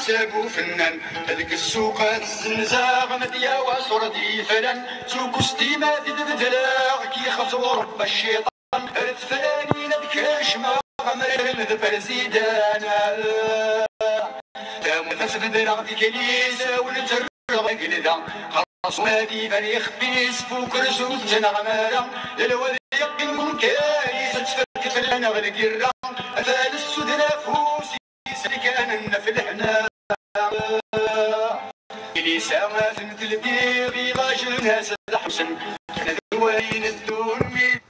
ساقو فنان هذيك السوقات الزنزاغ مديا وصردي فلان سوق ستيما دي بدلاغ كي خسروا رب الشيطان رد فلاني ندكاش ما غمر المذبر زيدانا تامو تسفد رغدي كنيسة ونترغ قلدا خلاص مادي بني خبيس فوق رسول تنغمارا للوذي يقين كايس تفك فلان غلقرا أفال السود نفوسي سلكان النفل حنا اللي سامات مثل بيغي غاجل ناس الحسن حنا دوالين الدنيا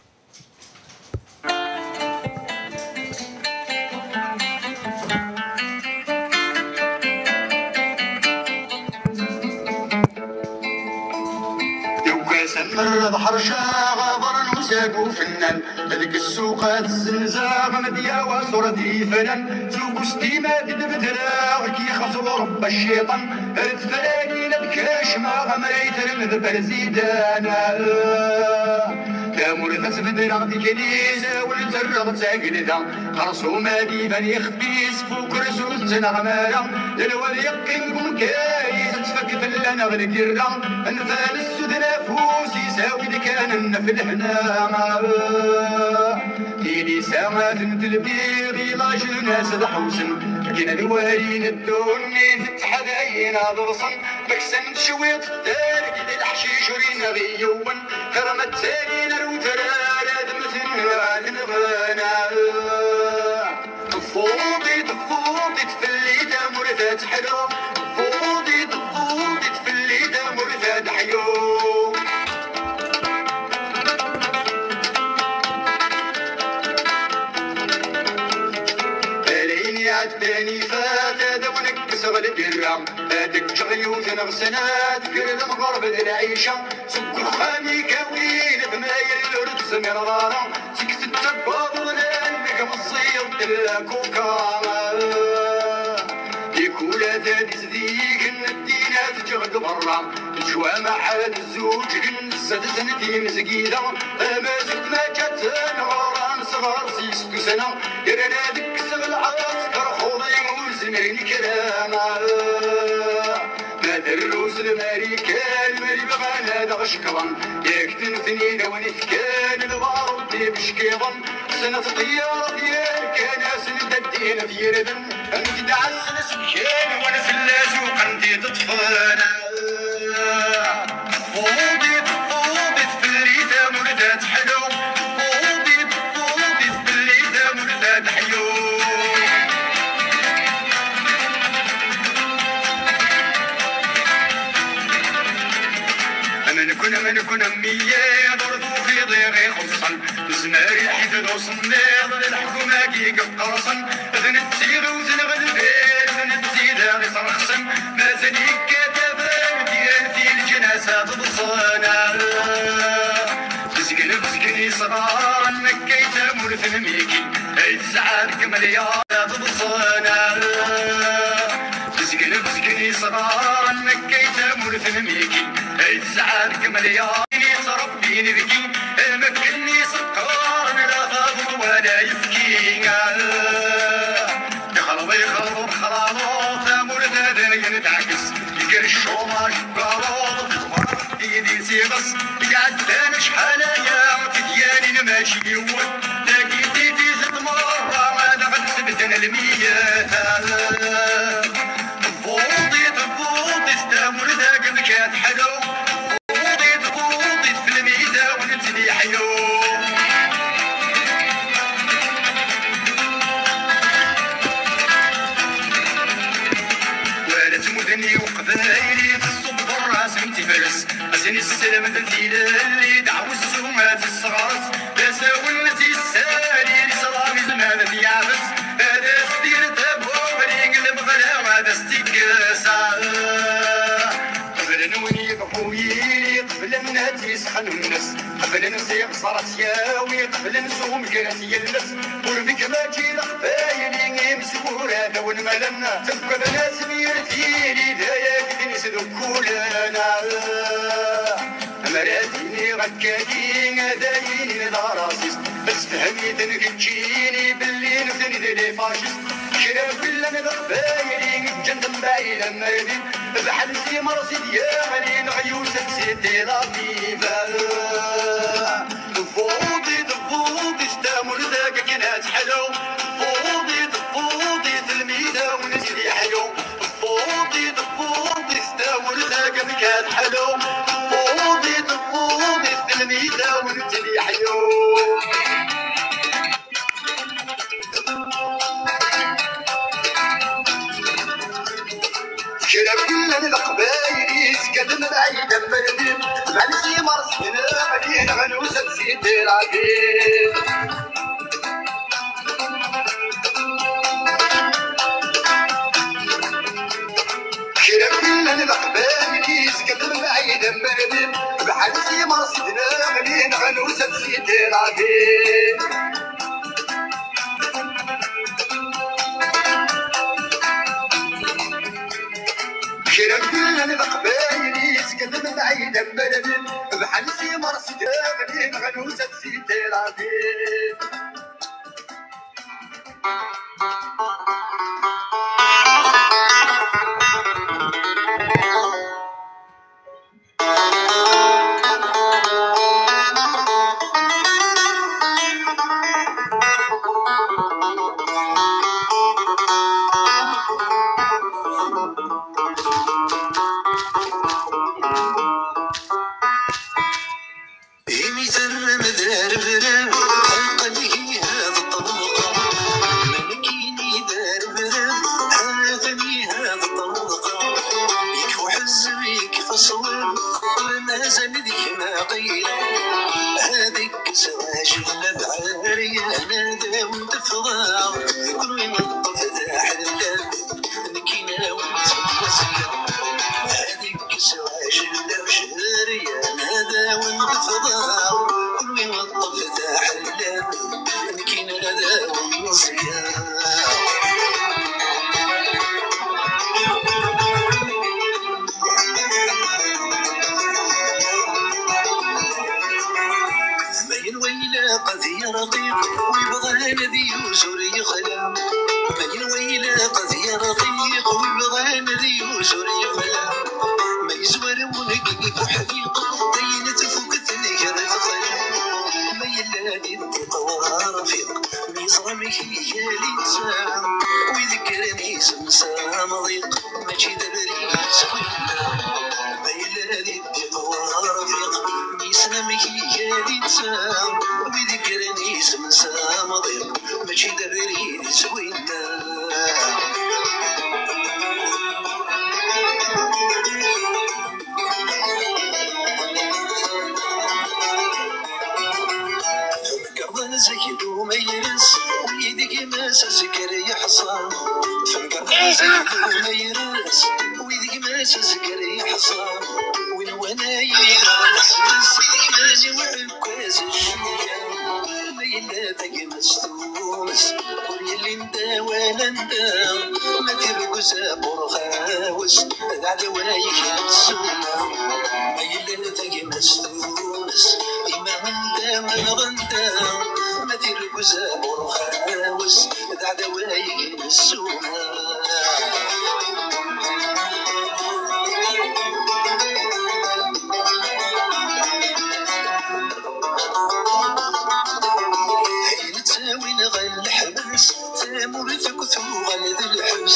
سمر ظهر غابر وساقو فنان هذيك السوقات الزنزاغ مديا وصردي فنان سوق ستيما دي بدلاغ كي خسروا رب الشيطان رد فلاني لبكاش ما غمريت المذبر زيدانا تامور تسبد رغدي كنيسة والترغ تاقلدا خرصو مادي بني خبيس فوق رسول تنغمارا للوالي يقين كايس تفك فلان غلقرا انفال السود نفوسي ساوي كان النفل هنا تيلي ساعات مثل بيغي لاجل ناس الحوسن كنا الوالين الدوني فتح ذاينا ضرصن بكسن شويط الدار كده الحشيش ورينا غيون كرم التالي نروترا مثل الغانا طفوطي تفلي دامور ذات حلو طفوطي تفلي دامور ذات حيو عداني فات هذا ونكس غالقرام هذاك شغيوث نغسنات كرد مغرب العيشة سك خامي كوين ثمايل الورد سمير غارة سكت التباض ولانك مصير إلا كوكا يكون هذا زديك الدينا تجغد برا الجوا مع حاد الزوج كنسة سنتي مسقيدة ما زلت ما جات نغاران صغار سيستو سنة يرانا ديك سغل عسكر خوضي وزمرين كراما ما دروس الماريكان مالي بغانا دا شكرا ياك تنثنين ونثكان البارود دي بشكيضا سنة طيارة ديالك انا سند الدين في ردن انت دعس نسكين وانا فلاس وقندي تطفانا فوضي تفلي دامور ذات حلو فوضي تفلي دامور ذات حيو من كن أمية برضو في ضيغي خصن زماري حيث ذو صنيض للحكومة كي قرصن ذن التيغ وذن غلبير ذن التيدا غي صرخصن ما زنيك كتابان ديال في الجناسة ضبصانا بزقني صغار مكي تامور في الميكي هيد سعادك مليار ضبصانا بزقني صغار مكي تامور في الميكي هيد سعادك مليار صرف بيني ذكي مكني سكار لا غاضب ولا يفكي يخرب بخلاص تامور ذا ينتعكس يقر الشومة شكارات ايدي سيغص قعدان شحال ايام في ديالي ماشي يوم لقيتي في زد مرة ما دخل سبتنا المية فوضي تامور ذا قبل كانت حلو وقبايلي تصب الراس انتي فارس اسني السلام ذنتي اللي دعوا السومات الصغارس لا ساولتي السالي لصرامي زمان في عبس هذا ستير تابو بريق المغلا وهذا ستيكاسا قبل نوني بحويلي قبل الناس يسخن الناس قبل نسيق صارت ياوي قبل نسوم كانت يلبس وربك ما تجي القبايلي مسور هذا والملنا تبقى ناس ميرتيلي دايا كدني سدوكولانا مراتيني غكادين دايني داراسيس بس فهميت نكتشيني باللي نفني دي فاشيست شراب كل من القبايلي من بعيد مريضين بحال سيمر سيدي غالين غيوسف سيدي لطيفة فوضي ستامر ذاك كنات حلو فوضي تلميذة ونسيدي حلو فوضي ستامر ذاك كانت حلو فوضي تلميذة ونسيدي حلو شرب كل القبايل يسكن بعيد المردين معنسي مرسينا غاديين غنوسة سيدي العبيد شرب كل القبايل يسكن بعيد المردين معنسي مرسينا غاديين غنوسة سيدي العبيد شرب كل القبايل يسكن بعيد المردين بحال سيمر سيدي غاديين غنوسة سيدي العبيد هذيك سواجل بعارية نادى وتفضع كل وين نطف ذا حلال نكينا ونتوسل هذيك سواجل بشارية نادى وتفضع كل وين نطف ذا حلال نكينا ذا ونصيا قضية رقيق ويبغى ذي يوزر يخلع مين ويلا قضية رقيق ويبغى ذي يوزر يخلع ما يزور ونقيق وحديق طينة فوق الثنية تخلع ما يلا دي قوار رفيق ميزرمي هي اللي تساعة ويذكرني سمسا مضيق ماشي دبري سوينا ما يلا دي قوار رفيق ميزرمي هي اللي تساعة ويذكرني سمسا مضيق ماشي دبري سوينا زيد وما يرس ويدك ماس سكر يحصى فنقرب زيد وما يرس ويدك ماس سكر يحصى وين وانا يرس ماني وعكاز الشيا ما يلا ذاك مستومس ويلي انت ولا انت ما تبقوا زابور خاوس على ورايك السونا ما يلا ذاك مستومس إما انت ما غنت ما ترقوا زابور خاوس بعد وايق السونا حين تساوي نغى الحبس ثامر ثكثو غلد الحبس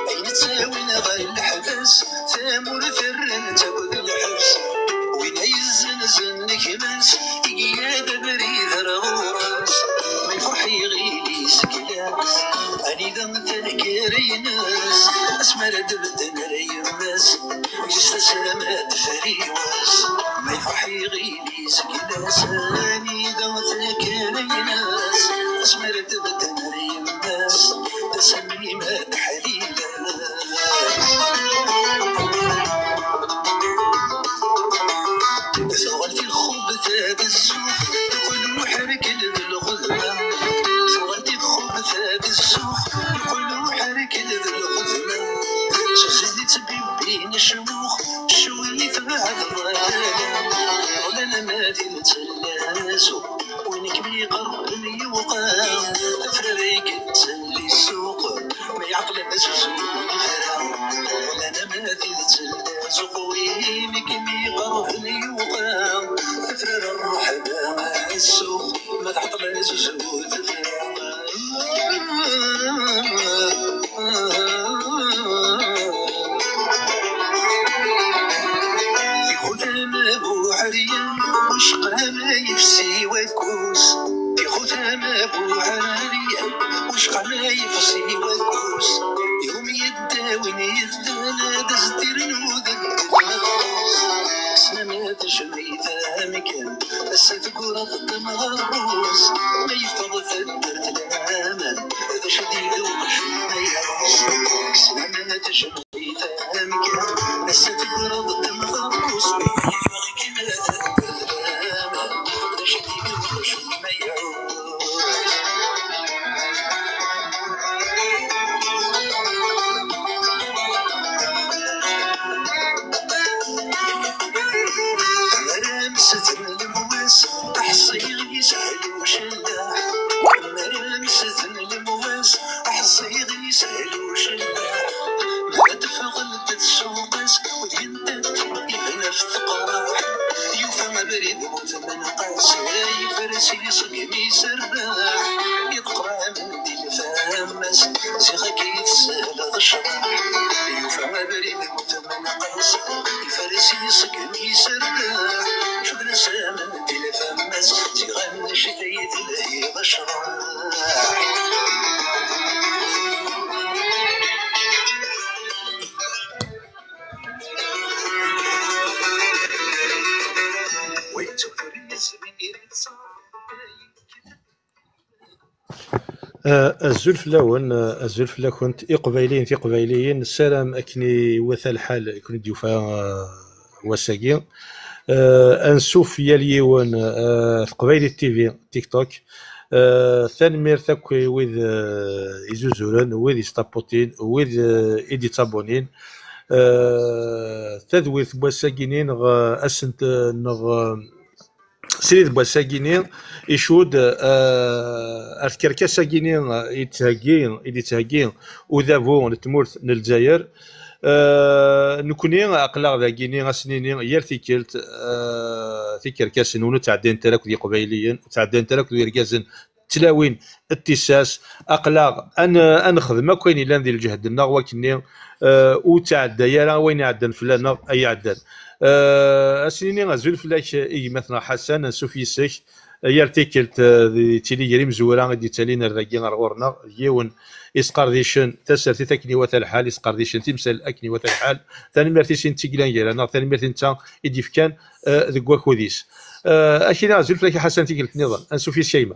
حين تساوي نغى الحبس ثامر ثرن تاخذ الحبس وين يزنزن كماس يا بريد رغورس ما يفرح يغيلي سكلاس اني ذا مثل كريناس اسمر دبدن ريماس جست سلامات فريواس ما يفرح يغيلي سكلاس اني ذا مثل كريناس اسمر دبدن ريماس تسليمات حليلاس ثغلتي الخب ثاب السوق كل حرك للغذمة ثغلتي الخب ثاب السوق كل حرك للغذمة سوسيدي تبي بين الشموخ شوي تبعد الظلام ولا ما دي نتلاسو وينك بيقرب يوقع تفريق تسلي السوق ما يعقل الناس وزول الفرام زقويني كمي قرهني وقام تفرر الرحبة السوق ما تحطلش زود في ختام ابو عريان وش قام يفسي وكوس في ختام ابو عريان وش قام يفسي وكوس يوم يداوين يدانا دزدير نوذن سنة تجميتها مكان بس تقول الدم غروس ما يفضل فدرت الامل هذا شديد وقشو ما يعرس سنة تجميتها مكان بس تقول الدم غروس ما يفضل كما فدرت الامل هذا شديد وقشو ما يعرس مرمسة المواس أحصيغ يسهل وشلاح مرمسة المواس أحصيغ يسهل وشلاح ما تفغلت تسوقس ودينتت يبنى في القراح يوفى ما بريد موت من قاس يفرس يصقني سرباح يتقرا من دي الفامس زيغك يتسهل الشراح يوفى ما بريد موت من قاس يفرس يصقني سرباح شغل سامن دي الفامس زيغن شتيت الهيض الشراح الزلف لون الزلف لا كنت إقبايلين في قبايليين السلام أكني وثا الحال يكون ديوفا وساقي أنسوف ياليون قبايلي تيفي تيك توك ثاني ميرتاك ويذ إزوزورن ويذ إستابوتين ويذ إيدي تابونين تذويث بوساقينين أسنت نغ سيد بوساقينين يشود أذكر ساقينين يتهاقين وذابون التمورث نالجزائر نكوني أقلاغ ذاكيني غاسنيني يال تيكلت تيكركاسن ونو تعدين تراك دي قبايليين تعدين تراك دي ركازن تلاوين التساس أقلاغ أنا نخدم كاين إلا ندير الجهد النغ وكني وتعدى يا وين عدن فلانا أي عدن أسنيني غازول فلاك مثلا حسن نسوف يسك يرتكلت تيلي يريم زورا غادي تالينا الراكي غورنا يون إسقارديشن تسرتي تكني وثا الحال إسقارديشن تمثل أكني وثا الحال ثاني مرتين تيكلان يالا ثاني مرتين تا يديف كان ذك واكوديس أكيد غازول فلاك حسن تيكلت نظام نسوف يسيما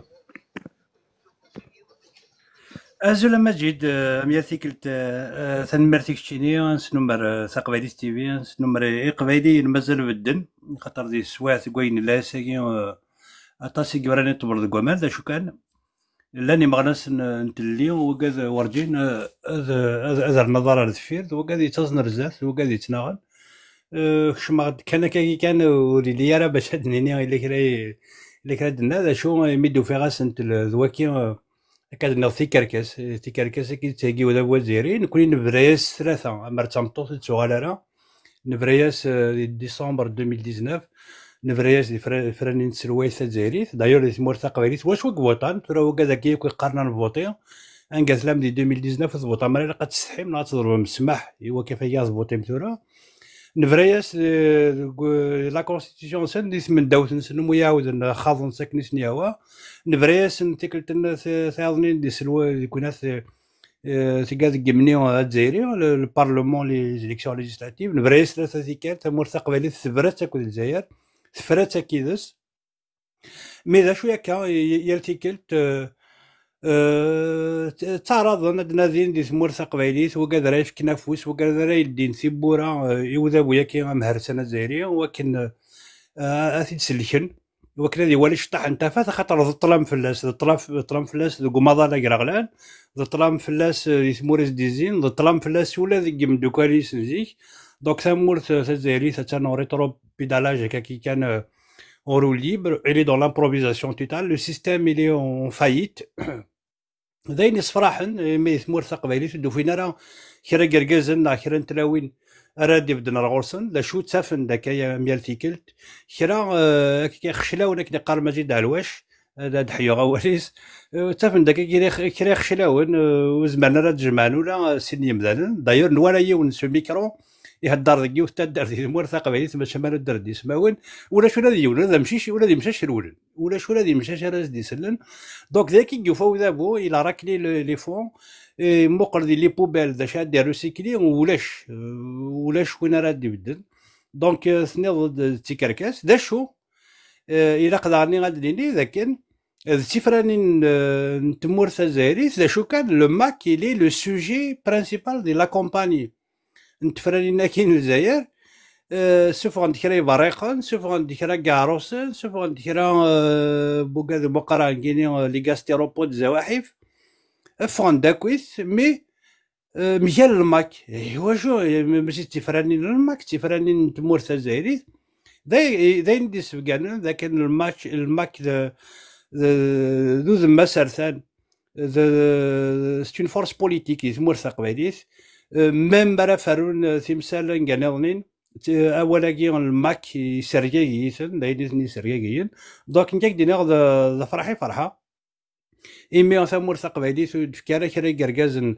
أزول مجد مياثيكلت ثنمرتيك تشيني نسنمر ثقبايليس تيفي نسنمر إقبايلي مازال بدن خاطر دي سواث كوين لا ساكي أطاسي كبراني تبرد كوامال دا شو كان لاني مغناس نتلي وكاد ورجين هذا النظارة الدفير وكاد يتزنر بزاف وكاد يتناغل كشما كان كان ولي راه باش هادنيني إلا كرا دنا هذا شو يمدو في غاس نت ذواكي كاد نغثي تيكركاس كي تاكي ولا وزيرين كلين نفرياس ثلاثة مرتمطوط تسوغالارا نفرياس ديسمبر 2019 نفرياس فرانين سلويث زيريث دايور ثمور ثقبايليت واش وك وطن ترى وكذا كي قرنا نفوتي انكاس لام دي 2019 فوطا مرة قد تستحي من تضرب مسمح هو كيف يضبط مثلا نفرياس لا كونستيتيسيون سن ديس من داوت نسنو يعاود خاضن ساكن سنياوا نفرياس نتيكلت ثاظنين دي سلوا يكون تيكاد كيمنيو الجزائري البارلمون لي زيليكسيون ليجيسلاتيف نفريس ثلاثه ثيكال تمور ثقبالي ثبرات تاكل الجزائر ثفرات كيدس مي ذا شويه كا يلتيكلت تعرض نادين دي ثمور ثقباليت وكاد رايف كنافوس وكاد راي الدين ثبورا يوذا بويا كي مهرسنا الجزائريه ولكن اثيد سلكن وكنا دي والي شطح انتفا خاطر الظلام فلاس الظلام فلاس ذو ماضا لا غلان الظلام فلاس يثمورس ديزين الظلام فلاس ولا ذي مدوكالي سنزيك دونك ثمور الجزائري تاع ريترو بيدالاج كي كان en roue libre, elle est dans l'improvisation totale, le système il est en faillite. داين يصفراحن مي ثمور ثقبايلي تدو فينا راه كرا كركازن كرا نتلاوين راه يبدن غورسن لا شو تافن داك يا ميال تيكلت كي خشلا ولا كي قال مجيد علواش هذا دحيو غواليس تافن داك كي خشلاون وزمرنا راه تجمعنا ولا سيني مدالن داير نوالا يون سو ميكرو يهدر ذيك يوث تدار ذي المورثه قبيليت باش ما ندير دي سماون ولا شو هذا يون هذا مشيش ولا دي مشاش الولن ولا شو هذا مشاش راس دي سلن دونك ذاك يوفاو ذابو الى راكلي لي فون مقر دي لي بوبيل ذا شاد دي ريسيكلي ولاش وين راه يبدل دونك ثني تيكركاس ذا شو الى قدرني غادي لكن التفرانين تمورث الجزائريت ذا شو كان لو ماك لي لو سوجي برينسيبال دي لا كومباني نتفرانين كاين الجزائر سوف عندك كرا بريقا سوف عندك كرا كاروسن سوف عندك كرا بوكاد بقرا كيني لي غاستيروبود زواحف فون داكويس مي مجال الماك هو شو ماشي تفرانين الماك تفرانين تمورث الجزائريت داين دي سفكان ذا كان الماك ذو ذما سرثان ستون فورس بوليتيك تمورث قبايليت ميم برا فارون تمثال كانونين اولا كي الماك يسرقايين داين يسرقايين دونك نكاك دينا ذا فرحي فرحه ايمي ثمورث قبايليت فكاره كرا كركازن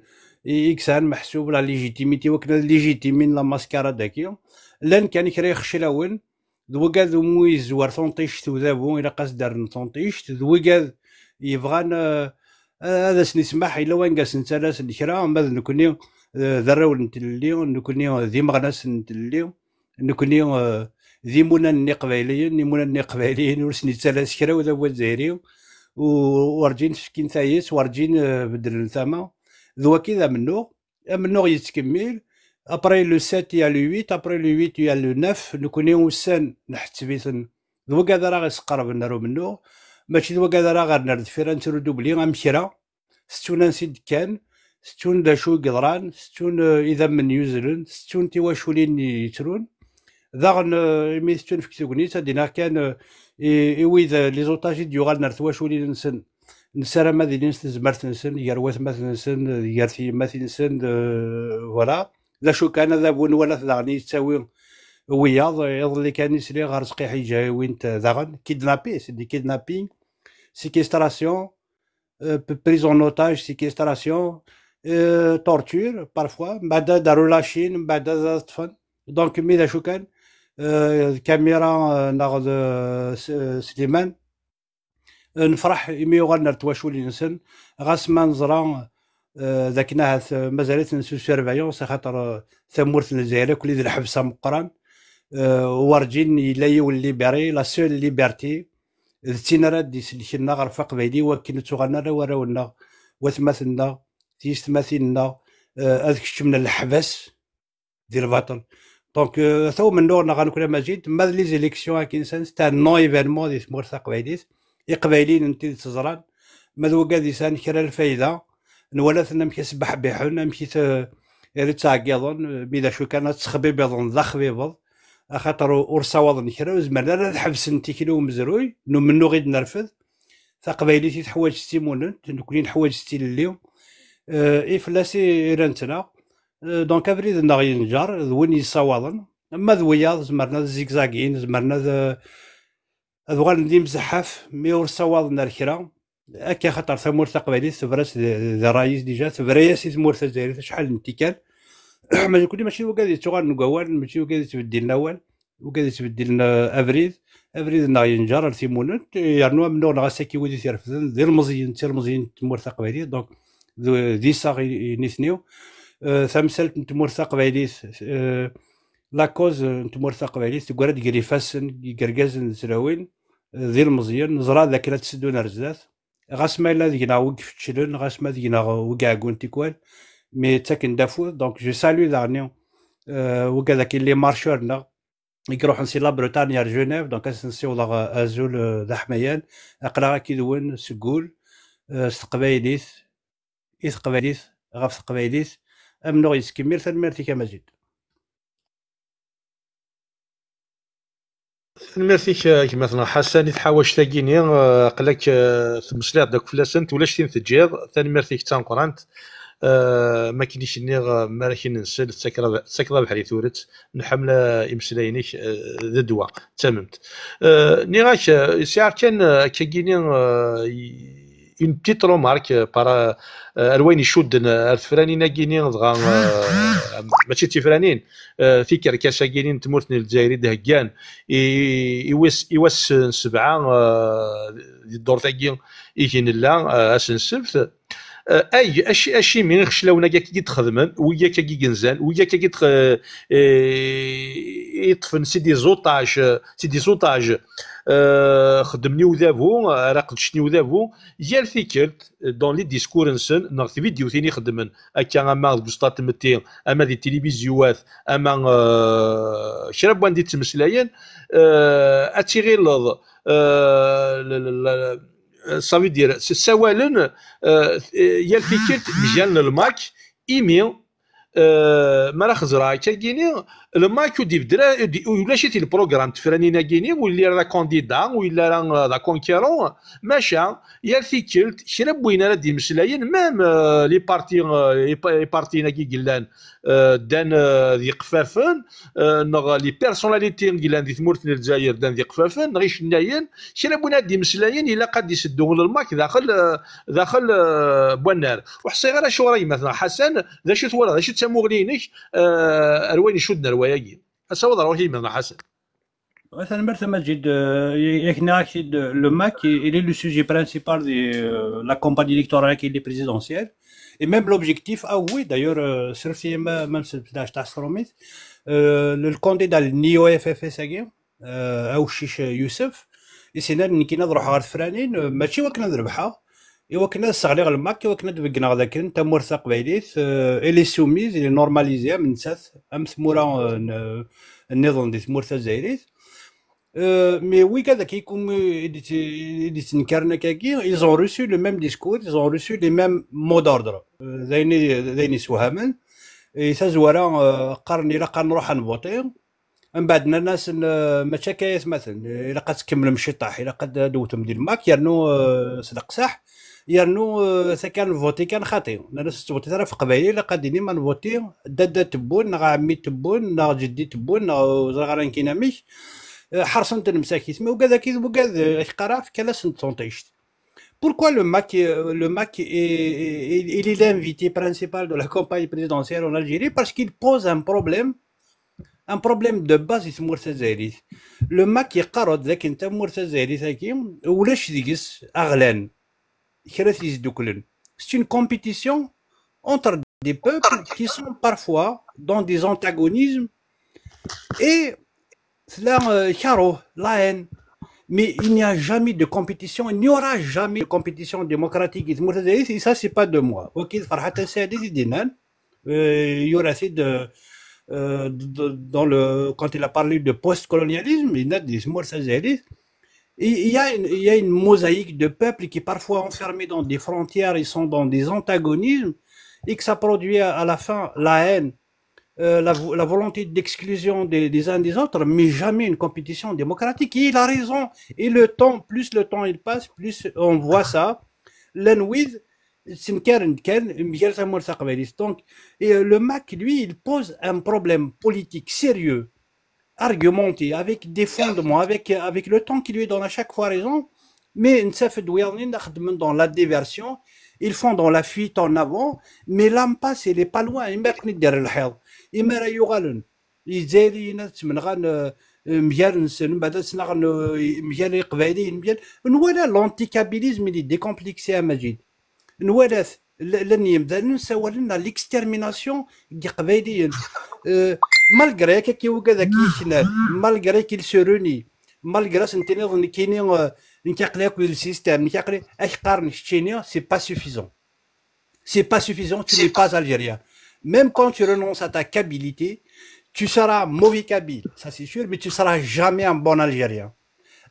إكسان محسوب لا ليجيتيميتي وكنا ليجيتيمين لا ماسكارا داكيو لان كان كرا يخشلاون ذوكاد موي زوار ثونطيش ذابو الى قاس دار ثونطيش ذوكاد يبغان هذا سنسمح الا وين قاس نتلاس الكرا ماذا نكوني ذراول نتلي نكوني ذي مغناس نتلي نكوني ذي مونا قبايليين مونا قبايليين ورسني تلاس كرا وذا هو الجزائري ورجين سكين ثايس ورجين بدل ثما ذو كذا منو يتكمل ابري لو 7 يا لو 8 ابري لو 8 يا لو 9 نكوني وسان نحتبيثن ذو كذا راه يسقرب نارو منو ماشي ذو كذا راه غير نرد فيران ترو دوبلي غنمشيرا ستون نسيد كان ستون دا شو قدران ستون اذا من نيوزيلند ستون تيواشولين يترون ذاغن مي ستون في كتوكنيتا دينا كان ويذا لي زوطاجي ديوغال نرثواشولين نسن نسرا ماذا نسن زمرت نسن يروات مثلا نسن يرثي مثلا نسن فوالا ذا شو كان ذا بون ولا ثاني تساوي وياض اللي كان يسري غير سقيح يجا وين ذاغن كيدنابي سي دي كيدنابينغ سيكيستراسيون prise en otage, séquestration, torture parfois بعد داروا لاشين من بعد طفن دونك ميدا شو كان الكاميرا ناخذ سليمان نفرح يمي غنر تواشولي نسن غاس ما نزرا ذاك ناهث مازالت نسو سيرفايونس خاطر ثمورث الجزائر كل ذي الحبسه مقران ورجين يلا يولي بيري لا سول ليبرتي تينا دي سلكنا غرفه قبايلي وكن تغنى وراونا وثمثلنا تيستماثلنا هذاك من الحبس ديال الباطل دونك ثو من نورنا غنكون مجيد ما لي زيليكسيون كينسان تاع نو ايفينمون ديال مورثا قبايليت يقبايلين انت تزران ما ذو قاد يسان كرا الفايده نولثنا مكيسبح بحنا مكيت تعقيضن بيدا شو كانت تخبي بيضن ذا خبيبض خاطر ورصاوض نكرا وزمرنا لا تحبس انت كيلو مزروي نو منو غير نرفض ثقبايليتي تحواج ستيمونن نكوني نحواج ستي اليوم افلاسي رانتنا دونك افريد ناغي نجار وين يصاوضن اما ذويا زمرنا زيكزاكين زمرنا ذوغال نديم مزحف مي ورصاوض نركرا هكا خاطر ثمور ثقبايليت ثبرات ذا رايز ديجا ثبرياسي ثمور الجزائر شحال انت كان ما كل ماشي وقادي تغال نقوال ماشي وقادي تبدل نوال وقادي تبدل افريد ناغي نجار ثيمونت يرنوا منو غاساكي ودي تيرفدن ديال المزيين تمور ثقبايليت دونك ذي صاغي نيثنيو ثمثلت نتمور ثقبايليت لا كوز نتمور ثقبايليت تقرا ديري فاسن يقرقازن زراوين ذي المزيان نزرا ذاك لا تسدون رزات غاس ما الا دينا وقف تشلون غاس ما دينا وكاع كونتي كوال مي تاكن دافو دونك جو سالو دارنيو وكذا كاين لي مارشورنا يروحوا نسي لا بريطانيا جنيف دونك نسيو لا ازول ذا حميان اقرا كيدون سقول ثقبايليت ثقبايليت غاف ثقبايليت امنو يسكمل ثمرتي كما جيت ميرسي كما حسن تحاوش تاكيني قلك تمسليع داك فلاسنت ولاش تين تجيض ثاني ميرسي تنقرانت ما كاينش نيغ ما راكي ننسل تسكرا بحري ثورت نحمل امسلاينيك ذا دوا تممت نيغاك سي كان كاينين اون بتيت رومارك بارا الوين يشد الفرانين كاينين دغا ماشي تيفرانين في كركاسه كاينين تمورتني الجزائري دهكان يواس سبعه الدور تاكي يجين لا اسن السبت اي اشي من خشلاونا كي تخدمن ويا كي كنزان ويا كي يطفن سيدي زوطاج خدمني وذابو راه قدشني وذابو ديال فيكلت دون لي ديسكور نسن ناغ في فيديو ثاني خدمن هكا اما غوستات متي اما دي تيليفزيوات اما شرب وندي تمسلاين اتيغي لوض صافي دير سوالن يا الفيكلت مزيان الماك ايمي ما راه خزرا كايني الماك ودي بدرا ولا شي البروغرام تفرانينا كايني واللي راه كانديدا ولا راه لا كونكيرون ماشا يا الفيكلت شرب بوينا دي مسلاين مام لي بارتينا كي قلان دان ذي قفافن نغ لي بيرسوناليتي قلان ذي ثمورتنا الجزائر دان ذي قفافن غيش ناين شرب بوينا دي مسلاين الا قد يسدون الماك داخل بوانار وحصي غير شو راهي مثلا حسن ذا شو ثورة ذا شو تسمو غلينيش اروين يشدنا رواياكي اصاوض روحي مثلا حسن مثلا مرتب مجد le MAC il est le sujet principal de la campagne électorale qui est présidentielle et même l'objectif oui d'ailleurs sur même sur le plage d'Astromit le candidat NIO FFS او شيش يوسف يسينا نكي نروح غير فرانين ماشي وكنا نربحها ايوا كنا نستغلق الماك ايوا كنا دبقنا غداك انت مرثق قبايليت الي سوميز الي نورماليزي من سات ام ثمورا النظام ديال مرثا الجزائريت مي وي كذا كيكون اللي تنكرنا كاكي ils ont reçu le même discours ils ont reçu les mêmes mots d'ordre ذاين سوهامن تزورا قرني لا نروح نفوتي من بعد الناس ما تشكايس مثلا الا قد تكمل مشي طاح الا قد دوتهم ديال الماك يرنو صدق صح يرنو كان فوتي كان خاطي الناس تفوتي ترى في قبايلي الا قد ما نفوتي دادا تبون نا عمي تبون نا جدي تبون نا زغران كيناميش حرصنت المساكيت مي وكذا كي وكذا قراف كلا سنتونتيشت Pourquoi le MAC il est l'invité principal de la campagne présidentielle en Algérie? Parce qu'il pose un problème de base اسمه مرثا الجزائري. Le MAC يقرض ذاك انت مرثا الجزائري ذاكي ولاش ديكس اغلان كرات يزدوكلن. C'est une compétition entre des peuples qui sont parfois dans des antagonismes et cela charo la haine. Mais il n'y a jamais de compétition, il n'y aura jamais de compétition démocratique. Et ça, c'est pas de moi. Ok, Farhat Saadi Dinan, il y aura assez de dans le quand il a parlé de post-colonialisme, il a dit il y a une mosaïque de peuples qui parfois enfermés dans des frontières, ils sont dans des antagonismes et que ça produit à la fin la haine, la volonté d'exclusion des uns des autres, mais jamais une compétition démocratique. Et il a raison. Et plus le temps il passe, plus on voit ça. L'enouid, donc, et le MAC, lui, il pose un problème politique sérieux, argumenté, avec des fondements, avec le temps qui lui donne à chaque fois raison, mais dans la diversion, ils font dans la fuite en avant, mais l'impasse, elle est pas loin. إما راه يغالن الجزائري ناس من غان مزيان نسن بعدا سنغن مزيان قبايلي مزيان نوالا لونتيكابيليزم اللي ديكومبليكسي مجيد نوالا لن يبدا نساو لنا ليكستيرميناسيون دي قبايليين مالغري كي وكذا كيشنال مالغري كيل سوروني مالغري سنتيني كاينين نكاقلاك السيستم نكاقلي اش قارن شتيني سي با سوفيزون tu n'es pas algérien. Même quand tu renonces à ta kabilité, tu seras mauvais kabyle, ça c'est sûr, mais tu seras jamais un bon Algérien.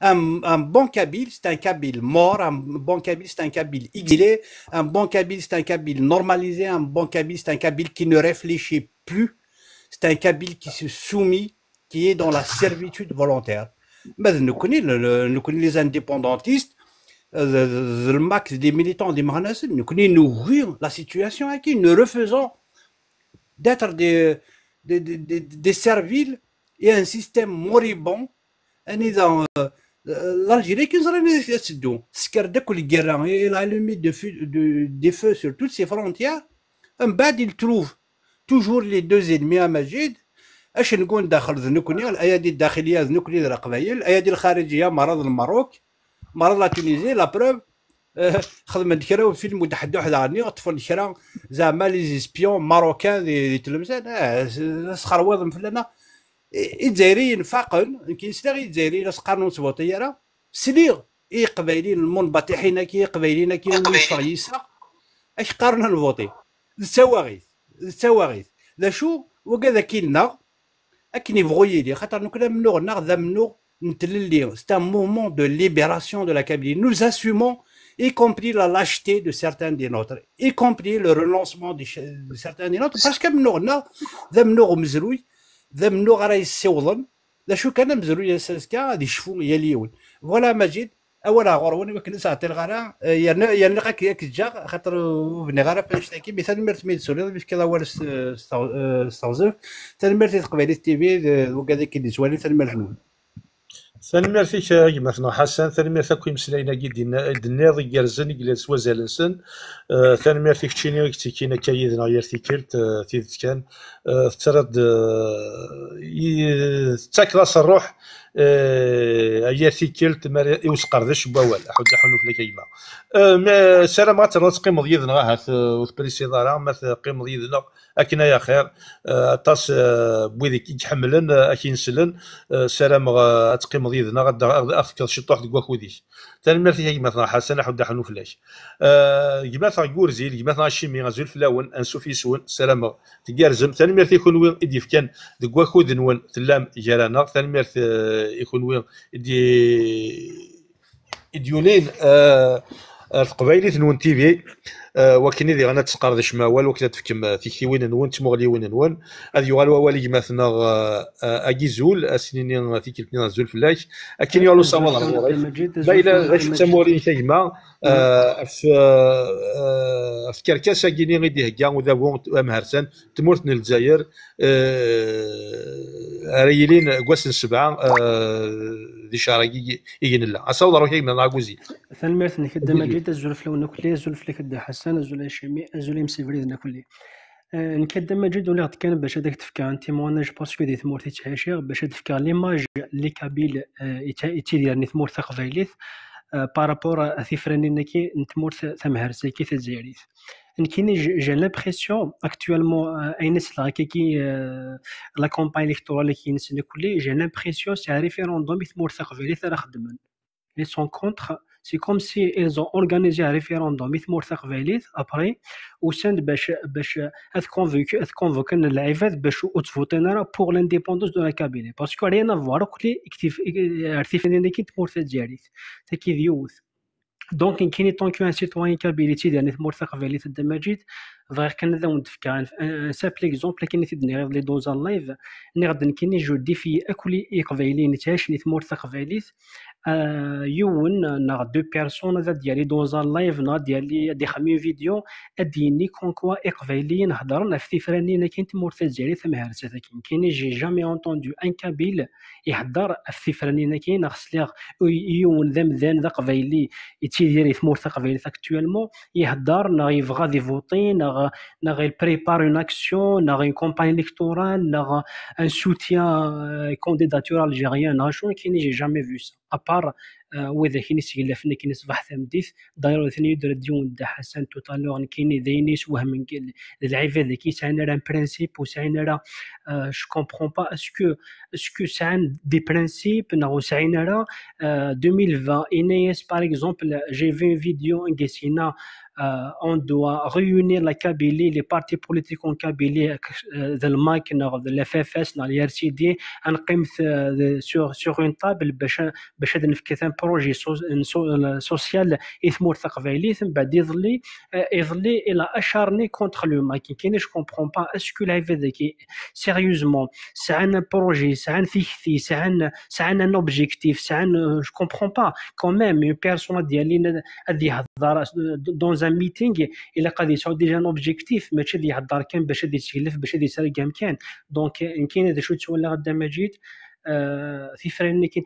Un bon kabyle, c'est un kabyle mort, un bon kabyle, c'est un kabyle exilé, un bon kabyle, c'est un kabyle normalisé, un bon kabyle, c'est un kabyle qui ne réfléchit plus, c'est un kabyle qui se soumet, qui est dans la servitude volontaire. Mais nous connaissons les indépendantistes, le max des militants des Mahanas, nous connaissons la situation qui nous refusons d'être des serviles et un système moribond. Dans l'Algérie, qui est il a allumé des feux sur toutes ses frontières. Un bad, il trouve toujours les deux ennemis à Majid. اش نقول داخل ذنوكني الايادي الداخليه ذنوكني ذا القبائل الايادي الخارجيه مرض الماروك مرض لا تونيزي لا بروف خدمت كرا فيلم وتحدى واحد عني طفل كرا زعما لي سبيون ماروكان دي تلمسان سخروض فلنا الجزائريين فاقن كيسلاغي الجزائريين قانون صوتيه سليغ اي قبايلين المنبطحين كي قبايلين كي المصفيسه اش قارنا نفوتي التواغيث لا شو وكذا كيلنا اكني بغوي لي خاطر نكون منو ناغ ذا منو نتللي c'est un moment de libération de la Kabylie. Nous assumons y compris la lâcheté de certains des nôtres, y compris le renoncement de certains des nôtres, parce que منو ذا منو مزروي ذا منو راه يسوضن لا شو كان مزروي ساسكا غادي يشوفوا يليون فوالا مجيد اولا غوروني ما كنت نعطي الغرا يعني لقاك ياك جا خاطر بني غرا فاشتكي مثلا مرت ميد سوري باش كذا هو استوزف تنمرت قبيله تي في وكذا كي زوالي تنمرت نون ثاني فيك مثلا حسن ثاني فيك مسلاينا الناض يرزن يجلس وزالسن ثاني فيك تشيني كينا كايدنا غير تيكلت تيدت كان ترد تاكلاس الروح هي تيكلت يوسقردش بوال حد حنو في الكيما سلام ما ترتقيم ضيدنا هات وتبريسي دارا ما تقيم ضيدنا اكنا يا خير طاس بويديك يتحملن اكينسلن سلام تقيم ضيدنا غدا افكر شي طوح ديك واخوديش ثاني مرتي هي مثلا حسن حد حنو فلاش مثلا كورزيل مثلا شيمي غزول فلاون انسو في سون سلام تجارزم ثاني مرتي يكون وين يديف كان ديك واخود نون تلام جارانا ثاني مرتي يكون وين ديولين القبايلي نون تي في وكني ذي غانا تسقار ذا شماوال وكذا تفكم تيكي وين نون تمغلي وين نون هذه يغال والي مثلا اكيزول اسنين تيكلتني زول فلاش اكن يالو صوال بايلا غاش تمورين كيما في كركاس كيني غيدي هكا وذا بون مهرسان تمورتنا الجزائر ريلين كواس السبعه دي شاركي يجين لا اصور روحي من لاغوزي ثاني مرثني كدا مجيد الزلف لو ناكلي الزلف اللي كدا حسن الزول شيمي الزول مسيفري ناكلي نكدا مجيد ولا كان باش هذاك تفكر انت موناج باسكو دي ثمورتي تعيشير باش تفكر ليماج اللي كابيل يتيدير ثمورت قبايليت بارابور ثيفراني كي نتمورت ثمهرسي كي تزيريت نكيني جي لامبرسيون اكطوالمون اينس لا كي لا كومباين الكتورال كي نسني كلي جي لامبرسيون سي ريفيروندوم يثمورت قبايليت راه خدمن لي سون كونتر سي كوم سي ils ont organisé un référendum يثمورت قبايليت ابري وسند باش كونفوكن العباد باش تفوتينا راه بور لانديبوندونس دو لا كابيني باسكو ريان افوار كلي ارتيفيني كي تمورت تزيريت تاكي ديوث دونك كاين طون كو ان سيتوين كابيليتي ديال ثمورت قبايليت الدماجيد فغير كان هذا ونتفكر ان سامبل اكزومبل كاين تيدني غير لي دوزا لايف ني غادي كاين جو ديفي اكلي قبايلين تعيش ثمورت قبايليت يون نا دو بيرسون هذا ديالي دوزا لايف نا ديالي دي خمي فيديو اديني كونكوا اقبايليين هضرنا في فرانين كاين تمورت الجزائر ثمهرسه كاين جي جامي اونطوندو ان كابيل يحضر في فرانين كاين خصليغ يون ذا قبايلي يتيدير تمورت قبايليت اكطوالمون يهضر نا يبغى دي فوتي نا غير بريبار اون اكسيون نا غير كومباني الكتورال نا ان سوتيان كونديداتور الجيريان نا شو كاين جي جامي فيو سا ابار وإذا كاين يسقلفنا كاين صباح ثمديث دايرو ثاني يدير ديون دا حسن توتالور كاين داينيس وهم العباد كي ساعنا راه برانسيب وساعنا راه جو كومبرون با اسكو ساعن دي برانسيب نو ساعنا راه 2020 انيس باغ اكزومبل جي في فيديو انكسينا on doit réunir la Kabylie, les partis politiques en Kabylie, ذا الماكنة الاف اف اس الار سي دي، نقيم sur une table باش هذا نفكر ثان بروجي سوسيال يثمر تقبايلي، ثم بعد يظلي الى اشارني كونتر لو ماكين. كاين جو كومبرون با اسكو العباد ذاكي سيريوزمون سعنا بروجي، سعنا فيكتي، سعنا ان اوبجيكتيف، سعنا جو كومبرون با كون ميم اون بيرسون ديالي غادي يهضر دون ان ميتينغ الا قاد يسعود ديجا ان اوبجيكتيف، ماشي غادي يهضر كان باش غادي يتكلف باش غادي يسرق كان. دونك كاين هذا شو تولى غدا مجيد في فراني كاين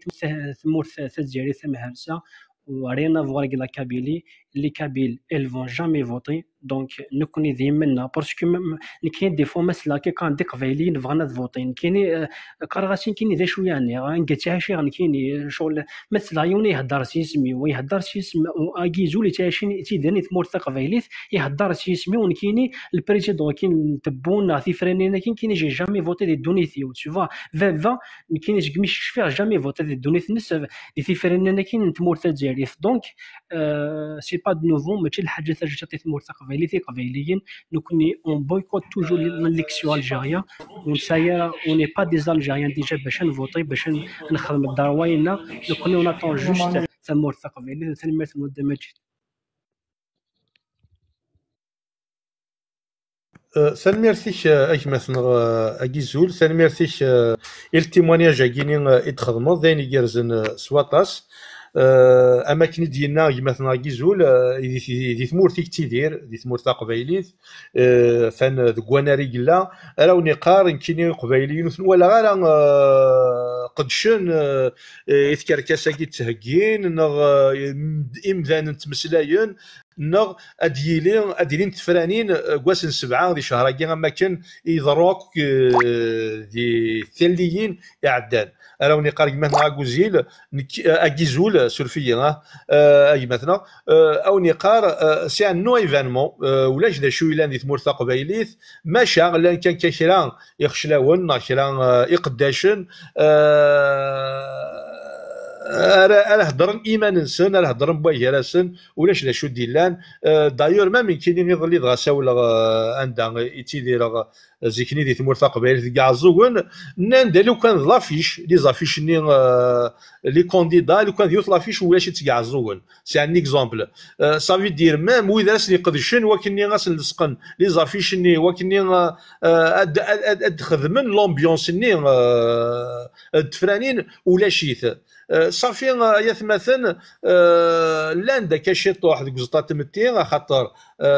ثمور تزيري ثم هرسه وريان افوار لا كابيلي لي كابيل ال فون جامي فوتي. دونك نكوني ديما باسكو كاين دي فوا مثلا كي كان دي قبايليين بغانا فوتين كاين كرغاسين كاين ذا شويه يعني نقتها شي كاين شغل مثلا يوني يهضر سيسمي ويهضر سيسم اكيزو اللي تاشين تيداني ثمور قبايليت يهضر سيسمي ونكيني البريزيدون كاين تبونا في فرانينا كاين جي جامي فوتي دي دونيتيو تو فا فا كاين جميش شفير جامي فوتي دي دونيت نس في فرانينا كاين ثمور تزاري. دونك سي با دو نوفو ماشي الحاجه تاع ثمور قبايليين نكوني اون بويكوت توجور ليكسيون الجيريا ونسايا اوني با دي الجيريان ديجا باش نفوتي باش نخدم الدرواينا نكوني ونطون جوست ثمور قبايلي ثاني مده ماجد. ثاني ميرسيك اجمث اكيزول ثاني ميرسيك التيمونياج كيني يتخدموا ذاني كيرزن سواطاس اماكن ديالنا مثلا كيزول دي ثمورتي كتيدير دي ثمورت قبايليت فان ذكواناري كلا راو نقار كاينين قبايليين ولا غير قدشن يتكركاسا كيتهكين نغ امذان نتمسلاين نغ اديلين تفرانين كواسن سبعه دي شهر كي ما كان يضروك دي ثليين يعدان راو نقار مثلا كوزيل اكيزول سورفيا مثلا او نقار سي ان نو ايفينمون ولاش دا شويه دي ثمور قبايليت ماشا لان كان كاشرا يخشلاون كاشرا يقداشن انا هضر ايمان نسن انا هضر بواجه راسن ولاش دا شو ديلان دايور ما من كاينين يظل دغاسا ولا عندها يتيدير زيكني دي ثمور قبايليت كاع زوين نان لو كان لافيش لي زافيش ني لي كونديدا لو كان ديوت لافيش ولاش تكاع زوين سي ان اكزومبل صافي دير مام وإذا راسني قدشن وكني غاس نلصقن لي زافيش ني وكني اد خدمن لومبيونس ني تفرانين ولا شيث صافي يثمثن لان داك الشيط واحد كزطا تمتي خاطر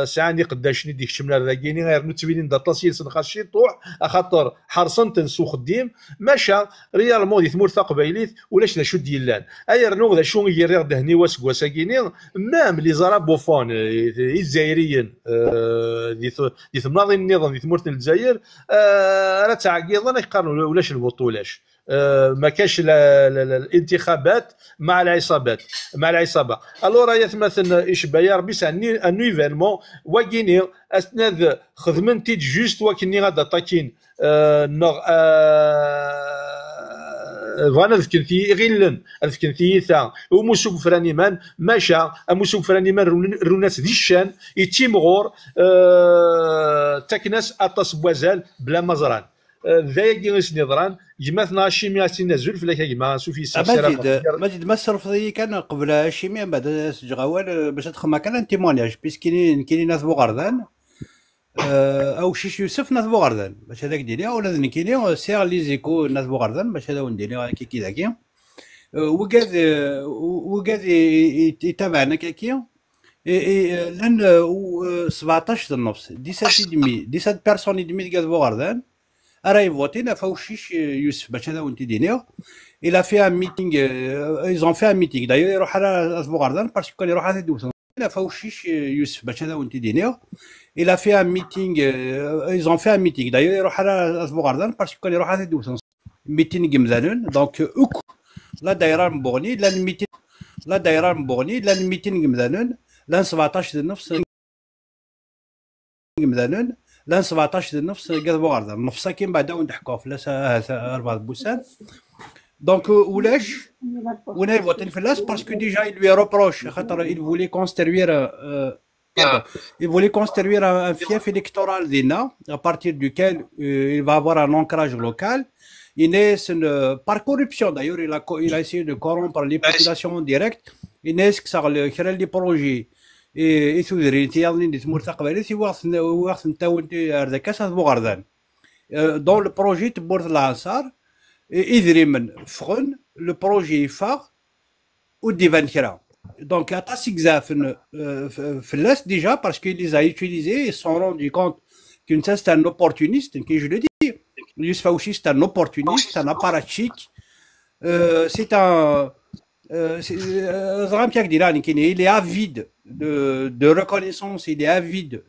ساعني قداشني ديك الشمله ذاكيني غير نتبين دا طاسيل سنخا الشيطوح خاطر حرصن تنسو خديم ماشا ريالمون دي ثمور قبايليت ولاش دا شو ديالان اير نو ذا شو يريغ دهني واسكوا ساكيني مام لي زرا بوفون الجزائريين دي ثمناضي النظام دي ثمورت الجزائر راه تعقيضا يقارنوا ولاش البطولاش ما كاش الانتخابات مع العصابات مع العصابه الورا يتمثل يشبه يا ربي ان ايفينمون وكيني اسناد خدمنتي جوست وكني غادا طاكين نغ فانا ذكنتي غيلن ذكنتي ثا وموسوق فراني مان ماشا موسوق فراني مان روناس دي الشان يتيمغور تكناس اطاس بوازال بلا مزران ذايا غيسني ضران جماثنا الشيمياء تنزل فلاك جما سوفي ماجد ما صرفي كان قبل الشيمياء بعد سجغوال باش تدخل كان انتيمونياج بيس كاينين ناس بوغردان او شيش يوسف ناس بوغردان باش هذاك ديالي ولا كاينين سير لي زيكو ناس بوغردان باش هذا ونديري كي ذاكي وقاد يتابعنا كاكي لان 17 النص 17 بيرسون دمي قاد بوغردان راهي فوتين فوشيش يوسف باش هذا وانت دينيو الى فيها ميتينغ ايزون فيها ميتينغ دايو يروح على بوغردان باسكو كان يروح على دوسون الى فوشيش يوسف باش هذا وانت دينيو الى فيها ميتينغ ايزون فيها ميتينغ دايو يروح على بوغردان باسكو كان يروح على دوسون ميتينغ مزالون دونك اوك لا دايره مبوني لا الميتينغ لا دايره مبوني لا الميتينغ مزالون لا 17 النفس مزالون لان 17 النفس قاد بوغردان نفسها كاين بعدا ونضحكوا فلاس 4 بوسان دونك ولاش ونا يفوتين فلاس باسكو ديجا il lui reproche خاطر il voulait construire Pardon. Il voulait construire un fief électoral d'ENA à partir duquel il va avoir un ancrage local. Par corruption d'ailleurs, il a essayé de corrompre les populations en direct. الناس كسر لي بروجي يثودري تيالني تمور تقبالي سي واخ نتاو اردكاس بوغردان دون لو بروجي تبورت العنصار يدري من فغن لو بروجي فاغ وديفان كرا دونك عطا سيكزا في اللاس ديجا باسكو لي زا يوتيليزي سون روندي كونت كون سا سي ان اوبورتونيست كي جو لو دي يوسف اوشي سي ان اوبورتونيست ان apparatchik سي ان il est avide de reconnaissance, il est avide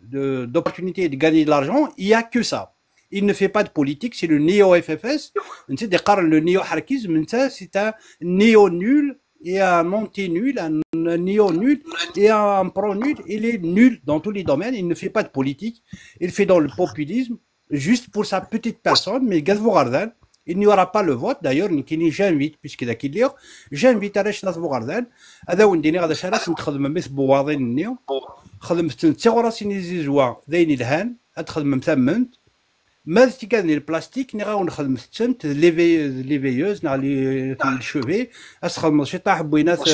d'opportunités de gagner de l'argent. Il n'y a que ça. Il ne fait pas de politique, c'est le néo-FFS. Le néo-harkisme, c'est un néo-nul et un anti-nul, un néo-nul et un pro-nul. Il est nul dans tous les domaines, il ne fait pas de politique. Il fait dans le populisme, juste pour sa petite personne, mais Gazvou Gardan, il n'y aura pas le vote. D'ailleurs, j'invite, puisque j'invite à Rachid Bougardan. هذا ونديني غادا شارع نخدم مثل بوواضين النيو خدمت تيغوراسي نيزيزوا ذين الهان ادخدم مثمنت ما كان البلاستيك ني غاون نخدم تنت لي فيوز نا لي شوفي اسخدم شي طاح بوينات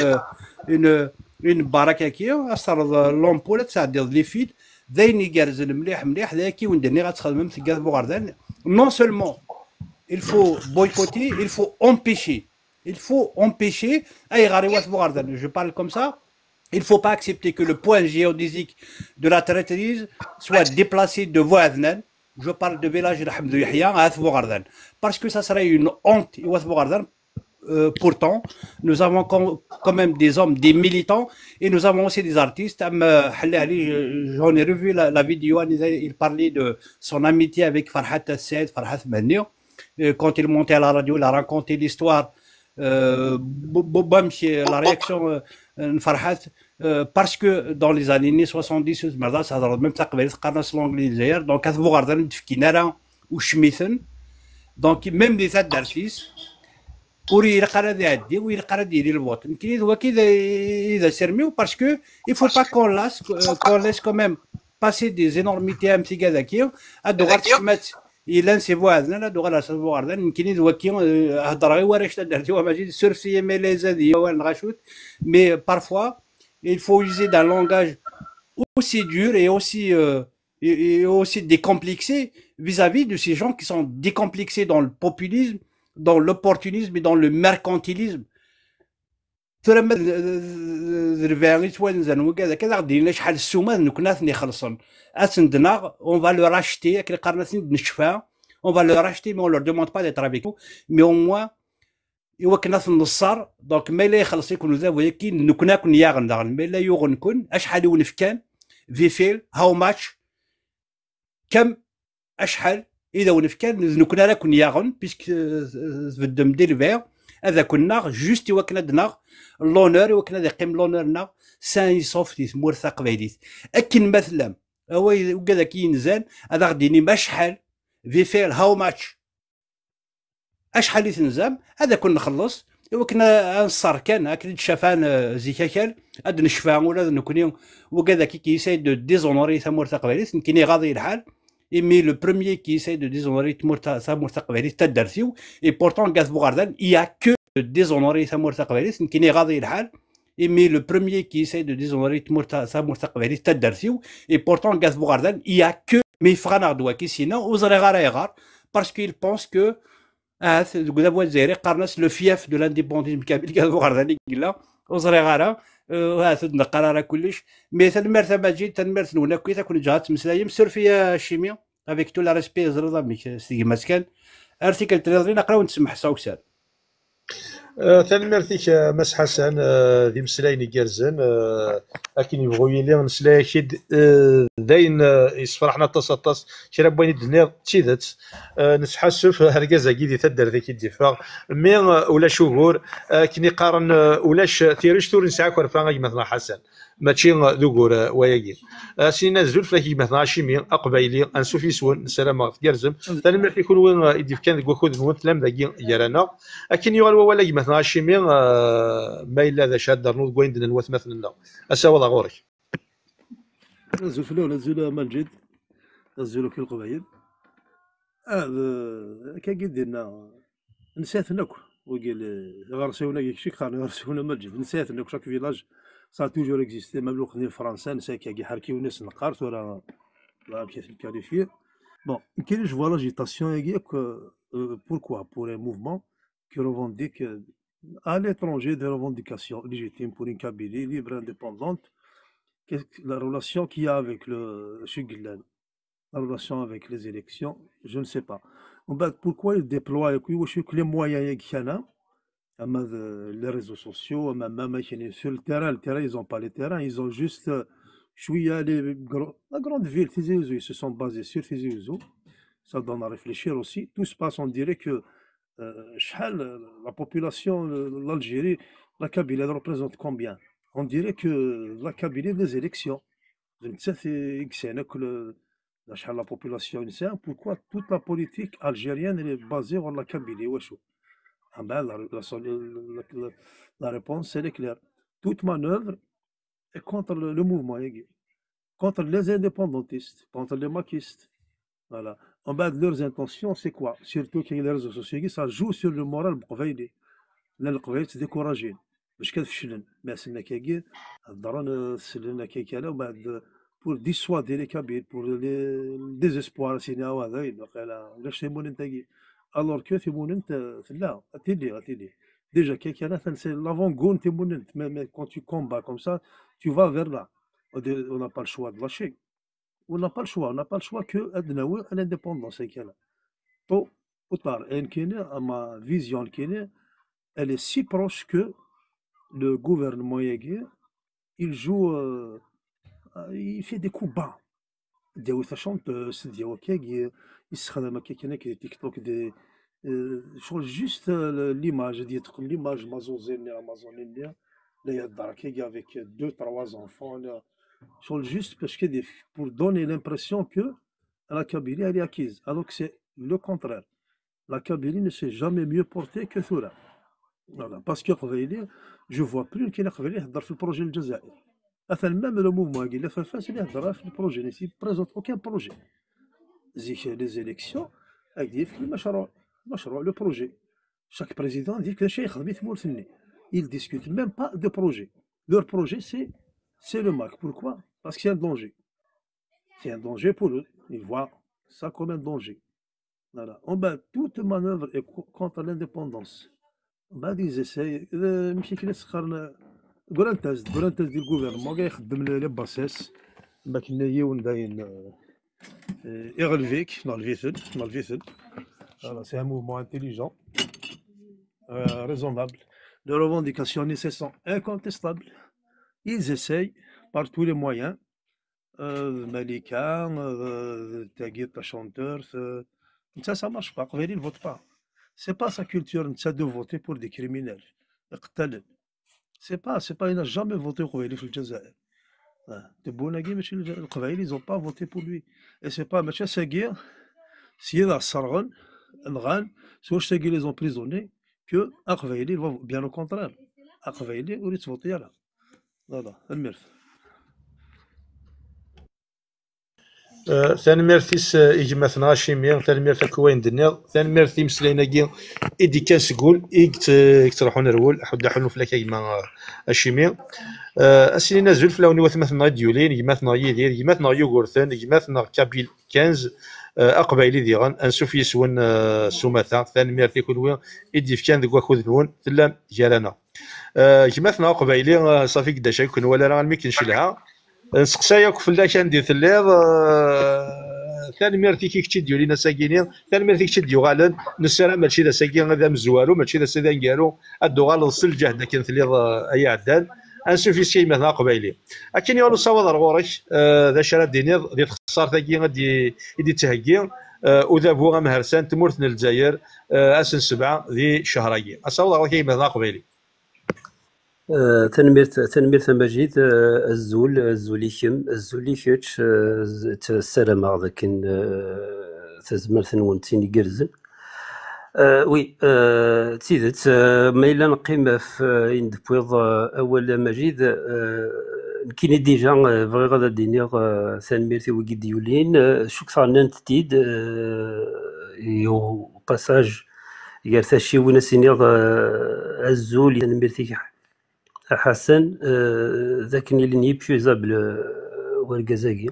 اون بركه كي اصر لومبول تساعد لي فيل ذين يجرزن مليح ذاكي ونديني غتخدم مثل كاز بوغاردان نون سولمون il faut boycotter, il faut empêcher. Il faut empêcher. Je parle comme ça. Il ne faut pas accepter que le point géodésique de la traîtrise soit déplacé de Voadnen. Je parle de village de Yahya à Athbogardan. Parce que ça serait une honte. Pourtant, nous avons quand même des hommes, des militants, et nous avons aussi des artistes. J'en ai revu la vidéo, il parlait de son amitié avec Farhat Said, Farhat Manir. Quand il montait à la radio, il a raconté l'histoire, la réaction de Farhat, parce que dans les années 70, même ça, l'anglais, donc à Bougardan, Fkinara ou Schmithen, donc même des artistes, pour y regarder ou y regarder le vote. Parce que il faut pas qu'on laisse quand même passer des énormités à Msigadakir, à droite إلا نسيبو هذنا لا دوغا لا سبو غاردان يمكن يدوكي هضر غير وريش درتي وماجي سورسي ميليزا دي نغاشوت مي بارفوا il faut user d'un langage aussi dur et aussi décomplexé vis-à-vis de ces gens qui sont décomplexés dans le populisme, dans l'opportunisme et dans le mercantilisme. On va le racheter, on va le racheter, mais on leur demande pas d'être avec nous. Mais au moins, donc ما لا يخلص يكونوا ذا ولكن نكون ياغن داغن ما لا يغن كون اشحال ونفكان فيفيل هاو ماتش كم اشحال اذا ونفكان نكون راكن ياغن بيسك بدم دير فير هذا كنا جوست وكنا دنا لونور وكنا ذا قيم لونورنا سان صوفت ثمور ثقبيليت اكن مثلا هو وكذا كي ينزل هذا غديني ما شحال فيفيل هاو ماتش اشحال يتنزم هذا كنا نخلص وكنا نصر كان هكا شافان زيكاكال هاد نشفا ولا نكوني وكذا كي يساي دو ديزونوري ثمور ثقبيليت يمكن غاضي الحال mais le premier qui essaie de déshonorer Samour Taqbali, c'est Darsiou, et pourtant, Gaz Bougardan, il n'y a que de déshonorer Samour Taqbali, c'est qui n'est radé le hal, mais le premier qui essaie de déshonorer Samour Taqbali, c'est Darsiou, et pourtant, Gaz Bougardan, il n'y a que mes frères Nardoua qui sinon, aux Aregar, parce qu'ils pensent que le fief de l'indépendantisme Gaz Bougardan, aux Aregar, نقرا كلش مي تنمرت ماجي تنمرت نونا كي تكون جات مسلايم سير فيا الشيمياء افيك تو لا ريسبي زردا ميك سيغي ماسكان ارتيكل تريضري نقرا ونسمح ساوكسان تنمرتيك مس حسن ذي مسلاين كارزان لكن يبغوا يلي نسلا كيد داين يصفرحنا تصطس شرا بوين الدنيا تشيدت نتحسف هركازا كي تدر ذيك الدفاع مي ولا شهور كني قارن ولاش ثيرش تور نسعك ورفا مثلا حسن ماشي ذكور وياكي سينا زول فلاكي مثلا شيمي اقبايلي انسوفي سون سلامه كارزم تنمرتي يكون وين يديف كان كوكود نوت لام ذاكي يرانا لكن يوال ولا مثلا شيمي ما الا ذا شاد نوض كوين دنا نوت مثلا اسا والله غورك نزول فلو نزول مجد نزولو كي القبايل هذا كي ديرنا نساتنا كو وقيل غرسونا كيك خارج غرسونا مجد نساتنا كو شاك فيلاج سا توجور اكزيستي مام لوق ني فرنسا نسا كي حركيو ناس نقارت ولا لا كيف الكاليفيي بون كاين جو فوا لاجيتاسيون هيك pourquoi pour un mouvement qui revendique à l'étranger des revendications légitimes pour une Kabylie libre et indépendante. La relation qu'il y a avec le Shiglan, la relation avec les élections, je ne sais pas. Pourquoi ils déploient les moyens qu'il y a, les réseaux sociaux, même sur le terrain, ils n'ont pas les terrains, ils ont juste la grande ville, ils se sont basés sur Tizi Ouzou. Ça donne à réfléchir aussi. Tout se passe, on dirait que la population, l'Algérie, la Kabylie, elle représente combien? On dirait que la Kabylie des élections. La population, pourquoi toute la politique algérienne est basée sur la Kabylie? La réponse, elle est claire. Toute manœuvre est contre le mouvement, contre les indépendantistes, contre les maquistes. Voilà. En bas de leurs intentions, c'est quoi? Surtout qu'il y a les réseaux sociaux, ça joue sur le moral بقبايلي. لأن القبايل تديكوراجين باش كتفشلن ما سلنا كاكي الضران سلنا كاكي وبعد بور ديسوادي لي كابيل بور لي ديزيسبوار سينا هذا واقيلا علاش تيمون انت الور كو تيمون انت لا اتيلي ديجا كاكي انا سي لافون غون تيمون انت كون tu combats comme ça tu vas vers là on n'a pas le choix de lâcher. On n'a pas le choix que d'naouir à l'indépendance. Tôt ou tard, ma vision, elle est si proche que le gouvernement yégué, il joue, il fait des coups bas. Des chanteuse, il se rend des TikTok, juste l'image, l'image amazonienne, là il y a Darkeg avec 2-3 enfants. Juste parce que pour donner l'impression que la Kabylie elle est acquise, alors que c'est le contraire. La Kabylie ne s'est jamais mieux portée que Thoura. Voilà. Parce que je ne vois plus qu'il y a le projet de Jazair. Même le mouvement qui est fait le projet, il ne présente aucun projet. Les élections, il dit le projet. Chaque président dit que ils ne discutent même pas de projet. Leur projet, c'est le MAC. Pourquoi? Parce qu'il y a un danger. C'est un danger pour eux. Ils voient ça comme un danger. Voilà. Toute manœuvre est contre l'indépendance. Ils essayent. Gorantaz du gouvernement, il y a les bassesses. Il y a c'est un mouvement intelligent, raisonnable. Les revendications nécessaires, incontestables. Ils essayent par tous les moyens, Malika, Taguir, ta chanteur, ça marche pas, il ne vote pas. C'est pas sa culture de voter pour des criminels. C'est pas, il n'a jamais voté pour le Jazair. Ils n'ont pas voté pour lui. Et c'est pas, mais c'est guerre, si il a Sargon, soit ils les ont emprisonnés, que Akvaïli va bien au contraire. Akvaïli, ou ils voter là. Voilà, الميرث. ثاني ميرثيس إجماثنا شيمي ثاني ميرث كوين دنيا ثاني ميرث مسلينا كي إدي كان سقول يقترحون رول حدا حلو فلاك إجما الشيمي أسلينا زول فلاوني وثمثنا ديولين إجماثنا يدير إجماثنا يوغورثن إجماثنا كابيل 15 أقبايلي ديغان أنسوف يسون سوماثا ثاني ميرث كل إدي فكان ذكوا خذنون ثلام جارانا إجماثنا أقبايلي صافي قدا شاي كون ولا راه ميكن شلها نسقساياك فلاش ندير ثليض ثاني ميرتي كي كتشي ديولينا ساكينين ثاني ميرتي كتشي ديوغالن نسرا ماشي ذا ساكين هذا مزوارو ماشي ذا سيدا نكارو الدوغال وصل الجهد لكن ثليض اي عدان انسوفي سي مثلا قبايلي اكن يقولوا صواد رغورك ذا شرا دينيض دي تخسر ثاكي غادي يدي تهكي وذا بوغا مهرسان تمورتنا الجزائر اسن 7 ذي شهراكي اصواد رغورك مثلا قبايلي تنمير مجيد الزوليكم الزوليكتش تسلم ذاك تزمرت نونتين قرزن وي تيدت ما إلا نقيم في إند بويض أول مجيد كاين ديجا بغي غادا دينيغ سنميرتي وكي ديولين شوك صار تيد يو باساج يرثا شي وين سينيغ الزول سنميرتي حسن ذاك اللي نيبيوزابل وركازاكي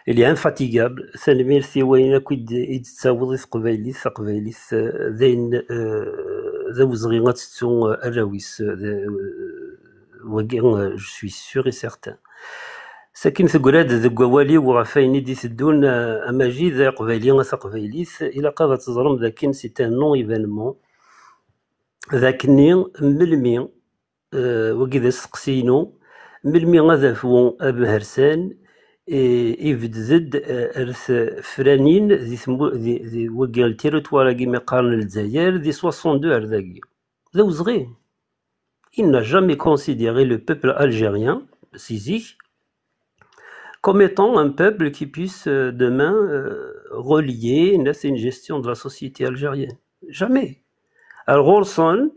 اللي انفاتيغابل سنميرتي وين كيد يتساوض في قبايليس ذين ذا وزغيغات تسون الراويس وكان جو سوي سور اي سيغتان ساكن ثقراد ذك والي وغفايني دي تدون اماجي ذا قبايلي ثقبايليس الى قاعده تزرم ذاكن سي ان نون ايفينمون ذاكني ملمي وكذا سقسينو ملمي غادا فون ابهرسان يفد زد ارث فرانين ذي وكا التيريتوار كيما قارن الجزائر ذي 62 ارذاكي ذا وزغي. Il n'a jamais considéré le peuple algérien, Sisi, comme étant un peuple qui puisse demain relier une gestion de la société algérienne. Jamais. Alors, Rolson,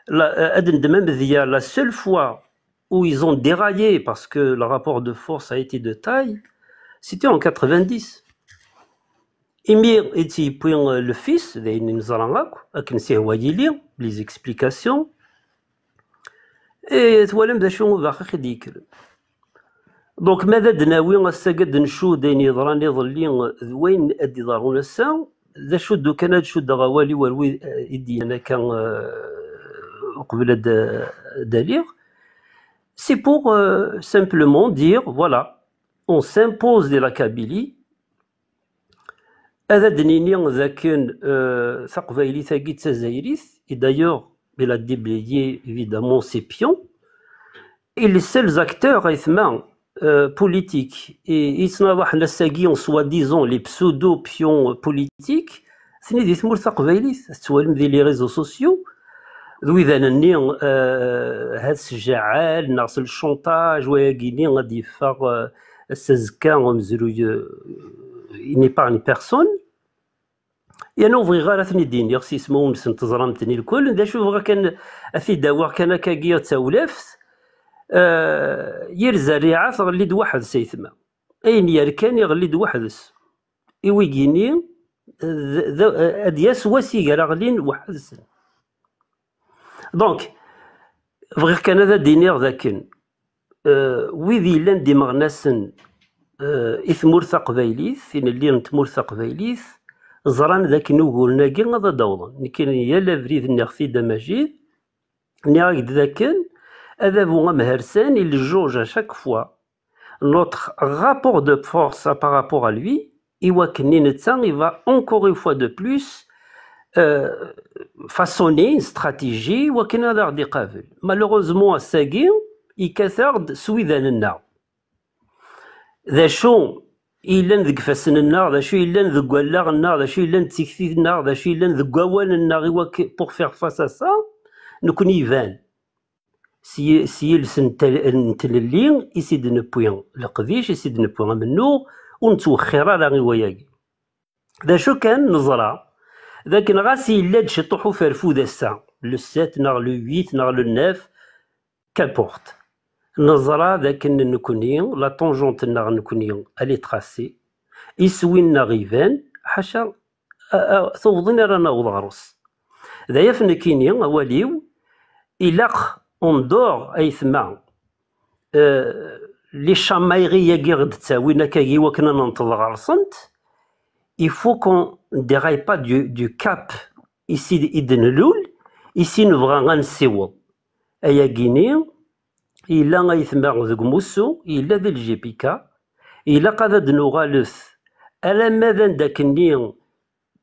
la seule fois où ils ont déraillé parce que le rapport de force a été de taille, c'était en 90. Emir était le fils de Nzarangak, les explications. Et توالم ذا شنو باقي خديك دونك ماذا دناوي غاساكاد نشو داين يضران يظلي وين ادي ضرون السا ذا شو دو كان هاد شو غوالي والوي يدي انا كان قبل داليغ سي بور سامبلومون دير فوالا اون سامبوز دي لا كابيلي هذا دنيني ذاكن ثقفايلي ثاقيت تزايريث اي دايوغ il a déblayé évidemment ses pions et les seuls acteurs politiques et ils en soi-disant les pseudo-pions politiques c'est des mots ثقفايليث تسوالم ذي les réseaux sociaux ذو إذا نني هاد الشجاعال ناقص الشونتاج وياكيني غادي يفاق السزكا ومزروي il n'est pas une personne يعني بغي غير ثني ديني خصي اسمو نسن تزرمتني الكل دا شوف غا كان في داوار كان كاكيا تاولافت يرزا ريعه تغلي واحد سيثما اين يركان يغلي وحدس ايويكيني ادياس واسي غلين واحد دونك بغي كان هذا دينير ذاكن ويذي لان دي مغناسن اثمور ثقبايليث ان اللي نتمور ثقبايليث زران ذاك نقول كي غادا داوضا نكين يا لافريد نغثي دا مجيد نياك ذاكن هذا بو مهرسان اللي جوج اشاك فوا notre rapport de force par rapport à lui يوكني نتا il va encore une fois de plus façonner une stratégie وكنا هذا غادي يقابل malheureusement الساقي يكثر سويداننا ذا شو إلا ذك فاسننا ذا شو إلا ذك ولاغنا ذا شو إلا تكثيثنا ذا شو إلا ذك ووالنا غيوا بوغ فيغ فاس ا سا نكون يفان سي نتللي يسيد نبويان القديش يسيد نبويان منو ونتوخر على غيواياكي ذا شو كان نظرة ذاك غاسي إلا تشطحو فرفو ذا السا لو 7 ناغ لو 8 ناغ لو 9 كابورت نظرة ذاك نكوني لا طونجونت ناغ نكوني الي تراسي يسوين غيفان حاشا توضين رانا وضغرس ذايا فنكيني واليو إلاق اون دور ايثما لي شامايغي كي غد تساوينا كاكي وكنا ننتظر غرسنت il faut qu'on ne déraille pas du cap ici إدنلول ici نبغى غنسيوض أيا كيني إلا غيثما ذوك موسو إلا ذي الجيبيكا إلا قاعدة دنوغالث ألا ماذا داكني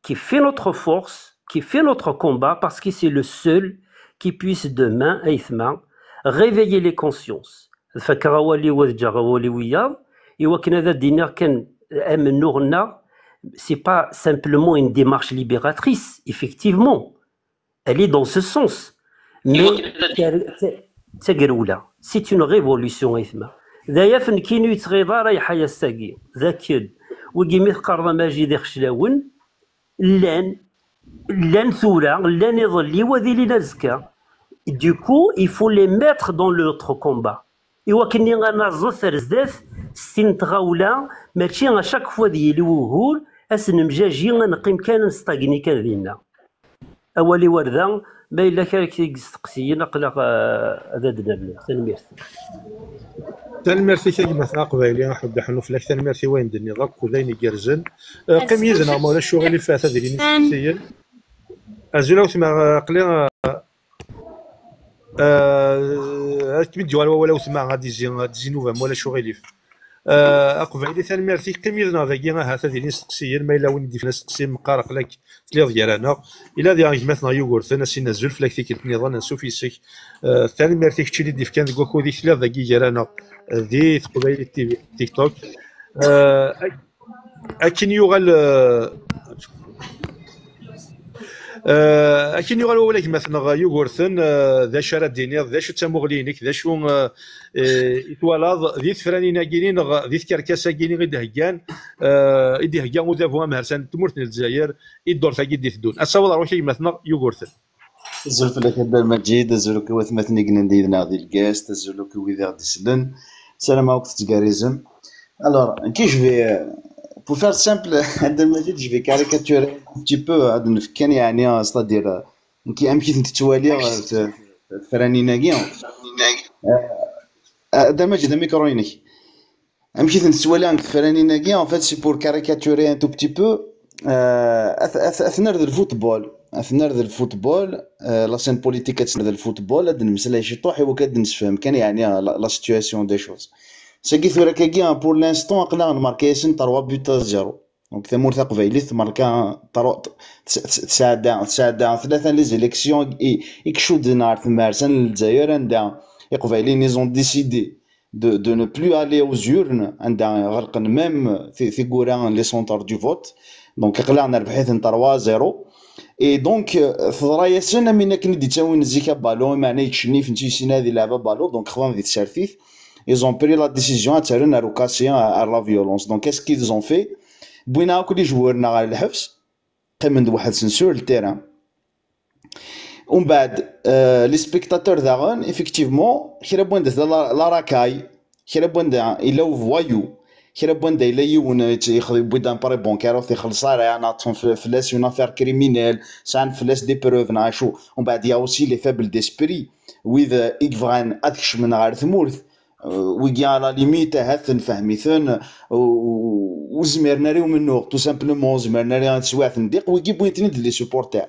qui fait notre force qui fait notre combat parce que c'est le seul qui puisse demain أيثما réveiller les consciences فكراولي وذجاغولي وياض إوا كان هذا الدينار كان أمنوغنا c'est pas simplement une démarche libératrice effectivement elle est dans ce sens mais c'est une révolution إثما ذايا فن كينو يتغيضا رايحة يا الساقي ذاك وكيمي قرض ماجي خشلاون لان ثورة لان يظلي وذي لي نزكا du coup il faut les mettre dans notre combat ايوا كني غنعزو ثرزدات ستين تغاولا ماشي اشاك فوا ديالي وهول اسن مجاجي غنقيم كان نستاغني كان دينا اولي ورده ما الا كان كيستقسينا قلق هذا دنا تنميرت تنميرتي كي مثلا قبايلي نحب حنو فلاك تنميرتي وين دني ضك ودين يرزن قيم يزنا مولا الشغل اللي فات هذه اللي نسيين ازولا وسمع قلي كمي ديال ولا وسمع غادي يجي نوفا مولا الشغل اللي قبايلي تنميرتي قيم يزنا ذاكي هذا اللي نسقسيين ما الا وين دي فلاس تقسيم مقارق لك تلي ديالنا الا ديال مثلا يوغورث سي نزل فلاك تيك النظام نسوفي سيك تنميرتي كتشي اللي ديف كان كوكو ديك تلي ذاكي ديالنا دي قبايلي تيك توك اكن يوغال اكن يوغال ولك مثلا يوغورثن ذا شرا دينير ذا شو تمغلينك ذا شو يتوالاض ذي ثفرانينا كينين ذي كركاسه كينين غير دهكان يدهكان وذافوا مهرسان تمرت الجزائر يدور ثاكي دي ثدون اصاوض روحي مثلا يوغورثن زولف لك هذا المجيد زولك وثمثني كنا ناضي الكاست زولك ويدا غادي سلن سلام عليكم تجاريزم alors qui je vais pour faire simple هذا المجيد je vais caricaturer un petit peu هذا كان يعني c'est-à-dire كي امكن تتوالي فرانيناكي هذا المجيد ميكروينك امكن تتوالي فرانيناكي en fait c'est pour caricaturer un tout petit peu اثناء الفوتبول لا سين بوليتيك تاع الفوتبول هاد المساله شي طوح هو كنسفهم كان يعني لا سيتوياسيون دي شوز ساكي ثورا كاكي بور لانستون قلا ماركي سن 3 بوت 0 دونك ثمور قبيلي ماركا 9 3 لي زيليكسيون يكشود نهار مارسن الجزائر عندها قبيلي نيزون ديسيدي de ne plus aller aux urnes عندها غرقن ميم في كوران لي سونتر دو فوت دونك قلعنا ربحيت 3 0 اي دونك فضرايا سنه من كني دي تاوين زيكا بالون معناه يتشني فنتي سينا هذه لعبه بالون دونك خوان في السرفيف ils ont pris la décision تاع روكاسيون à la violence donc qu'est-ce qu'ils ont fait بوينا كل جوارنا على الحبس قيمند واحد سنسور التيران ومن بعد لي سبيكتاتور داغون ايفيكتيفمون خير بوند لا راكاي خير بوند الا فوايو خير بوند الا يون يخدم بودا باري بونكير تيخلص راه ناطون فلاس اون افير كريمينيل سان فلاس دي بروف نعيشو ومن بعد يا اوسي لي فابل ديسبري ويذ ايكفران ادكش من غير ثمورث ويجي على ليميت هاثن فهميثن وزمرنا ريو منو تو سامبلومون زمرنا ريو تسواث نديق ويجي بوينت ند لي سوبورتير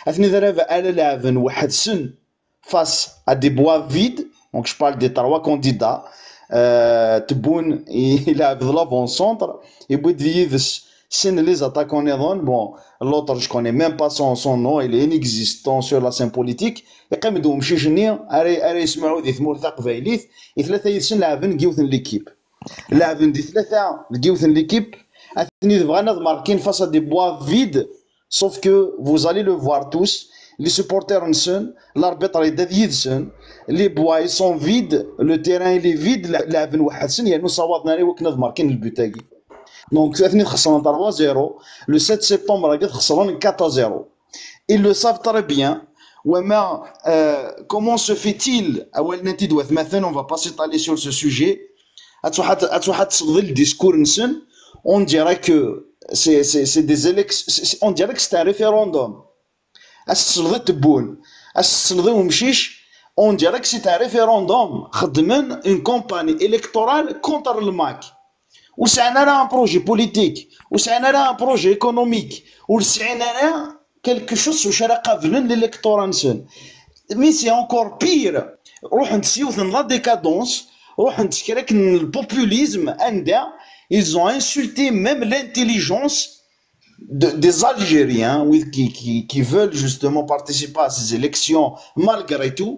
اثني ذرا على لاعبن واحد سن فاس ا دي بوا فيد دونك جو بارل دي 3 كانديدا تبون يلعب لافون سونتر يبغي يذس سن لي زاتاكون نيضون بون لوتر جو كوني ميم با سون نو il est inexistant sur la scène politique يقيمدو مشي جني اري يسمعوا دي ثمور ثاق فايليث ثلاثه يسن لاعبين كيوثن ليكيب لاعبين دي ثلاثه كيوثن ليكيب اثني بغانا ماركين فاس دي بوا فيد sauf que vous allez le voir tous les supporters نسن l'arbitre يداد يدسن les bois ils sont vides le terrain il est vide لاعبين واحد سن يعني صوابنا ري وكنا ماركين البوتاكي دونك اثني خسرنا 3 0 le 7 septembre قد خسرنا 4 0 ils le savent très bien وما comment se fait-il اول نتي دوث مثلا on va pas s'étaler sur ce sujet اتوحد تصدي الديسكور نسن on dirait que c'est des élections on dirait que c'est un référendum الصلضي تبون الصلضي ومشيش on dirait que c'est un référendum خدمن une campagne électorale contre le MAC وسعنا لها un projet politique وسعنا لها un projet économique وسعنا لها quelque chose واش راه قابلين للإلكتورا نسن مي سي encore pire روح نتسيوث لا ديكادونس روح نتكرك البوبوليزم عندها ils ont insulté même l'intelligence des Algériens qui veulent justement participer à ces élections malgré tout.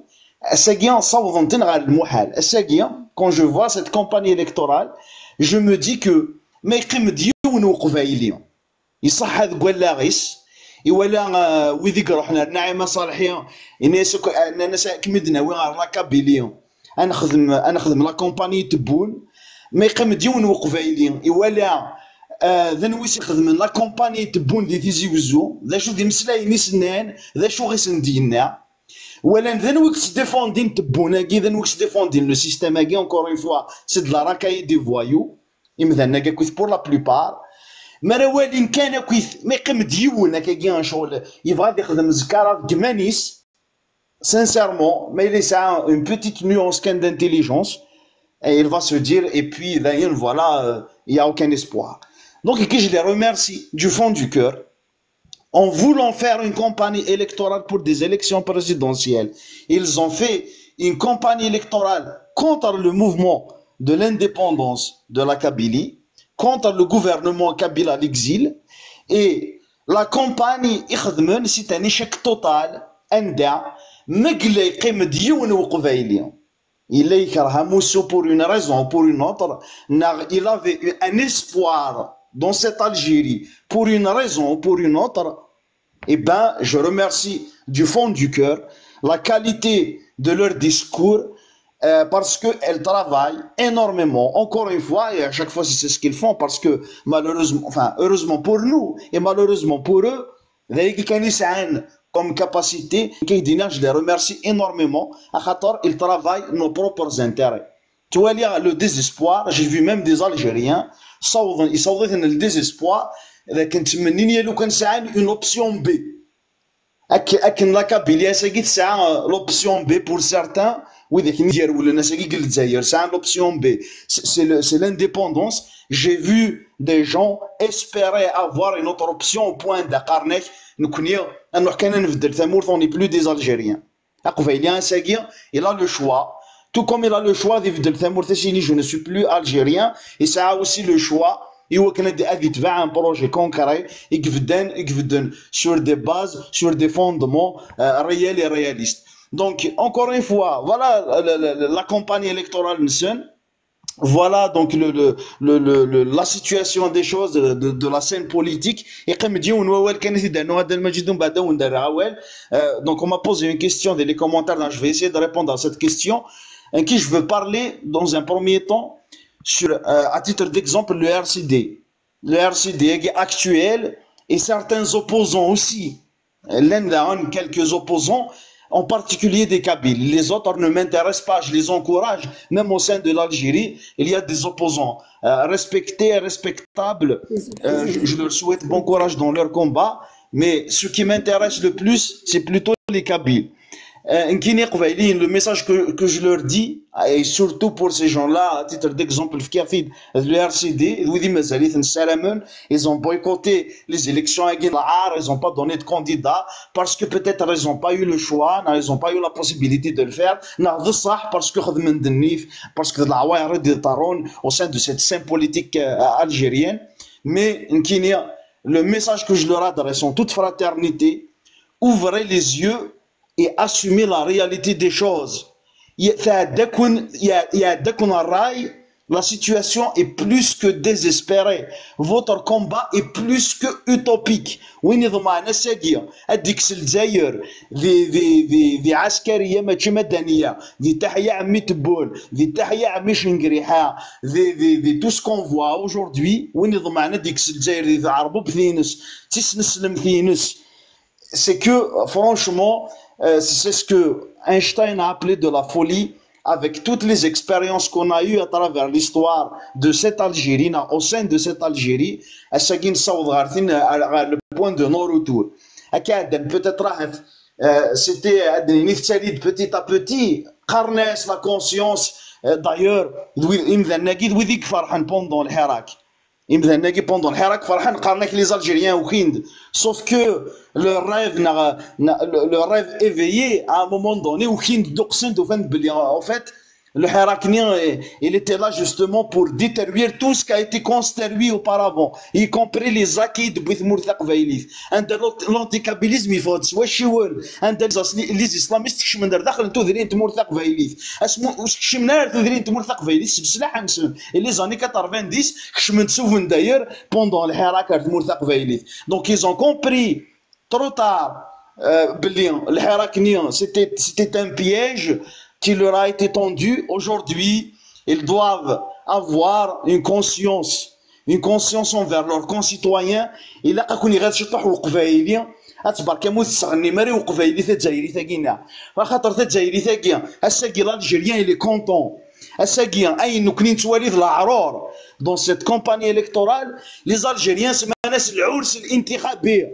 Quand je vois cette campagne électorale, je me dis que ما يقيم ديون وقبايليون يصح هذا قول لا غيس ولا ويذيك روحنا نعيمه صالحيه الناس كمدنا وين راكابيليون انا خدم لا كومباني تبون ما يقيم ديون وقبايليين ولا ذا نويس يخدم لا كومباني تبون دي تيزي وزو ذا شو دي مسلاي نسنان ذا شو غيسن دينا Voilà, then we défendent Tebbounaki, then we défendent le système, encore une fois, c'est de la racaille des voyous, pour la plupart. Mais ولكن كان ما يقيم ديون هكا شغل يبغى يخدم زكارة كمانيس sincèrement, mais il a une petite nuance d'intelligence et il va se dire et puis d'ailleurs voilà, il n'y a aucun espoir. Donc je les remercie du fond du cœur. En voulant faire une campagne électorale pour des élections présidentielles, ils ont fait une campagne électorale contre le mouvement de l'indépendance de la Kabylie, contre le gouvernement kabyle à l'exil, et la campagne c'est un échec total, مقلي يقيم ديون وقبايلي إلا يكره موسو pour une raison pour une autre. Il avait eu un espoir dans cette Algérie pour une raison ou pour une autre. Eh ben, je remercie du fond du cœur la qualité de leur discours parce qu'elles travaillent énormément, encore une fois, et à chaque fois c'est ce qu'ils font parce que malheureusement, enfin heureusement pour nous et malheureusement pour eux, comme capacité, je les remercie énormément. Ils travaillent nos propres intérêts. Tu vois, il y a le désespoir. J'ai vu même des Algériens, ils sont dans le désespoir. Une option B. La Kabylie, c'est l'option B pour certains. Oui, c'est l'option B. C'est l'indépendance. J'ai vu des gens espérer avoir une autre option au point d'Akarnek. On n'est plus des Algériens. Il a le choix. Tout comme il a le choix de je ne suis plus algérien. Et ça a aussi le choix. Il y a un projet concret sur des bases, sur des fondements réels et réalistes. Donc, encore une fois, voilà la campagne électorale. Voilà donc la situation des choses de la scène politique. Donc on m'a posé une question dans les commentaires, donc je vais essayer de répondre à cette question. Qui je veux parler dans un premier temps sur, à titre d'exemple, le RCD. Le RCD actuel et certains opposants aussi. Quelques opposants, en particulier des Kabyles. Les autres ne m'intéressent pas, je les encourage. Même au sein de l'Algérie, il y a des opposants respectés et respectables. Je leur souhaite bon courage dans leur combat. Mais ce qui m'intéresse le plus, c'est plutôt les Kabyles. Le message que je leur dis, et surtout pour ces gens-là, à titre d'exemple, le RCD, ils ont boycotté les élections, ils n'ont pas donné de candidat parce que peut-être ils n'ont pas eu le choix, ils n'ont pas eu la possibilité de le faire, parce que au sein de cette scène politique algérienne. Mais le message que je leur adresse en toute fraternité, ouvrez les yeux et assumer la réalité des choses. La situation est plus que désespérée. Votre combat est plus que utopique. Tout ce qu'on voit aujourd'hui, c'est que franchement, c'est ce que Einstein a appelé de la folie, avec toutes les expériences qu'on a eues à travers l'histoire de cette Algérie, au sein de cette Algérie, le point de non-retour. Peut-être c'était petit à petit, la conscience, d'ailleurs, pendant le Hirak. Pendant le Hirak, les Algériens au Hind. Sauf que le rêve éveillé, à un moment donné, au Hind, en fait, le Hiraknien, il était là justement pour détruire tout ce qui a été construit auparavant, y compris les acquis de Bouthmourthaq Vaïlith. L'anticabylisme, il faut les islamistes qui sont dans تودرين تمورثق Vaïlith. Chimner تودرين تمورثق Vaïlith, بسلاح نسون. Et les années 90, je me souviens d'ailleurs, pendant le Hirak تمورثق Vaïlith. Donc ils ont compris trop tard, le Hiraknien, c'était un piège qui leur a été tendu. Aujourd'hui, ils doivent avoir une conscience une conscience envers leurs concitoyens إلا كوني غير شطح وقبايلي أتبارك موت تغني ماري وقبايلي تجايري ثاقينا خاطر تجايري ثاقيا الساقي l'Algérien il est content الساقي أي نكنين تواليد العرور dans cette campagne électorale les Algériens سماناس العرس الانتخابي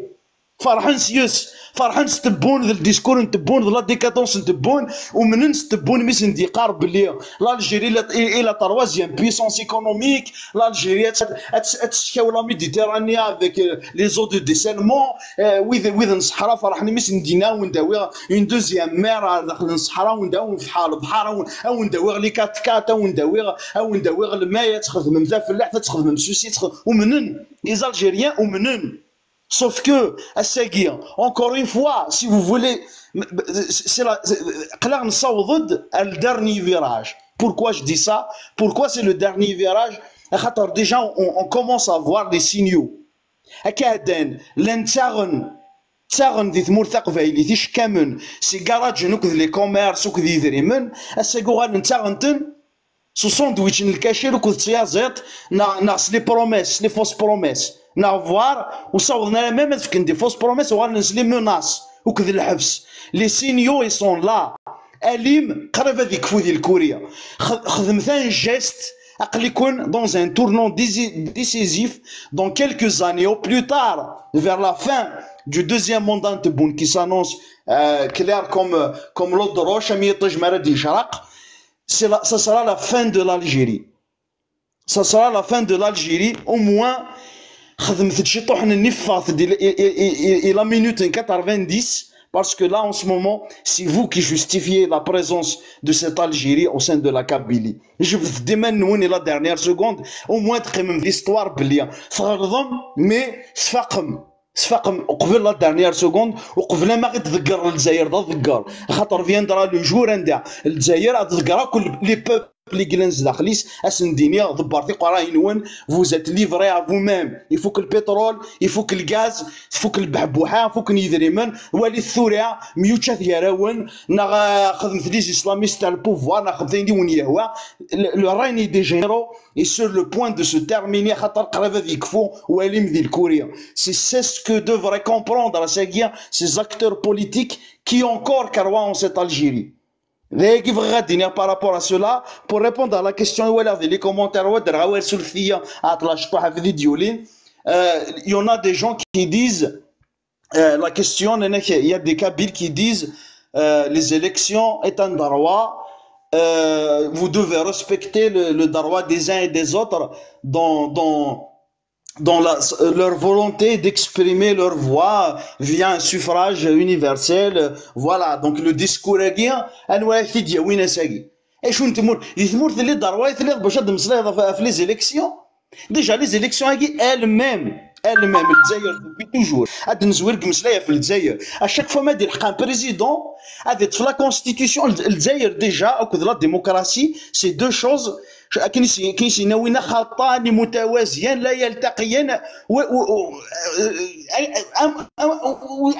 فرحان سيوس فرحان ستبون ذا الديسكور نتبون ذا لا ديكادونس نتبون ومنن ستبون ميس ندي قارب بلي l'Algérie الى troisième puissance économique l'Algérie تشكاو لا ميديتيرانيا avec les eaux de dessalement وذ الصحراء فرحان ميس ندينا ونداوي اون دوزيام مير داخل الصحراء ونداوي في حال بحر او نداوي لي كات كات او نداوي الماء تخدم ذا فلاح تخدم سوسي ومنن les Algériens ومنن. Sauf que, encore une fois, si vous voulez, c'est le dernier virage. Pourquoi je dis ça? Pourquoi c'est le dernier virage? Déjà, on commence à voir des signaux. C'est garage, les commerces, ce sandwich le cachet le coup de siazet les promesses les fausses promesses n'avoir ou ça on a même des fausses promesses ou les menaces ou que les signaux ils sont là alim قرب هذيك فودي الكوريا خدمت un geste عقل يكون dans un tournant décisif dans quelques années au plus tard vers la fin du deuxième mandat de Tebboune qui s'annonce clair comme l'eau de roche ميطج مرد يشرق. Ça sera la fin de l'Algérie. Ça sera la fin de l'Algérie. Au moins, et la minute 90, parce que là, en ce moment, c'est vous qui justifiez la présence de cette Algérie au sein de la Kabylie. Je vous demande, la dernière seconde, au moins, l'histoire, mais سفاقم وقبل لا دارنيير سكوند وقبل ما غتذكر الجزائر تذكر خاطر فيندرا لو جور عندها الجزائر تذكرها كل لي بوبل لي كلانز داخليس اسندينيا ضبارتي قراين وين فوزات ليفري ا فو ميم يفوك البترول يفوك الغاز يفوك البحبوحه يفوك نيدريمن ولي الثوريا ميوتشا ثيراون نا خدمت لي اسلاميست تاع البوفوار نا خدمت ندي ونيهوا لو راني دي جينيرو et sur le point de se terminer خاطر قرب يكفو واليم ذي الكوريا c'est ce que devraient comprendre ces acteurs politiques qui encore croient en cette Algérie. Par rapport à cela, pour répondre à la question, les commentaires, il y en a des gens qui disent, la question, il y a des Kabyles qui disent, les élections est un droit, vous devez respecter le droit des uns et des autres dans leur volonté d'exprimer leur voix via un suffrage universel. Voilà, donc le discours est les élections. Déjà, les élections elles-mêmes, depuis toujours. À chaque fois, un président, la constitution, déjà, la démocratie, c'est deux choses. كيسيناوينا خطان متوازيان لا يلتقيان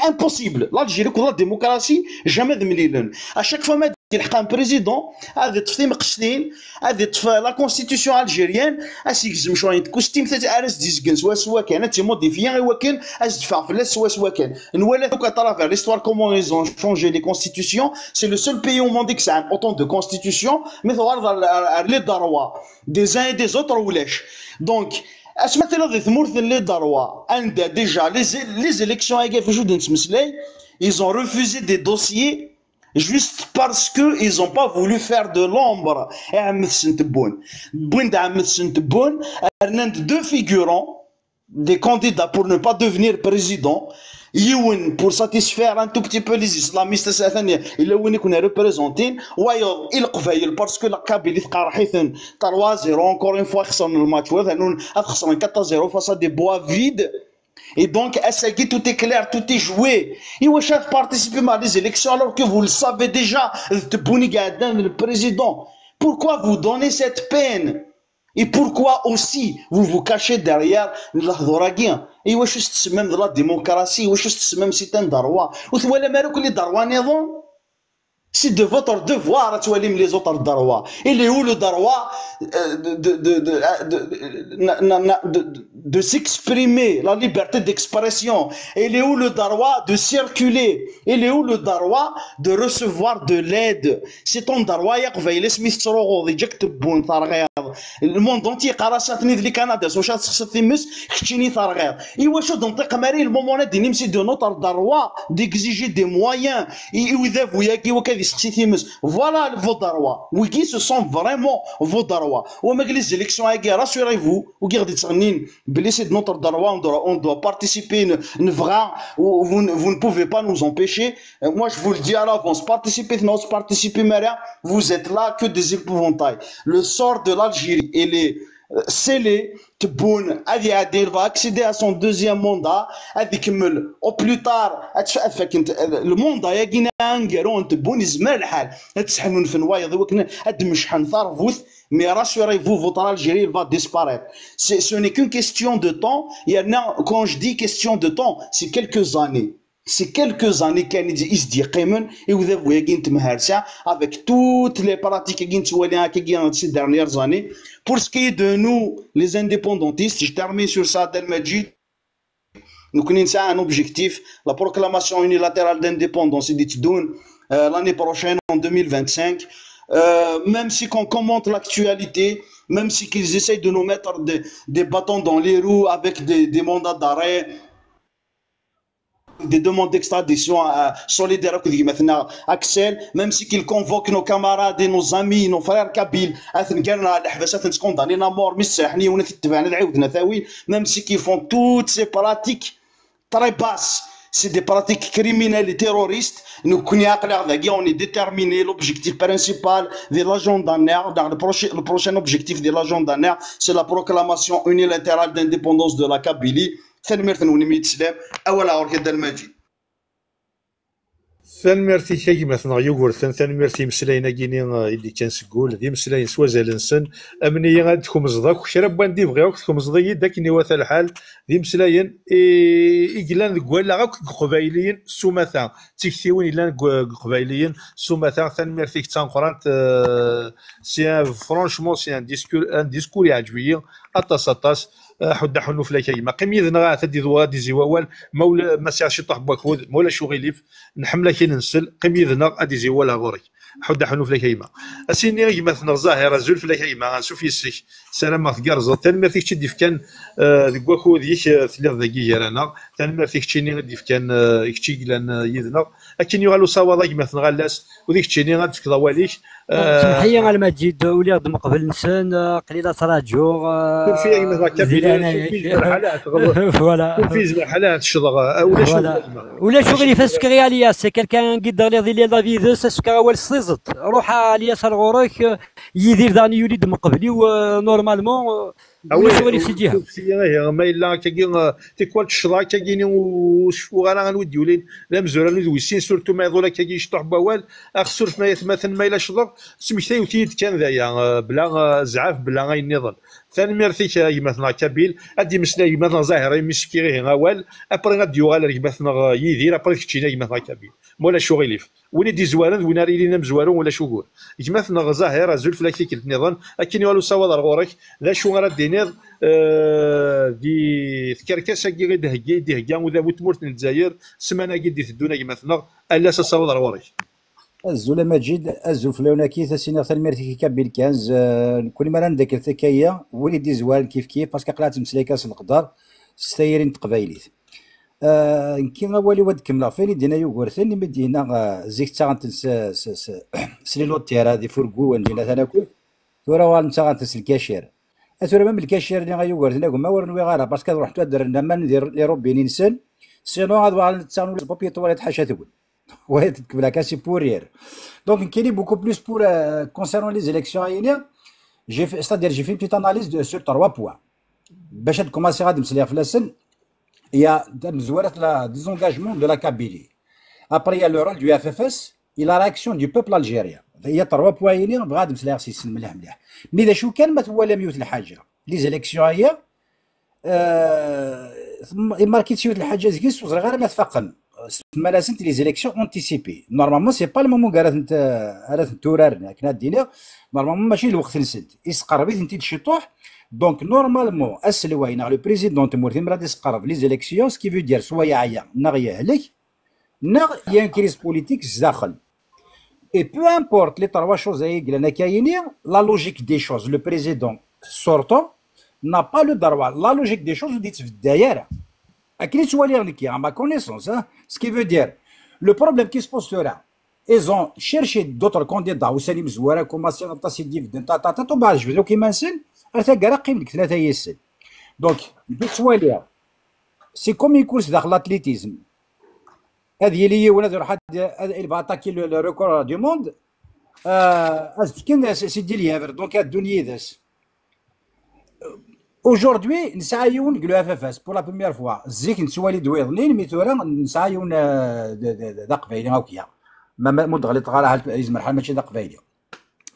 امبوسيبل l'Algérie كل الديمقراطيه جامي ذمليلن اشاك فوا ما يلحق ان بريزيدون هذا تفثي مقصدين هذا لا كونستيتيسيون الجيريان اسيكزم شويه كوستيم تاع ارس ديزكن سوا كان تي موديفيان ولكن اس دفع فلاس سوا كان نولا دوك اترافير ليستوار كومون ايزون شونجي لي كونستيتيسيون سي لو سول بيي او موند كي سا اوتون دو كونستيتيسيون مي ثوار لي دروا des uns et des autres ولاش دونك اش مثلا ذي ثمورث لي دروا عند ديجا لي élections هاكا في جود نتمسلاي ils ont refusé des dossiers juste parce que ils ont pas voulu faire de l'ombre et عمت سنتبون بوين عمت سنتبون ارناند deux figurants des candidats pour ne pas devenir président يون pour satisfaire un tout petit peu les islamistes ثانية إلا وين يكون ريبريزونتين ويض القبايل باسكو القبائل يفقع راحيثن 3-0 encore une fois خسرنا الماتش وثانون خسرنا 4-0 face à des bois vides. Et donc, tout est clair, tout est joué. Et vous chef participer à des élections alors que vous le savez déjà, le président. Pourquoi vous donnez cette peine? Et pourquoi aussi vous vous cachez derrière l'Ahdouragien? Et vous êtes même de la démocratie, vous êtes même c'est un darwa. Vous voyez même que les darwa n'ont C'est de votre devoir à تواليم les autres droits. Il est où le droit de s'exprimer, la liberté d'expression? Il est où le droit de circuler? Il est où le droit de recevoir de l'aide? C'est ton droit يا قبيله سميت تروغوض يجيك تبون ثرغيض الموند اونتي قراساتني ذلي كندا واش تخص تيمس كتشيني ثرغيض ايوا شو دنطيق ماري المومون دي نمسي دو نوتر دروا ديكزيجي دي مويان اذا فوياكي وكذا سقسي تيمس فوالا فو دروا ويكي سو سون فريمون فو دروا وما قال لي زيليكسيون هاكي راسوري فو وكي غادي تغنين بلي سي دو نوتر دروا اون دو بارتيسيبي نفغا vous ne pouvez pas nous empêcher. Moi je vous le dis à l'avance, participez Maria, vous êtes là que des épouvantails. Le sort de l'Algérie il est scellé. تبون هذه عادي va accéder à son deuxième mandat هذه يكمل au plus tard اتفاك انت الموندا يا كينا نقرون تبون يزمر الحال تسحنون في نوايض وكنا هاد مشحن ثرفوث mais rassurez-vous votre Algérie va disparaître. Ce n'est qu'une question de temps. Quand je dis question de temps, c'est quelques années. C'est quelques années كان يزدي قيمن يوذا ويا كين تمهرسا avec toutes les pratiques كين تواليها كين ces dernières années. Pour ce qui est de nous les indépendantistes, je termine sur ça Abdelmajid. Nous connaissons un objectif, la proclamation unilatérale d'indépendance et d'Itdoun l'année prochaine en 2025. Même si qu'on commente l'actualité, même si qu'ils essayent de nous mettre des bâtons dans les roues avec des mandats d'arrêt, des demandes d'extradition solidaires avec maintenant Axel, même si qu'ils convoquent nos camarades et nos amis, nos frères kabyles, même si qu'ils font toutes ces pratiques très basses, c'est des pratiques criminelles et terroristes. Nous on est déterminé. L'objectif principal de l'agenda NER, le prochain objectif de l'agenda NER, c'est la proclamation unilatérale d'indépendance de la Kabylie. ثاني ونميت سلام اولا اوركيد الماجي ثاني ميرتي كي مثلا يوغور ثاني ميرتي مسلاينا كيني اللي كان سكول دي مسلاين سوازال نسن امنيه غادكم زداك شرب باندي بغيوك تكم زدي داك نيوات الحال دي مسلاين ايكلان كوالا غاك قبايليين سومثا تيكتيوين الا قبايليين سومثا ثاني ميرتي تنقرات سي فرانشمون سي ان ديسكور يعجبني اطاس حد حنو فلا كيما قيم يذنا تدي ذوا دي زيوال مولا ما سير شي طاح بوكود مولا شو غيليف نحمله كي ننسل قيم يذنا ادي زيوال غوري حد حنو فلا كيما اسيني غي مثلا ظاهره زول فلا كيما نشوف يسك سلامه كارزو تن ما فيك تدي كان ديك واكو ديك ثلاث دقيقه رانا تن ما فيك تشيني غدي كان يكتي لان يذنا لكن يغالو صواضا مثلا غلاس وديك تشيني غادك ضواليك تحيه على المجيد ولي من قبل نسان قليله تراجع في مثلا كافي حالات فوالا في حالات شضغ ولا شغلي فاسك رياليا سي كالكان قدر لي ظل لا فيدو ساسك اول صيزت روح اليسار غورك يدير داني يولد من قبلي ونورمالمون ولا شغلي في جهه ما الا كاين تيكوال الشضا كاين وشو غانا غنودي ولين لا مزوره نويسين سورتو ما يضول كاين يشطح بوال اخسر في مثلا ما الا شضر سميتي وتيد كان ذايا بلا زعاف بلا غاين نظن ثاني ميرثي مثلا كابيل ادي مسلاي مثلا ظاهره مسكي غير غوال ابري غادي يوغال مثلا يدير ابري كتشينا مثلا كابيل مولا شغيليف وين دي زوارن وين ريلينا مزوارون ولا شوغور مثلا ظاهره زول فلاكي كنت نظن اكن والو صواد غورك لا شو غرا دينير دي كركاسه كي دهكا وذا بوتمورت الجزائر سمانه كي تدونا مثلا الا صواد غورك الزول مجيد الزول فلوناكي تسينا ثالميرتي كابيل كانز كل ما نذكر تكايا وليدي زوال كيف باسكو قلات مسليكاس القدر ستايرين تقبايليت كي غوالي واد كملا فين دينا يوغور ثاني مدينا زيك تاغنت سليلو تيرا دي فرقو ندينا تناكل ثورا وان تاغنت الكاشير ثورا مام الكاشير اللي غيوغور ثنا ما ورنوي غالا باسكو روحتو درنا ما ندير لي روبي ننسن سينو غادي تاغنو البوبي طواليت حاشا تقول Ouais, c'est pour rire. Donc, il est beaucoup plus pour concernant les élections aériennes. C'est-à-dire, j'ai fait une petite analyse sur 3 points. Bachet commencer à dire il y a des engagements de la Kabylie. Après, il y a le rôle du FFS et la réaction du peuple algérien. Il y a 3 points aériens. Mais les chouken, les élections aériennes, il marque ici les حاجة زكيس وصغيرة ما تفقن ملازمت لي زيليكسيون اونتيسيبي. نورمالمون سي با المومون راه تورارنا كنا دينا نورمالمون ماشي الوقت نسد يسقربيت انت تشطوح. دونك نورمالمون السلوينا لو بريزيدون تمورتي مراد يسقرب لي زيليكسيون سكي فو دير سوا يعيا ناغ يهلك ناغ يا كريز بوليتيك زاخل. Et peu importe les trois choses la logique des choses, le président sortant n'a pas le droit. La logique des choses, vous dites d'ailleurs. À ma connaissance, hein, ce qui veut dire, le problème qui se pose sera, ils ont cherché d'autres candidats, Salim Zouara, commencé à passer dividende, je veux dire qu'ils m'enseignent, donc, c'est comme une course dans l'athlétisme. هذه اللي هي حد il va attaquer le record du monde كاين سيدي اليافر دونك الدنيا داس aujourd'hui نسعيو نقولوا اف اف اس بور لا بروميير فوا زيك نسوالي دويضنين مي تورا نسعيو دا قبايلي هاكيا ما مدغلط غير يزمر حال ماشي دا قبايلي.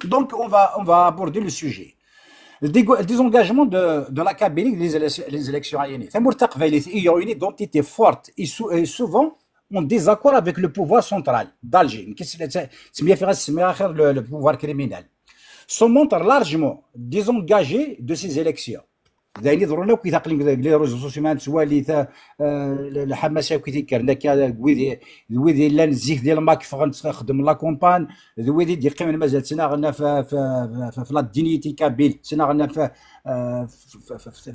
Donc on va aborder le sujet. Le désengagement de la Kabylie les élections aériennes. Il y a une identité forte et souvent en désaccord avec le pouvoir central d'Alger, le pouvoir criminel, se montre largement désengagé de ces élections. دايرين يضروا لك كيتقلم لي روزو سوسيو سوالي الحماسه كيتكرنا كويدي لا نزيك ديال الماك فغنخدم لا كومبان ذويدي دي قيم مازال تناغنا في لا دينيتي كابيل تناغنا في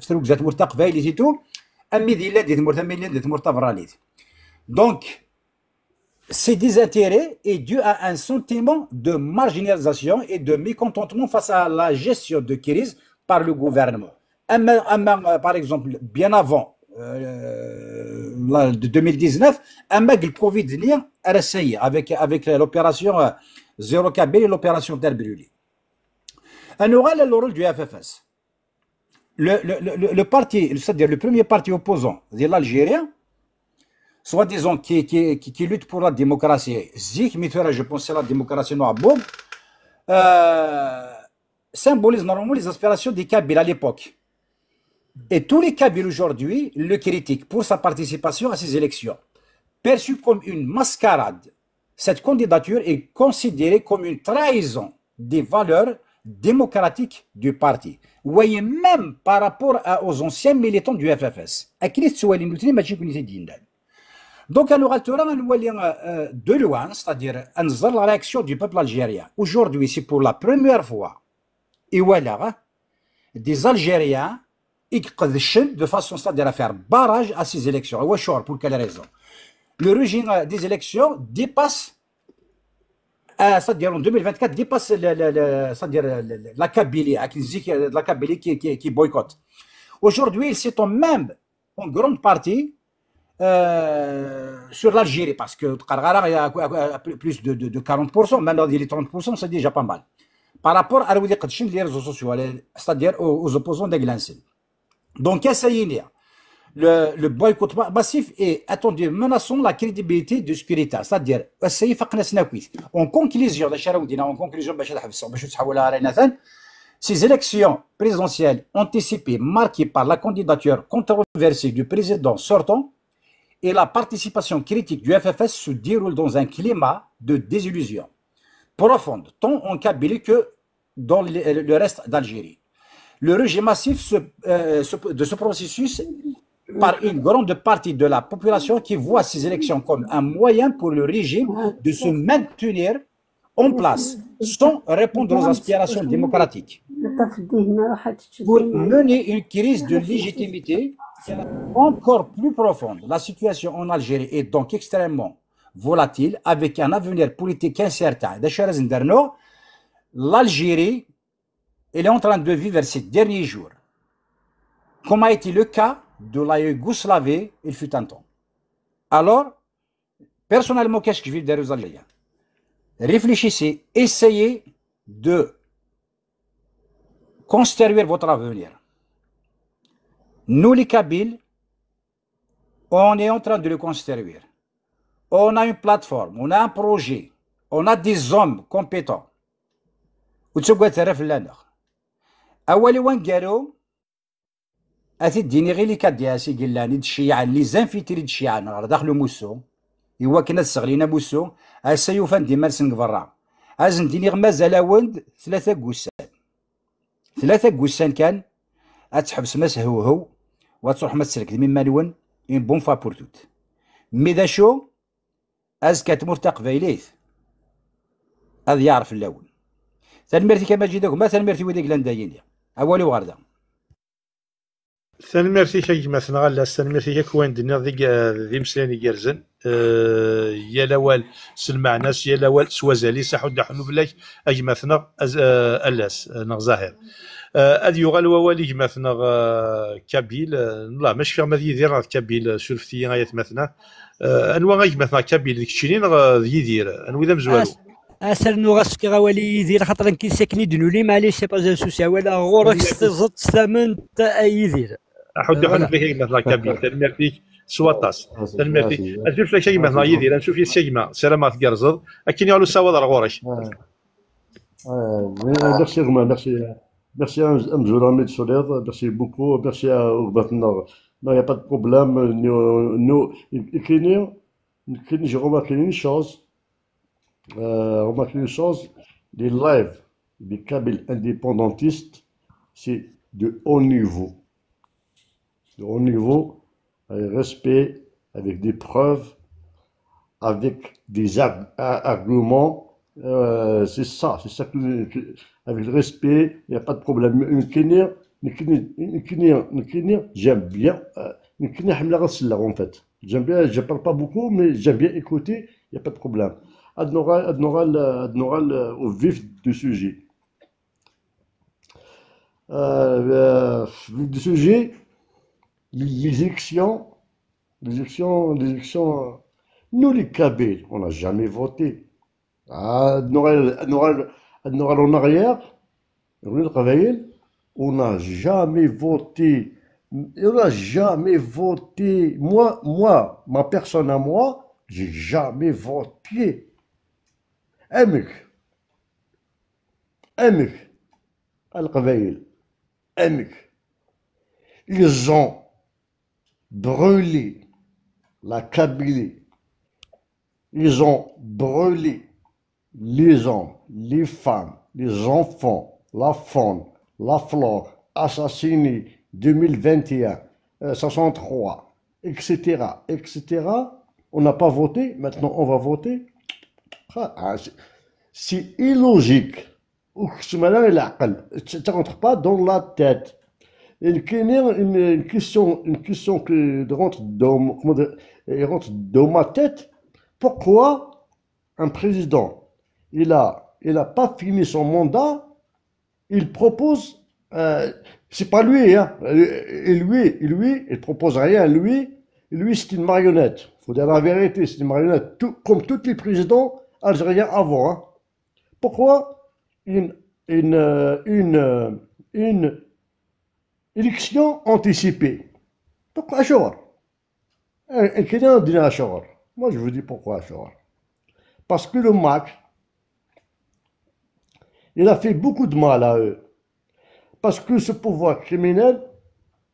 تروك ذات مرتقبايلي تيتو امي ديال ديت مرتميلين ديت مرتبراليت. Donc, ces désintérêts est dû à un sentiment de marginalisation et de mécontentement face à la gestion de crise par le gouvernement. Par exemple, bien avant de 2019, le Covid avec l'opération Zéro Kabylie et l'opération Terre Brûlée. On aura le rôle du FFS. Le parti, c'est-à-dire le premier parti opposant de l'Algérien, soi-disant qui lutte pour la démocratie, je pense que la démocratie noire, symbolise normalement les aspirations des Kabyles à l'époque. Et tous les Kabyles aujourd'hui le critiquent pour sa participation à ces élections. Perçue comme une mascarade, cette candidature est considérée comme une trahison des valeurs démocratiques du parti. Voyez même par rapport aux anciens militants du FFS. Donc, on aura de loin, c'est-à-dire la réaction du peuple algérien. Aujourd'hui, c'est pour la première fois, et voilà, des Algériens de façon, c'est-à-dire à faire barrage à ces élections. Pour quelle raison? Le régime des élections dépasse, c'est-à-dire en 2024, dépasse la Kabylie, la Kabylie qui boycotte. Aujourd'hui, ils s'étendent même en grande partie sur l'Algérie, parce que il y a plus de 40%, maintenant il est 30%, c'est déjà pas mal. Par rapport à les réseaux sociaux, c'est-à-dire aux opposants de Glansen. Donc, le boycott massif est attendu menaçant la crédibilité du Securitas, c'est-à-dire en conclusion, ces élections présidentielles anticipées marquées par la candidature controversée du président sortant et la participation critique du FFS se déroule dans un climat de désillusion profonde, tant en Kabylie que dans le reste d'Algérie. Le rejet massif de ce processus par une grande partie de la population qui voit ces élections comme un moyen pour le régime de se maintenir en place sans répondre aux aspirations démocratiques. Pour mener une crise de légitimité encore plus profonde, la situation en Algérie est donc extrêmement volatile avec un avenir politique incertain. L'Algérie, elle est en train de vivre ces derniers jours, comme a été le cas de la Yougoslavie, il fut un temps. Alors, personnellement, qu'est-ce que je vis des Algériens? Réfléchissez, essayez de construire votre avenir. Nous, les Kabyles, on est en train de le construire. On a une plateforme, on a un projet, on a des hommes compétents. أول وين قالوا أتديني غير اللي كدياسي قلاني الشيعة اللي زين في تريد الشيعة داخل موسو إوا كنا تسغلينا بوسو هسا يوفان ديما نسنك برا أزن ديني مازال وند 3 قوسان 3 قوسان كان أتحبس ماس هو وتروح ما تسلك دمي مالون اون بون فوا بور توت مي ذا شو از كتمور تقبايليت هذا يعرف اللون تنمرتي كما جيدك ما تنمرتي وديك لاندايني اولي وغردا تنمرتي كي مثلا غالا تنمرتي كوين دنا ذي مسلاني جرزن يا لوال سلمع ناس يا لوال سوازالي ساحو حنو بلاك اي مثلا الاس نغزاهر اد يغال ووالي مثلا كابيل لا مش فيغ ماذ يدير كابيل سولفتي غايت مثلا انواع غايت مثلا كابيل ديك الشينين يدير انو ذا مزوالو اسر نو غاسكي غوالي يدير خاطر كي ساكني دنولي معليش سي با زان سوسي ولا غورك ستزط ثمن تا يدير احد حنا فيه مثلا كابيل تنمرتيك سواطاس تنمرتي اشوف لك شيء مثلا يدير نشوف الشيمه سلامات قرزض اكن يالو سوا دار غورك ميرسي غما ميرسي امزورامي سوليد ميرسي بوكو ميرسي غباتنا لا يا با دو بروبليم نو كاينين j'ai remarqué une chose, les lives des Kabyles indépendantistes, c'est de haut niveau. De haut niveau, avec respect, avec des preuves, avec des arguments. C'est ça que, avec le respect, il n'y a pas de problème. Une Kenya, j'aime bien. Une Kenya, en fait. J'aime bien, je parle pas beaucoup, mais j'aime bien écouter, il n'y a pas de problème. Adnoral au vif du sujet. Vif du sujet, les élections, nous les Kabyles, on n'a jamais voté. Adnoral en arrière, on n'a jamais voté. On n'a jamais voté. Moi, ma personne à moi, j'ai jamais voté. Amek, Al-Qabaïl, Amek. Ils ont brûlé la Kabylie. Ils ont brûlé les hommes, les femmes, les enfants, la faune, la flore, assassinés. 2021, 63, etc., etc. On n'a pas voté, maintenant on va voter. C'est illogique. Ça ne rentre pas dans la tête. Une question qui rentre dans ma tête. Pourquoi un président, il a pas fini son mandat, il propose. C'est pas lui, hein. Et lui, il propose rien. Lui, c'est une marionnette. Faut dire la vérité, c'est une marionnette. Comme tous les présidents algériens avant, hein. Pourquoi une élection anticipée? Pourquoi Achor? Quelqu'un dit Achor. Moi, je vous dis pourquoi Achor. Parce que le MAC, il a fait beaucoup de mal à eux. Parce que ce pouvoir criminel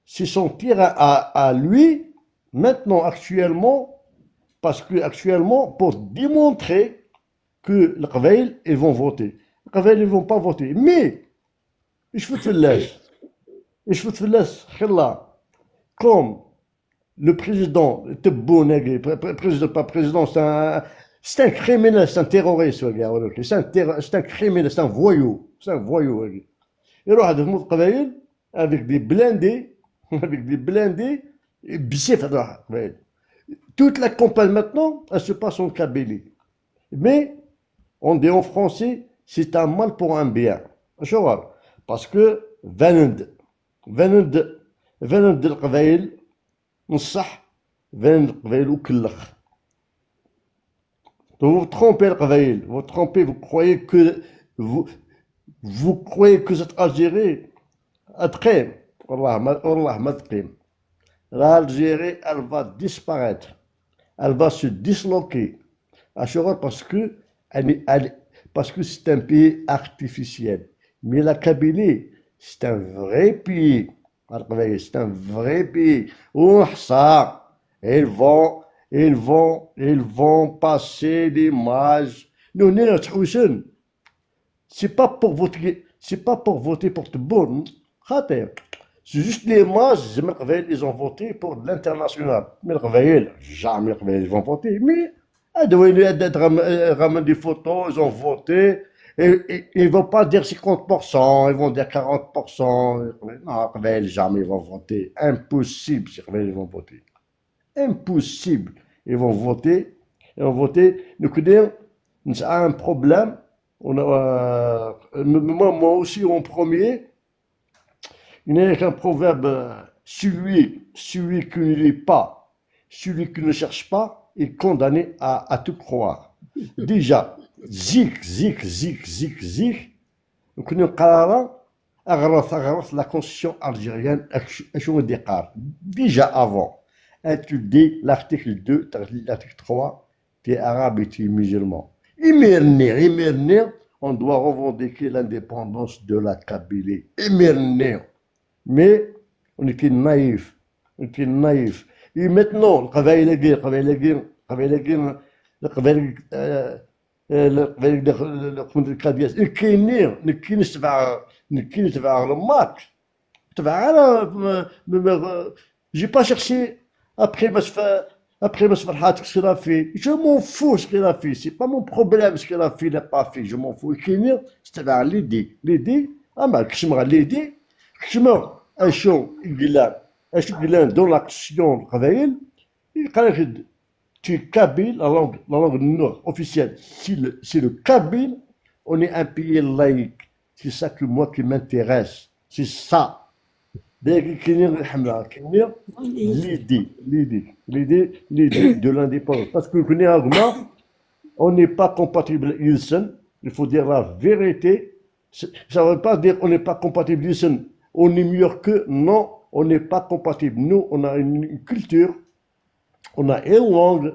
s'est senti à lui, maintenant, actuellement, parce que actuellement, pour démontrer que les Qabaïl, ils vont voter. Les Qabaïl, ils ne vont pas voter. Mais, comme le président, c'est un criminel, c'est un terroriste, c'est un criminel, c'est un voyou. Il y aura des Qabaïl avec des blindés, toute la campagne maintenant, elle se passe en Kabylie. Mais, on dit en français, c'est un mal pour un bien. Parce que, venend القبائل نصح venend القبائل وكلخ. Vous trompez القبائل, vous trompez, vous croyez que cette Algérie تقيم. والله ما تقيم. L'Algérie, elle va disparaître. Elle va se disloquer. Parce que c'est un pays artificiel. Mais la Kabylie, c'est un vrai pays. C'est un vrai pays. Où ça, ils vont ils vont passer l'image. Nous, c'est pas pour voter pour Tebboune. C'est juste l'image. Ils ont voté pour l'international. Mais jamais ils vont voter. Mais ils ramènent des photos, ils ont voté. Et ils ne vont pas dire 50%, ils vont dire 40%. Non, jamais ils vont voter. Impossible, ils vont voter. Impossible. Ils vont voter. Nous connaissons un problème. Moi aussi, en premier, il y a un proverbe, celui qui ne lit pas, celui qui ne cherche pas, est condamné à tout croire. Déjà, zik. Nous connaissons la constitution algérienne, déjà avant. Étudier l'article 2, l'article 3, tu es arabe et tu es musulman. Imirnir, on doit revendiquer l'indépendance de la Kabylie. Imirnir. Mais on était naïfs. Et maintenant, le travail de j'ai pas cherché après Masfarhat ce qu'il a fait. Je m'en fous ce qu'il a fait. C'est pas mon problème ce qu'il a fait, il n'a pas fait. Je m'en fous. C'était l'idée. L'idée, dans l'action travail, tu es kabyle, la langue nord officielle, c'est le kabyle, on est un pays laïque. C'est ça que moi qui m'intéresse. C'est ça. L'idée de l'indépendance. Parce que on n'est pas compatible Ilsen. Il faut dire la vérité. Ça ne veut pas dire qu'on n'est pas compatible Ilsen. On est meilleur que. Non, on n'est pas compatible. Nous, on a une culture, on a une langue,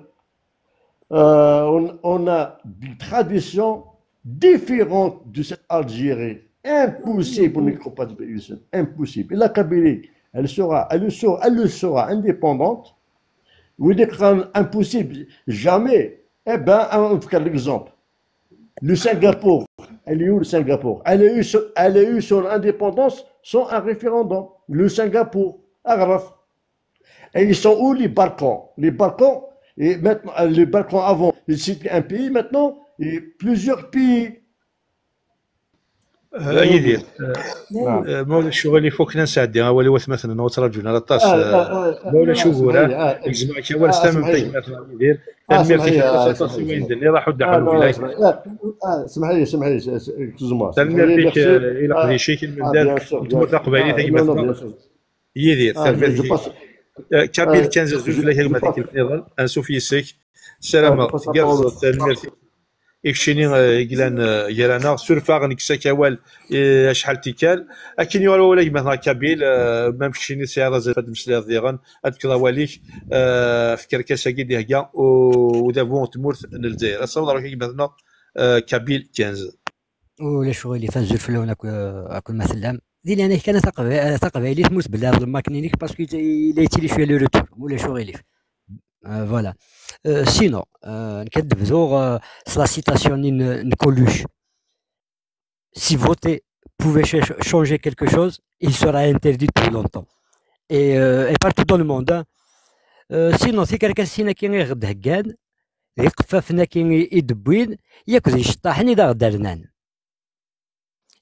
on a des traditions différentes de cette Algérie. Impossible pour une compatibilité. Impossible. Et la Kabylie, elle le sera indépendante. Vous dites impossible. Jamais. Eh bien, en tout cas, l'exemple. Le Singapour, elle est où le Singapour? Elle a eu son indépendance sans un référendum. Le Singapour, Agraf. Et ils sont où les Balkans? Les Balkans, et maintenant, les Balkans avant, c'était un pays, maintenant, et plusieurs pays. يدير مولا الشغل فوق ناس عادي اولي واث مثلا وترجونا على الطاس مولا شغوره يجمع كوال استمم تجمع يدير الميرتي وين اللي راحوا دخلوا ولايه اسمح لي كزما الميرتي الى قضي شي من دار تمرت قبيلي تاعي مثلا يدير كابيل كان زوج ولا هي مثلا النظام انسو في سيك سلام قاص الميرتي إكشيني إجلان جيرانا سورفا نكسا كوال شحال تيكال أكين يوالو ولا مثلا كابيل ما مشيني سيارة زي فد مسلا ضيغان أذكر واليك في كركاسة كي هكا ودابون تمورت للجزائر أصلا روحي مثلا كابيل 15 ولا شغل فاز الفلون أكون مثلا دي لأن كان تقبيلي تموت بالله الماكنينيك باسكو لا يتيلي شويه لو روتور ولا شغل voilà. Sinon, c'est la citation de Coluche. Si voter pouvait changer quelque chose, il sera interdit depuis longtemps. Et partout dans le monde. Sinon, si quelqu'un qui est غدهكان يقففنا كي يدبوين ياكل يشطحن إذا غدرنان.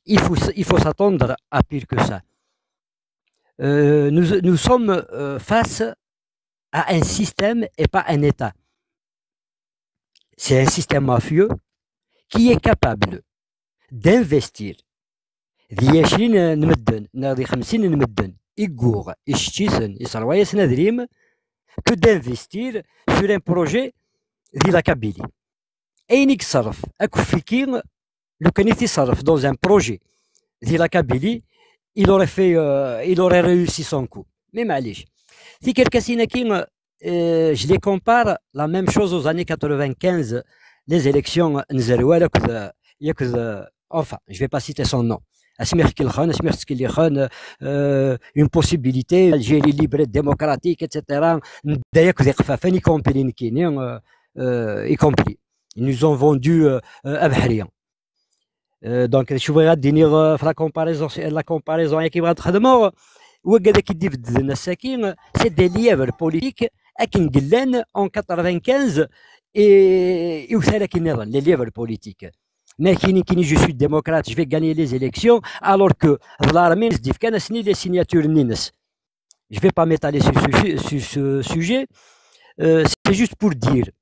Il faut s'attendre à pire que ça. Nous sommes face à un système et pas un État. C'est un système mafieux qui est capable d'investir ذي 20 نمدن ناضي 50 نمدن يقور يشتيسن يصروا سنادريم que d'investir sur un projet ذي لا كابيلي أين يتصرف أكو فيكين لو كان يتصرف dans un projet ذي لا كابيلي il aurait réussi son coup mais معليش في quelques سيناكين je les compare la même chose aux années 95 les élections نزروال enfin je vais pas citer son nom اسميخ كيلخان اسميخ تسكيليخان اون بوسيبيليتي الجيري ليبر ديموكراتيك اتسيتيرا نداياك ذي قفافان يكومبلي كينين يكومبلي nous ont vendu ابحريه دونك شو بغا ديني في لا كومباريزون كي بغا تخدمو وكذا كي دير بدلنا الساكين سي دي ليفر بوليتيك اكن قلان اون 95 اي وثالا كي نظن لي ليفر بوليتيك ما كاينين جو سوي ديموكرات جو في غاني لي زيليكسيون الور كو الارمين ديف كان سني لي سيناتور نينس جو في با ميتالي سو سوجي سي جوست بور دير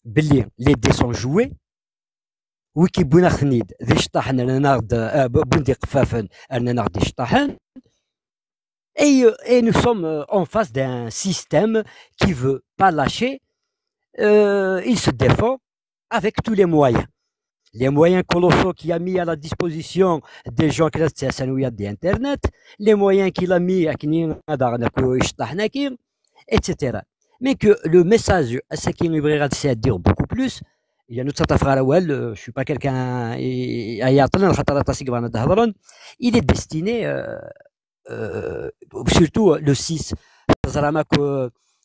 بلي لي دي سون جوي وكي بونا خنيد ذي شطاحن انا ناخد بوندي قفافن انا ناخد شطاحن et nous sommes en face d'un système qui veut pas lâcher. Il se défend avec tous les moyens colossaux qu'il a mis à la disposition des gens qui restent à d'internet, les moyens qu'il a mis etc. Mais que le message à ce qui c'est à dire beaucoup plus. Il y a notre frère Awel, je suis pas quelqu'un il est destiné surtout le 6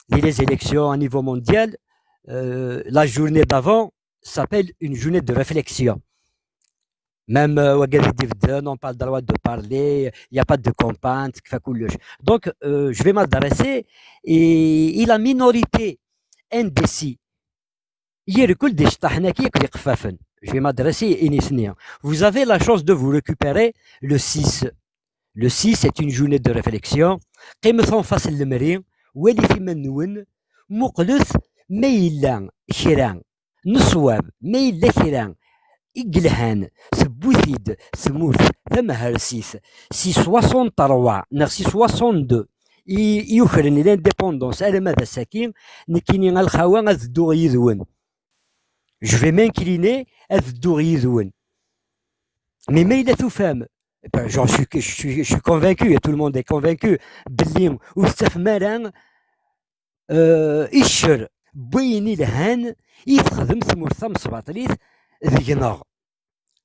les élections à niveau mondial la journée d'avant s'appelle une journée de réflexion. Même on n'a pas le droit de parler, il n'y a pas de campagne. Donc je vais m'adresser et la minorité indécis je vais m'adresser à vous avez la chance de vous récupérer le 6. Le 6 est une journée de réflexion. قيمة فاس المرين واللي في منون مقلث ما يلا شيران نصواب ما يلا شيران إقلهان سبوثيد سموث ثم هرسيس سي 63 نغ سي 62 يخرن لانديبوندونس على ماذا ساكين نكيني الخوان أذدو يذون جو في مانكليني أذدو يذون مي ما إلا تفهم je suis convaincu et tout le monde est convaincu باللي وستف مالان إشر بويني لهان يتخدم ثمورثا مصباطليث ذيناغ.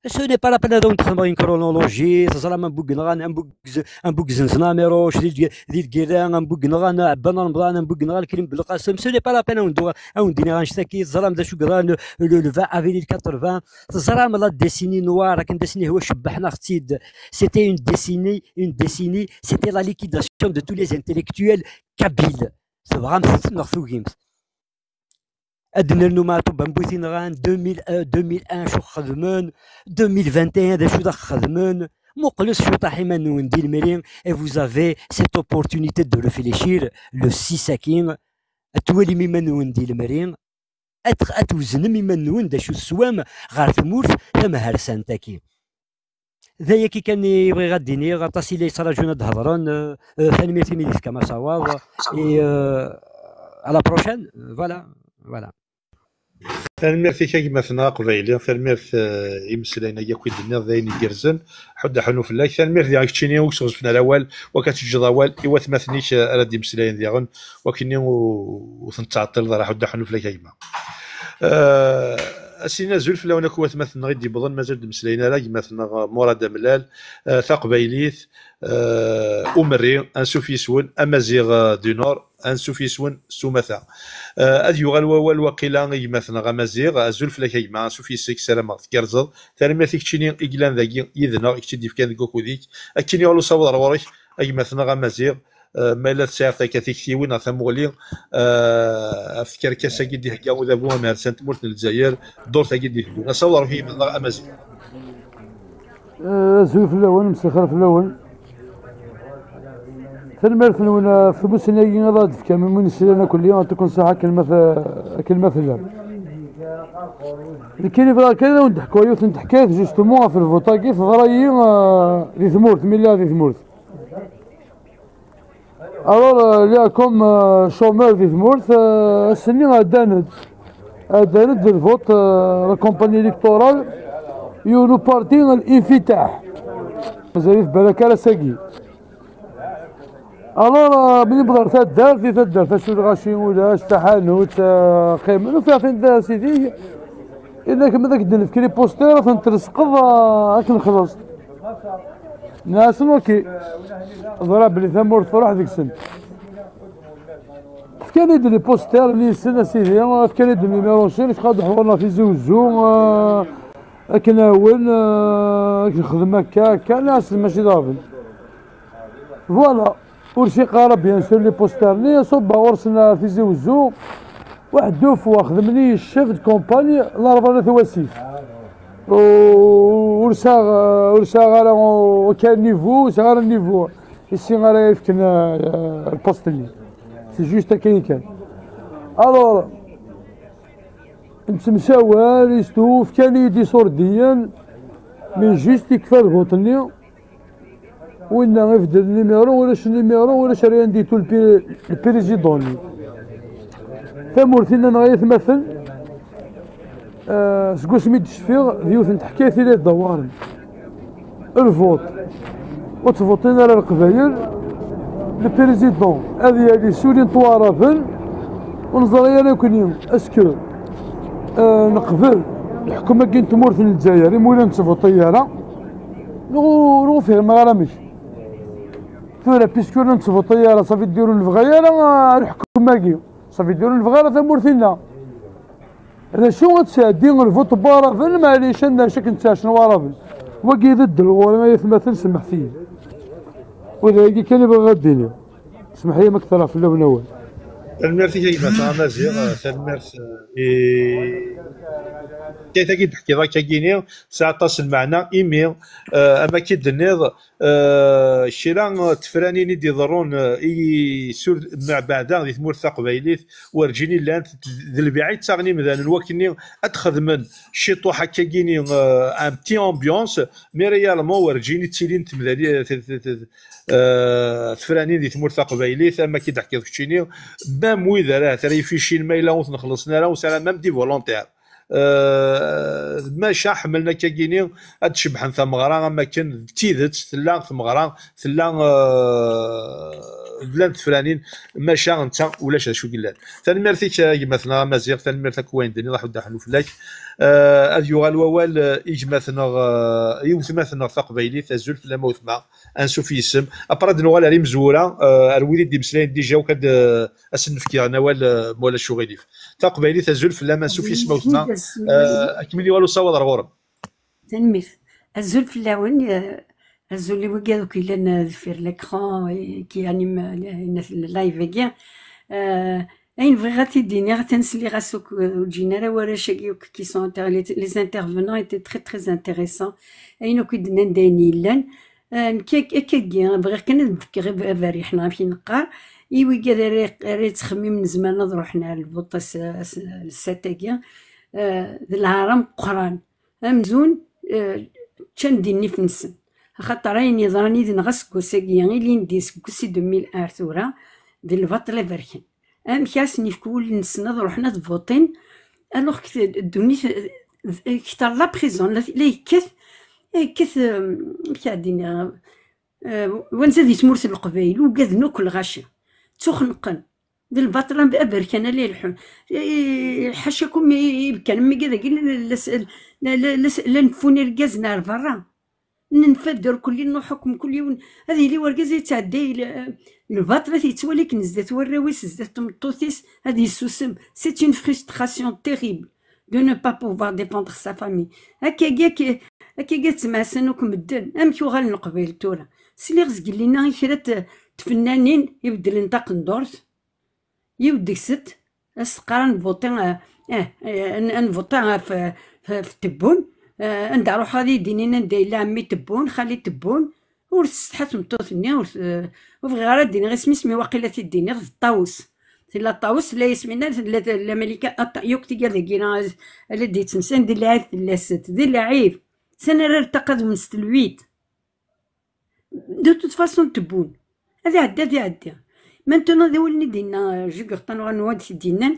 Ce n'est pas la peine de faire une chronologie, ça sera un bouc zinznameroch, dit guérin, un bouc naran, un banan blanc, un bouc naran, qui ce n'est pas la peine de dîner un chèque, zalam de chugran, le 20 avril 80, zalam la décennie noire, une décennie où c'était une décennie, c'était la liquidation de tous les intellectuels kabyles. C'est vraiment ce أدنى النوماتو بنبوثين غان 2001 شو خدمون 2021 دا شو دا خدمون مقلص شو طاحي نون دي المرين et vous avez cette opportunité de réfléchir le 6 ساكين أتولي مما نون دي المرين أتوزن مما نون دا شو السوام غار ثمورث ثم هرسان تاكي ذايا كي كان يبغي غاديني غطاسي لي صراجونا دهضرون ثاني ميرتي ميليس كما صواب et à la prochaine voilà تنميرتي كيما ثنا قبايلي تنميرت يمسلينا ياكو الدنيا ذاين يجرزن حدا حنو في الله تنميرت ديال كتشيني وصوصفنا الاول وكتجي ضوال ايوا ثماثنيش على دي مسلاين ديالن وكني وثنتعطل راه حدا حنو في الله كيما اسينا زول في لونك هو مثلا غير دي بضن مازال مسلاينا لا مثلا مراد ملال ثقبايليث امري ان سوفيسون امازيغ دو نور ان سوفيسون سومثا اد يغال وال وقيلا مثلا غمازيغ زول في لك مع سوفيسك سلام كرزل ثاني ثيك تشيني اكلان ذاكي يذنا اكتدي في كان كوكو ديك اكيني ولو صور وريك اي مثلا غمازيغ ما لا تسير كثيك ثيوين ثمولي افكار كاسا كيدي هكا وذابوها مارسان تمورت الجزائر دور تاكيدي هدونا صور فيه من امازيغ زوي في الاول مسخر في الاول في المرث نونا في مسنايين غاد في كامل من سيرنا كل يوم تكون صحه كلمه ثلام لكن بغا كان نضحكوا يوث نتحكايت جوستومون في الفوطا كيف غرايين دي ثمورت ملي دي ثمورت الوغ ليا كوم شومور دي ثمورت السنين دانت الفوت لا كومباني الكتورال يونو بارتي الانفتاح مازال في بالك على ساكي الوغ ملي بدر تدار شو الغاشي ولا تحانوت قيمه وفيها فين سيدي انك من ذاك الدنيا في كلي بوستير تنترسقض راك نخلص ناس اوكي ضرب لي ثمور تروح ديك السن كان يدير لي بوستير اللي سنه سيدي كان يدير لي ميروشين خاطر حورنا في زوزو كناول نخدم هكا ناس ماشي ضابط فوالا ورشي قارب بيان سور لي بوسترني صوب ورسنا في زوزو واحد دوفوا خدمني الشيف د كومباني ضربنا ثواسيف ورسا غير كان نيفو غير النيفو السي غير يفكنا البوست لي سي جوست هكا كان الوغ نتمساوا ريستوف كان يدي صورديا مي جوست يكفى البوطني وين غيفدل النيميرو ولاش ريان ديتو البريزيدوني ثمورتنا غيتمثل سكو سميت الشفيغ ديوث نتحكايتي لي الدوارن الفوت وتفوتينا على القبايل البريزيدون هذه اللي سوريين طوارفن ونظريا انا كوني اسكو نقبل الحكومه كاين تمورت الجزائر مولا نصفو طياره نو فيه ما غرامش ثورة بيسكو نصفو طياره صافي ديرو الفغيره الحكومه كي صافي ديرو الفغيره تمورتنا هذا شو غتساعدين الفوت بارافن معليش انا شك نتا شنو رافن وكي ضد الوالد ما يتمثل سمح فيه وذاك كان يبغى غديني اسمح لي ما اكثر في الاول اول الميرسي كيما مزيغ الميرس كيف كي تحكي ذاك كيني ساعه تصل معنا ايميل اما كي دنيض الشيران تفرانيني دي ضرون اي سور مع بعدا غادي تمور قبايليت ورجيني لانت البعيد تاغني مثلا الوكني ادخل من شي طوحه كيني ان بتي امبيونس مي ريالمون ورجيني تيلين تمذالي تفراني دي تمور قبايليت اما كي تحكي كشيني مام ويذا راه تري في شي الميله ونخلصنا راه وسلام مام دي فولونتير ماشا حملنا كاكيني هاد شبحن ثمغرا اما كان تيدت ثلا ثمغرا ثلا بلان تفرانين ماشا انت ولاش شو قلان ثاني ميرثي مثلا مزيغ ثاني ميرثك وين دني راح ودا حلو فلاك هاد يوغال ووال اجماثنا يوثماثنا ثقبيلي تزول في الموثما انسو في اسم ابراد نوال على مزوره الوليد دي مسلاين ديجا وكاد اسنفكي نوال مولا الشغيليف ثقبيلي تزول في لما انسو في اسم موثما اكملي والو صواد رغورم تنميث الزول في الاول الزول اللي وكا دوك الا دفير ليكرون كي يعني اللايف كاع اين فغاتي ديني غتنسلي غاسوك وجينا راه ورا شاكيوك كي سون لي انترفونون ايتي تري تري انتريسون اين كنا نداني لان كاكي بغير كنا نفكر غير حنا في نقار ايوا كذا راه تخمي من زمان نروحنا للبوطه الساتاكيا الهرم قران امزون تشنديني في نسن خاطر راني ظراني دي نغسكو ساكيا اللي نديس كوسي 2001 ثورة ديال البطله بركان كاسني في كل نسنض رحنا تفوطين الوغ الدوني كثر لا بريزون لا كث كادينا وين زاد يتمرس القبايل وكاذنو كل غاشي تخنقن ديال البطله بركان اللي الحن حاشاكم كان مي كذا لا نفوني ركازنا لبرا ننفدر كل نحكم كل يوم هذه اللي وركاز يتعدى البطله تيتوالي كنزدات وراويس زدات تمطوثيس هذه السوسم سي اون فرستراسيون تيريبل دو نو با بوفوار ديفوندر سا فامي هكا تسمع سنوك مدن امكي وغال نقبل تورا سلي غزق لينا كرا تفنانين يبدل نطاق ندورت يودك ست اسقران فوتين نفوتين في تبون عند روح هذه دينينا ندير عمي تبون خالي تبون ورستحات مطوثني وفغيرا ديني غير سمي واقيلا تديني غير الطاووس لا الطاووس لا يسمينا لا ملكه يوكتي كاع كينا لا ديت تمسان دير لها ثلاثه دير لها عيب سنه راه التقاد من 6 دو توت فاسون تبون هذه عدا مانتونو ذا ولني دينا جوغرطان غنواد دينا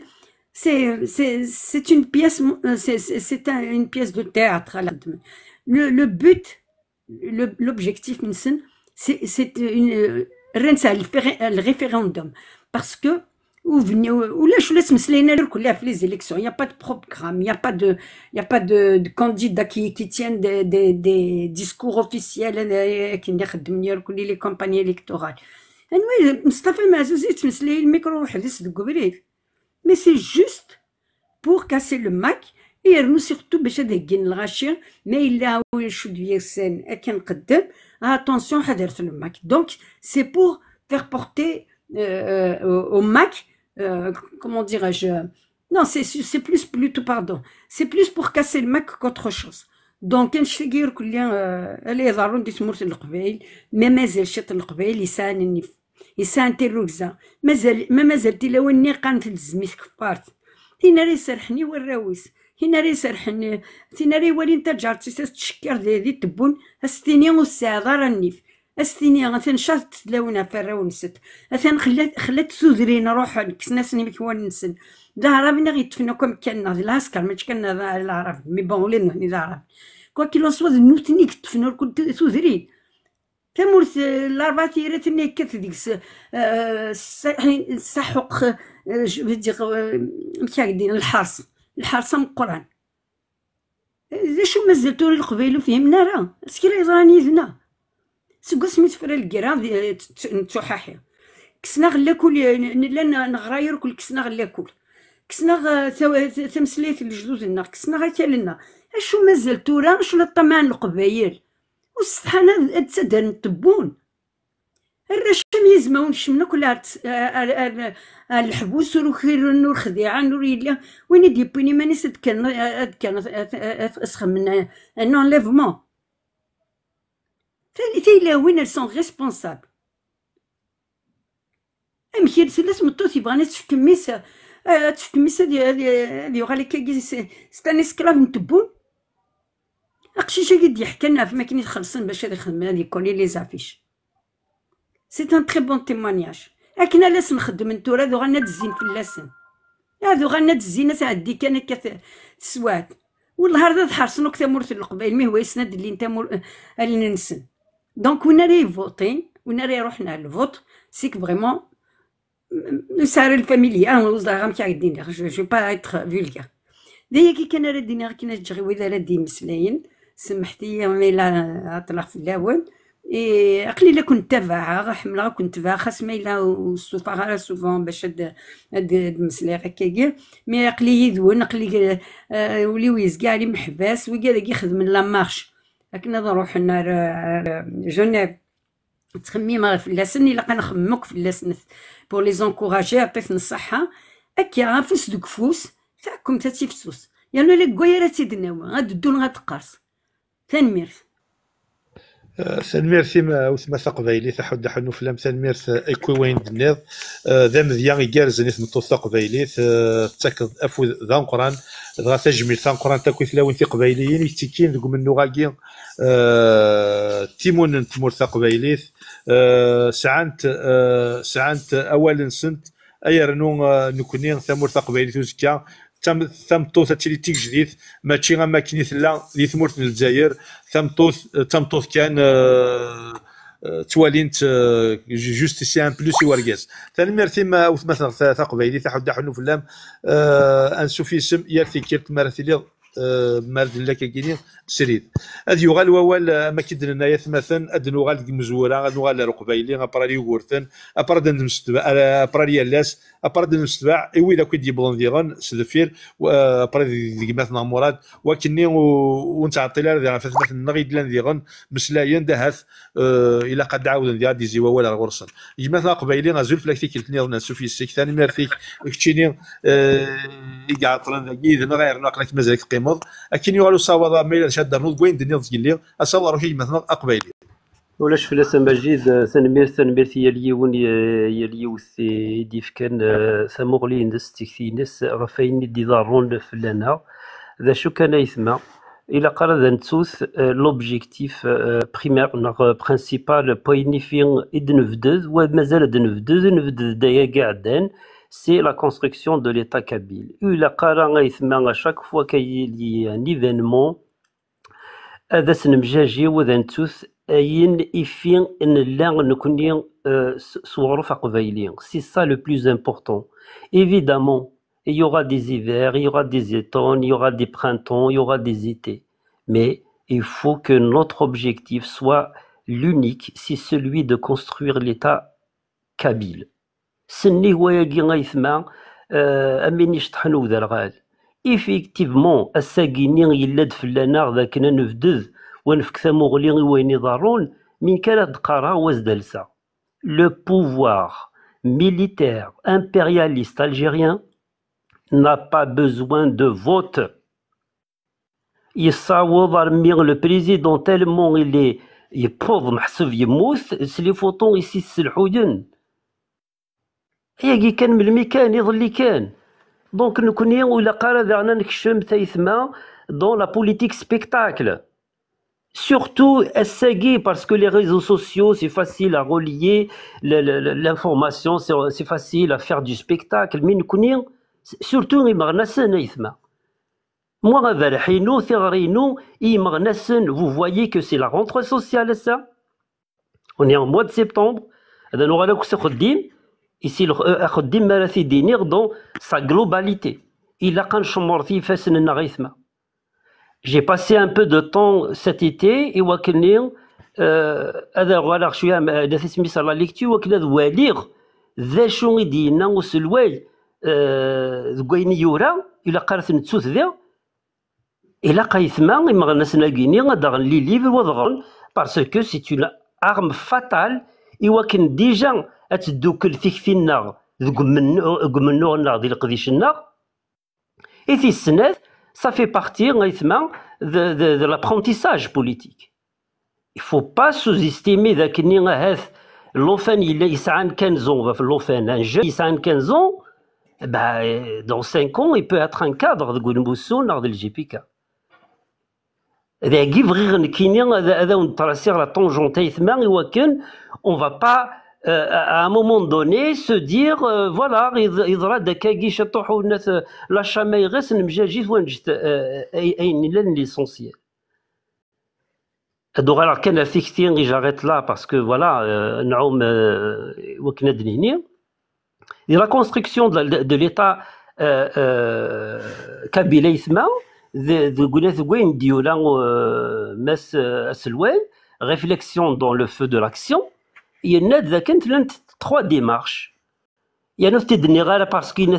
c'est une pièce c'est une pièce de théâtre à la le but l'objectif c'est le référendum parce que ولاش ولا تمسلينا كلها في لي زيليكسيون. يا با دو بروغرام، يا با دو كانديدا كي تيان دي ديسكور اوفيسيال. انا كي نخدم كل لي كومباني الكتورال. انوي مصطفى معزوز تمسلي الميكرو وحدث دو كبريت، مي سي جوست بور كاسي لو ماك. يرنو سيرتو باش هذا كين الغاشي ما الا شد ياسان كنقدم اتونسيون حضرت لو ماك. دونك سي بور فيغ بورتي au Mac, comment dirais-je, non, c'est plutôt, pardon, c'est plus pour casser le Mac qu'autre chose. Donc, كان شتير كلها اللي يظهرون دي تمورت القبائل مازال شط القبائل يسان تيروكزا مازال تلاوني قانت الزميت كفارت هنا راه يسرحني والراويس هنا راه يسرحني هنا راه يولي نتا جارتي تشكر دي تبون استيني والساعة دار النيف استيني غثان شات تلاونا فراو نسد اثان خلات سوذرين روح كسنا سني مكوان نسن دارا بنا غيتفنو كم كنا العسكر ما كنا العرب مي بون ولينا ني دارا كوا كي لو سواز نوتني كتفنو كنت سوذرين تمورت الاربع تيرات ني كت ديك السحق بدي مكاكدين الحرصه من القران. شو مازال توري القبيل فهمنا راه اسكي يزراني زنا سكو سميت فرا الكرا نتوحاحي كسنا غلا كل لا نغراير كل كسنا غلا كسنا تمسليت الجدود لنا كسنا غاتالنا اشو مازال تورا شو الطمع القبايل والسحانه تسدر نتبون الرشم يزمون شمنا كل الحبوس وخير نور خديعه نور يلا وين يديبوني ماني سد كان اسخن من نون ليفمون تيلا وين elles sont responsables. أمشي لسه مطوط يبغاني تفكميس دي وغالي كاكي ستاني سكلاف نتبون أقشيشة قد يحكي لنا في ماكين يتخلصن باش هادي يخدم هادي يكوني لي زافيش. سي ان تري بون تيمونياج. أكنا لاس نخدم نتورا ذو غانا تزين في اللسن ذو غانا تزين ساعدي كان تسوات والله هذا تحرصنو كتامورت القبائل مي هو يسند اللي نتا اللي ننسن. دونك وين راه يفوتين وين راه يروحنا الفوت سيك فريمون نسار الفاميليا وزدها غام كاعدين جو با ايتر فولغار دايا كي كان راه دينا كي نجري ولا راه دي مسلاين سمحتي ميلا عطلق في الاول عقلي لا كنت تابعها حمله كنت تابعها خاص ميلا وسوفا سوفون باش هاد المسلاي هكاكيا مي عقلي يذون عقلي وليو يزكى علي محباس وكاع يخدم لا مارش لكن نروح لنا جنيف تخميم في اللسن الا كنخممك في اللسن بور لي زونكوراجي عطيتنا الصحه اكيا فوس دوك فوس تاعكم تاتي فسوس يعني لا كويره تيدناو غاددون غتقرص تنميرث ثانميرثي ما وثما ثقبايلي تحد حنو فلام ثانميرث ايكوي وين دنيض ذا مذيان يجارز نيث مطو ثقبايلي تاك افو ذا قران دغا تجميل ثان قران تاكوي ثلاوين ثقبايليين يتيكين دوك منو غاكي تيمون تمور ثقبايليث سعنت اول نسنت ايرنو نكونين ثمور ثقبايلي توزكا ثمطوث تشري تيك جديد ماشي غا ماكيني ثلا دي ثمورت الجزائر ثمطوث كان توالينت جوست سي ان بلوس ورقاس ثاني ميرتي ما مثلا ثقبايلي تحد حنو فلام انسوفي سم يرثي كيرت مارثي مارد لا كاكيني سريد هاد يغال ووال ما كيدنا يا مثلا ادنو غال مزوره ادنو غال رقبايلي ابرالي وغورتن ابراد نمستبع ابرالي لاس ابراد نمستبع اي ويلا كيدي بلون ديغون سدفير ابراد ديك مثلا مراد ولكني وانت عطيلا مثلا نغيد لان ديغون مسلاين دهث الى قد عاود ندير دي زيوا ولا غرسن مثلا قبايلي غازول فلاكتي كيلتني نسو في السيك ثاني ميرثيك كتشيني يقع طران ذاكي اذا غير ناقلك مازال قيمض اكن يغالو صاوضا ميل شاد نوض وين دنيا تجلي اصلا روحي مثلا اقبايلي ولاش فلاس مجيد ثانميرث يليون يليوث يديف كان ثمغلي ندس تكثينس رفاين دي ضارون فلانا ذا شو كان يثما الى قرا نتوث لوبجيكتيف بريمير نغ برينسيبال بوينيفين ادنفدز ومازال دنفدز دايا قاعدان c'est la construction de l'État kabyle. À chaque fois qu'il y a un événement, هذا سنمجاجي وذا نتوث يفين ان لا نكوني صورف قبيليين. C'est ça le plus important. Évidemment, il y aura des hivers, il y aura des automnes, il y aura des printemps, il y aura des étés. Mais il faut que notre objectif soit l'unique, c'est celui de construire l'État kabyle. سني هو يجي غيثما امينيش طحنو ذا الغال. ايفيكتيفمون الساكيني يلاد فلانا ذاك نفدذ ونفك ثموغلي وين يضرون من كانت قرا وزدلسا. Le pouvoir militaire impérialiste algérien n'a pas besoin de vote. يصاوب رمي le président tellement il est يبوض محسوب يموت سلي فوطون يسيس الحوجن. ياكي كان من المكان يظل كان. دونك نكوني ولا قال ذعنا نكشم تايثما dans la politique spectacle. Surtout SAG, parce que les réseaux sociaux, c'est facile à relier l'information, c'est facile à faire du spectacle. Mais nous connaissons, surtout, moi, vous voyez que c'est la rentrée sociale, ça. On est en mois de septembre. Ici, dans sa globalité. Il a quand même j'ai passé un peu de temps cet été et وكني هذا غير شويه داث سميت على ليكتير وكنا دوالير ذا شو يدينا وسلواي ذكوين يورا الى قرات نتسوت ذا الى قايثما ما غنسنا كيني غادغن لي ليفر وضغن باسكو سي اون ارم فاتال وكن ديجا اتدوكل فيك في النار ذك منو النار ديال قديش النار اي في السنات. Ça fait partie de l'apprentissage politique. Il ne faut pas sous-estimer l'enfant il a 15 ans, un jeune il a 15 ans, dans 5 ans il peut être un cadre de Goulmbousson ou de l'GPK. On ne va pas à un moment donné se dire voilà la chamaïresse l'essentiel. Alors quand j'arrête là parce que voilà la construction de l'État kabyle réflexion dans le feu de l'action. Il y a trois démarches. Il y a parce qu'il y a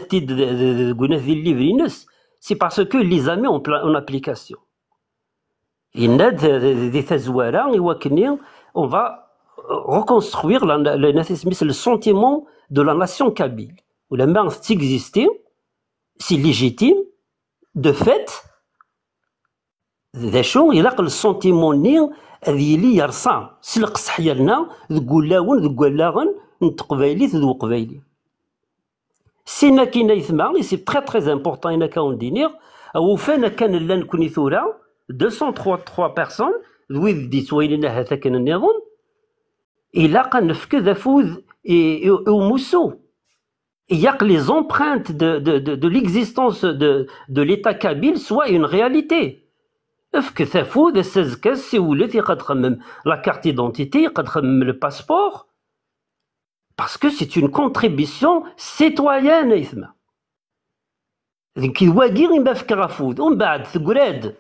c'est parce que les a mis en application. Il y a on va reconstruire le sentiment de la nation kabyle. Où la main existait, c'est légitime, de fait, il y a le sentiment هذه اللي يرصى سلق صحيالنا ذو لاون ذو لاغن نتقبايلي ذو قبايلي سينا كاين يثما سي تري تري امبورطون هنا كون دينير او فانا كان لا نكوني ثورة 233 بيرسون ذوي دي سويلنا هذا كان النظام الى قنفك ذا فوز وموسو ياق لي زومبرانت de l'existence de l'état kabyle soit une réalité. Est-ce ثافود السازكاس سيولات يقد خمم la carte d'identité يقد خمم le passeport parce que c'est une contribution citoyenne يثما كي واقي ما فك غفود ومن بعد تقراد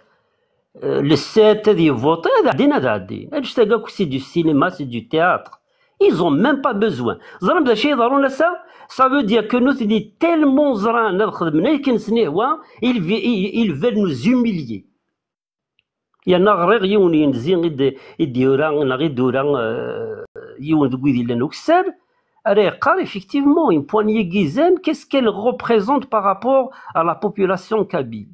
للسات هذه يفوطي هذا عدين هذا عدين هادش تلقاك سي دو سينما سي دو تhéâtre ils ont même pas besoin زرم ذا شي ضروري ça veut dire que nous sommes tellement زران نخدمنا كنسني هو ils veulent nous humilier. Il y en a غير يون ينزين يديوران غير دوران يون دوي ديال نوكسر راه قال effectivement une poignée guizaine qu'est-ce qu'elle représente par rapport à la population kabyle.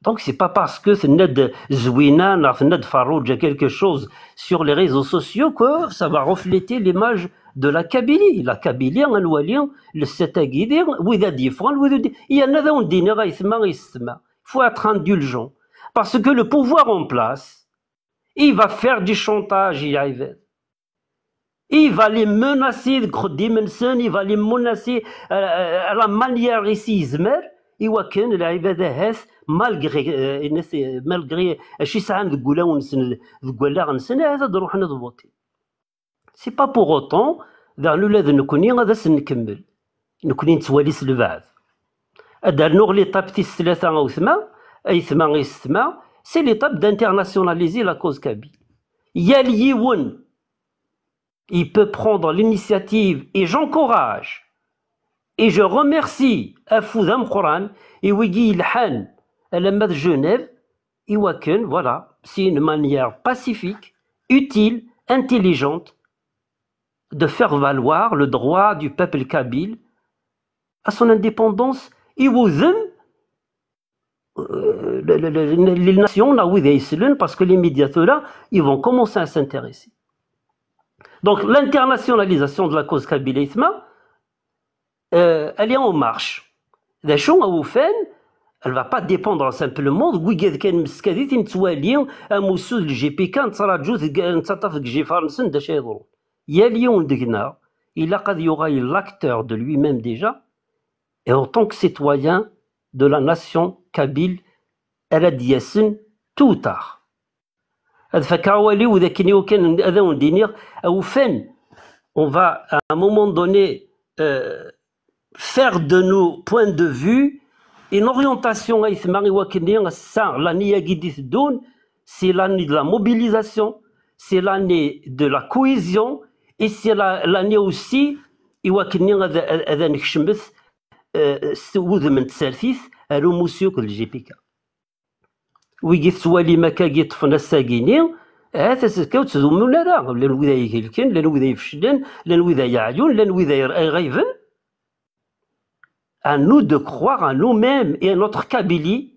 Donc c'est pas parce que c'est Ned Zouina Ned Farouja quelque chose sur les réseaux sociaux que ça va refléter l'image de la Kabylie. La Kabylie en walien le Setagidir وإذا ديفران il y en a dans dîner il faut être indulgent. Parce que le pouvoir en place, il va faire du chantage, il va les menacer, il va les menacer à la manière ici, il va مالغري اشي ساعه نقولها ونسن ذكولا غنسن هذا نروح نضبطي سي با بوغ اوتون ذا لولاد نكوني غادا نكمل نكوني نتواليس لبعض ادار ليطاب تيس 3 او 8 اي 8 اي 6 سي ليطاب دانترناسيوناليزي لا كوز كابيل يا ليون il peut prendre l'initiative et j'encourage et je remercie Afouda Mkouran et Wigui Ilhan à la de Genève et Waken, voilà, c'est une manière pacifique, utile, intelligente de faire valoir le droit du peuple kabyle à son indépendance et aux les nations parce que les médiateurs là, ils vont commencer à s'intéresser. Donc l'internationalisation de la cause kabyle-ithma, elle est en marche. La chose elle ne va pas dépendre simplement de Wigad Ken Mskadit, Ntwali, Moussou, le GPK, Ntsarajou, Ntsataf, Gjifarnsen, de Chedro. Il y a Lyon Degna, il y aura l'acteur de lui-même déjà, et en tant que citoyen de la nation kabyle, elle a dit tout ou tard. On va à un moment donné faire de nos points de vue une orientation c'est l'année de la mobilisation, c'est l'année de la cohésion et c'est l'année aussi ويجي سوالي ما كاجي طفنا الساكينين هذا سكوت تزومون لا لان وذا يهلكن لان وذا يفشلن لان وذا يعيون لان وذا غايبن à nous de croire en nous-mêmes et à notre Kabylie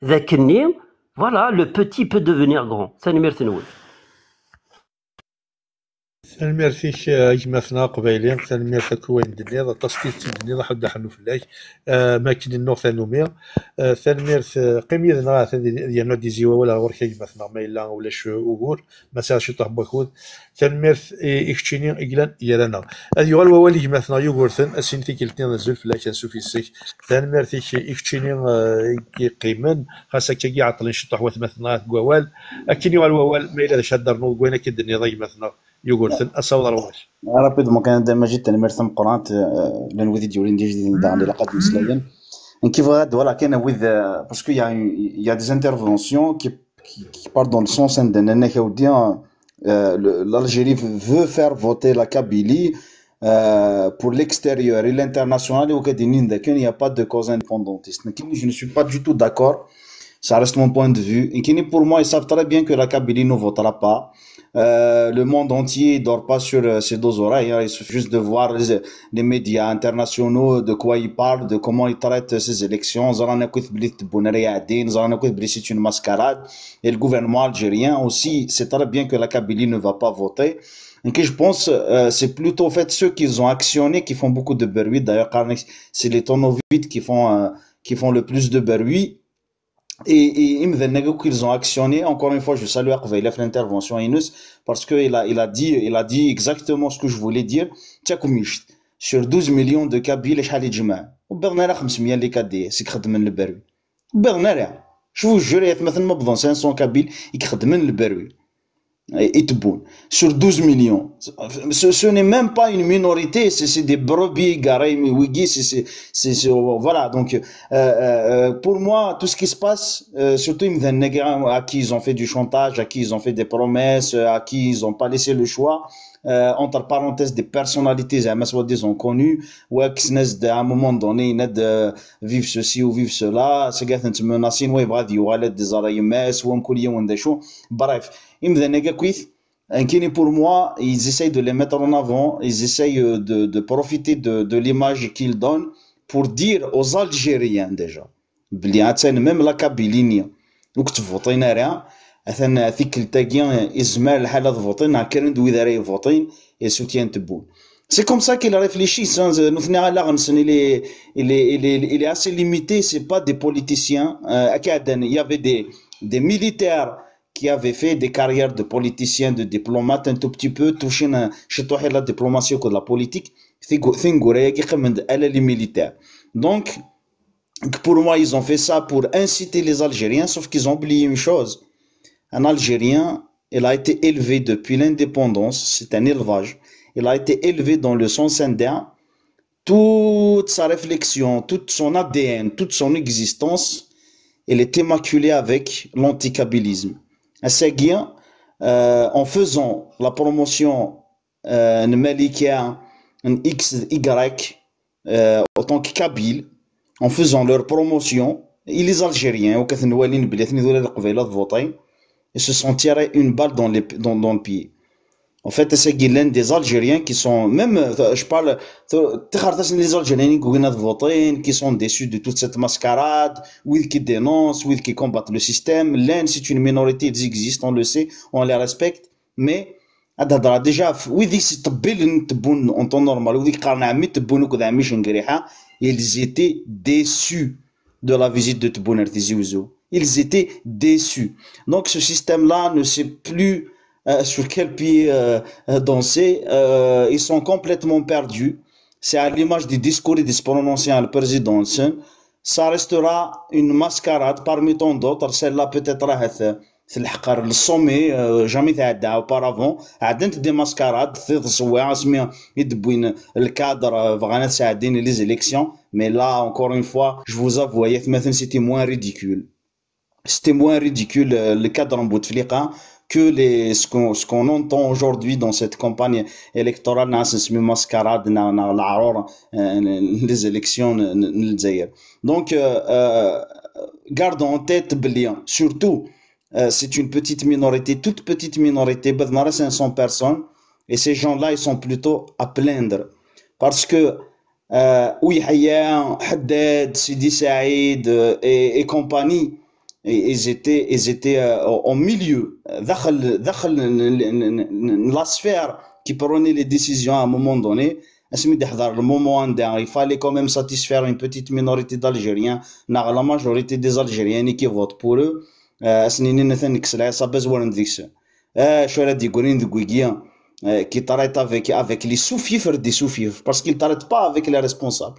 ذاكني voilà le petit peut devenir grand ثاني ميرث نقول سلميرتيك جمعتنا قبايلين سلميرتك وين دنيا تصفيت دنيا حد حنو فلاك ماكن النور ثانومير سلميرت قيمي ذنا ديالنا دي زيوا ولا وركا جمعتنا ما الا ولا شو وغور ما سالش طه باكود سلميرت اكتشيني اجلان يرانا هذه يغال ووالي جمعتنا يوغورثن اسنتي كلتني نزل فلاك نسوفي السيك سلميرتيك اكتشيني قيمن خاصك كي عطلين شطح وثمثنا كوال اكيني والوال ما الا شادر نو وين كدنيا ضيمتنا يوغورثن اصور رواش رابيدمون كان دائما جيت انا مرسم قرانت لان ودي ديولين جديد داغ لي لقد مسلايا كيف غاد ولا كاين وذ باسكو يا دي انترفونسيون qui partent dans le sens d'Anna Kaoudia l'Algérie veut faire voter la Kabylie pour l'extérieur et l'international et au cas il n'y a pas de cause indépendantiste. Je ne suis pas du tout d'accord, ça reste mon point de vue. Et pour moi, ils savent très bien que la Kabylie ne votera pas. Le monde entier ne dort pas sur ses deux oreilles. Il suffit juste de voir les médias internationaux, de quoi ils parlent, de comment ils traitent ces élections. C'est une mascarade. Et le gouvernement algérien aussi sait très bien que la Kabylie ne va pas voter. Donc je pense c'est plutôt en fait ceux qui ont actionné qui font beaucoup de bruit. D'ailleurs, c'est les tonovites qui font le plus de bruit. Et qu'ils ont actionné, encore une fois, je salue Akvaïla fait l'intervention Inus, parce qu'il a dit exactement ce que je voulais dire. Sur 12 millions de Kabyles, ou Bernard 500 les KD, c'est Khadmen le Berui. Bernard, je vous jure, il y a maintenant 500 Kabyles qui Khadmen le Berui. Et tout bon. Sur 12 millions. Ce n'est même pas une minorité, c'est des brebis garés, voilà. Donc, pour moi, tout ce qui se passe, surtout à qui ils ont fait du chantage, à qui ils ont fait des promesses, à qui ils n'ont pas laissé le choix, entre parenthèses, des personnalités, soi-disant connues, ou qui à un moment donné, ils de vivre ceci ou vivre cela, c'est gars qui menacent, ou ils vont des araïmès, ou un collier ou des choses. Bref. Pour moi, ils essayent de les mettre en avant, ils essayent de profiter de l'image qu'ils donnent pour dire aux Algériens déjà, même la Kabylie, donc tu votes rien, c'est comme ça qu'il réfléchit. Il est assez limité, c'est pas des politiciens. Il y avait des militaires qui avait fait des carrières de politiciens, de diplomates, un tout petit peu, touché chez toi la diplomatie ou la politique, les militaires. Donc, Pour moi, ils ont fait ça pour inciter les Algériens, sauf qu'ils ont oublié une chose. Un Algérien, il a été élevé depuis l'indépendance, c'est un élevage. Il a été élevé dans le sens indien. Toute sa réflexion, toute son ADN, toute son existence, elle est immaculée avec l'anticabilisme. En faisant la promotion de Malika, un XY, en tant que Kabyle, en faisant leur promotion, et les Algériens, ils se sont tirés une balle dans le pied. En fait, c'est l'un des Algériens qui sont, même, je parle, les Algériens qui sont déçus de toute cette mascarade, qui dénoncent, qui combattent le système. L'un, c'est une minorité, ils existent, on le sait, on les respecte, mais, déjà, en temps normal, ils étaient déçus de la visite de Tebboune Tizi Ouzou. Ils étaient déçus. Donc, ce système-là ne sait plus sur quel pied danser. Ils sont complètement perdus. C'est à l'image du discours et des prononciés le président. Ça restera une mascarade parmi tant d'autres. Celle-là peut-être c'est le sommet jamais تعدى auparavant. عدنت des mascarades تصوير اسمها يدبوين الكادر بغانا تساعدين les élections. Mais là, encore une fois, je vous avoue, c'était moins ridicule. C'était moins ridicule le cadre en Bouteflika que ce qu'on entend aujourd'hui dans cette campagne électorale, c'est une mascarade, les élections, donc gardons en tête bien, surtout c'est une petite minorité, toute petite minorité, 500 personnes, et ces gens-là, ils sont plutôt à plaindre, parce que Ouihaya, Haddad, Sidi Saïd et compagnie, ils étaient au milieu, la sphère qui prenait les décisions à un moment donné. Le moment où il fallait quand même satisfaire une petite minorité d'Algériens, la majorité des Algériens qui votent pour eux. Ça besoin de ça. Qui traite avec les sous-fifres des sous-fifres, parce qu'ils ne traitent pas avec les responsables.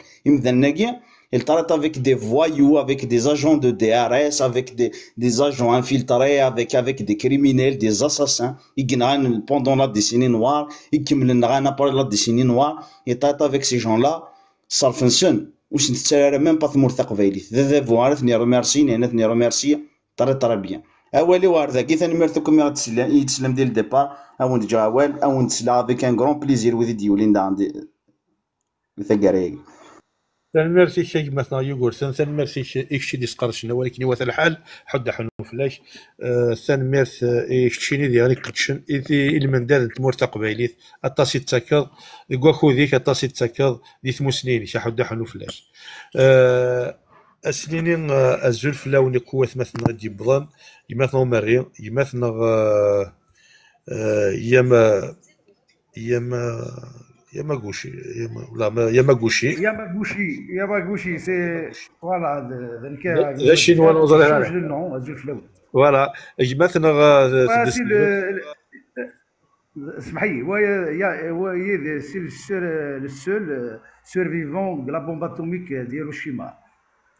Ils traitent avec des voyous, avec des agents de DRS, avec des agents infiltrés, avec des criminels, des assassins. Ils gagnent pendant la décennie noire, ils gagnent après la décennie noire. Ils traitent avec ces gens-là, ça fonctionne. Ou si tu ne même pas de مرتق فيلي. ذا remercie. très bien. أولي وارد كي ثنمرتكم يتسلم ديال الديبار أو نتجاول أو نتسلا avec un grand plaisir وذي ديولين دا عندي ثقاريك. تنمرسي شيء مثلا يقول تنمرسي شيء دي سقرشنا ولكن هو الحال حد حنو فلاش تنمرس شيني ديالك كتشن المندال تمرتق بايليت الطاسي تسكر كواخو ذيك الطاسي تسكر دي ثموسنين شي حد حنو فلاش السنين الزلف لون قوة مثلا دي بضان يمثلا مريم يمثلا Yamaguchi, c'est voilà, les Chinois nous ont voilà, مثلا اسمحي c'est le seul survivant de la bombe atomique d'Hiroshima.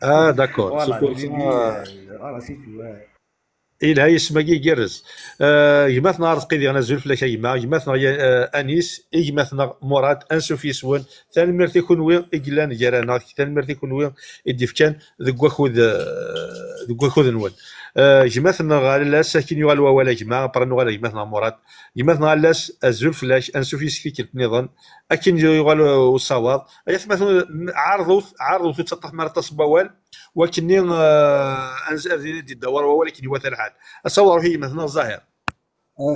Ah d'accord, voilà, c'est pour ça. Voilà, c'est tout. إلها يسمى جرز يمثنا رزقي ديالنا زلف لك يمثنا أنيس يمثنا مراد أنسو في سوان ثاني مرتي كونوي إجلان جرانا ثاني مرتي كونوي إدفكان ذكوا خذ نوال يمثنا غالا ساكن يغالوا ولا جماعة برنو غالا يمثنا مراد يمثنا غالاس الزلف لاش أنسو في سكيك النظام أكن يغالوا الصواب أيث مثلا عارضو تتطح مرة تصبوال وكني انزل دي الدوار ولكن هو الحال اصور هي مثلا الظاهر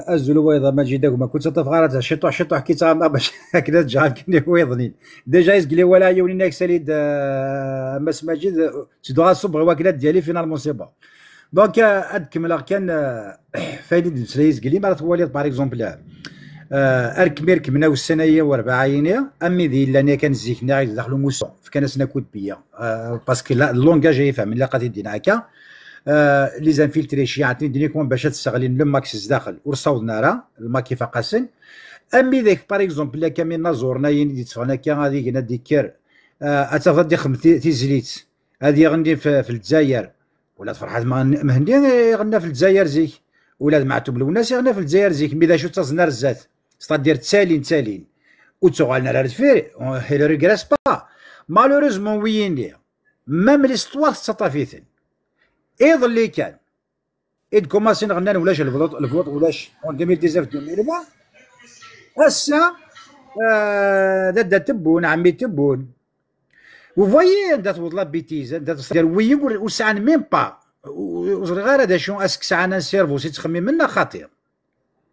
الزلو ايضا ما جيدك ما كنت تفغارات شطوح كي ما باش هكذا جاب كني ويضنين ديجا يسقلي ولا يوني ساليد مس ماجد تدوغا صبغ واكلات ديالي فينالمون سي با دونك ادكمل كان فايدة سلايز قلي مرات وليد باغ اكزومبل اركميرك من السنه وربعينيه امي ذي لاني كان زيكنا داخلو موسى فكان سنا كود بيا باسكو اللونجاج يفهم لا قضيه دينا هكا لي زانفيلتري شيعتني دينيكم باش تستغلين لو ماكسيس داخل ورصاود نارا الماكي فقاسن امي ذيك باغ اكزومبل لا كامين نازورنا يني تفغنا كا غادي كنا ديكير اتفضل دي خمتي تيزليت هذه يغني في الجزائر، ولا فرحات مهندي يغنى في الجزائر زيك، ولا معتوب الوناس يغنى في الجزائر زيك. مي شو تزنا رزات ستادير تسالين وتغالنا على الفير هي ريغراس با مالوريزمون ويني ميم ليستوار تسطافيثن ايض اللي كان ايد كوماسي نغنى ولاش الفلوط ولاش اون 2019 2020 هسا دا تبون عمي تبون وفويي دا توضلا بيتيز دا تصدر وي وسعان ميم با وصغير هذا شو اسك سعانا سيرفو سي تخمم منا خطير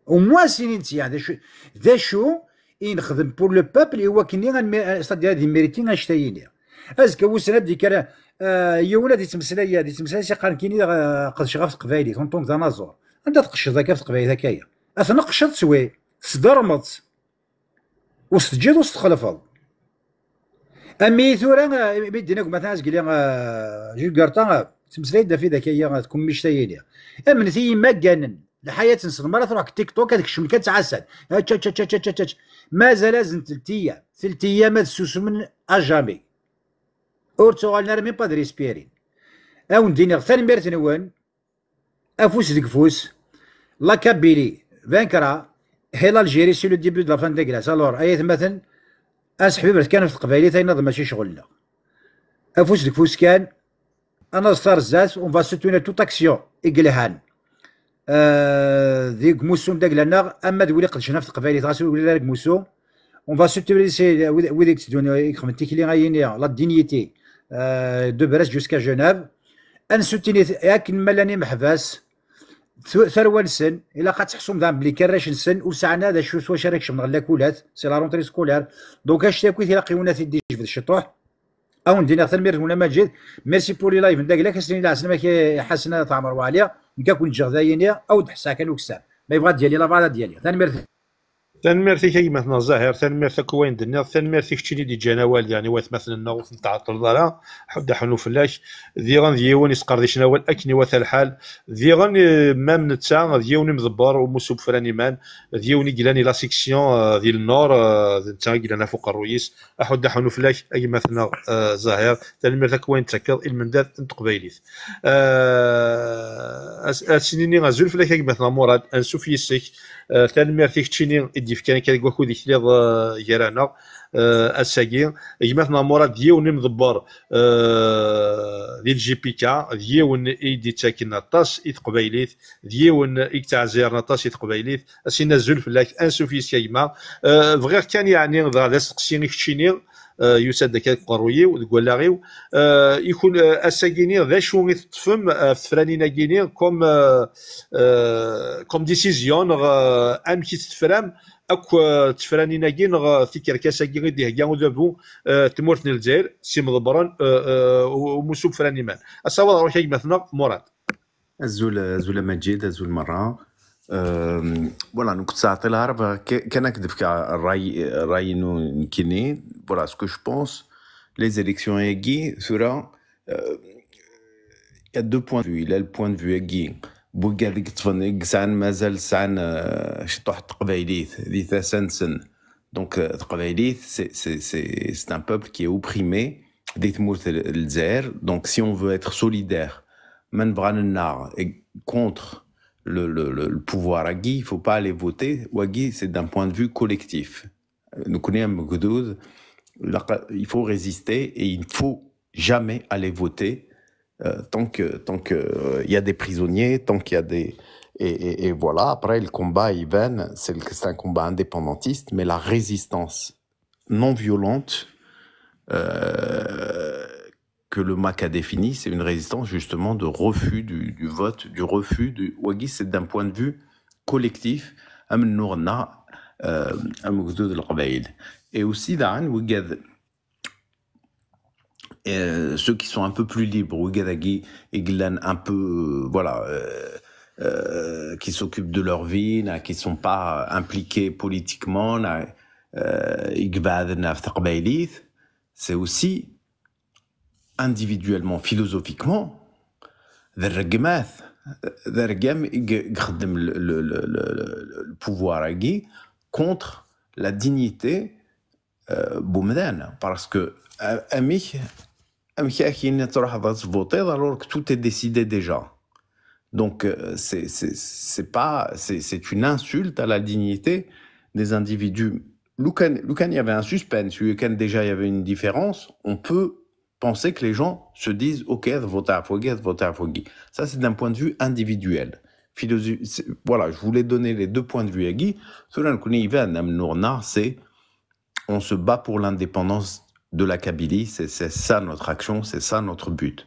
وموا سينين تيا ذا شو ينخدم بور لو بابل هو كني صدق هذه ميريتين اشتايني ازكا وسنا ديك يونا دي تمسلايا شي قال كيني قد شغف قبايلي طونطون ذا نازور انت تقشر ذاك في قبايلي ذاكايا اثنقشط سوي تدرمط وستجد وستخلفض امي ثورا بيدينا مثلا قال لي جو كارتا تمسلاي في ذاكايا تكون مشتايني امن ثي ما كان الحياة نصر مرة تروح تيك توك هذيك الشمكة تعسل مازال لازم ثلاث ايام تسوس من اجامي اورتوغال نرمي با دريسبيرين او نديني ثاني ميرت نوان افوس ديك فوس لا كابيلي فانكرا هي الجيري سي لو ديبي دو لا فان دي كلاس الور اي مثلا اسحبي كان في القبائلي ثاني نظم ماشي شغلنا افوس ديك فوس كان انا صار زاز اون فا سوتوني توت اكسيون اقلهان ذيك موسوم داك لنا اما دولي قد شفنا في القبائل تغاسل ولا لك موسوم اون فا سوتيبليسي وذيك تدون خمنتي كلي غايني لا دينيتي دو بريست جوسكا جنيف ان سوتيني ياك ملاني محباس ثروه السن الا قد تحسم دام بلي كراش السن وسعنا هذا شو سوا شارك من غلاكولات سي لا رونتري سكولار دونك اش تاكوي تلاقيونا في ديج في الشطوح او ندينا اكثر مير ولا ماجد ميرسي بولي لايف داك لا كسني لا سلمك حسنا تعمر وعليا نكون جغداينيا او دحسا كان وكسان ما يبغى ديالي لا بعدا ديالي ثاني ميرسي تنميرتي كي مثلا الظاهر تنميرتي كوين دنيا تنميرتي كتشيني دي جنوال يعني واث مثلا النوف نتاع الطلالة حدا حنو فلاش ذيغان ذيون يسقر دي شناول اكني واث الحال ذيغان مام نتا ذيوني مضبر ومسوب فراني مان ذيوني قلاني لا سيكسيون ديال النور نتا قلنا فوق الرويس حدا حنو فلاش اي مثلا ظاهر تنميرتي كوين تكر المنداد تقبايليت السنيني غازول فلاش اي مثلا مراد انسوف يسك تنميرتي كتشيني ديف كان كيكواكو ديك ليض جيرانا الساكي مثلا مراد ديون مضبر ديال جي بي كا ديون ايدي تاكن الطاس يتقبايليت ديون يتعزير نطاس يتقبايليت اسينا زول فلاك انسوفيس كيما فغير كان يعني هذا سقسيني كتشيني يسد داك القرويه ولاغيو يكون الساكيني ذا شو يتفهم فرانينا كيني كوم ديسيزيون ام كي تفرام اكو تفرانينا كين في كركاسه كي ديه كاع دابو تمورتني الجزائر سي مضبران ومسوب فراني مان اصاور روح مثلا مراد زول مجيد زول مرة فوالا نو كنت تعطي الهرب كان كدب الراي نو كيني فوالا سكو جو بونس لي زيليكسيون ياكي ثورا يا دو بوين فيو الى البوين فيو ياكي بو قال لك تفن سان مازال سان شطوح تقبايليت ذي ثاسن سن دونك تقبايليت سي ان بوبل كي اوبريمي دي تمورت الجزائر دونك سي اون فو اتر سوليدير من بغا نار contre le pouvoir Agui, il ne faut pas aller voter. Agui, c'est d'un point de vue collectif. Nous connaissons Goudoud, il faut résister et il ne faut jamais aller voter tant que y a des prisonniers, tant qu'il y a des... Et voilà, après le combat, c'est un combat indépendantiste, mais la résistance non violente que le MAC a défini, c'est une résistance justement de refus du vote, du refus du Ouagui, c'est d'un point de vue collectif, et aussi ceux qui sont un peu plus libres, un peu, voilà, qui s'occupent de leur vie, qui ne sont pas impliqués politiquement, c'est aussi individuellement, philosophiquement, le pouvoir contre la dignité boumdane. Parce que, ami, كاين تروح تفوتي alors que tout est décidé déjà. Donc c'est une insulte à la dignité des individus. Lucan, il y avait un suspense, Lucan déjà il y avait une différence, on peut penser que les gens se disent ok, voter à Fogui. Ça c'est d'un point de vue individuel. Voilà, je voulais donner les deux points de vue à Guy. C'est on se bat pour l'indépendance de la Kabylie, c'est ça notre action, c'est ça notre but.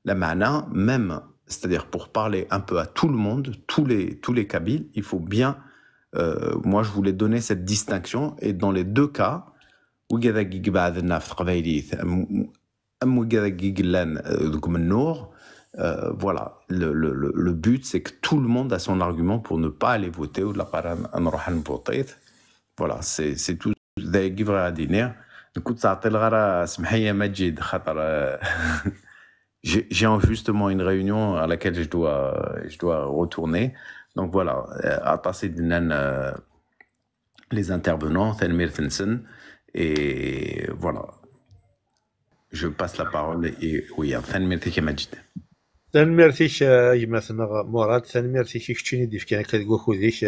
La mana, même, c'est-à-dire pour parler un peu à tout le monde, tous les Kabyles, il faut bien, moi je voulais donner cette distinction, et dans les deux cas, voilà, le but c'est que tout le monde a son argument pour ne pas aller voter ou de la voter. Voilà, c'est tout. Écoute, ça a j'ai justement une réunion à laquelle je dois retourner. Donc voilà, à passer les intervenants, et voilà. Je passe la parole et oui, ثاني ميرتيك يمثلنا مراد ثاني ميرتيك كتشيني ديف كان كتقول خذيك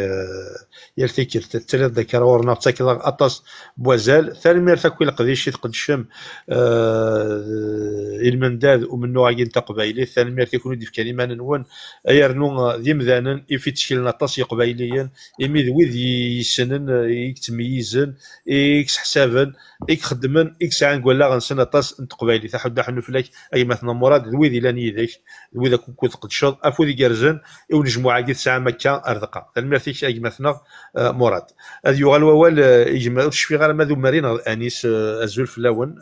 يرتيك الثلاث ذكر ورنا تاكل اطاس بوازال ثاني ميرتك كل قديش تقدشم المنداد ومنو غادي تقبايلي ثاني ميرتك يكونوا ديف كلمه نون ايرنو ذي مذانن في تشكيل نطاس قبايليا يمي ذوي يسنن يتميزن اكس حسابن اك خدمن اكس عن ولا غنسن طاس تقبايلي تحد حنو فلاك اي مثلا مراد ذوي ذي لان يديك وإذا كنت قدشض أفودي جارزن ونجمع عقد ساعة مكة أرزقا المرتيش أجمثنا مراد هذا يغال ووال يجمع الشفي غير ماذو مارين أنيس أزول فلاون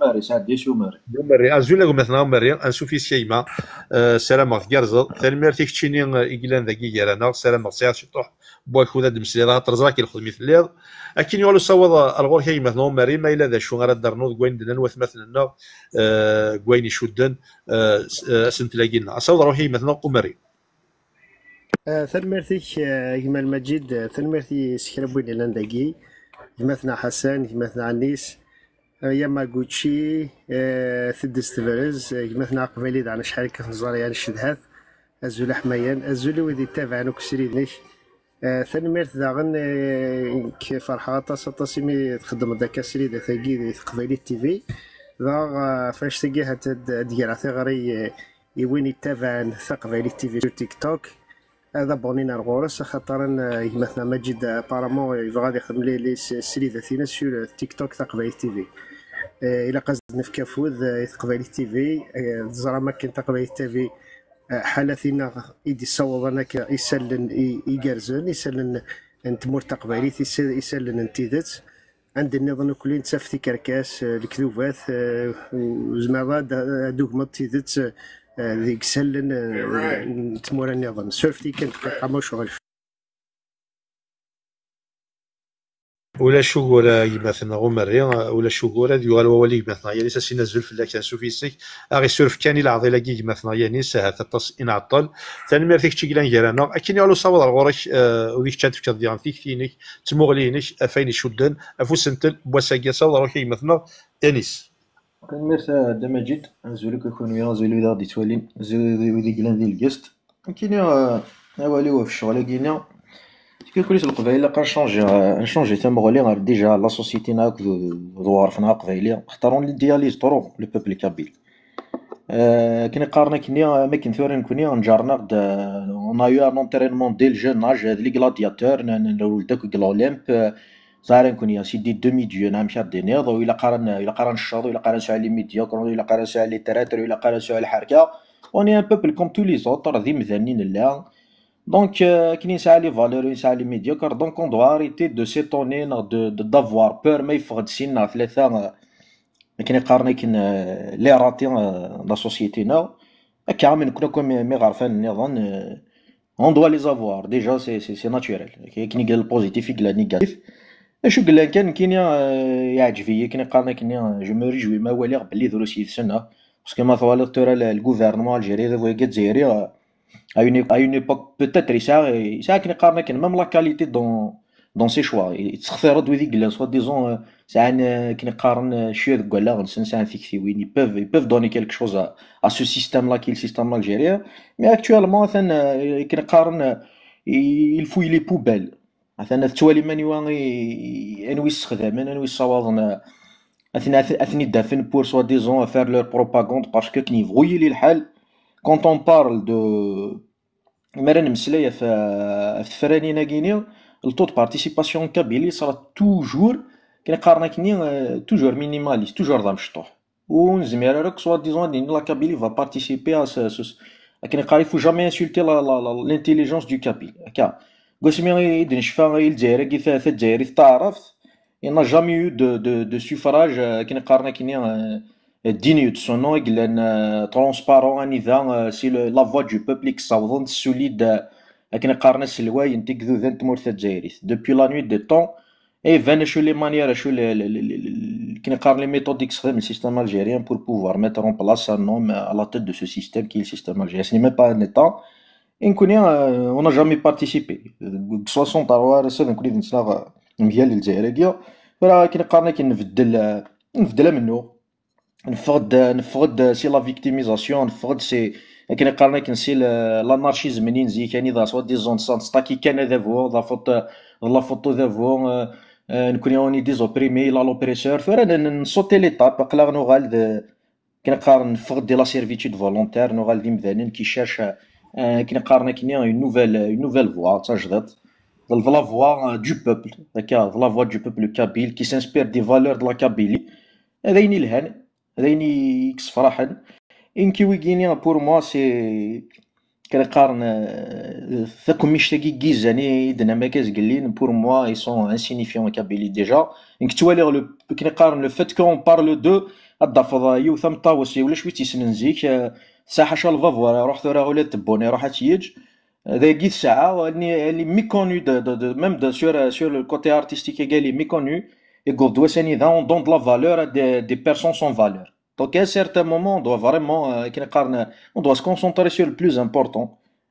ماري سعدي شو ماري أزول لكم مثلا ماري أنسو في سيما سلامة جارزل ثاني مرتيش تشيني إجلان ذاكي جارانا سلامة سيار شطوح بوك خوذا دمسليرا ترزاكي الخدمي مثل الليل أكين يقولوا صوّد الغور كي مثلا ماري ما إلا ذا شو غير الدرنوض قوين دنا نوث مثلا قوين يشدن سنتلاقينا أصوّد روحي مثلا قمري ثلمرتي كما المجيد ثلمرتي سكربوين لانداكي مثلا حسن مثلا عنيس ياما غوتشي ثدس تفرز مثلا قبيلي عن شحال كنزار يعني الشدهات أزول حميان أزول وذي تابعنا كسريدنيش ثلمرت داغن كفرحة تصمي تخدم داك السريدة ثاقي قبيلي تيفي ذا فاش تلقاها ديال ثغري يوين يتابعن ثقبيلي تيفي في تيك توك هذا بونينا الغورس خاطر مثلا مجد بارامون يبغى يخدم لي السريدة ثينا سور تيك توك ثقبيلي تيفي الى قصدنا في كافوذ ثقبيلي تيفي زرا ما كان ثقبيلي تيفي حالتنا يدي صوب انك يسلن يجرزن يسلن انت مرتقبيلي يسلن انتيدت عند النظام كلين تسفتي كركاس الكذوبات وزعما دوك ما تيدت ذيك سلن تمور النظام سورفتي كانت كقامو شغل ولا شكورا مثلا غمري ولا شكورا ديال ولي مثلا يعني ساسي نزل في لك سوفيسيك اغي سورف كاني العضي لاكي مثلا يعني ساعه تص ان عطل ثاني ما فيك تشي كلان جرانا اكيني على صوت الغورك وديك كانت في كديان فيك فينك تمغلينك افين شدن افوسنتل بوساكيا صوت روحي مثلا انيس كنمير دمجد زولك يكون ينزل اذا غادي توالين زولي كلان ديال الجست كاين والي في الشغل كاين كيكوليس القبائل نشونجي تمغولي غير ديجا لا سوسيتي ناك ذو عرفنا قبايليه اختارون لي دياليز طرو لو بوبل كابيل كي نقارن كني ما كنثورين كوني نجارنا اون ايو ان انترينمون ديل جون اج لي غلادياتور ولدك كلاوليمب زارين كوني سيدي دومي ديو نام شاد دينيض ولا قارن الشاط ولا قارن سؤال لي ميديوكر ولا قارن سؤال لي تراتر ولا قارن سؤال الحركه اوني ان بوبل كوم تو لي زوتر ذي مذنين لا Donc, qui n'est les valeurs, les médiocres, donc on doit arrêter de s'étonner, d'avoir peur, mais il faut dire que les ratés de la société, on doit les avoir, déjà c'est naturel, qui n'est le positif et le négatif. Et je me réjouis, parce que maintenant, le gouvernement algérien, à une époque peut-être ça qui même la qualité دون سي شوا يتخثر دوي قلان سوا ديزون ساعن كي نقارن شويه ذك ولا غنسن ساعن في كثيوين يبوف دوني كيلك شوز ا سو سيستيم لا كي السيستيم الجيريان مي اكطوالمون مثلا كي نقارن يلفوي لي بوبال مثلا توالي مانيوا انوي يستخدم انوي يصاوض اثني دافن بور سوا ديزون فار لور بروباغوند باسكو كي يبغوي لي الحال كونط اون بارل دو مرة نمسلايا في فرانينا كينيا التو دو بارتيسيباسيون كابيلي صرا توجور كنقارنا كني توجور مينيماليست توجور ضا مشطوح ونزمير راك سوا ديزون دين لا كابيلي فا بارتيسيبي كنقاري فو جامي انسولتي لانتيليجونس دو كابيل هكا قسمي يدنشفا الجزائر كي ثلاثة الجزائري تعرف il n'a jamais eu de suffrage كنقارنا كني digne de son nom et transparent نظام c'est la voix du peuple qui s'avance solide كنقارنا سلواي نتقذو ذنت مورث الجزائري depuis la nuit des temps et فانا شو les manières شو كنقارن les méthodes extrêmes du système algérien pour pouvoir mettre en place un homme à la tête de ce système qui est le système algérien ce n'est même pas un état on n'a jamais participé 63 سنة نكوني نتسلاغ مزيان للجزائرية راه كنقارنا نفدلها منو نفقد سي لا فيكتيميزاسيون نفقد سي كنقارنا كنسي لانارشيزم منين زي كان اذا سوا دي زون ستاكي كان ذا فو لا فوتو ذا فو نكوني ديزوبريمي لا لوبريسور فرا نصوتي ليطاب قلا نوغال كنقارن نفقد دي لا سيرفيتود فولونتير نوغال دي مذانين كي شاش كنقارنا كني اون نوفيل فوا تجدد la voix du peuple, la voix du peuple kabyle qui s'inspire des valeurs de la Kabylie. هذا يلهن هذا يكس فرحا إنكي ويجيني بور موا سي كنقارن ثاكم مشتاقي كيزاني دنا ماكاز قلين بور موا يسون انسينيفيون كابيلي ديجا إنك توالي كنقارن لو فات كون بارلو دو الضفضايا وثم طاوسي ولا شويه تيسننزيك ساحه شالفافوار روح ثورا ولا تبوني روح تيج هذا قيت ساعه اللي ميكونو ميم sur le côté artistique également méconnu et doit s'en donner de la valeur à des personnes sans valeur. Donc à un certain moment on doit vraiment on doit se concentrer sur le plus important.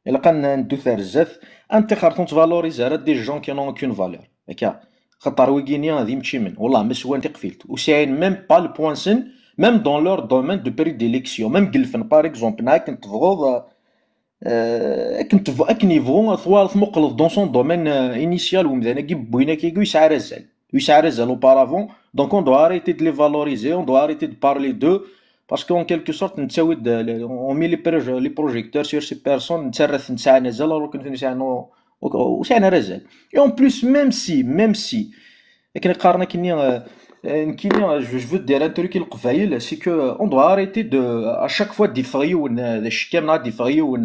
Et là quand on faire zef انت خاطر تفالوريزي des gens qui n'ont aucune valeur. هكا خاطر ويغينيا هذه ماشي من والله مسوى انت قفلت وساين ميم با لو بوين سن ميم دون لور دومين دو بريديليكسيون ميم قلفن باغ اكزومبل معاك كنت تبغض كنت نيفو ثوالث مقلط دون سون دومين انيسيال ومدانا كي بوينا كيكو يسعى رزال اوبارافون دونك اون دو اريتي دو لي فالوريزي اون دو اريتي دو بارلي دو باسكو اون كيلكو سورت نتساود اون مي لي بروجيكتور سور سي بيرسون نتسرث نسعى نزال ولا كنت نسعى وسعنا رزال اي اون بلوس ميم سي كنقارنا كني je veux dire un truc القفايل c'est que on doit arrêter de à chaque fois ديفريو الشكامنا ديفريو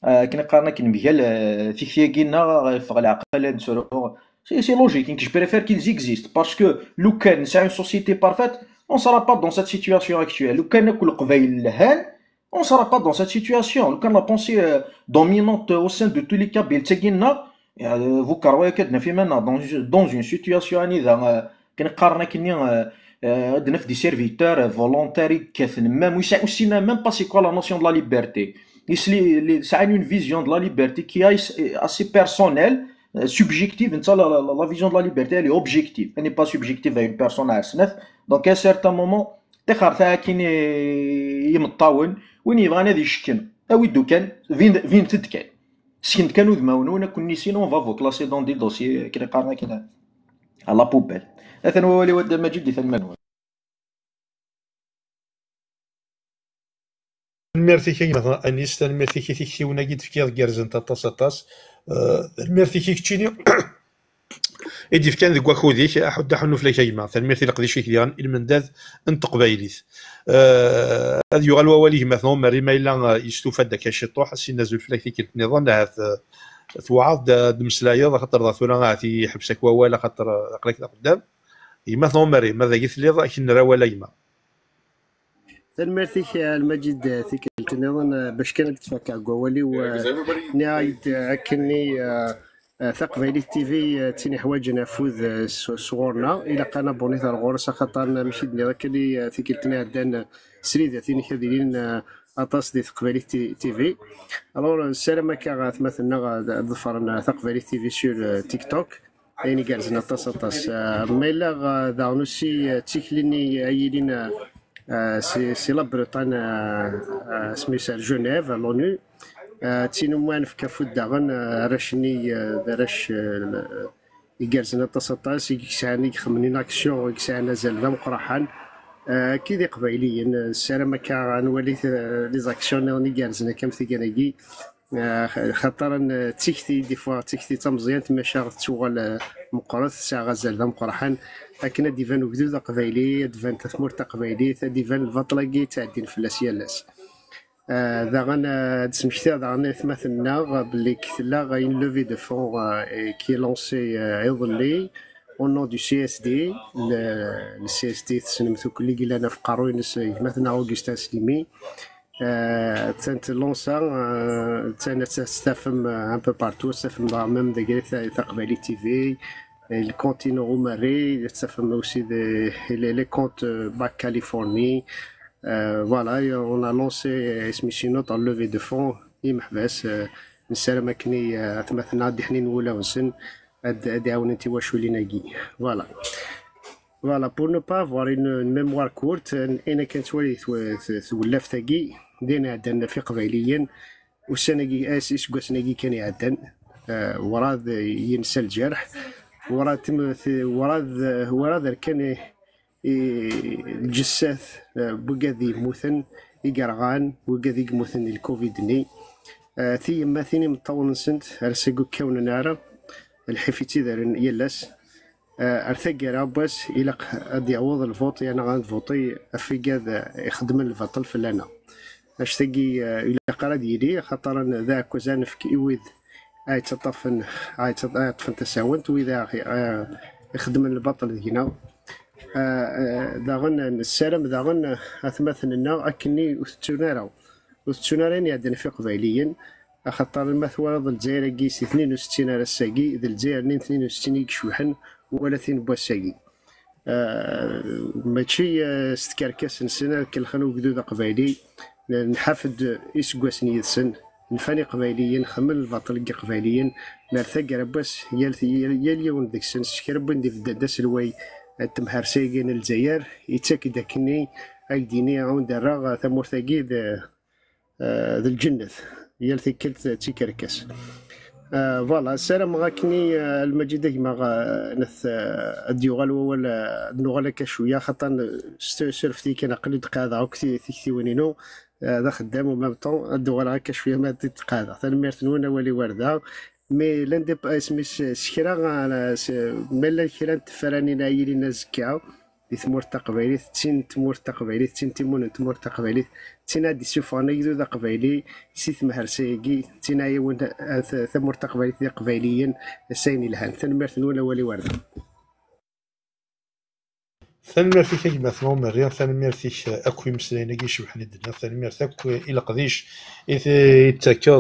كنقارنا كنمجال في ثياقينا في العقل نسولو c'est logique je préfère qu'ils existent parce que لو كان c'est une société parfaite on sera pas dans cette situation actuelle لو كان كل قبايل لهان on sera pas dans cette situation لو كان la pensée dominante au sein de tous les قبائل تاعنا vous كروايا كدنا في منا dans une situation إذا كنقارنا كني عندنا في دي سيرفيتور فولونتاري كاثن ميم وسينا ميم با سي كوا لا نوسيون دو لا ليبرتي يسلي ساعه اون فيزيون دو لا ليبرتي كي اي اسي بيرسونيل سوبجيكتيف انت لا فيزيون دو لا ليبرتي اللي اوبجيكتيف اني با سوبجيكتيف اون بيرسون عرسناف دونك ا سيرتان مومون تخر ثا كاين يمطاون وين يبغى هذا يشكن اويدو كان فين تدكان سكنت كانوا ذماون كون سينو فافو كلاسي دون دي دوسي كنقارنا كده على بوبال مثلا هو اللي ود مجد ثمن الميرتيكي مثلا انيس الميرتيكي تيكتيونا كي تفكير كارزن طاس الميرتيكي كتشيني ايدي كان ذك واخوديك احد حنو فلا كيما الميرتي لقديش كيان المنداد انت قبايليت هذا يغال وواليه مثلا مري ما الا يستفاد داك الشطوح سي نازل فلا كي النظام هذا ثوعض دمسلايا خاطر ثورا في حبسك ولا خاطر قلك قدام مثلا مري ماذا قلت لي ضاك نرا ولا يما تنمرتيك المجد ثيك النظام باش كانت تفكر قوالي ونهاية أكني ثقفيلي تي في تيني حوايج نفوذ صورنا إلى قناة بونيث الغورسة خاطرنا ماشي دنيا ذاك اللي ثيك التنين سريدة ثيني كذلين أطاس دي ثقفيلي تي في الوغ السلام كاع مثلا ظفرنا ثقفيلي تي في سور تيك توك يعني قالزنا طاس ما إلا داغنوسي تيكليني أيلين سي لا بريطان سميتها جنيف لونو تينوان في كافو داغن راشني داراش يقالزنا طاس يكسعني يخمني اكسيون يكسعنا زلده مقرحان كي دي قبايليين السلام كا نولي لي زاكسيون اللي قالزنا كم ثقاناكي خاطر تيكتي دي فوا تيكتي تمزيان تما شاغ توغال مقرث ساعة غزال ذا مقرحان لكن ديفان وجدود قبايلي ديفان تثمور قبايلي ديفان الفطلقي تعدين فلاس يالاس ذا غانا تسمشتي ذا غانا ثمثلنا بلي كثلا غاين لوفي دو فون كي لونسي يظلي au nom du CSD le CSD تسنمتو كل قلنا في قاروين مثلا أوغسطين سليمي تانت لونسا تانت تستفهم ان بو بارتو تستفهم ميم ديك تقبالي تي في الكونتينو روماري تستفهم اوسي لي كونت باك كاليفورني فوالا اون ا لونسي سميتو نوت ان لوفي دو فون يمحبس نسالم كني مثلا دي حنين ولا ونسن ادي عاون انت واش وليناكي فوالا فوالا بور نو با افوار اون ميموار كورت انا كنت ولي تولف تاكي دينا عندنا في قبايليا والسناكي اسيس كواسناكي كان يعدن وراد ينسى الجرح وراد كان الجساث بوكاذي موثن يقرغان بوكاذي موثن الكوفيد ني ثي ما ثيني مطول سنت رسقو كون نعرف الحفيتي دار يلاس ارثقي راباس الى قد يعوض الفوط يعني غنفوطي في كذا يخدم الفطل فلانا اش تقي الى قراد يدي خاطر ذاك كوزان في كيويد تطفن تطفن تساونت واذا يخدم البطل هنا داغن السلام داغن اثمثلنا اكني وستونارين يعدن في قبايليين خاطر المثوى ضد الجزائر كيس 62 على الساقي ذا الجزائر 62 يكشوحن ولا ثين بوساقي ماشي ستكركس نسنا كالخنو قدود قبايلي نحافد إسقواسني يدسن نفاني قبايليا نخمل الباطل قبايليا نرثق رباس ياليون ذيك السن سكربن دي فدا سلواي تمهر ساقين الجزائر يتاكد كني ايديني عون دراغ ثمورثاقي ذا الجنة يالثي كلت تيكركس فوالا السلام غاكني المجيد كيما نث الديوغال ولا نوغالا كشويه خاطر سيرفتي كان قلد قاعده او كثي وينينو هذا خدام ومام طون الدوغال هكا شويه ما تتقاعده ثاني ميرتنونا ولي ورده مي لاندب اسميس سكرا ملا كيران تفراني نايلي نازكاو تمور تقبايلي تمور تقبايلي تيمون تمور تقبايلي تينا دي سوفاني يدو ذا قبايلي سيث مهرسيكي تينا يون ثمور تقبايلي ذي قبايليا السيني لهان ثاني مرثن ولا ولي ورده ثاني مرثي كي مثلا مريم ثاني مرثي اكوي مسلينا كي شبحني الدنيا ثاني مرثي اكوي الى قديش يتاكد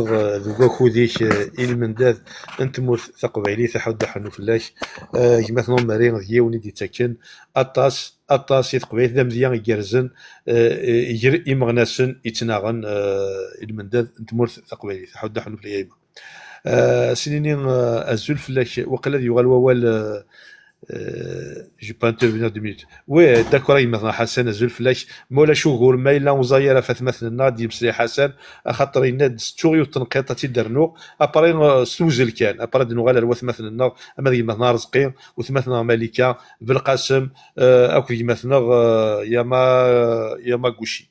ذوك ذيك المنداد انت مور تقبايلي تحد حنو فلاش مثلا مريم ديوني دي تاكن اطاس يتقبايل ذا مزيان يجرزن يجر يمغناسن يتناغن المنداد انت مور تقبايلي تحد حنو فلاش سنين الزول فلاش وقال ذي يغال ووال جو با انترفينير دو مينوت وي داكور مثلا حسن الزول فلاش مولا شغل ما الا وزايره فات مثلا دي مسلي حسن خاطر يناد ستوري والتنقيط تيدرنو ابري سوزل كان ابري دنو غالا الوث مثلا اما دي مثلا رزقي وثمثنا ملكه بالقاسم اكو مثلا يا ما كوشي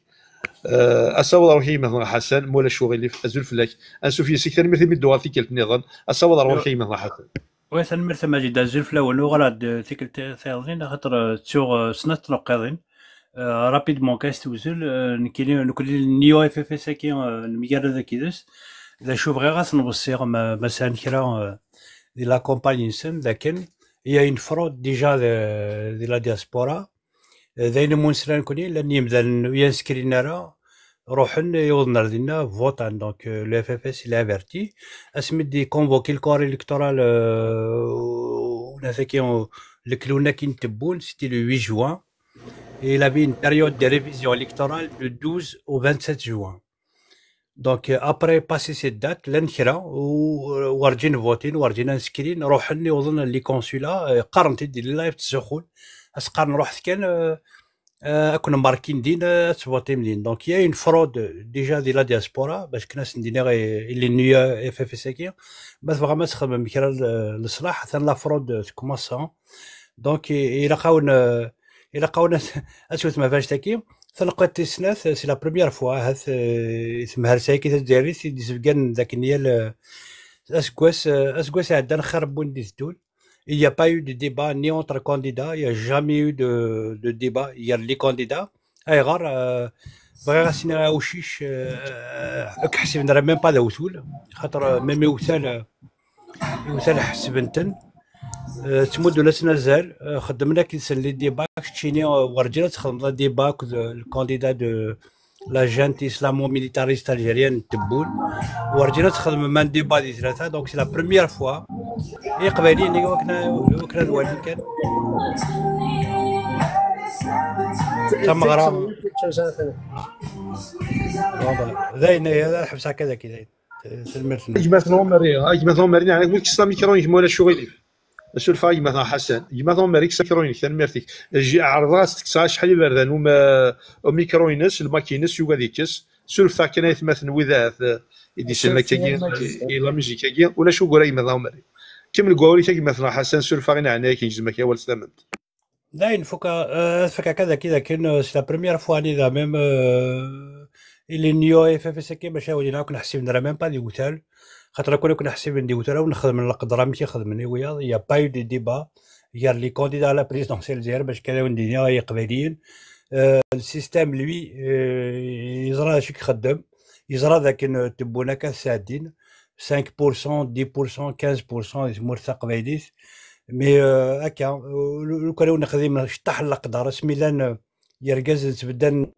اصور روحي مثلا حسن مولا شغل الزول فلاش انسو في سيكتر مثل مدوار في كلت نظام اصور روحي مثلا حسن ويسن مرثا ماجد الزلف الاول وغراد تيكل ثاغين خاطر تسوغ سنة نقاضين رابيدمون كاستوزل نكلي نيو اف اف ساكي الميغار ذا كيدس اذا شوف غير غاس نبصيغ مثلا كرا دي لا كومباني نسم لكن هي اون فرود ديجا دي لا دياسبورا ذاين مونسران كوني لان يبدا ينسكرينا راه روحن يوضنا لدينا فوتان دونك لو اف اف اس il a averti اسمي دي كونفوكي الكور الكتورال وناس كي الكلونا كي نتبون سيتي لو 8 جوان et il avait une période de révision électorale de 12 au 27 juin دونك ابري باسي سي دات لنكرا ورجين فوتين ورجينا نسكرين نروح نوضن لي كونسولا قارنتي دير لايف تسخون اسقار نروح كان كنا ماركين دين تفوتي مدين دونك يا اون فرود ديجا دي لا دياسبورا باش كنا سندينا اللي نيا اف اف اس كي بس فغا تخدم بكرا الصلاح حتى لا فرود كوماسا دونك الى قاونا اسوت ما فاش تاكي تلقات تسناث سي لا بروميير فوا هاث اسمها رسايكي تداري سيدي سفكان ذاك النيال اسكواس عندنا خربون دي الدول. Il n'y a pas eu de débat ni entre candidats, il n'y a jamais eu de débat. Il y a les candidats. غار بغا سينا وشيش كحسبنا ميم با دوثول خاطر ميم يوثال حسبنتن تمود ولا تنزل خدمنا كي لي ديبا كتشيني ورجال تخدم ديبا الكانديدا دو لا جانت اسلامو ميليتاريست الجيريان تبون ورجال تخدم مان ديبا دي ثلاثه دونك سي لا بروميير فوا اي قبالي اللي وكنا الوالد كان تم غرام ذاين هذا الحبس هكذا كي مثلا مرينا على قلت كسا ميكرون يجمعوا شغلي السؤال فاي مثلا حسن مثلا مريك سكروني كان مرتك جي عرضات تكسا شحال بردان وما ميكروينس الماكينس يوغا ديكس سولف كان مثلا وذا يدي سما كاين لا ميوزيك كاين ولا شو قراي مثلا مري كم القوري كاين مثلا حسن سولف غينا عناك كيجزمك يا ولد ثمنت لا فكا كذا كذا كان سي لا بروميير فوا اني ذا ميم اللي نيو اف اف اس كي باش ولينا كنا حسبنا ميم با دي وتال خاطر كنا حسب ندي وتال ونخدم القدره ماشي خدمني ويا يا با يو دي ديبا يا لي كانديدا لا بريزيدونسيال ديال باش كانوا ندينا قباليين السيستيم لوي يزرا شي كيخدم يزرا ذاك تبونا كسادين 5% 10% 15% مرتق قبايليت مي هكا لو كانوا نخدم شطح القدر سميلان يركز تبدا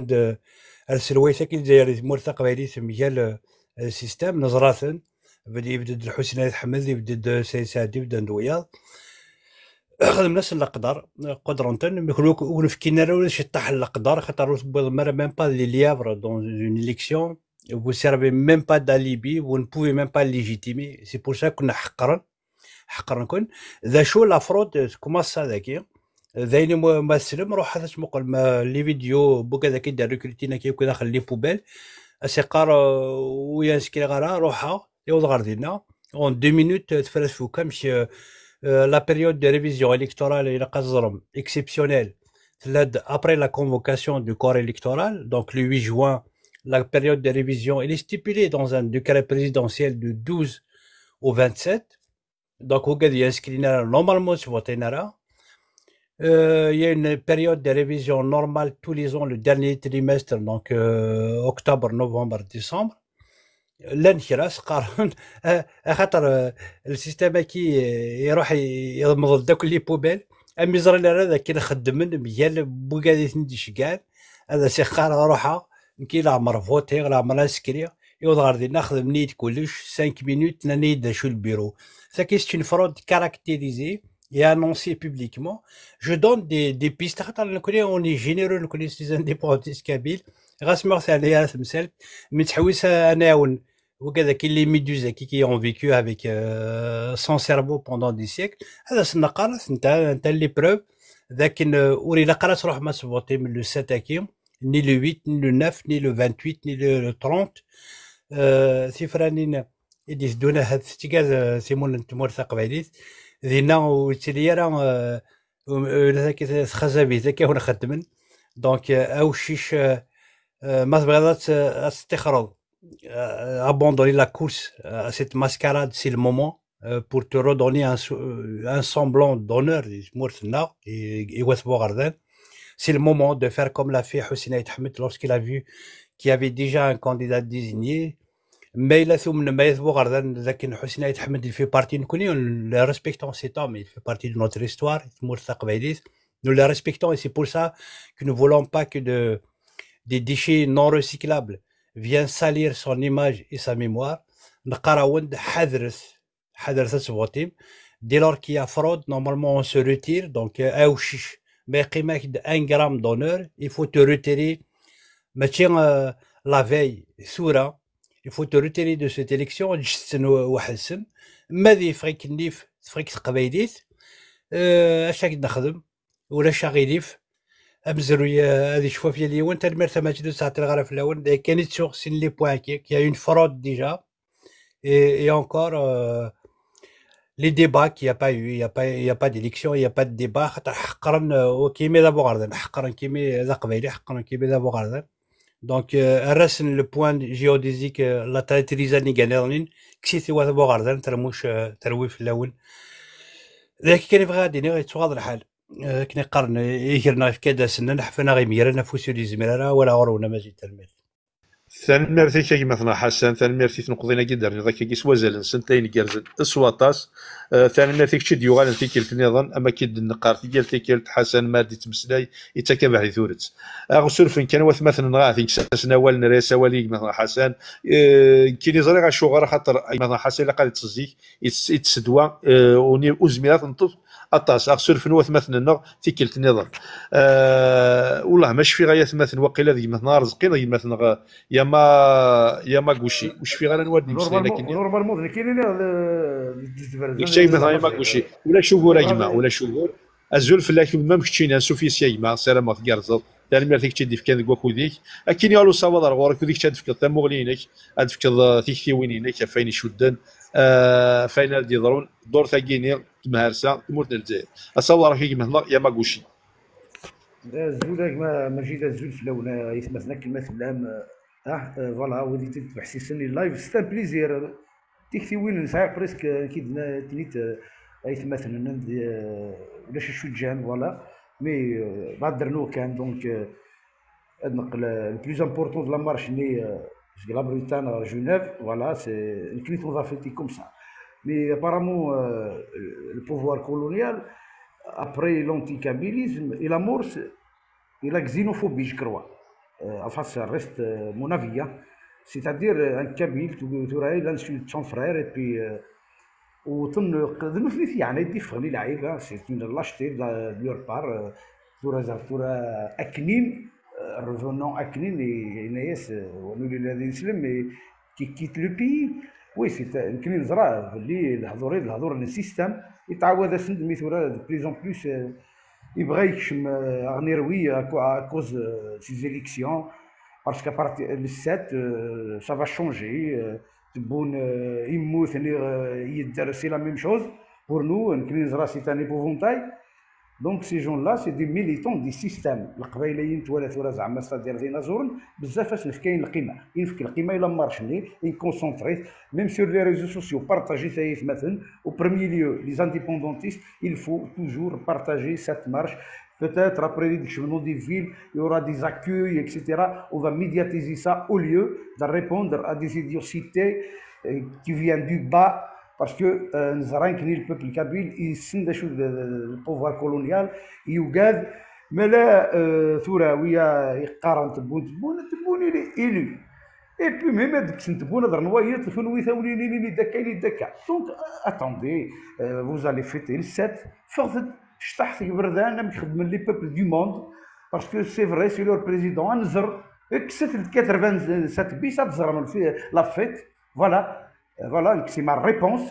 السلويسه كي داير مرتق قبايليت ميال السيستم نظراثن يبدا الحسين حمد يبدا سي سعدي يبدا ندويا خدم ناس القدر قدرنتن ونفكينا ولا شطح القدر خاطر مره ميم با لي ليافر دون اون اليكسيون vous servez même pas d'alibi vous ne pouvez même pas légitimer c'est pour ça كنا حقرا كون ذا شو لا فرود كوماس هذاكي ذاين ممثل روح هذا مقول لي فيديو بوكا ذاك يدير ريكروتينا كي داخل لي بوبيل اسيقار ويا سكي غارا روحها يوض غاردينا اون 2 مينوت تفرس فوكا مشي لا بيريود دو ريفيزيون الكتورال الى قزرم اكسيبسيونيل تلاد ابري لا كونفوكاسيون دو كور الكتورال دونك لو 8 جوان la période de révision elle est stipulée dans un décret présidentiel de 12 au 27 donc au gars normalement sur votre il y a une période de révision normale tous les ans le dernier trimestre donc octobre novembre décembre l'enchiras قارن خاطر السيستم كي يروح يمض داك لي بوبيل امي زرنا هذا كي نخدم ميال بوكادي تنديش كاع هذا سي قار روحها كي لا عمر فوتي لا عمر سكري يوضغر دي ناخذ منيت كلش 5 مينوت نانيد شو البيرو ça c'est une fraude caractérisée et annoncée publiquement je donne des pistes خاطر نكوني اوني جينيرو نكوني سي انديبونديست كابيل غاسمر ثاني مسال متحوس اناون وكذا كاين لي ميدوزا كي ont vécu avec son cerveau pendant des siècles هذا سنقرا انت لي بروف لكن وري لا قرات روح ما سبوتي من لو 7 كيم ni le 8, ni le 9, ni le 28, ni le 30 سفرانين يديس دونا هاد ستيكاز سيمون تمورثا قبايليت ذينا وتليرا ذاك خزابي ذاك هنا خدمن دونك او شيش ما تبغيضات استخرج abandonner la course à cette mascarade c'est le moment pour te redonner un semblant d'honneur c'est le moment de faire comme l'a fait Hussein Ahmed lorsqu'il a vu qu'il y avait déjà un candidat désigné. Mais il a fait Hussein Ahmed, il fait partie, nous le respectons cet homme, il fait partie de notre histoire, nous le respectons et c'est pour ça que nous ne voulons pas que des déchets non recyclables viennent salir son image et sa mémoire. Dès lors qu'il y a fraude, normalement on se retire, donc mais un gramme d'honneur, il faut te retirer. Mais tiens, la veille, Soura, il faut te retirer de cette élection تجسن وحسن ما ذي فريك النيف فريك تقبايليت اش راك نخدم ولا شاغيليف امزرويا هذه شوف ديال اليوم تا المرتبه ما تدوز تعطي الغرف الاول كانت سور سين لي بوان كي y a une fraude déjà et encore les débats qu'il n'y a pas eu, il y a pas d'élection, il n'y a pas de débat. حقرا وكيمي ذا بوغاردن حقرا كيمي ذا قبيلي حقرا كيمي ذا بوغاردن دونك الرسن لو بوان جيوديزيك لا تريزاني غانيرنين كسيتي وا بوغاردن ترموش تروي في الاول ذاك كان يبغى غادي يتغاض الحال كنا قرن يهرنا في كذا سنه نحفنا غير ميرنا فوسو لي زميرا ولا غرونا ما زيد تلميذ ثاني ميرتي كي مثلا حسن ثاني ميرتي تنقضينا كي درني ذاك كي سوازل سنتين كيرزن اسواطاس ثاني ميرتي كشي ديوغال انت كيلت نظن اما كي النقار كيلت كيلت حسن مادي تمسلاي يتكبع لي ثورت اغسل فين كان واث مثلا غاثي ساسنا وال نريسا ولي مثلا حسن كي لي زري غاشو غير خاطر مثلا حسن قال تزيك يتسدوا وني وزميلات نطف اطاس اغسل فين واث مثلا تيكلت نظن والله ماشي في غايه مثلا وقيله ذي مثلا رزقي ذي مثلا يا ما كوشي واش في غير نواد نمشي لكن نورمالمون كاينين شيء مثلا يا ما كوشي ولا شوفوا راجما ولا شوفوا الزول فلاك ما مشينا سوفي سيما سلامه كارزل ثاني ميرتيك تشدي في كان كواكو ديك اكين يالو صواد غورك ديك تشد في تمغلينك ادفك تيكتي وينينك فين يشدن فين يضرون دور ثاقيني مهرسه تموت الجزائر اصور كي مثلا يا ما كوشي الزول ماشي الزول في الاولى يتمثلنا كلمه العام فوالا ودي تتبع سيسني لايف ستا بليزير تيكتي وين نسعى بريسك كيدنا تنيت يتمثلنا ولا شي جان فوالا مي بعد درنو كان دونك نقل البلوز امبورطون دو لا مارش ني لا بريتان جونيف فوالا سي كليت اون فافيتي كوم سا مي ابارامون البوفوار كولونيال après l'anticabilisme et l'amorce et la xénophobie, je crois. Enfin, ça reste mon avis. Hein. C'est-à-dire, un Kabyle, il insulte son frère et puis. C'est une lâcheté de leur part. Aknin, revenant Aknin et Inaïs, qui quitte le pays. Oui, c'est يمكن يزرع اللي الهضور السيستم يتعود اسند ثورة دو بليز اون بلوس يبغى يكشم اغنيروي كوز سي زيليكسيون باسكو بارتي لو 7 سا فا شونجي تبون يموت يدار سي لا ميم شوز بور نو يمكن يزرع سي تان ايبوفونتاي دونك سي جون لا سي دي ميليتون دي سيستم القبايليين تولا ثورة زعما ستادير ديناصور بزاف فاش نفكاين القيمه ينفك القيمه الا مارشني يكونسونطري ميم سور لي ريزو سوسيو بارطاجي ثايف مثلا au premier lieu les indépendantistes il faut toujours partager cette marche peut-être après l'élection des villes il y aura des accueils etc on va médiatiser ça au lieu de répondre à des idioties qui viennent du bas parce que نزران كني البوبل كابيل يسند شو البوفوار كولونيال يوجد ملا ثورة ويا يقارن تبون لي إلو اي بي ميم هاديك تبون هضر نوايا تلفون ويثاوليني دكا دكا دونك اتوندي فوز الي فيتي السات فقط شطح في بردان مخدم لي بوبل دو موند باسكو سي فري سي لور بريزيدون نزر كسات 87 بيس تزرم في لا فيت فوالا Voilà, c'est ma réponse,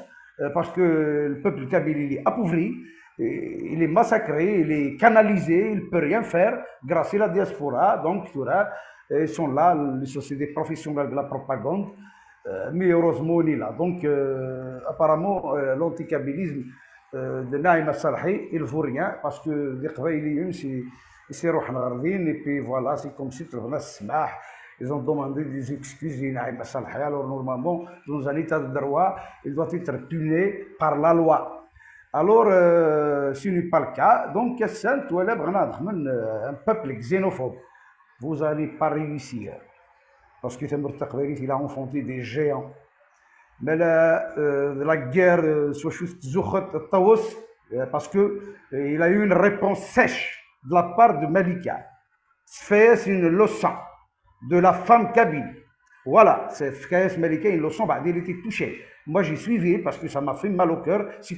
parce que le peuple kabyle il est appauvri, il est massacré, il est canalisé, il ne peut rien faire grâce à la diaspora. Donc, ils sont là, les sociétés professionnelles de la propagande, mais heureusement, on est là. Donc, apparemment, l'anticabylisme de Naïm Salhi, il ne vaut rien, parce que les Qbaïliyoun, c'est Rohan Ghardin, et puis voilà, c'est comme si tu le Smah. Ils ont demandé des excuses à Salhi. Alors normalement, dans un état de droit, il doit être puni par la loi. Alors, ce n'est pas le cas. Donc, un peuple xénophobe. Vous n'allez pas réussir. Parce que il a enfanté des géants. Mais la guerre, parce qu'il a eu une réponse sèche de la part de Malika. C'est une leçon de la femme kabyle. Voilà, c'est Fkaïs Malika, une leçon, il était touché. Moi, j'ai suivi parce que ça m'a fait mal au cœur. C'est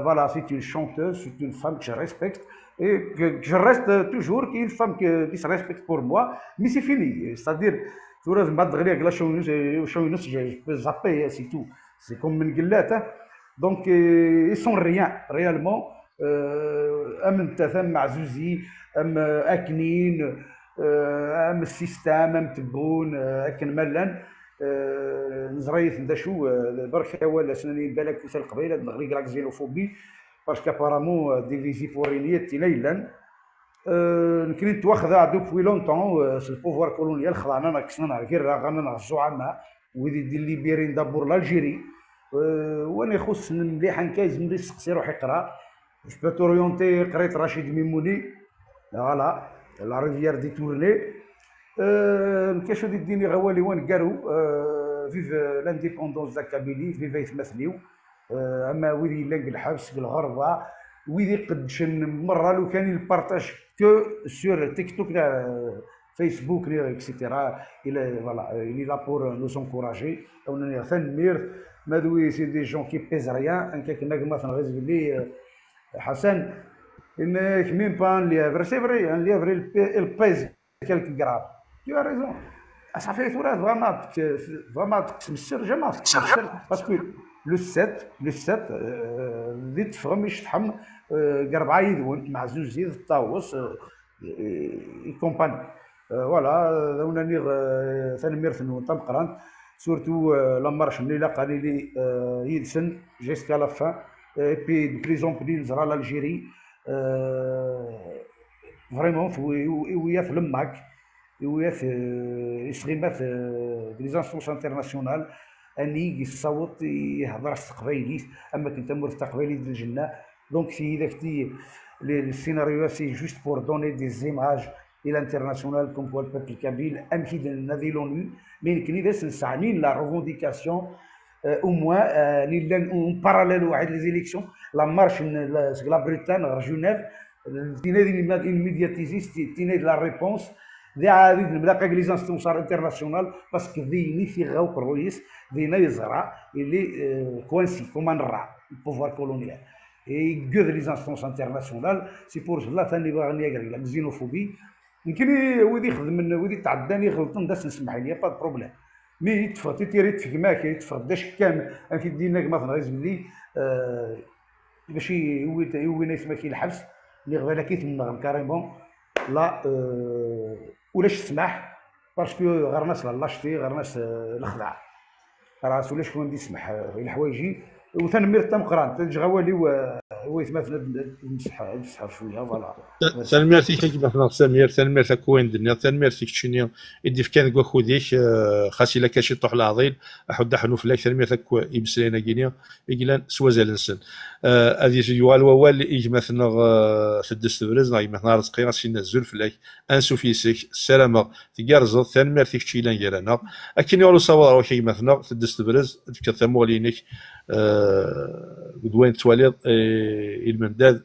voilà, c'est une chanteuse, c'est une femme que je respecte et que je reste toujours une femme qui se respecte pour moi. Mais c'est fini. C'est-à-dire, ثورة من بعد غير لا شوينوس زابي سي تو سي كوم من قلاته دونك اي سون ريان ريالمون ام انت ثم معزوزي ام اكنين ام السيستم ام تبون اكن ملان نزريت ندا شو برك ولا سنين بالك في القبيله نغري كراك زينوفوبي باسكو ابارامون ديفيزي بورينيت تيلان نكريت واخذه دوبوي لونطون سي البوفوار كولونيال خضعنا ناقصنا غير غانا الزعماء ويدي دي ليبيرين دابور لالجيري وانا يخص مليح نكايز ملي سقسي روح يقرا جو بو توريونتي قريت رشيد ميموني فوالا لا ريفيير دي تورني نكاشو دي الديني غوالي وين قالوا فيف لانديبوندونس دا كابيلي فيف يتمثليو اما ويدي يلاقي الحبس بالغربه ويدي قدشن مره لو كان يبارطاج كو سور تيك توك فيسبوك اكسيتيرا الى فوالا الي لا بور نو سونكوراجي او نير مادوي سي دي جون كي بيز ريان ان كاك مثلا غير لي حسن انك ميم بان ليفر سي فري ان ليفر البيز كالك غراف يو ريزون صافي ثورات فما تقسم السر جامع تقسم السر باسكو لو 7 اللي تفهم يشتحم قربعه يدون مع زوج زيد الطاووس كومباني فوالا دونا نيغ ثاني ميرثن تمقران سورتو لا مارش ملي لاقى لي يدسن جيسكا لا فان بي دو بليزون بلي نزرا لالجيري فريمون وياث لماك وياث يسغيمات لي زانستونس انترناسيونال اني يصوت يهضر استقبايليت اما كنت مور استقبايليت الجنه دونك في ذاك السيناريو سي جوست بور دوني دي زيماج الى انترناسيونال كوم بو البوبل كابيل امكي نادي لونو مي كني داس نسعنين لا ريفونديكاسيون او موان لي اون باراليل واحد لي زيليكسيون لا مارش لا بريتان غير جنيف تينادي الميدياتيزيست تينادي لا ريبونس ذي عادي نبدا لي زانستونس انترناسيونال باسكو ذيني في غاوك الرئيس ذينا يزرع اللي كوانسي كوما نرع البوفوار كولونيال اي كود لي زانستونس انترناسيونال سي بور لا ثاني باغي يقري لا زينوفوبي يمكن ودي يخدم ودي تعداني غلطن داس نسمح لي با بروبليم مي يتفق تيريت في كماك يتفق داش كامل في دينك مثلا غير لي باش يوي ناس ماكي الحبس اللي غير كيتمنى كاريمون لا ولاش تسمح باسكو غير ناس لاشتي غير ناس الخدع راسو ولا شكون يسمح الحوايجي وثنمير تمقران تجي غوالي هو يتمثل نمسح شويه فوالا تنمير تيك مثلا تنمير تكوين دنيا تنمير تيك تشيني يدي في كان كوخوديك خاصي لا كاشي طوح العظيم احد حنو فلاك تنمير تكو يمسلينا كينيا يقلان سوازال نسن هذه يوال ووال يجي مثلا سدس برز ناي مثلا رزقي غاسي نزول فلاك انسو فيسك السلامه تيارزو تنمير تيك تشيلان كيرانا اكن يولو صور روحي مثلا سدس برز تكثمو لينك دوين تواليض المنداد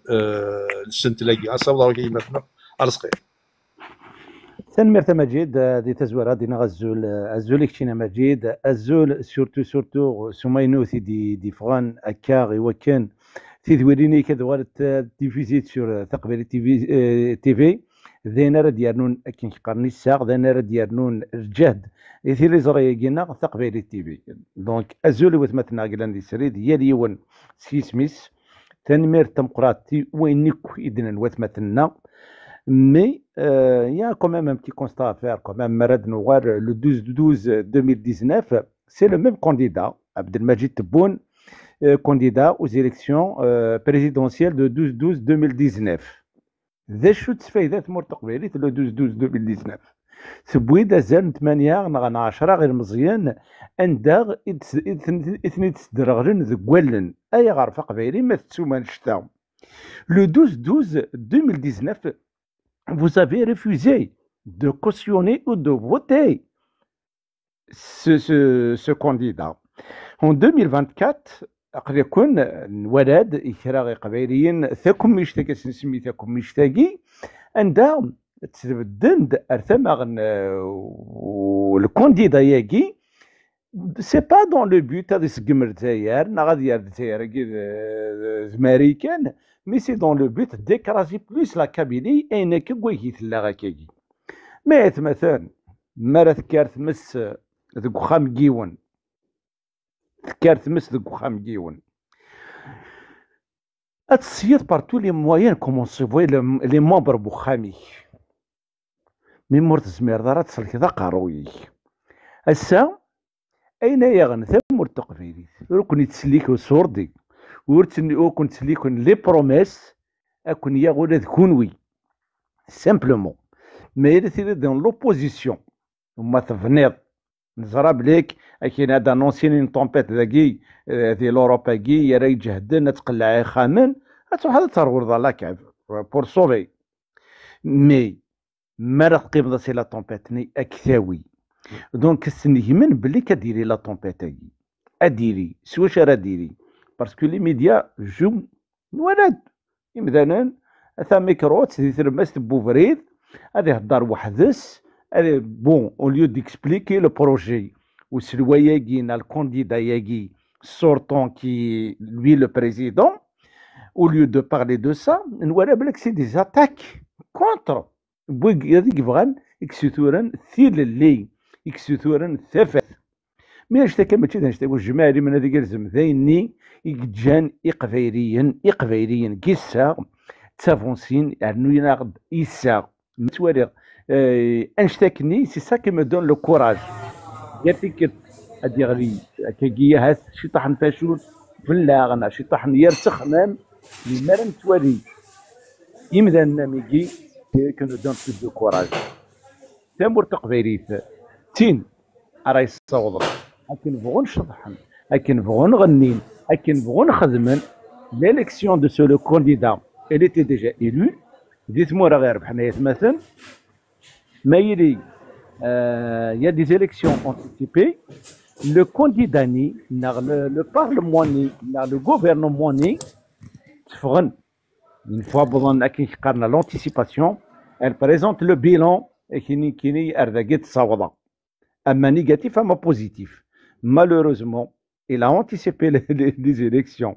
السن تلاقي اصلا راكي مثلا رزقي تنمير مجيد دي تزوير دينا غزول كشينا مجيد الزول سورتو سمينوثي دي فغان اكاغي وكان تيدويريني كدوارت ديفيزيت سور تقبيل تي في ذينا راه ديالنون كي قرني الساق ذينا راه ديالنون الجهد يثير زري كينا تقبيل تي في دونك الزول وثمتنا قلنا دي سريد هي اليون سميث تنمير تمقراطي وينك إذن وثمتنا مي يا quand même un petit constat à faire quand même مراد نوار le 12/12/2019 c'est le même candidat Abdelmajid Tebboune candidat aux élections présidentielles de 12/12/2019 ذا شو تفايدات مور تقبيليت le 12/12/2019 سبويد زان 8 نغ 10 غير مزيان انداغ اثني تسدرغلن ذكوالن اي غرف قبيلي ما تسوما نشتا le 12/12/2019 vous avez refusé de cautionner ou de voter ce candidat en 2024 قد يكون ولد إكراغي قبيليين ثاكم يشتاقي سنسمي ثاكم يشتاقي عندها تبدند أرثمغن والكونديدا ياكي سي با دون لو بوت هذا يسقم الجزائر نا غادي يرد الجزائر كي زماريكان مي سي دون لو بوت ديكرازي بلوس لا كابيلي اين كي كويكي تلا غاكاكي ما مثلا مرة ذكر تمس ذك وخام جيون، ذكر تمس ذك وخام جيون. أتصيد بارتو لي موين كومون سيفوي لي مومبر بوخامي من مور تزمير دارات تسلك ذا قاروي أسا أين يغن ثم تقبيلي ركن يتسليك وصوردي ورتني أكون تسليك لي بروميس أكون يغول ذكونوي سامبلومون ما يرثي دون لوبوزيسيون وما تفنيض نزرى بليك أكين هذا نونسيني طومبيت ذاكي ذي لوروبا كي يرى يجهدن تقلع خامن أتروح هذا ترور ذا لاكعب بور سوفي مي مرة قيمة سي لا طومبيتني أكثاوي دونك السني من بلي كديري لا طومبيتاكي أديري سواش راه ديري باسكو لي ميديا جو نولد مثلا أثا ميكروت دي ترمس بوفريد هذا يهضر وحدس هذا بون او ليو ديكسبليكي لو بروجي وسلوا ياكينا الكونديدا ياكي سورتون كي لوي لو بريزيدون au lieu de parler de ça نولى بلك سي دي زاتاك كونتر بوي هذيك يبغان يكسوتورن ثيل اللي يكسوتورن ثفث مي اشتكى ماشي نشتكي الجماهيري من هذيك الزمذيني يجان إقفايريين كيسا تافونسين يعني يناقض إيسا متوالي انشتكني سي سا كي مو دون لو كوراج يا فيك هادي غري كيجي هاس شي طحن فاشول في اللاغنا شي طحن يرسخ مام لما لم توالي يمدى الناميكي كانوا دون دو كوراج تامور تقفيريث تين راهي الصوض لكن بغون شطحن لكن بغون غنين لكن بغون خدمن l'élection de ce candidat elle était déjà élue ديت مورا غير بحنايا مثلا ما يلي il y a des élections anticipées le candidat ni le parlement ni le gouvernement ni تفغن une fois بظن اكين قارنا l'anticipation elle présente le bilan كيني ارداكيت صوضه اما négatif اما positif malheureusement il a anticipé les élections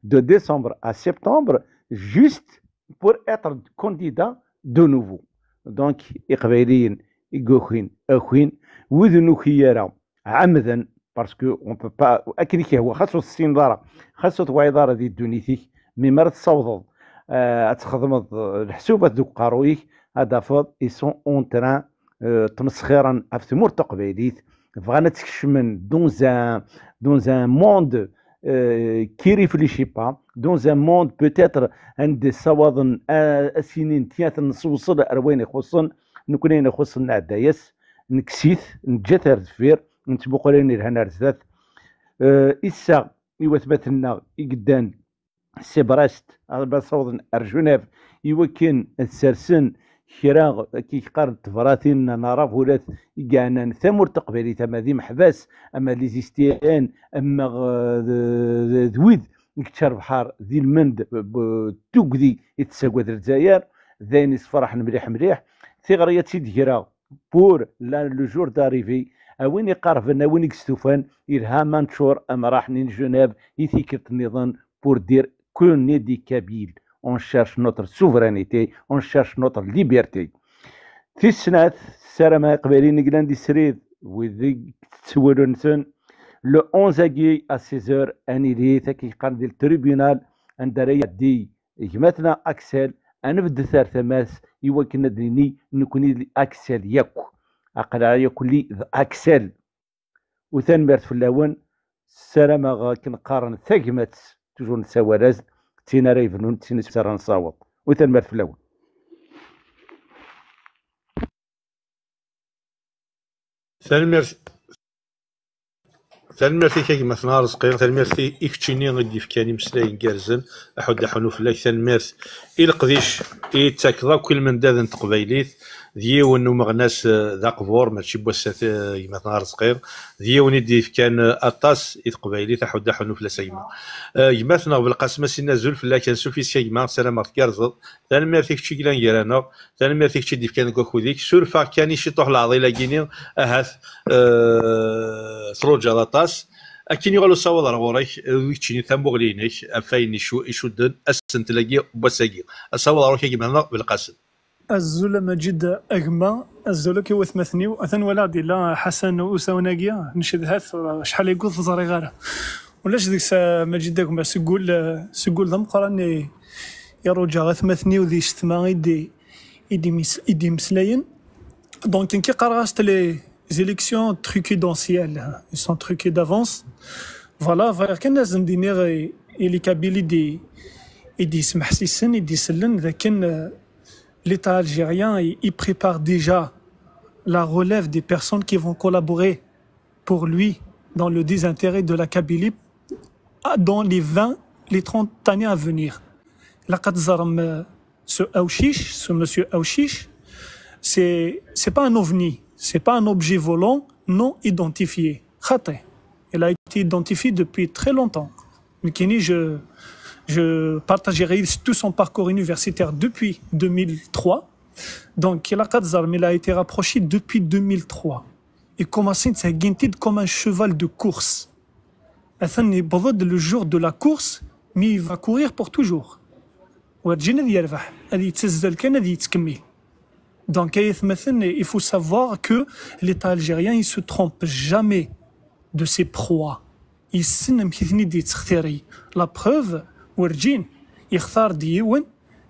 de décembre à septembre juste pour être candidat de nouveau. Donc, إقباليين يقوخين أخوين وذنو خيارا عمدا parce que on peut pas أكن كي هو خاصو السندارة خاصو توعيدارة دي دونيتيك مي مرات تصوض تخدم الحسوبات دوك قارويك هذا فض ils sont en train تمسخيرا أفتمور تقباليت فغانا تكشمن dans un monde qui réfléchit pas dans un monde peut-être عند صواضن سنين تيات نوصل أروين يخصن نكونين يخصن عدايس نكسيث نجثر فير نتبقلين الهنا رزات إسا يوثبتنا يقدان سيبراست على صواضن أرجوناف يوكن السرسن كراغ كي قارن تفراتين نعرف ولات كاعنا ثمر تقبلي تما ذي محباس اما لي زيستيان اما ذويد نكتشر بحار ذي المند توكدي يتساقوا الجزائر ذاني فرح مليح ثغرية سيد كرا بور لا لو جور داريفي وين يقارفنا وين يكستوفان إلها منشور اما راح نين جناب يثيكت النظام بور دير كون نيدي كابيل on cherche notre souveraineté, on cherche notre liberté. في السنة السلامة قبالين نقلان دي سريد وذي تسولونسن لو 11 اكي à 16h اني دي ثاكي قان دي التريبيونال عند ريا دي جماتنا اكسل انا بدي ثار ثماس يوكنا ديني نكوني اكسل ياكو اقرا ياكلي اكسل وثان مرت في اللون السلامة غا كنقارن ثاكمات توجور نساوراز تينا رايفنون تينا سرا نصاوب وتنمر في الاول ثانمرتي كي مثلا رزقين ثانمرتي إكتشيني غدي فكاني مسلاين كارزن أحد حنو فلاك ثانمرت القديش يتاكضا كل من داذن تقبايليت ديون ومغناس ذا قبور ماشي بوسات مثلا رزقين ديون يدي كان اطاس يتقبايليت أحد حنو فلا سيما مثلا بالقاسمه سينا زول فلا كان سوفي سيما سلامات كارزد ثانمرتي كتشي كلان يرانا ثانمرتي كتشي دي كان كوكوديك سورفا كان يشي طوح العضيله كيني اهاث ثروجا لاطاس اكيني غالو صوض راه وراك ويتشيني ثمبوغلينيك افاين يشدن اسنتلاقي بوساقي الصوض راه كيما بالقاسم الزول مجد أجمع الزولوكي وثمثني وأثن ولادي لا حسن وساوناكيا نشد هاث شحال يقول تزري غاره ولاش ديك ما جداكم سقول ذم قراني يا رجا غثمثني وذي شتما يدي مسلاين دونك كي قراست لي زيليكسيون تروكيدونسيال سون تروكي دافونس فوالا كان لازم دينيغ إلي كابيلي يدي سمح سيسن يدي سلن ذا كان l'État algérien, il prépare déjà la relève des personnes qui vont collaborer pour lui dans le désintérêt de la Kabylie dans les 30 années à venir. Ce monsieur Aouchiche, c'est pas un ovni, c'est pas un objet volant non identifié. Il a été identifié depuis très longtemps. Mekini, je partagerai tout son parcours universitaire depuis 2003. Donc, il a été rapproché depuis 2003. Il commençait à guinter comme un cheval de course. Le jour de la course, mais il va courir pour toujours. Donc, il faut savoir que l'État algérien ne se trompe jamais de ses proies. La preuve, ورجين يختار ديون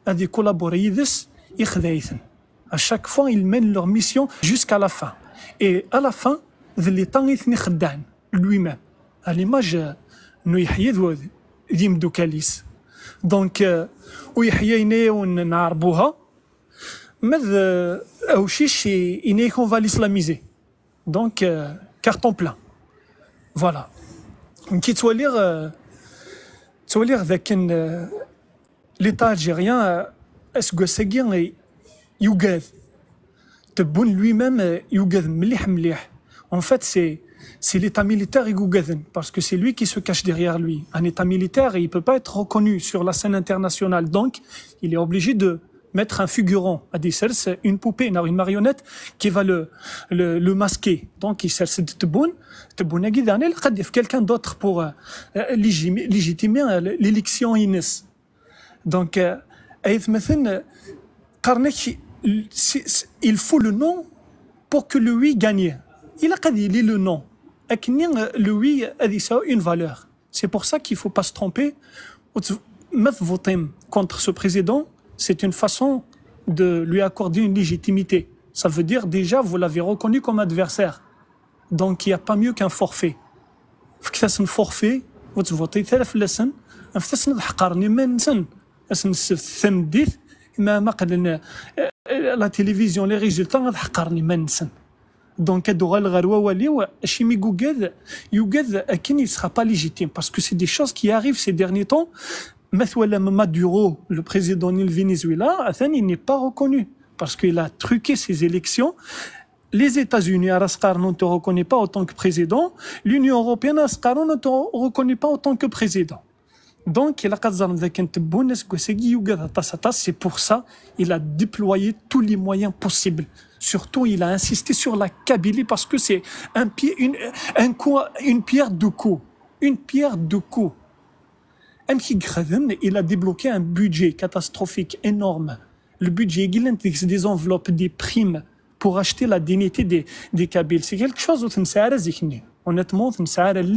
هذه كولابوريدس يخدايثن à chaque fois ils mènent leur mission jusqu'à la fin et à la fin ذي طان يثني خدان lui-même à l'image نو يحيى ذي مدوكاليس دونك ويحييني ونعربوها ماذ اوشيش ينيكون فا ليسلاميزي دونك كارتون بلان فوالا كي توليغ ذاك ليتا الجيريان اسكوساكي يوغاد تبون لوي ميم يوغاد مليح en fait c'est l'état militaire يوغادن parce que c'est lui qui se cache derrière lui. Un état militaire il peut pas être reconnu sur la scène internationale donc il est obligé de mettre un figurant à des sers une poupée une marionnette qui va le masquer donc il sert de teboun Daniel قد يف quelqu'un d'autre pour légitimer l'élection Inès donc مثلا قرنك il faut le nom pour que le oui gagne il a قد يلي le nom أكني le oui هذه ça une valeur c'est pour ça qu'il faut pas se tromper ما voter contre ce président c'est une façon de lui accorder une légitimité. Ça veut dire déjà, vous l'avez reconnu comme adversaire. Donc, il n'y a pas mieux qu'un forfait. فكتاس forfait, vous votez ثلاث لسن, فكتاس نحقرني ما نسن. أسن ثمديث ما قلنا la télévision les résultats نحقرني ما نسن. Donc, دوغال غروة ولي شيمي يوجد أكن il sera pas légitime parce que c'est des choses qui arrivent ces derniers temps. Maduro, le président du Venezuela, il n'est pas reconnu parce qu'il a truqué ses élections. Les États-Unis, ne te reconnaissent pas en tant que président. L'Union européenne, ne te reconnaît pas en tant que président. Donc, c'est pour ça qu'il a déployé tous les moyens possibles. Surtout, il a insisté sur la Kabylie parce que c'est une pierre de coups. Une pierre de coups. Il a débloqué un budget catastrophique énorme. Le budget, c'est des enveloppes, des primes pour acheter la dignité des Kabyles. C'est quelque chose où honnêtement, il y a de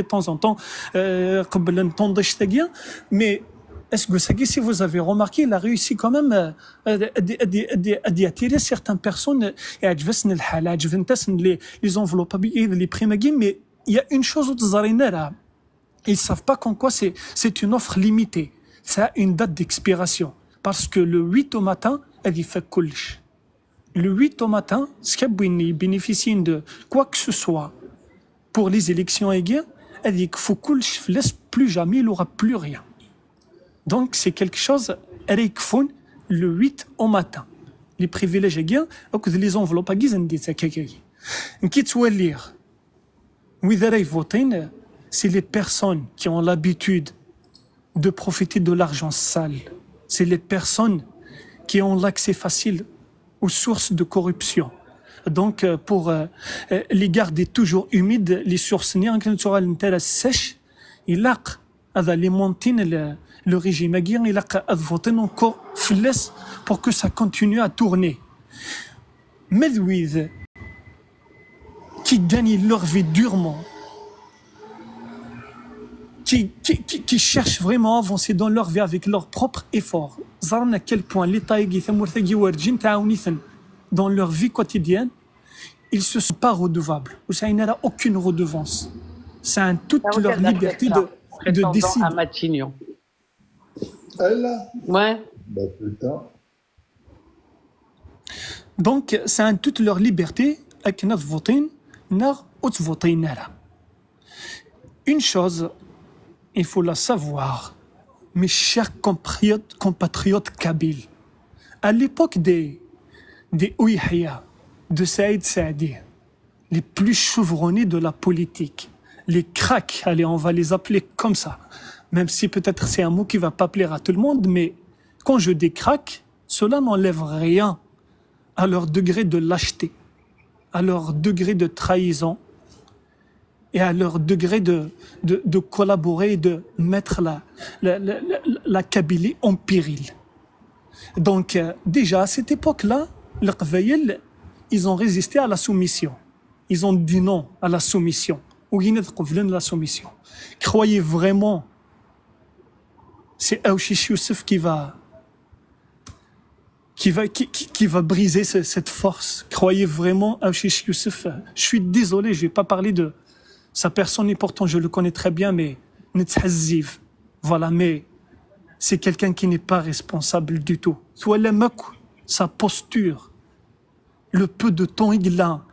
temps en temps, mais est-ce que si vous avez remarqué, il a réussi quand même à attirer certaines personnes et les enveloppes, les primes, mais il y a une chose où ils ne savent pas qu'en quoi c'est une offre limitée. Ça a une date d'expiration. Parce que le 8 au matin, elle fait kulch. Le 8 au matin, ce qui bénéficie de quoi que ce soit pour les élections aiguës, elle dit qu'il faut kulch, laisse plus jamais, il n'aura plus rien. Donc c'est quelque chose, elle font le 8 au matin. Les privilèges aiguës, les enveloppes aiguës, elles disent ça. Qui te lire? Oui, voter. C'est les personnes qui ont l'habitude de profiter de l'argent sale. C'est les personnes qui ont l'accès facile aux sources de corruption. Donc, pour les garder toujours humides, les sources sèches, il a هذا لي مونتين لو ريجيم كي إلا فوتين اونكور فلاس بور كو سا كونتينيو ا تورني مذويذ qui gagnent leur vie durement, qui cherchent vraiment à avancer dans leur vie avec leur propre effort. Zarna à quel point l'État dans leur vie quotidienne, ils ne se sont pas redevables. Il n'y a aucune redevance. C'est toute leur liberté de décider. À Matignon. Ouais. Donc, c'est toute leur liberté avec notre voting. Une chose, il faut la savoir, mes chers compatriotes kabyles, à l'époque des Ouihia, de Saïd Saadi, les plus chevronnés de la politique, les cracks, allez, on va les appeler comme ça, même si peut-être c'est un mot qui ne va pas plaire à tout le monde, mais quand je dis cracks, cela n'enlève rien à leur degré de lâcheté, à leur degré de trahison et à leur degré de collaborer et de mettre la Kabylie en péril. Donc déjà à cette époque-là, les Qbaïl, ils ont résisté à la soumission. Ils ont dit non à la soumission. Ou ils n'ont la soumission. Croyez vraiment c'est Aouchiche Youssef qui va briser cette force. Croyez vraiment Aouchiche Youssef. Je suis désolé, je ne vais pas parler de sa personne et pourtant je le connais très bien, mais voilà, mais c'est quelqu'un qui n'est pas responsable du tout. Sa posture, le peu de temps qu'il a,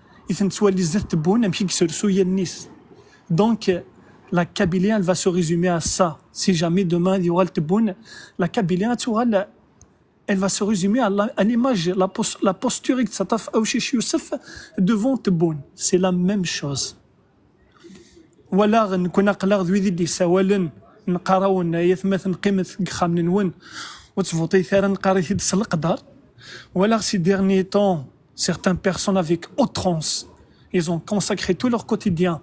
donc la Kabylie, elle va se résumer à ça. Si jamais demain il y aura le Tebboune, la Kabylie, elle va se résumer à l'image, la posture de Sataf Aouchiche Youssef devant Tebboune. C'est la même chose. ولا نكون قلق ذوي دي سوالا نقراو نايث مثلا قيمة خامن نون وتفوتي ثارا نقري في دس القدر ولا سي ديرني طون certaines personnes avec outrance ils ont consacré tout leur quotidien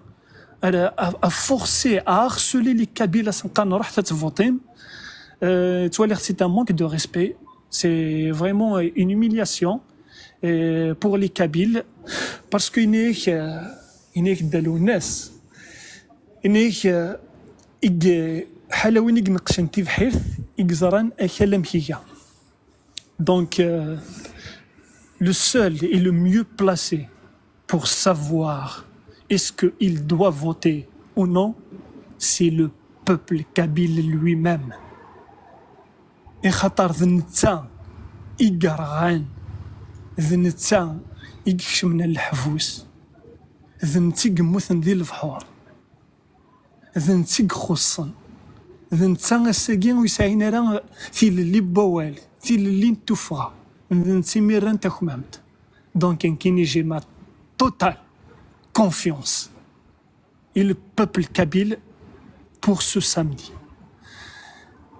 à forcer à harceler les Kabyles à نروح تتفوتي تولي c'est un manque de respect, c'est vraiment une humiliation pour les Kabyles parce que إنيك دالو الناس إنيك حالا وين نقشنتي بحيث إجزران أكلم هي. Donc le seul et le mieux placé pour savoir est-ce qu'il doit voter ou non, c'est le peuple kabyle lui-même. Et خاطر ذنتا إجران ذنتا يكش من الحفوس ذنتي قموثن ذي البحور ذنتي خصن ذنتا الساقين ويسعين راه في اللي بوال في اللي نتوفغا ذنتي ميران تخمامت. Donc كاين يجي ما total confiance et le peuple kabyle pour ce samedi.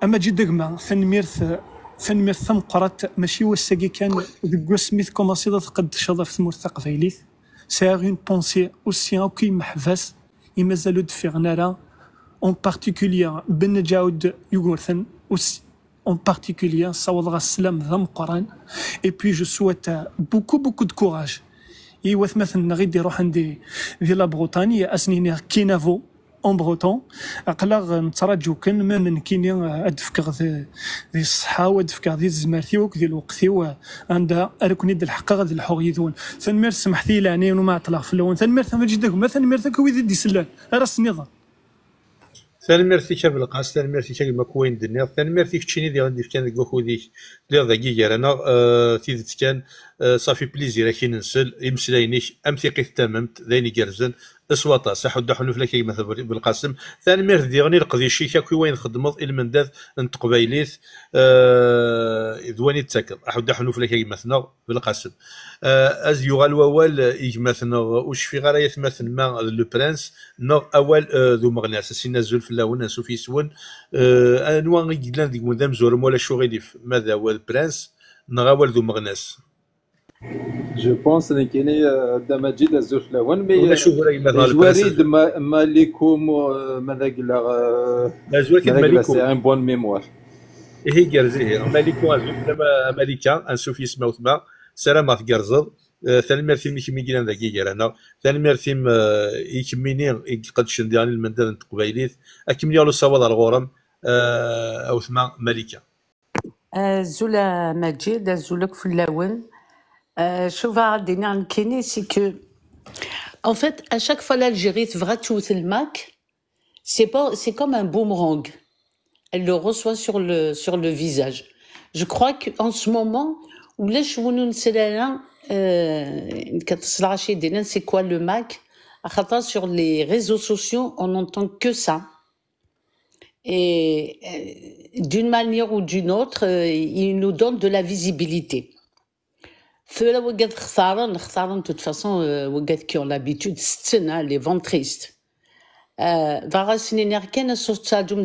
أما جي دقما ثنميرث ثم قرات ماشي هو الساقي كان ذكو سميث كوماسيدا تقد شظا في ثمور ثقفيليث ساغ اون بونسي اوسيان كي محفاس يمازالو دفيغنارا en particulier بن جاود يغورثن en particulier صوض السلام ذا مقران et puis je souhaite beaucoup de courage يوث مثلا غيدي يروح عندي في لا بروتاني اسنيني كينافو en breton أقلق نتراجو كان ما من كيني أدفكر ذي الصحة وأدفكر ذي الزمارتي وكذي الوقتي عندها أركني ذي الحقا ذي الحريتون ثنمير سمحتي لعني وما عطلق في اللون ثنمير ثما جدك ما ثنمير ثك ويدي دي سلان راس النظام ثنمير ثيك بالقاس ثنمير ثيك المكوين دنيا ثنمير ثيك تشيني دي غندي كان كوكو ديك دقيقة أنا تيدت كان صافي بليزير كي ننسل يمسلاينيك أم ثقي تممت ذيني جرزن اسواطا صح ودو حنو فلاكي مثلا بالقاسم ثاني مير ديغني القضيشي كاكي وين خدمض المنداذ نتقبايليث دواني تسكر احد حنو فلاكي مثلا بالقاسم از يغال ووال مثلا واش في غير يتمثل ما لو برانس نو اول ذو مغناس سينا زول في اللون نسو في سون انواع غيلان ديك مدام زورم ولا شو غيدي ماذا هو البرانس نغاول ذو مغناس جو بونس ان كاينين دا مجيد الزوج الاول ولا مي شوف ولا مثلا جواريد مالكم ماذاك لا مازال كيف ماذاك لا مالكو سي ان بون ميموار هي قرزيه مالكو مالكا انسوف يسمى وثما سلامات قرزض ثاني مرثيم يكمينا ذاكي كيرانا ثاني مرثيم يكمينين يقدشن ديال المندل التقبايليت اكمل يالو صواد الغورم او ثما مالكا زولا مجيد زولك في اللون شوف غادي نكيني سي كو en fait à chaque fois l'Algérie va tout le mac c'est comme un boomerang elle le reçoit sur le visage je crois que en ce moment où les chounoun selala كتصلع شي دينا c'est quoi le mac خاطر sur les réseaux sociaux on n'entend que ça et d'une manière ou d'une autre il nous donne de la visibilité. Ceux-là, de toute façon, qui ont l'habitude, les ventristes.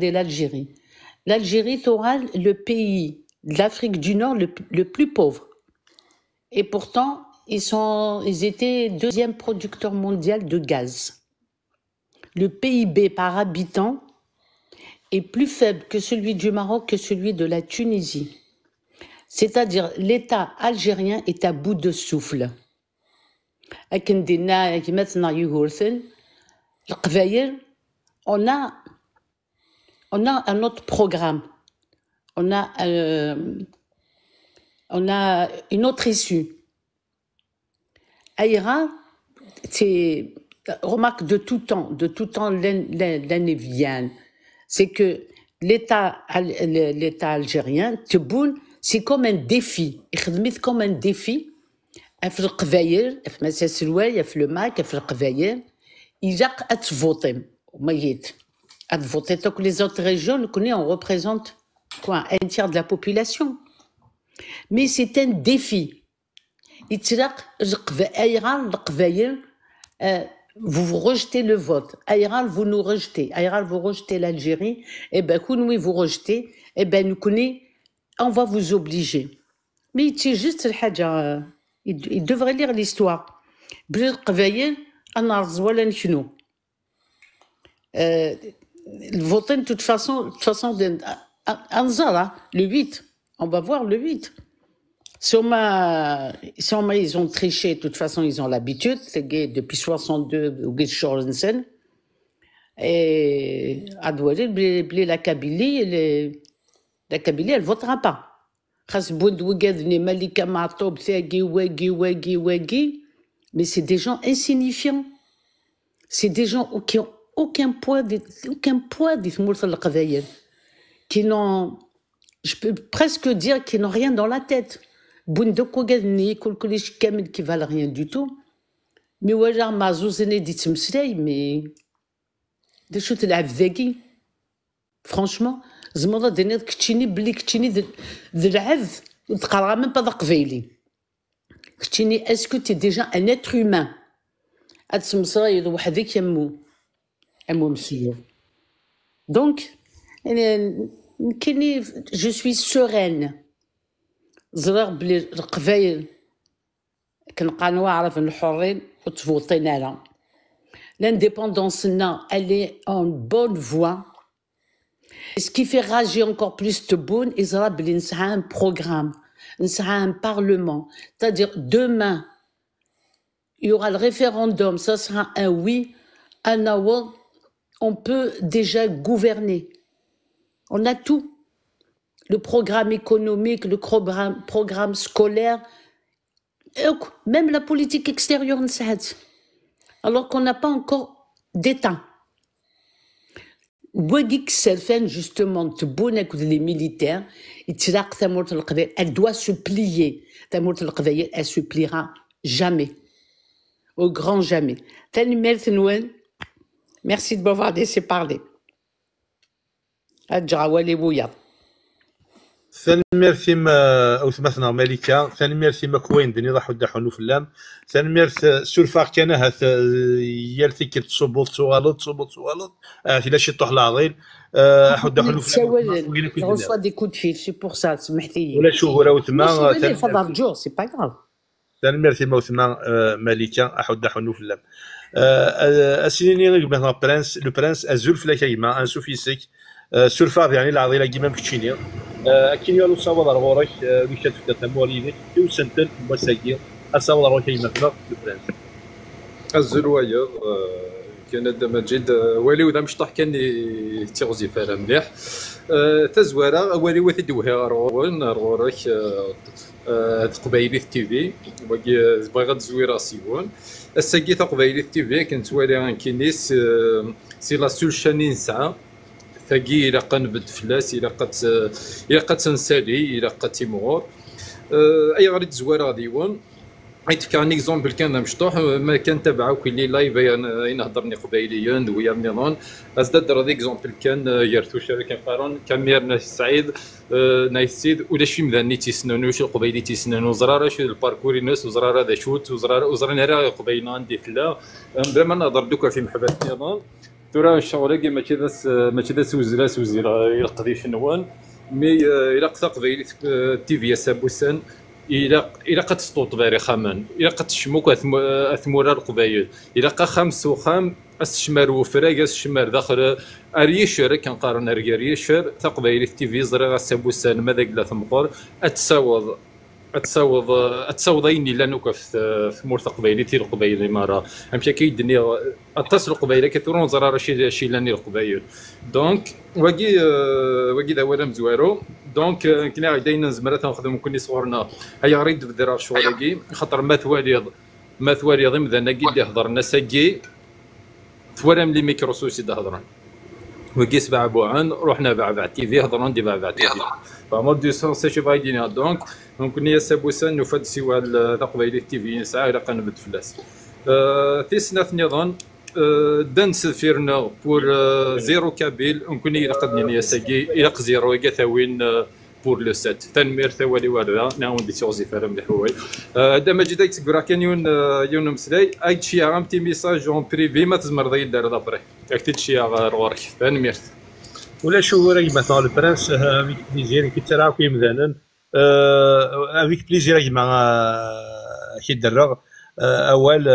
De l'Algérie. L'Algérie sera le pays de l'Afrique du Nord le plus pauvre. Et pourtant, ils étaient deuxième producteur mondial de gaz. Le PIB par habitant est plus faible que celui du Maroc, que celui de la Tunisie. C'est-à-dire, l'État algérien est à bout de souffle. On a un autre programme. On a une autre issue. Aïra, c'est remarque de tout temps l'année vient. C'est que l'État algérien, Tebboune, c'est comme un défi. Il comme un défi. في القبايل في مساس الواي في الماك في القبايل يجاق اتفوتي ميت اتفوتي donc les autres régions nous connaît on représente quoi un tiers de la population mais c'est un défi يتراق ايران القبايل vous rejetez le vote Aïral vous nous rejetez Aïral vous rejetez l'Algérie et ben oui vous rejetez et ben nous connaît on va vous obliger mais c'est juste le haja il devrait lire l'histoire. Le voter de toute façon, le 8, on va voir le 8. Ils ont triché, de toute façon, ils ont l'habitude, depuis 62, et à Douali, la Kabylie, elle ne votera pas. Mais c'est des gens insignifiants. C'est des gens qui n'ont aucun poids qui n'ont, je peux presque dire, qu'ils n'ont rien dans la tête. Qui valent rien du tout. Mais franchement, زعما دينا كتشيني بلي كتشيني ذا العذ تقرا من با قبايلي كتشيني اسكو تي ديجا ان اتر هومان هاد سمسرايد وحدك يمو مسيو دونك كايني جو سوي سورين زرار بلي القبايل كنبقى نعرف الحرين وتفوطينا لها لانديبوندونس نا الي اون بون فوا. Ce qui fait rager encore plus Tebboune, il y a un programme, il y a un parlement. C'est-à-dire, demain, il y aura le référendum, ça sera un oui, un non, on peut déjà gouverner. On a tout. Le programme économique, le programme scolaire, même la politique extérieure, alors qu'on n'a pas encore d'État. Justement, les militaires, elle doit se plier. Elle se pliera jamais. Au grand jamais. Merci de m'avoir laissé parler. ثاني مرثيم او ثمثنا مالكا ثاني مرثيم كوين دني راح ودحونو في اللام ثاني مرث سولفاق كان هاث يالثيك تصوبوط صوالط في لا شي طوح العظيم حودحونو في اللام je reçois des coups de fil c'est pour ça سمحتي ولا شوف ولا وثما فضل جور سي با غراف تنمرتي موثما ملكه احد حنو فلام اسيني مثلا لو برانس ازول فلاك كيما انسو فيسك سورفار يعني العضيله كيما مكتشينيا كاين يالو صابا ضرورك ويش تفكر موليدك يوسنتل مساكين اصابا ضرورك كيما مثلا لو برانس ازول وايض كان هذا مجد والي وذا مشطح كان تيغزي فيها مليح تزوارا والي وثي دوها رورك تقبايلي تي في باغا تزويرا سيون الساكي تقبايلي تي في كنت والي كينيس سي لا سول شاني نسعى ثاقي الى قنبد فلاس الى قد تنسالي الى قد تيمغور اي غادي تزوارا ديون عيطك ان اكزومبل كان مشطوح ما كان تبعو كلي لايف ينهضرني قبايليا ندويا النظام ازداد هذا اكزومبل كان يرثو شركه قارون كامير ناس سعيد نايس سيد ولا شي مذني تيسنانو شي قبايلي تيسنانو زراره شي الباركور الناس وزراره ذا شوت وزراره راه قبايلنا عندي فلا بلا ما نهضر دوكا في محبه النظام ترى الشغله كيما كذا سوزيرا يقضي شنوان مي الى قتا قبايلي تي في سابوسان إلا قد تسطوط باري خامان إلا قد تشموك أثمورا القبايل إلا قا خمس وخام الشمار وفراق الشمار داخل أريشر كان قارن أريشر تقبايل تي في زرا سابوسان ماذا قلا ثمطور أتساوض أيني لا نوقف في مور تقبايلي تي القبايل مرة أمشي كيدني أتصل القبايل كثرون زرا شي لاني القبايل دونك واقي ذا ولا مزوارو دونك كنا دايما زمرة تنخدم كوني صورنا هيا غريد بدرا شغلكي خاطر ما ثوالي ضم ذا ناقي اللي هضرنا ساكي ثوالم لي ميكروسوسي هضران وكي سبع بوعان رحنا بعبع تي في هضران دي بعبع تي في فمور دو سونس شي بايدينا دونك كنا سابوسان نفد سوى تقبايلي تي في نسعى الى قنبت فلاس تيسنا نظن دانس فيرنا بور زيرو كابيل نكون الى قدني يا ساكي الى زيرو كاثاوين بور لو سيت تنمير ثوالي ورا ناون دي سوزي فهم الحوايج هذا ما جيت تقرا كان يون مسلاي اي شي عمتي ميساج اون بريفي ما تزمر ضي دار دابري اكتب شي غورك تنمير ولا شو راهي مثلا البرنس افيك بليزير كي تراو كي مثلا افيك بليزير كيما كي درغ اول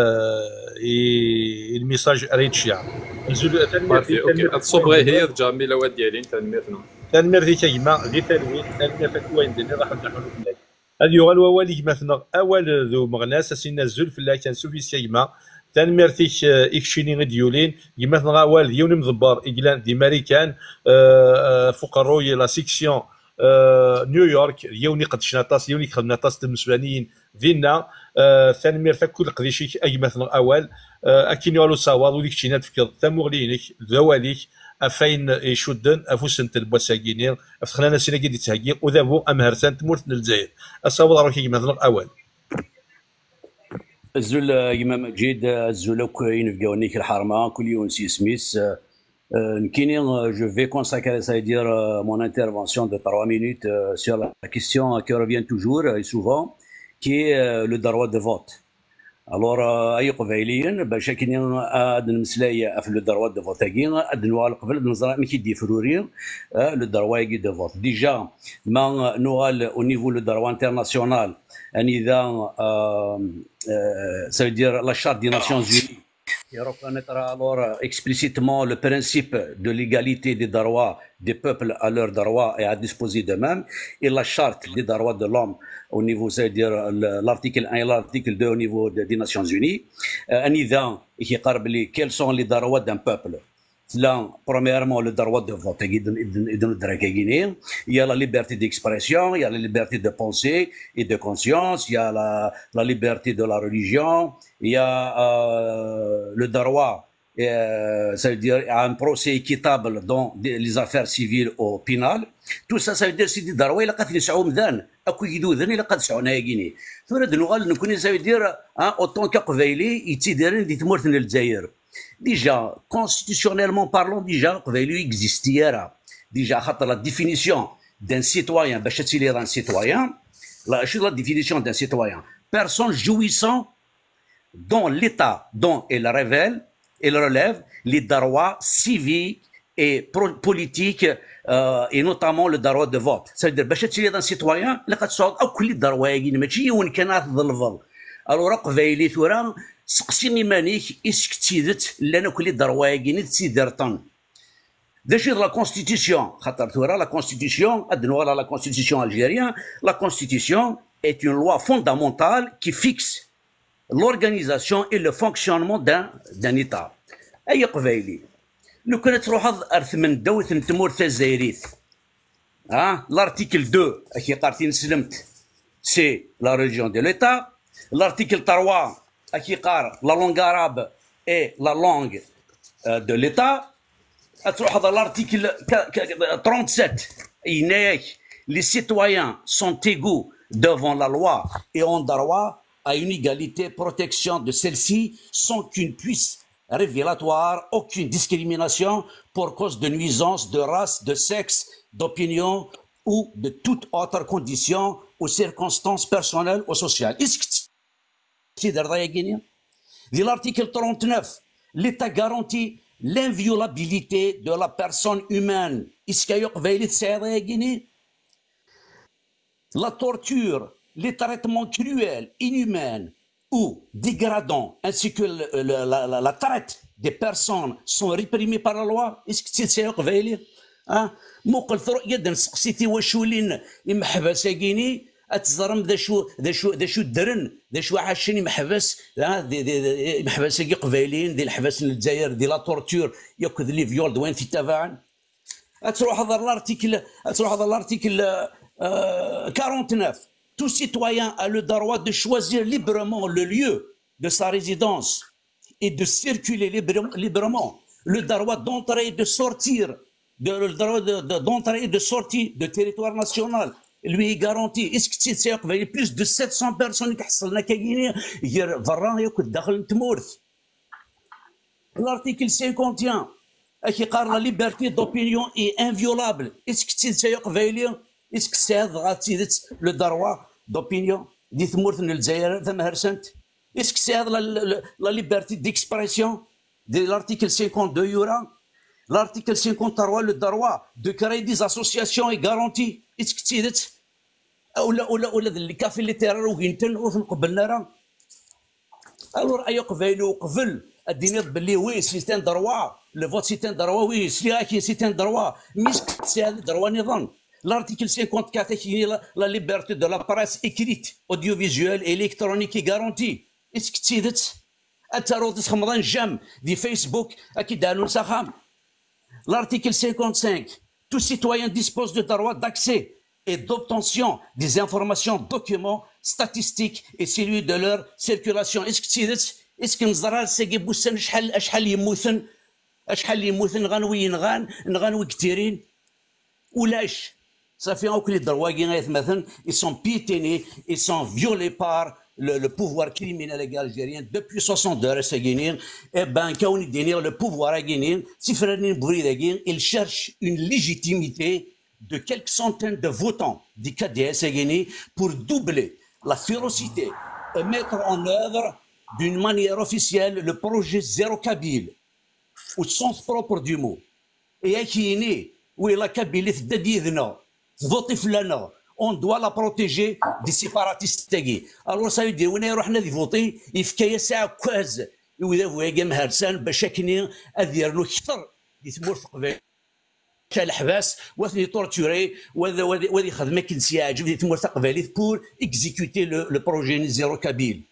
الميساج ريت شيع نزول تنمير الصبغه هي جميله ديالي تنميرنا تنمير ذي كيما ذي تنوين تنمير فكوين دني راح نحلو فلاك هذا يغال ووالي مثلا اول ذو مغناس اسين نزول فلاك كان سوفي سيما تنمير ثيك اكشيني ديولين مثلا اول ديون مضبر اجلان دي ماريكان فوق الروي لا سيكسيون نيويورك يوني قد شناطاس يوني خدنا طاس المسوانيين فينا ثاني فكل قديشي اي مثلا اول اكين يالو صواب وديك تشينات فكر ثمغلينك ذواليك افين يشدن افوسنت البوساكينين افتخنا سينا كي تهاكي وذابو امهرسان تمورت للجزائر الصواب روحي مثلا اول الزول يما مجيد الزول ينفقاونيك الحرمه كل يوم سي سميث Nkini, je vais consacrer, ça veut dire, mon intervention de 3 minutes sur la question qui revient toujours et souvent, qui est le droit de vote. Alors, أي قبائليين باش كاين هاد المسلاية في لو دروا دو فوت كاين ادنوا قبل نظرا ماشي دي فروري لو دروا دو فوت ديجا ما نوال او نيفو لو دروا انترناسيونال ان اذا ça veut dire la charte des Nations Unies qui reconnaîtra alors explicitement le principe de l'égalité des droits des peuples à leurs droits et à disposer d'eux-mêmes, et la charte des droits de l'homme au niveau, c'est-à-dire l'article 1 et l'article 2 au niveau des Nations Unies. Quels sont les droits d'un peuple? Là, premièrement, le droit de vote. Il y a la liberté d'expression, il y a la liberté de pensée et de conscience, il y a la liberté de la religion, il y a le droit, ça veut dire un procès équitable dans les affaires civiles ou pénales. Tout ça, ça veut dire que c'est des droits qui قد نسعوا مذان أكو يدوذن اللي قد سعونا يجيني. ثم نقول نكون ça veut dire autant كقبائلي يتديرن دي تمرتن للجزائر. Déjà, constitutionnellement parlant, déjà, il existait déjà la définition d'un citoyen, d'un citoyen, la définition d'un citoyen, personne jouissant dont l'État, dont elle relève les droits civiques et politiques, et notamment le droit de vote. C'est-à-dire, d'un citoyen, il y a tous les droits, il y a des droits. الو راه قبايلي ثورا سقسي ميمانيك اسك تيدت لنا كلي دروايكيني تيدرطن داشي لا كونستيتيسيون خاطر ثورا لا كونستيتيسيون ادنو لا كونستيتيسيون الجيريان لا كونستيتيسيون est une loi fondamentale qui fixe l'organisation et le fonctionnement d'un État. أي قبايلي لو كانت تروح من دوله تمور الجزائريت l'article 2 qui قارتين سلمت c'est la religion de l'État. L'article 3 qui قار la langue arabe est la langue de l'État. L'article 37 les citoyens sont égaux devant la loi et ont droit à une égalité protection de celle-ci sans qu'une puisse révélatoire aucune discrimination pour cause de nuisance, de race, de sexe, d'opinion ou de toute autre condition ou circonstances personnelles ou sociales. Est-ce que c'est de l'article 39, l'État garantit l'inviolabilité de la personne humaine. Est-ce qu'il y a la torture, les traitements cruels, inhumains ou dégradants, ainsi que la traite des personnes sont réprimés par la loi. Est-ce que c'est ça que موقل ثرو يد نسقسيتي وشولين محبس كيني اتزرم ذا شو درن ذا شو عاشين محبس محبس كي قبايلين ديال الحبس الجزائر ديال لا تورتور ياكد لي فيول دوين في تبعا تروح هذا الارتيكل 49 tout citoyen a le droit de choisir librement le lieu de sa résidence et de circuler librement le droit d'entrer et de sortir le droit d'entrée et de sortie de territoire national lui est garanti. Est-ce que c'est il y a plus de 700 personnes qui حصلنا كاينين غير برا ياكل داخل تمورث. L'article 51 qui قال la liberté d'opinion est inviolable. Est-ce que c'est est-ce que c'est هذا le droit d'opinion دي تمورث من الجزائر ثم هرسنت. Est-ce que c'est la liberté d'expression de l'article 52 يورا. L'article 53, le droit de créer des associations est garanti. Est-ce que tu dis ولا اللي كافي اللي تيرا وكينتن وقبلنا راه الور اي قبايل وقبل الدنيا باللي وي سيتان دروا لو فوت سيتان دروا وي سي سيتان دروا ميس سي دروا نظام. L'article 54 qui est la liberté de la presse écrite, audiovisuelle et électronique est garantie. Est-ce que tu dis اترود خمضان جام دي فيسبوك اكيد داروا سخام. L'article 55, tout citoyen dispose de droit d'accès et d'obtention des informations, documents, statistiques et celui de leur circulation. Est-ce que نزرال ساقي بوسن شحال يموتن غنوي كثيرين ولاش صافي اوكلي الدرواكي مثلا ils sont piétinés, ils sont violés par le pouvoir criminel algérien depuis 62 ساكينين. كون يدينير le pouvoir algérien تفرنين بوريداكين il cherche une légitimité de quelques centaines de votants du KDS pour doubler la férocité et mettre en œuvre d'une manière officielle le projet Zéro Kabyle au sens propre du mot. Et qui où la Kabylie d'Adidna, voter flana, on doit la protéger des séparatistes. Alors ça veut dire on est رحنا دي voter يفكايا ساعة كواز وإذا هو جام هرسان بشكني أدير له كثر يتمر قبل الحباس وثني تورتوري وذي خدمة كنسيا عجب يتمر قبالي pour exécuter le projet Zéro Kabyle.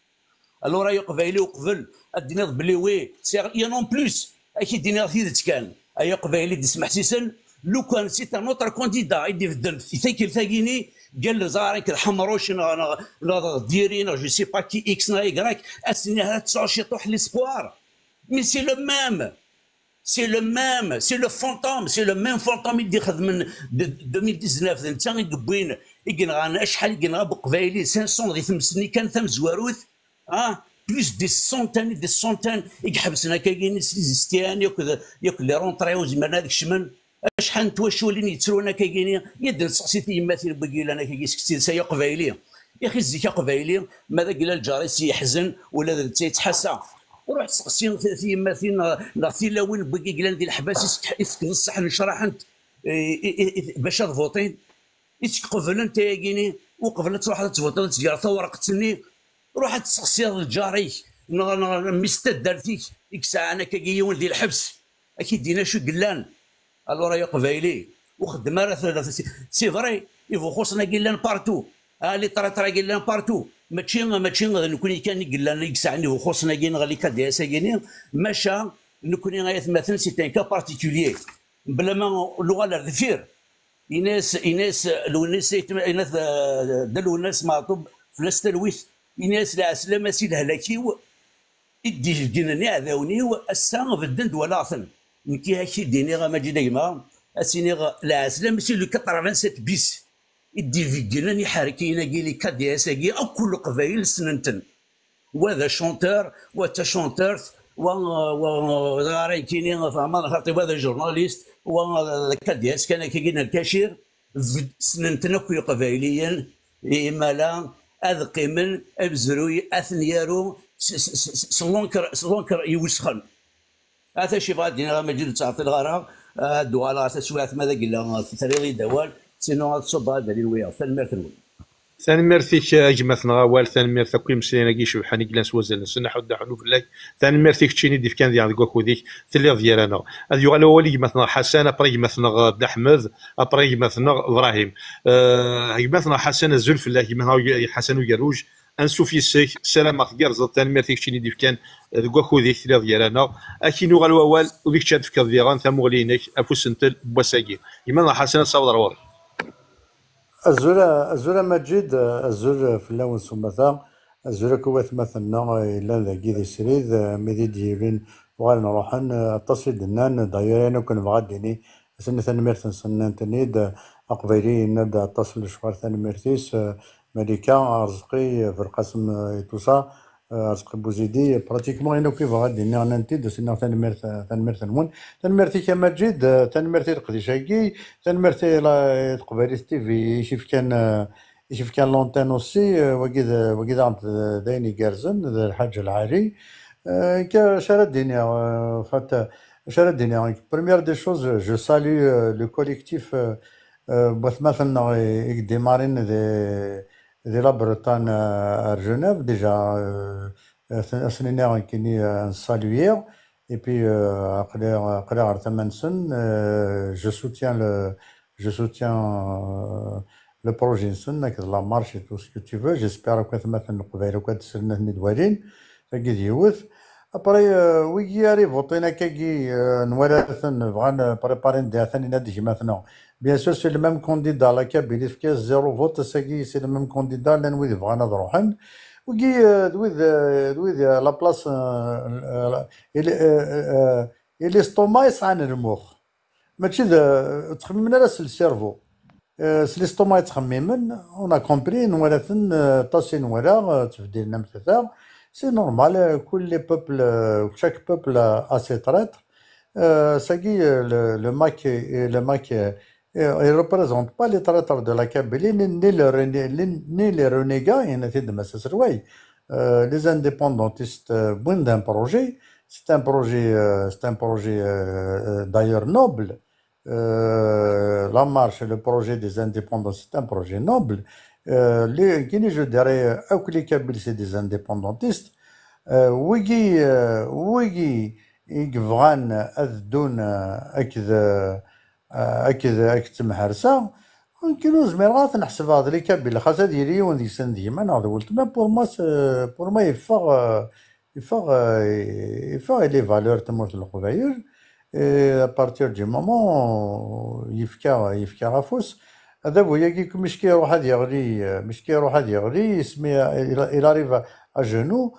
Alors راهي قبالي وقبل الدنيا بلي وي يا نون بلوس أكيد الدنيا ثيدت كان أي قبالي دسمح سيسن لو كان سيت ان اوتر كونديدا يدي في الدرب يثاكل ثاقيني قال زارك الحمروش نا ديرين جو سي با كي اكس نا يكراك اسني هذا 29 طوح ليسبوار مي سي لو ميم سي لو فونتوم سي لو ميم فونتوم يدي خذ من 2019 انت يقبين يقنغانا شحال يقنغا بقبايلي 500 دي ثمسني كان ثم زواروث بلوس دي سونتان يحبسنا كاين سيستيان ياكل لي رونطريو زعما هذاك الشمن شحال نتواشولين يتسرونا كاينين يد نسقسيت يماثل بقي لنا كيسكتي سا قبايلي يا اخي الزكا قبايلي ماذا قال الجاري سيحزن ولا تيتحسى روح تسقسي يماثل نغثي لوين بقي قال ديال الحباس يسكن الصحن شرحنت باش تفوتين قبل انت كاينين وقبل تروح تفوتين تجي ورقه تني روح تسقسي جاريك مستد دارتيك ديك الساعه انا كي ولدي الحبس اكيد دينا شو قلان الو يا قبايلي وخدم راه سي فري يفو خصنا قلان بارتو اللي ترى قلان بارتو ماشي نكون كان قلان ديك الساعه اللي خصنا قلنا غالي كادي ساكيني ماشا نكون غاية مثلا سي ان كا بارتيكولير بلا ما اللغه الرفير إناس الوناس دلو الناس معطوب فلاس تلويث إناس لا سلامة سي الهلاكيو إدي جناني عذاونيو السا في الدند ولا عثن نكي هاكي ديني غا ماجي دايما أسيني لا سلامة سي لو 87 بيس إدي في جناني حركينا كيلي كادي اساكي أو كل قبايل سننتن وهذا شونتور وتا شونتور وغاريكيني فهمان خاطي هذا جورناليست وكادياس كان كيجينا الكاشير سننتنا كوي قبايليا إمالا أذقي من أبزروي أثنيارو سلونكر يوسخن هذا شي غادي ما جيت تعطي الغرا الدوال غا تسوات ماذا قلنا ثريضي دوال سينو تصب هذا اللي وياه فالمرتن ثاني ميرثيك اجمثنا غوال ثاني ميرثا كوي مسلينا كي شبحاني كلاس وزن سنة حدا حنوف لك ثاني ميرثيك تشيني ديف كان ديال كوكو ديك تلي ديالنا هذا يغال ولي مثلا حسن ابري مثلا عبد احمد ابري مثلا ابراهيم مثلا حسن الزلف الله مثلا حسن ويروج انسو في السيك سلام غير ثاني ميرثيك تشيني ديف كان كوكو ديك تلي ديالنا اكي نغال وال وديك تشاد في كذيران ثم غلينك افو سنتل بوساكي مثلا حسن صور رواري الزولا مجيد الزول في اللون سمثا الزولا كوات مثلا إلا ذاكي ذي سريد ميدي ديالين وغال نروحن التصيد النان دايرين وكن بغاديني سنة ثاني ميرثن سنة تنيد أقبيلي نبدا اتصل شوار ثاني ميرثيس ملكة رزقي في القسم توسا رزقي بوزيدي براتيكمون إنو كيف غادي أنا نتيد سنة ثاني ميرثن مون ثاني ميرثي كما جيد ثاني ميرثي تقديشاكي ثاني ميرثي تقبيلي ستيفي يشوف كان لونتين اوسي وكذا عند دايني كارزن الحاج العالي شارع الدنيا فات شارع الدنيا بروميير دي شوز جو سالي لو كوليكتيف مثلا ديمارين دي لا بريطان ار ديجا سنين كيني نسالوير اي بي قليل 8 سن je soutiens le projet la marche et tout ce que tu veux. J'espère que tu vas faire une douane. Après, oui, arrive, voter qui nous préparer des maintenant. Bien sûr, c'est le même candidat. La Kabylie, il 0 vote, c'est le même candidat. Là, nous devons droit. Oui, la place, et l'estomac, c'est un remords. ماشي تخممنا لا السيرفو سليستوما يتخممن اون كومبري ولكن طاسين ولا تفديلنا مثلا سي نورمال كل بوبل شاك بوبل ا سي تريت ساكي لو ماك il représente pas les traiteurs de la Kabylie ni les renégats يعني تيد مساس رواي les indépendantistes بوين d'un projet c'est un projet d'ailleurs noble. La marche, le projet des indépendants, c'est un projet noble. Je dirais, les Kabyles, c'est des indépendantistes. Oui, ils vont أذدون أكد محرسة. كيلو زميرات نحسب هذا لي كابيل خاصة ديالي وندي سن ديما أنا قلت ما بور ما يفاق لي فالور تمورت القبايل à partir du moment يفكا غافوس هذا هو كي مش كيروح هاد يغلي يسمي il arrive à genoux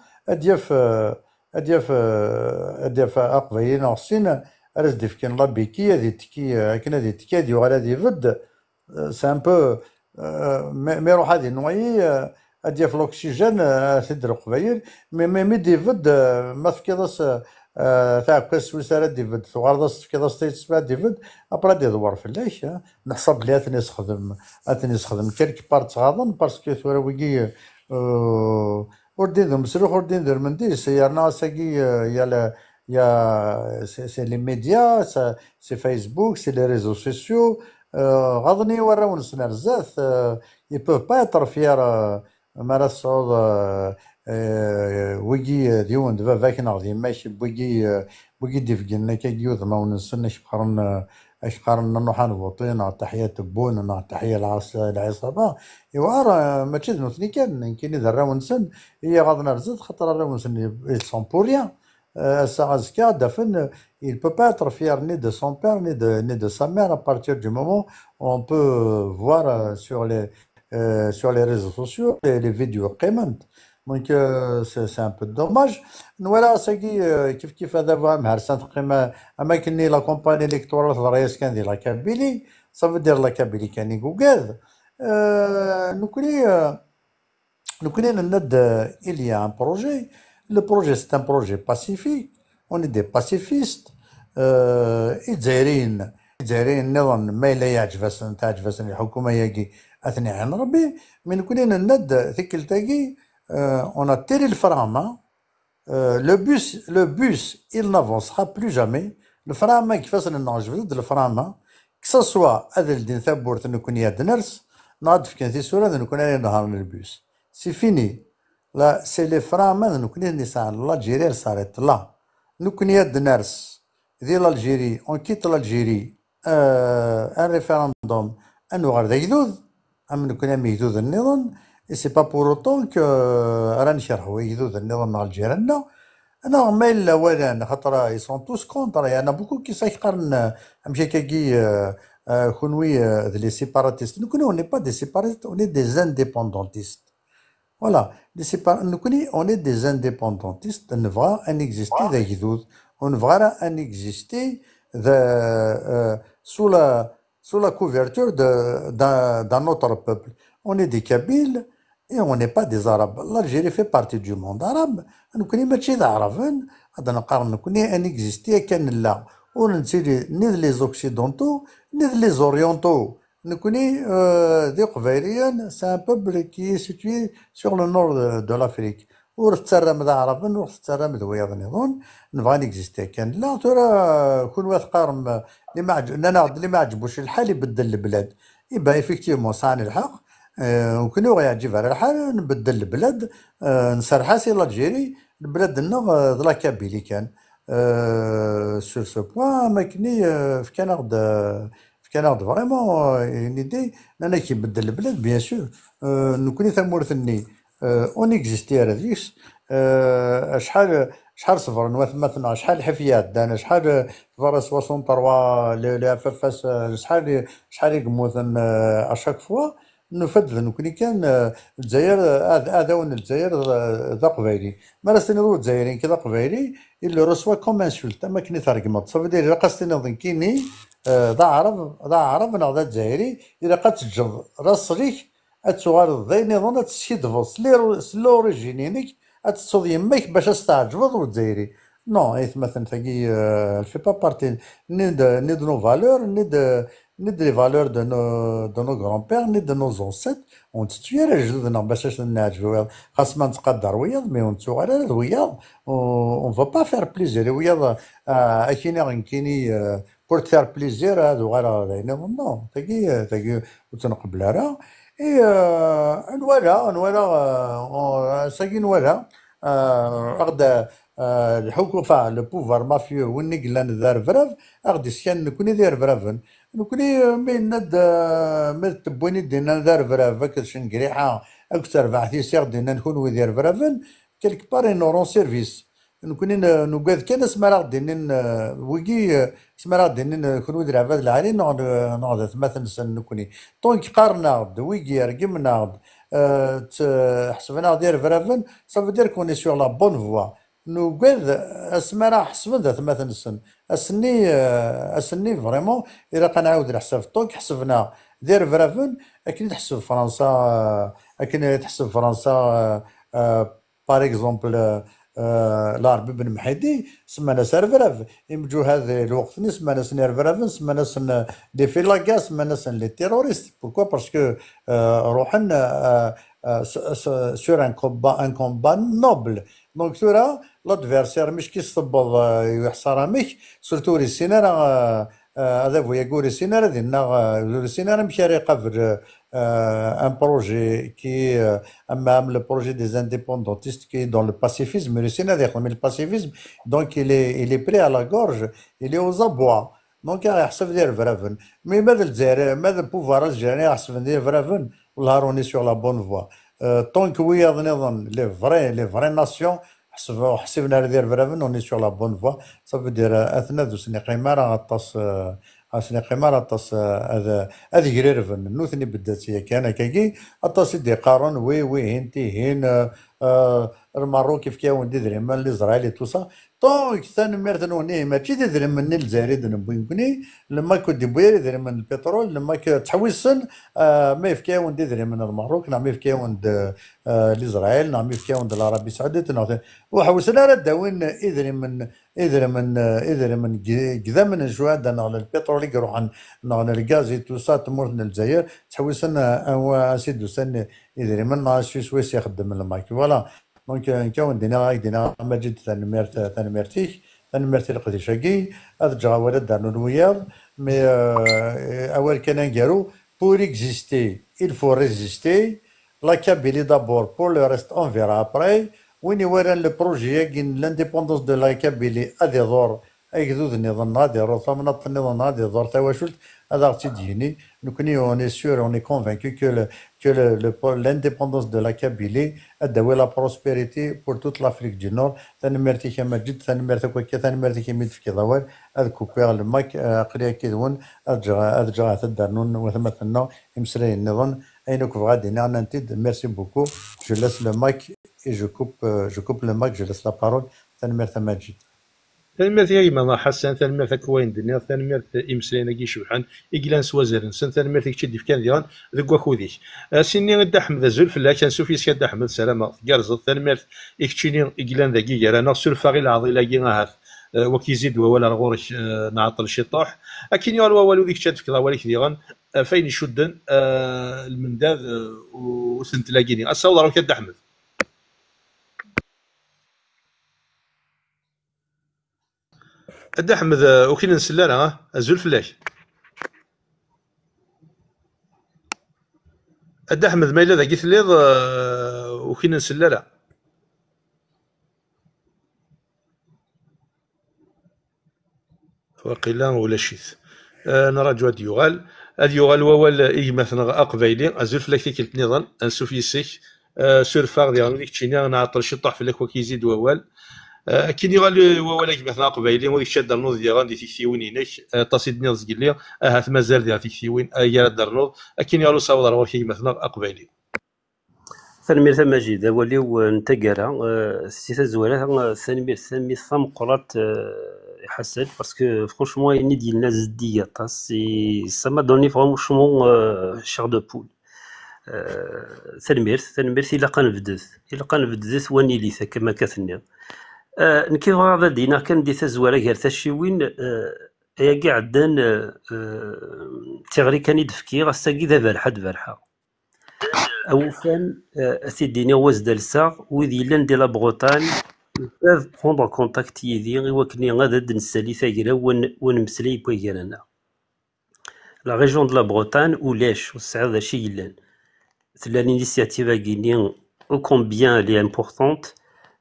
أديف أقبايل ناقصين رز ديفكين لا بيكي هادي تكي هكنا هادي تكي هادي وغالا دي فد سي ان بو مي يروح هادي نويي اديا في الاكسجين تدير قبايل مي ديفيد ما تفكيضاس تاع كاس وساره ديفيد تغارضاس تفكيضاس تيتسبع ديفيد ابرا يدور في الليش نحسب بلي اتني يخدم كيلك بارت غاضن باسكو ثورا ويكي وردين مسروح وردين دير من دي سيارنا ساكي يا سي لي ميديا سي فيسبوك سي لي ريزو سوسيو غاضني وراو نسنا بزاف يبوف با يطر فيها مرا الصعود ويجي ديون دابا فاك ناضي ماشي بويجي ديفكنا كيجيو ذما ونسن اش قارن نروح نفوطين تحية تبون تحية العصابة ايوا راه ماشي ذنوثني كاين إذا راهو نسن هي غاض نرزد خاطر راهو نسن ils sont pour rien. Azka Dafen, il peut pas être fier ni de son père ni de sa mère à partir du moment où on peut voir sur les réseaux sociaux les vidéos قيمنت. Donc c'est un peu dommage. Voilà, c'est qui fait d'avoir مهرسان تقريبا اما كني لا كومباني الكتورال الرئيس كان ديال لا كابيلي ça veut dire لا كابيلي كان يقوقاد نكوني نند il y a un projet. Le projet, c'est un projet pacifique. On est des pacifistes. الجزائريين النظام ما إلا يعجبسن تعجبسن الحكومة يجي أثني عن ربي من كلنا ند ثكلتاكي on a tiré le frein. Le bus, il n'avancera plus jamais. Le frein qui fait le frein, que ce soit Adel Thabourt, nous connaissons Ners, نعرف كان في سورة نكون نهار البus. C'est fini. Là, c'est les freins, nous connaissons l'Algérie, elle s'arrête là. Nous connaissons Ners, l'Algérie, on quitte l'Algérie, un référendum, un noir d'Aïdoud, nous connaissons Aïdoud النظام. Et c'est pas pour autant que رانشرحوا يدود النظام مع الجيران. انا ما الا ولا خاطر ils sont tous contre. Il y en a beaucoup qui s'يقارن مشي كي كونوي les séparatistes. Nous on n'est pas des séparatistes, on est des indépendantistes. Voilà, on est des indépendantistes. On va en exister d'Aïdoud. On va en exister sous la couverture d'un autre peuple. On est des Kabyles. Et on n'est pas des Arabes. L'Algérie fait partie du monde arabe. Nous connaissons des Arabes. Nous connaissons exister qu'un là. On ne sait ni les Occidentaux, ni les Orientaux. Nous connaissons des Qbaïliens. C'est un peuple qui est situé sur le nord de l'Afrique. ورثترم ذا عربن ورثترم ذا وياض نظن نبغى نكزيستي كان لا ترى كون واحد قارم اللي ما عجبوش الحال يبدل البلاد يبقى افكتيفمون صاني الحق وكنا غيعجب على الحال نبدل البلاد نسرحها سي لالجيري البلاد دنا لا كابيلي كان سور سو بوان ما كني في كندا فريمون اون ايدي انا كيبدل البلاد بيان سور نكوني ثمورثني اون اكزيستي هذيك شحال صفر مثلا شحال حفيات دانا شحال فار 63 لي فاس شحال يقموثن اشاك فوا نفدل نكوني كان الجزائر هذا وين الجزائر ذا قبايلي ما راستني ذو الجزائريين كذا قبايلي اللي رسوا كوم انسولت ما كني ترجمت صافي دير الا قاستني ظن كيني ذا عرب ذا الجزائري الا قد تجد راسليك اتسوغال ضيني ظن تسيدفص لوريجينينيك اتتصود يماك باش استعجبض الجزائري نو ايث مثلا ثقي الفي با بارتي ني دو نو فالور ni des valeurs de nos grands-pères, ni de nos ancêtres. On tue les gens dans باش نعجبوا خاصنا نتقدر وياض مي ونتسوغ على وياض on va pas faire plaisir وياض اكيني غنكيني pour te faire plaisir هادو غير نو تاكي وتنقبل راه اي نوالا ساكي نوالا غدا الحكومه لو بوفوار مافيو وين قلنا دار فراف غادي سكان نكوني داير فرافن نكوني من تبوني دينا دار فراف كاش نقريحه اكثر بعثي سير دينا نكون ويدير فرافن كيلك بار نورون سيرفيس نكوني نوقاد كان سما راه دينين ويكي سما راه دينين نكون ويدير عباد العالي نقعد مثلا سن نكوني طونك قارنا ويكي رقمنا حسبنا دير فرافن صافي دير كوني سور لا بون فوا نوقاد اسما راه حسبنا مثلا سن اسني فريمون الا كنعاود نحسب طونك حسبنا دير فرافن اكيد تحسب فرنسا اكيد تحسب فرنسا بار اكزومبل العربي بن محيدي سمانا سار فراف يمجو هذا الوقت سمانا سنير فرافن سمانا سن دي في لاكا سمانا سن لي تيروريست بوركوا باسكو روحن سور ان كومبا نوبل دونك تورا لادفيرسير مش كيصطبل يحصر ميك سورتو ريسينا هذا فويا كوري سينار ديالنا سينار مشاري قبل ان بروجي كي اما le projet des indépendantistes qui est dans le pacifisme le Sénat يخدم الباسيفيزم دونك il est prêt à la gorge il est aux abois دونك يحسب دير فرافن مي ماذا الجزائر ماذا البوفوار الجزائري يحسب دير فرافن والله روني سور لا بون فوا طونك ويا نظن لي فري ناسيون حسبنا دير فرافن اوني سور لا بون فوا صافي دير اثنا دو سني قيمه راه غطاس اسني قيمه غطاس هذا غريرفن نوثني بدات هي كان كاكي غطاس دي قارون وي هنتي هين الماروك كيف كاون دي درهم الاسرائيلي توصا طونك ثاني مرتن وني ماشي دي درهم من الجزائري نبوينكني لما كنت دبويري درهم من البترول لما تحوسن ما يفكاون دي درهم من الماروك نعم يفكاون الاسرائيل نعم يفكاون العربيه السعوديه نعم وحوسنا راه داوين إذا من كذا من شويه على البترول يروح عن الغاز توصا تمرنا الجزائر تحوسنا هو سيدو سن إذا من سويس يخدم المايك فوالا دونك كون دينا مجد ثاني مرتي القديشاكي هذا جا ولد دارنا الوياض مي اول كان نقالو pour exister il faut résister la Kabylie d'abord pour le reste on verra après وين يوران البروجي كاين لانديبوندونس دو لا كابيلي هذا دور ايكدود النظام هذا دور ثمنط النظام هذا دور تواشلت هذا تيجيني نكوني اوني سور اوني كونفانكو كو لانديبوندونس دو لا كابيلي ادوي لا بروسبيريتي بور توت لافريك دي نور ثاني مرتي كما جد ثاني مرتي كوكا ثاني مرتي كيما في كيضوال هذا كوكا الماك قريه كيدون ادجا تدارنون وثمثلنا يمسري النظام اينك غادي نانتيد ميرسي بوكو جو لاس لو مايك et je coupe le mic, je laisse la parole. تنمير ماجد. تنمير يا إمام حسن تنمير كوين دنيا تنمير إمسلينا كي شبحان إجلان سوازرن سن تنمير تكتشد في كان ديان ذوك وخوديك سيني غدا أحمد زول في الله كان سوفي سياد أحمد سلامة قرزت تنمير إكتشيني إجلان ذاكي رانا سلفاغي العظي لاقي هذا وكيزيد ولا الغورش نعطل شطاح أكين يالوا والو ذيك شاد في كذا وليك ديغان فين يشدن المنداد وسنت لاقيني الصوت راه كاد أحمد. أد أحمد وكين نسلانا الزول فلاش أد أحمد ما إلا ذاكي ثليض وكين نسلانا وقيلا ولا شيث نراجع هاد يغال ووال إي مثلا أقبايلي الزول فلاش كيلت نظام نسوف يسيك سورفاغ ديال ديك تشيني نعطل شطح في لك وكيزيد ووال كي يغال ولاك مثلا قبايلي وديك شاد النوض ديال غادي تيكتيوين هناك تصيد نيض قال هات مازال ديال تيكتيوين يا النوض كي يغالو صاوض راه كي مثلا قبايلي ثاني مجيد وليو نتاكارا سي تزوالات ثاني ثمقرات حسن باسكو فرونشمون اني ديالنا زديه سي سا ما دوني فرونشمون شير دو بول ثاني الا قنبدث ونيليث كما كثني نكيف هذا دينا كان دي تزوالة غير تشيوين يا كاع عدان تيغري كان يدفكي غاساكي ذا برحة او فان سيديني وزد الساغ وذي لان دي لا بروتان peuvent prendre contact يدي وكني غادا نسالي ثاقرا ونمسلي بويغانا لا ريجون دو لا بروتان ولاش والسعادة شي يلان ثلا الانيسياتيف كيني او كومبيان لي امبورطونت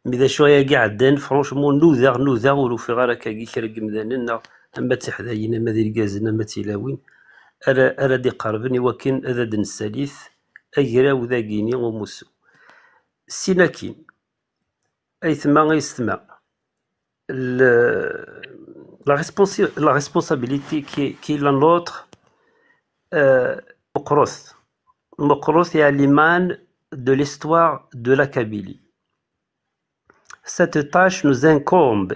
مي ذا شويه كاع عدان فرونشمون نوذر ولو في غير كاكي كرا قمدانا اما تحداينا ما دير كازنا ما تيلاوين ارا دي قربني وكن هذا نساليث اجرا وذا كيني وموسو سيناكين ايثما غيستمع la responsabilité qui est la nôtre Mokros est à l'imam de l'histoire de la Kabylie. Cette tâche nous incombe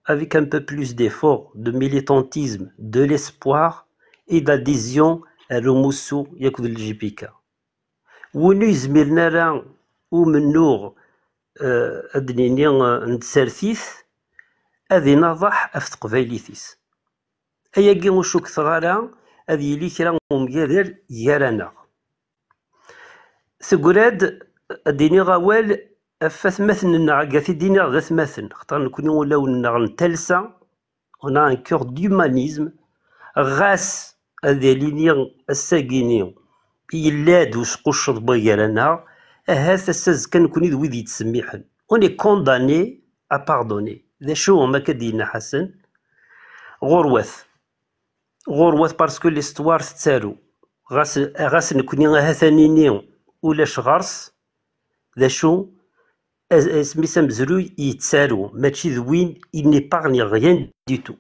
avec un peu plus d'effort, de militantisme, de l'espoir et d'adhésion à l'Omoussou Yakoud el-Jipika. Wounou Zmirnara ou Mennour أدنيني نتسارثيث أذي نضح أفتق فايليثيس أيا كي وشوك ثغارا أذي لي كرا مقادر يارانا ثقراد أديني غوال أفاث مثل النعقاثي ديني غاث مثل اختار نكوني ولاو النغ نتلسا on a un cœur d'humanisme grâce à des lignes الساكينين يلاد وسقوش ضبيالنا هذا الساز كنكوني ذوي ذي تسميحن on est condamné à pardonner ذا شو ما كدينا حسن غروث باسكو ليستوار تتسالو غاس نكوني هاثانيني ولاش غرس ذا شو سميتها مزرو يتسالو ماشي ذوين il n'épargne rien du tout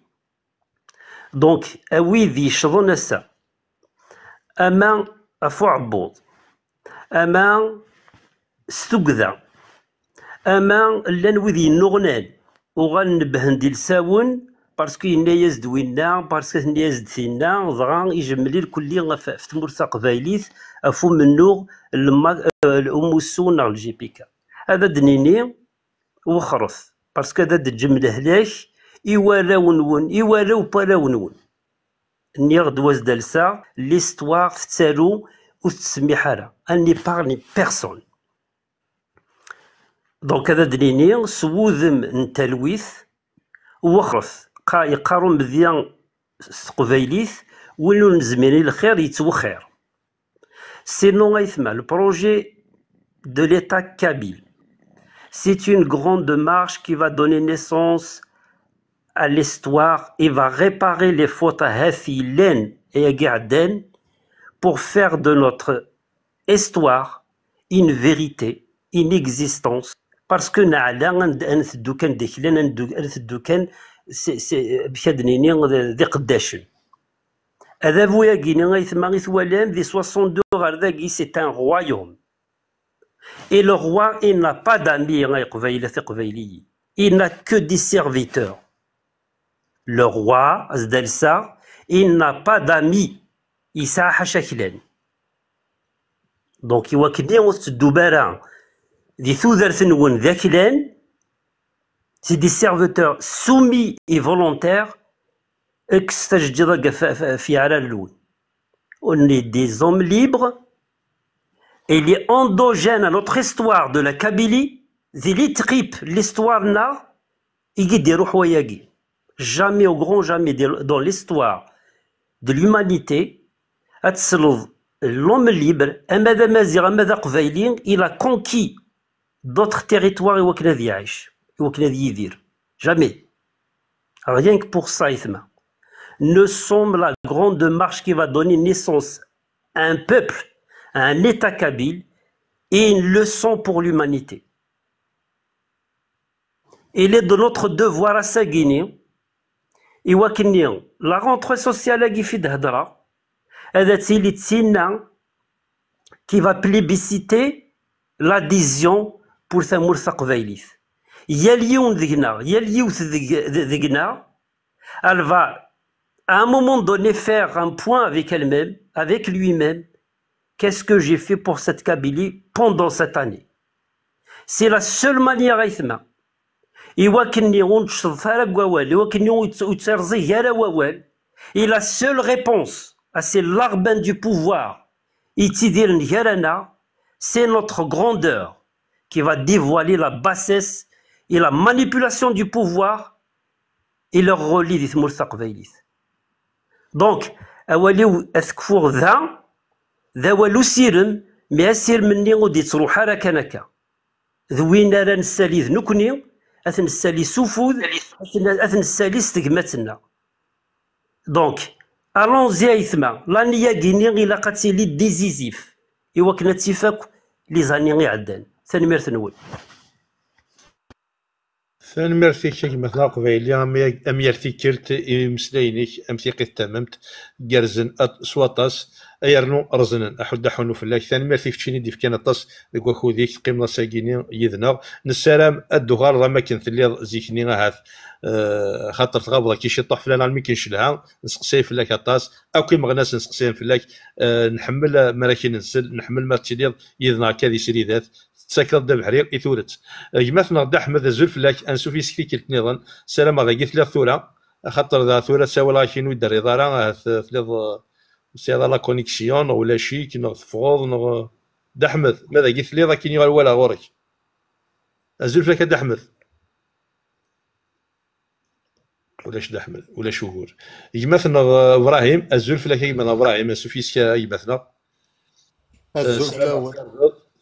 دونك اوي ذي شظن السا اما افو عبوض اما ستوكذا اما لان وذي النغنان وغنبهن ديال ساون باسكو ينايز دوينا باسكو ينايز دثينا ضغا يجملي الكل في تمورثا قبايليت افو منو الاموسون على الجي بيكا هذا دنيني وخرث باسكو هذا الجمله هلاش إيوالاو بالاونون نيغ دواز دالسا ليستوار تسالو وتسمي حالة اني بارني بيرسون دونك هذا دليني سوذم نتلويث وخرث يقارو مزيان قبايليث وينو نزميني الخير يتوخير سينو غيثما البروجي دو ليتا كابيل c'est une grande marche qui va donner naissance à l'histoire et va réparer les fautes à Hafilen et à Garden pour faire de notre histoire une vérité, une existence. Parce que نعلا نثدو كان ديكلان نثدو كان بشادنيني ذي قداشن. هذا فويا كيني غيثما غيثوالام ذي 62 غير ذاكي سي ان رويوم. Et le roi, il n'a pas d'amis, il n'a que des serviteurs. Le roi, Zdalsa, il n'a pas d'amis. Il s'est hachaklen. Donc, il va qu'il y ait Doubara, des Southersenwen Zaklen, c'est des serviteurs soumis et volontaires, on est des hommes libres. Et il est endogène à notre histoire de la Kabylie, l'histoire n'a, jamais au grand jamais dans l'histoire de l'humanité, l'homme libre, il a conquis d'autres territoires jamais. Rien que pour ça, nous sommes la grande marche qui va donner naissance à un peuple, un état kabyle et une leçon pour l'humanité. Il est de notre devoir à Saguini, et la rentrée sociale à Gifid Hadra, qui va plébisciter l'adhésion pour Samour Saqvailis. Yalion Digna, elle va à un moment donné faire un point avec elle-même, avec lui-même. Qu'est-ce que j'ai fait pour cette Kabylie pendant cette année? C'est la seule manière à Ithma. Et la seule réponse à ces larbins du pouvoir, c'est notre grandeur qui va dévoiler la bassesse et la manipulation du pouvoir et leur relie d'Ithmoul Saqvailis. Donc, ذا والو سيرم مي اسير مني غادي تروح راه كنكا ذوينا راه نسالي ذنكني اثن السالي سوفوذ اثن السالي استقمتنا دونك الونزي ايثما لانيا كيني غيلا قاتيلي ديزيزيف ايوا كنا تيفاك لي زاني غي عدان ثاني ميرث نول ثاني ميرثي كيما تلاقوا قبيلي ام يرثي كرت مسلاينيك ام ثيقي تممت جرزن سواطاس ايرنو رزنن احد حنو فلاك ثاني ميرثي كتشيني ديف كان طاس ديك واخو ديك قيمنا ساكيني يذنا نسلام الدغار راه ما كنت اللي زيكني غاث خاطر تغابضه كي شي طح فلان ما كاينش لها نسقسي فلاك طاس او كيما غناس نسقسي فلاك نحمل مراكين نسل نحمل ما تشديد يذنا كذي سريدات تساكل دم حرير اثورت جماثنا غدا احمد الزول فلاك انسوفي سكيكلت نظن سلام غا قلت له ثوره خاطر ذا ثوره ساولا كينو يدير اداره ثلاث سيدا لا كونيكسيون ولا شي كي فوض دحمد ماذا قلت لي ذاك كيني ولا غورك الزول فلاك دحمد ولا شد حمل ولا شهور يمثلنا ابراهيم الزول فلاك يمثلنا ابراهيم سوفيسكا يمثلنا الزول في الاول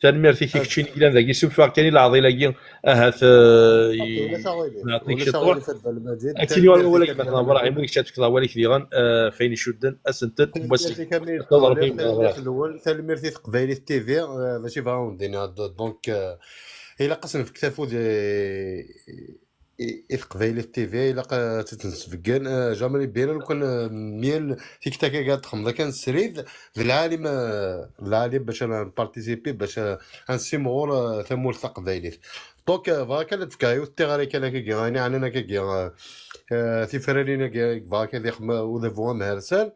تنميرتي كيكتشيني كلان ذاك يسوف كاني العضي لاكي اهات ولا شغالي نعطيك ولا شي شغالي طور في المجيد اكتيني ولا مثلا ابراهيم ويك شاتك ضوالي كثيرا فين يشدن اسنتن بس تلميرتي كامل تضرب فيهم تلميرتي في الاول تلميرتي قبايلي في التيفي ماشي فاهم دينا دونك الا قسم في كتافو قبايلي في التيفي الا تتنسفكان جامري بينا لو كان ميل تيك تاك قاعد تخمض كان سريد في العالم باش انا بارتيسيبي باش انسيمور ثمول قبايلي دونك فاكا تفكايو التيغاري كان كي غاني عننا كي في فرالينا كي فاكا ذي خما وذا فوا مهرسان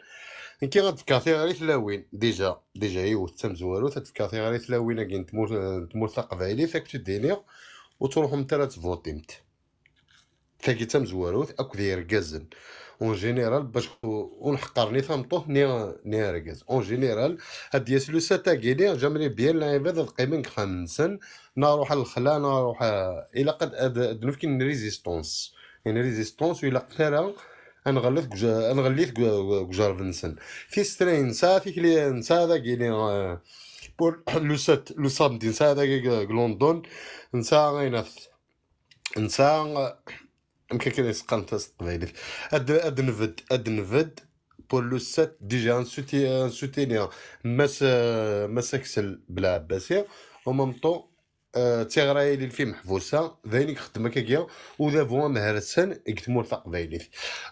كي غتفكاثي غير ثلاوين ديجا يوث تمزوالو تتفكاثي غير ثلاوين كي تمول قبايلي فاك تديني وتروحوا نتا تفوتيمت تاكي تمزواروث اكو ذي ركازن اون جينيرال باش ونحقرني ثمطوه ني ركاز اون جينيرال هاد ياسلو ساتاكيني جامري بيان العباد قيمن خمسن نروح الخلا نروح الى قد ادنفك ريزيستونس ولا قتالا انغليث كجار بنسن في سترين نسا في كلي نسا داكيني بور لو سامدي نسا داك لندن نسا غينث نسا يمكن كان يسقن تقبايلي ادنفد بور لو سات ديجا سوتينيا مساكسل بلا عباسيه او ميم طون تيغراي لي الفيلم محبوسه ذاينك خدمه كيا وذا فوا مهرسان يكتمور تقبايلي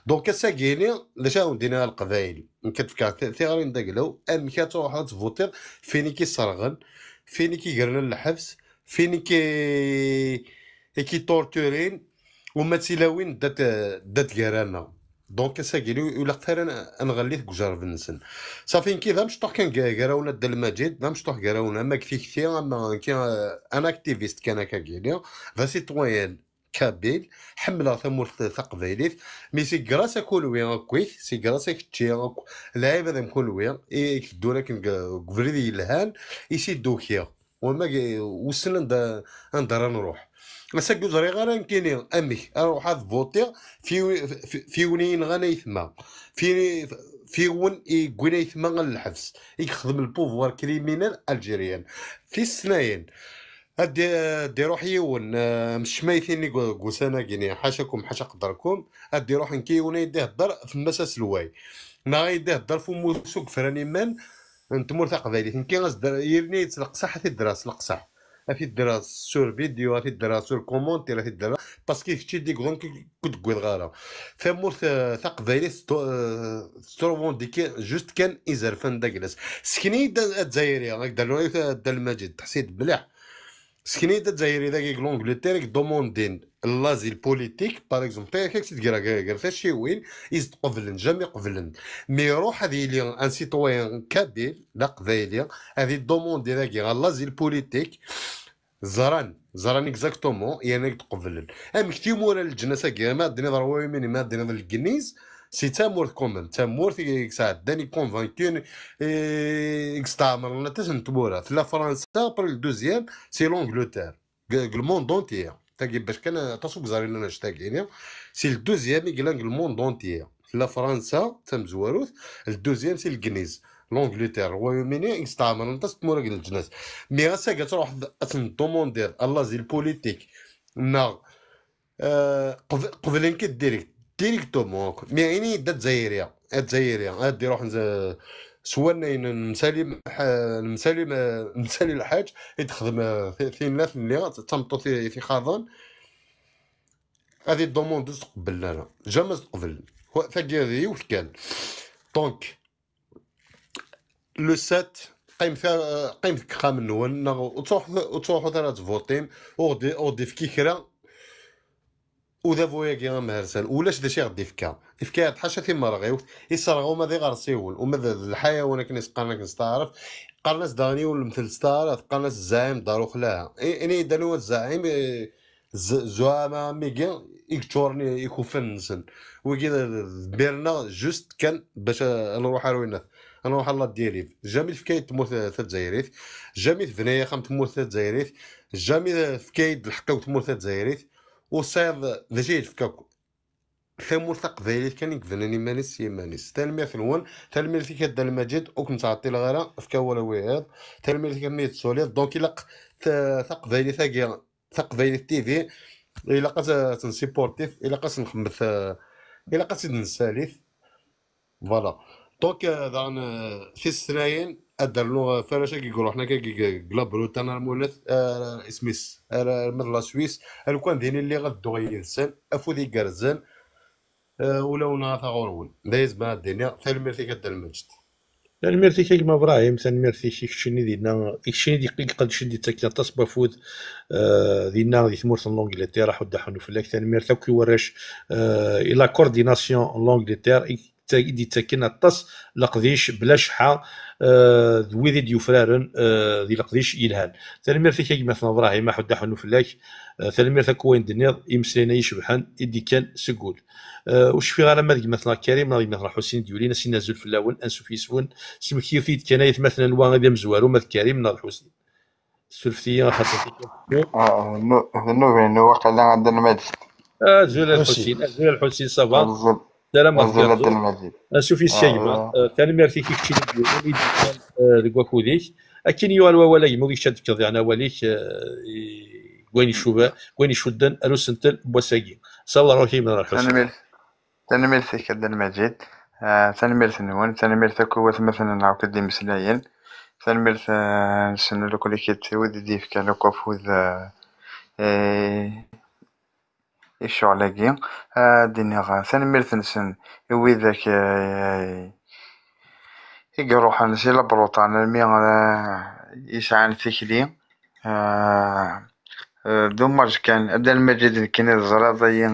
دونك ساكيني لاش دينا القبايل كتفكر تيغراي ندقلو ام كتروح تفوتير فيني كيصرغن فيني كيقرن الحبس فيني كي تورتورين وما تيلاوين دات كرانا دونك ساكيلي ولا قتال انغليت كجار بنسن صافي كي مشطوح كان كراونا دا المجيد مشطوح كراونا ما كثير اما كي انا اكتيفيست كان كاكيلي فا سيتويان كابيل حمله ثمور ثقبيليت مي سي غراس كولوي كويس سي غراس كتشي لاعب هذا كولوي يكدو لك كفريدي الهان يسيدو كيا وما وصلنا ندار نروح مساكو زري غير كاينين امي اروح فوتي في ونين غانا يثما في ون يقوينا يثما الحبس يخدم البوفوار كريمينال الجيريان في السناين ادي روحي ون مش مايثيني قوسانا كيني حاشاكم حاشا قدركم ادي روح نكيوني يديه الدار في مساس الواي نا يديه الدار في موسوق فراني مان نتمور قبايلي كي غاز يرني تلقصح حتى الدراس لقصح في الدراس سور فيديو في الدراس سور كومونتير في الدراس باسكو كشي ديك دونك كنت قوي غارة ثمور ثقبايلي ستروفون ديكي جوست كان ازرفان داكلاس سكني دا الجزائري هكذا لو دا المجد تحسيت بليح سكني دا الجزائري داك لونجلتير دوموندين لازيل بوليتيك باغ اكزومبل كيك تقرا كاع شي وين يزد قبلن جامي قبلن مي روح هذه لي ان سيتويان كابيل لا قبايلي هذه دوموندي داك لازيل بوليتيك زران اكزاكتومون يعني تقبلن ام كتي مورا الجناسه كاع ما دني ضروري من ما دني الكنيز سي تامور كومن تامور في ساعه داني كونفانكون اكستعمر لا تسنتبورا في لا فرنسا بر الدوزيام سي لونجلتير الموند اونتيير تاكي باش كان تاسوك زارين انا شتاكيني سي الدوزيام يقلان الموند اونتيير لا فرنسا تمزواروث الدوزيام سي الكنيز لونجلتير الرويوميني استعمر انت تمور الجناس مي غاسا تروح تندوموندير الله زي البوليتيك نا قبلين كديريكت ديريكتومون مي عيني دا الجزائريه غادي يروح سواء نسالي الحاج يتخدم في الناس اللي تمطو في خاضن هذه الدوموند تقبل لنا جامي تقبل ثقي هذه واش كان دونك لو سات قيم خام النون وتروحوا ثلاث فوتيم ودي في كيكرا وذا فويا كي مهرسان ولاش دا شي غدي فكا تحاشا في مرغيوت يسرغو ما ذي غرسيول وما الحيوان كني سقرنا كنستعرف قرناس داني ولا مثل ستارف قرناس الزعيم دارو خلاها اني دانو الزعيم زعما ميغي يكتورني يكوفن نسن وكي بيرنا جوست كان باش نروح روينا نروح الله ديالي جامي في كايد تموت الجزائريت جامي في بنايه خام تموت الجزائريت جامي في كايد الحقا تموت الجزائريت وصايب ذا شي فكاكو ثمور تقبايليت كان يكفنني مانيس يمانيس تلميذ الون تلميذ كدا المجد وكنت عطي الغرا في ولا ويهاد تلميذ كمية سوليد دونك إلا تقبايلي تقبايلي تيفي إلا قاس تنسيبورتيف إلا قاس نخمث إلا قاس نساليف فوالا دونك دان في السناين ادرلو فراشا كيقولوا حنا كلابرو تانا المولث اسميس من لا سويس لو كان ديني اللي غدو غينسان افودي كرزان ولاو ناثا غورون دايز ما الدنيا تلميرتي كدا المجد تلميرتي كيما ابراهيم تلميرتي كيكشني دينا كيكشني دي قد شدي تاكلا تصبا فود دينا دي ثمورت لونجلتير حدا حنو فلاك تلميرتا كي وراش الا كورديناسيون لونجلتير دي تاكن الطس لقديش بلا شحا ذويدي ديوفرارن دي لقديش يلهان تلميرتي كيما مثلا ابراهيم حدا حنو فلاك تلميرتا كوين دنيا يمسلينا يشبحان يدي كان سكول وش في غير مثلا كريم مثلا حسين ديولينا سينا زول في الاول انسو في سون سمكي فيد كان مثلا واغا مزوارو مثل كريم ناض حسين سلفتي خاطر نو واقع عندنا مجد زول الحسين زول الحسين صبا سلام عليكم شوفي الشيبه ثاني ميرتي كيف تشي ديال كوديك اكين يوال ولا يمو يشد كذا يعني وليك وين يشوفه وين يشدن الو سنتل بوساقي صلى روحي من الحسين ثاني ميرتي كدا المجد ثاني ميرتي نون ثاني ميرتي كوات مثلا نعاود كدي مسلاين ثاني ميرتي نسن لو كل كيت ودي ديف كان لو كفوز الشغلاكي دينيغ ثاني ميرتي نسن وي ذاك يقروح نسي لبروطان المي يسعان تكلي دوماج كان ابدا المجد كان الزراضي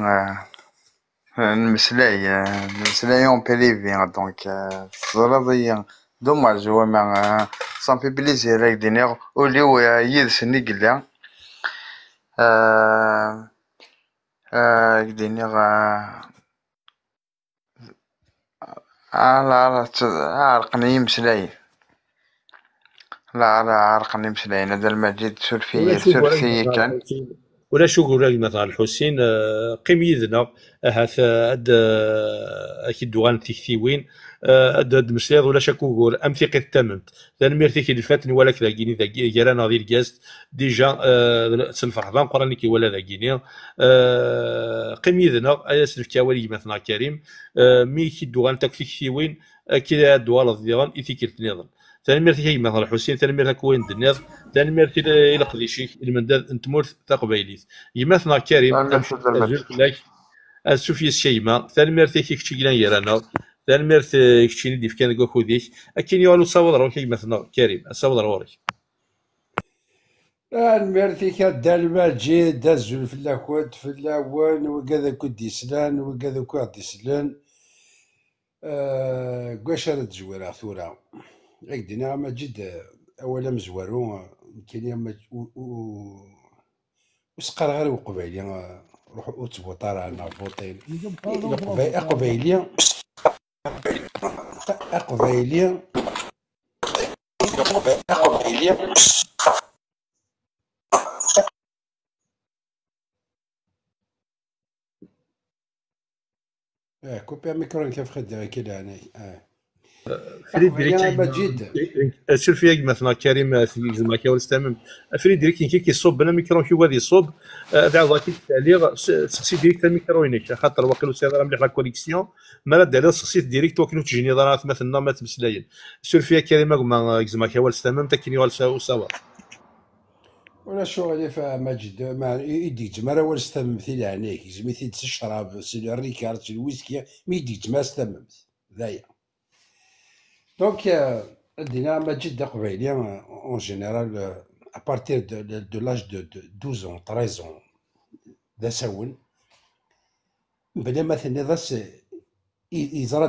المسلايون بليفي دونك الزراضي دوماج هو ما سان في بليزير هاك دينيغ وليو يدسني قلا دينيغ على عرقني مسلاي لا على عرقني مسلاي هذا المجد سلفي كان ولا شو قول مثلا الحسين قيم يذنا هاث اكيد دوغان تيكتيوين اد مسير ولا شكو قول امثقه التمنت لان ميرتي كي الفاتني ولا كذا كيني ذا جيرانا ديال الجاست ديجا سلفحضان قراني كي ولا ذا كيني قيم يذنا اسلف كاولي مثلا كريم مي كي دوغان تكتيوين كي دوال ديال ايثيكيت نظام ثاني ميرتي مثلا الحسين ثاني ميرتي كوين دنياض ثاني ميرتي الى قديشي المنداد انتمورت تقبيليت يمثنا كريم لك السوفيا الشيماء ثاني ميرتي كيكشي كلان يرانا ثاني ميرتي كيكشي ديف كان كوكو ديك اكين يوالو صاوض روحي مثلا كريم صاوض روحي الميرتي كدا المجيد دازو في اللاكود في الاول وكذا كود يسلان وكذا كود يسلان كواش راه تزويره ثورة هكدينا مجد اولا مزوارو كاين وسقر غير وقبايلي روح وتبوطار عنا بوطين قبايلي كوبي الميكرو كيف خد كده يعني فريدريك سير مثلا كريم زعما كي ولستمم فريدريك كي كيصوب بنا ميكرو كي غادي يصوب دع ذاك التعليق سقسي ديريكت الميكرو هناك خاطر واقيلا سير مليح لا كونيكسيون ما دار سقسي ديريكت وكيلو تجيني ضرات مثلا ما تمسلاين سير فيها كريم زعما كي ولستمم تكني والسوا ولا شغل ماجد ما يديك تما راه ولستمم مثل عينيك زميتي تشرب سي الريكارد سي الويسكي ما يديك تما استممت ذايا دونك عندنا مجد قبيلي اون جينيرال ابارتير دو لاج دو 12 ans 13 ans دا ساون بدا مثلا ذاس يزرى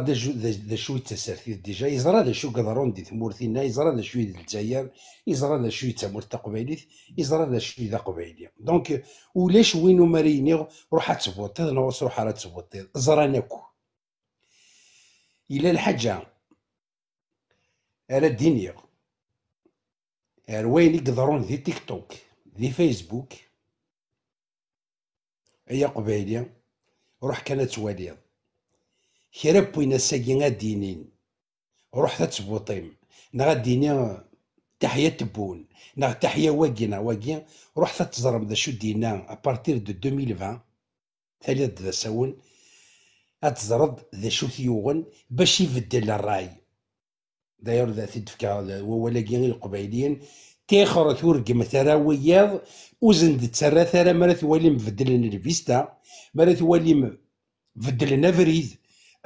دا شوي تسارتي ديجا يزرى دا شو قدرون دي ثمورتينا يزرى دا شوي الجزائر يزرى دا شوي تمورت تقبيليت يزرى دا شوي ذا قبيلي دونك ولاش وينو ماريني روح تبوط نوص روح على تبوط زراناكو الى الحاجه على الدنيا وين يقدرون ذي تيك توك ذي فيسبوك هي قبيلية روح كانت تواليض كرا بوينا ساكي غادينين روح تتبوطيم غاديني تحية تبون تحية واكي روح تتزرم ذا شو دينا ابارتير دو 2020 ثالث ذا ساون اتزرد ذا شو ثيوغن باش يبدل الراي داير ذا تدفكا ولاكي غير القبايليين تيخر ثورق مثلا وياض وزن تسرى ثرى مرة ثوالي مبدلن الفيستا مرة ثوالي مبدلن افريد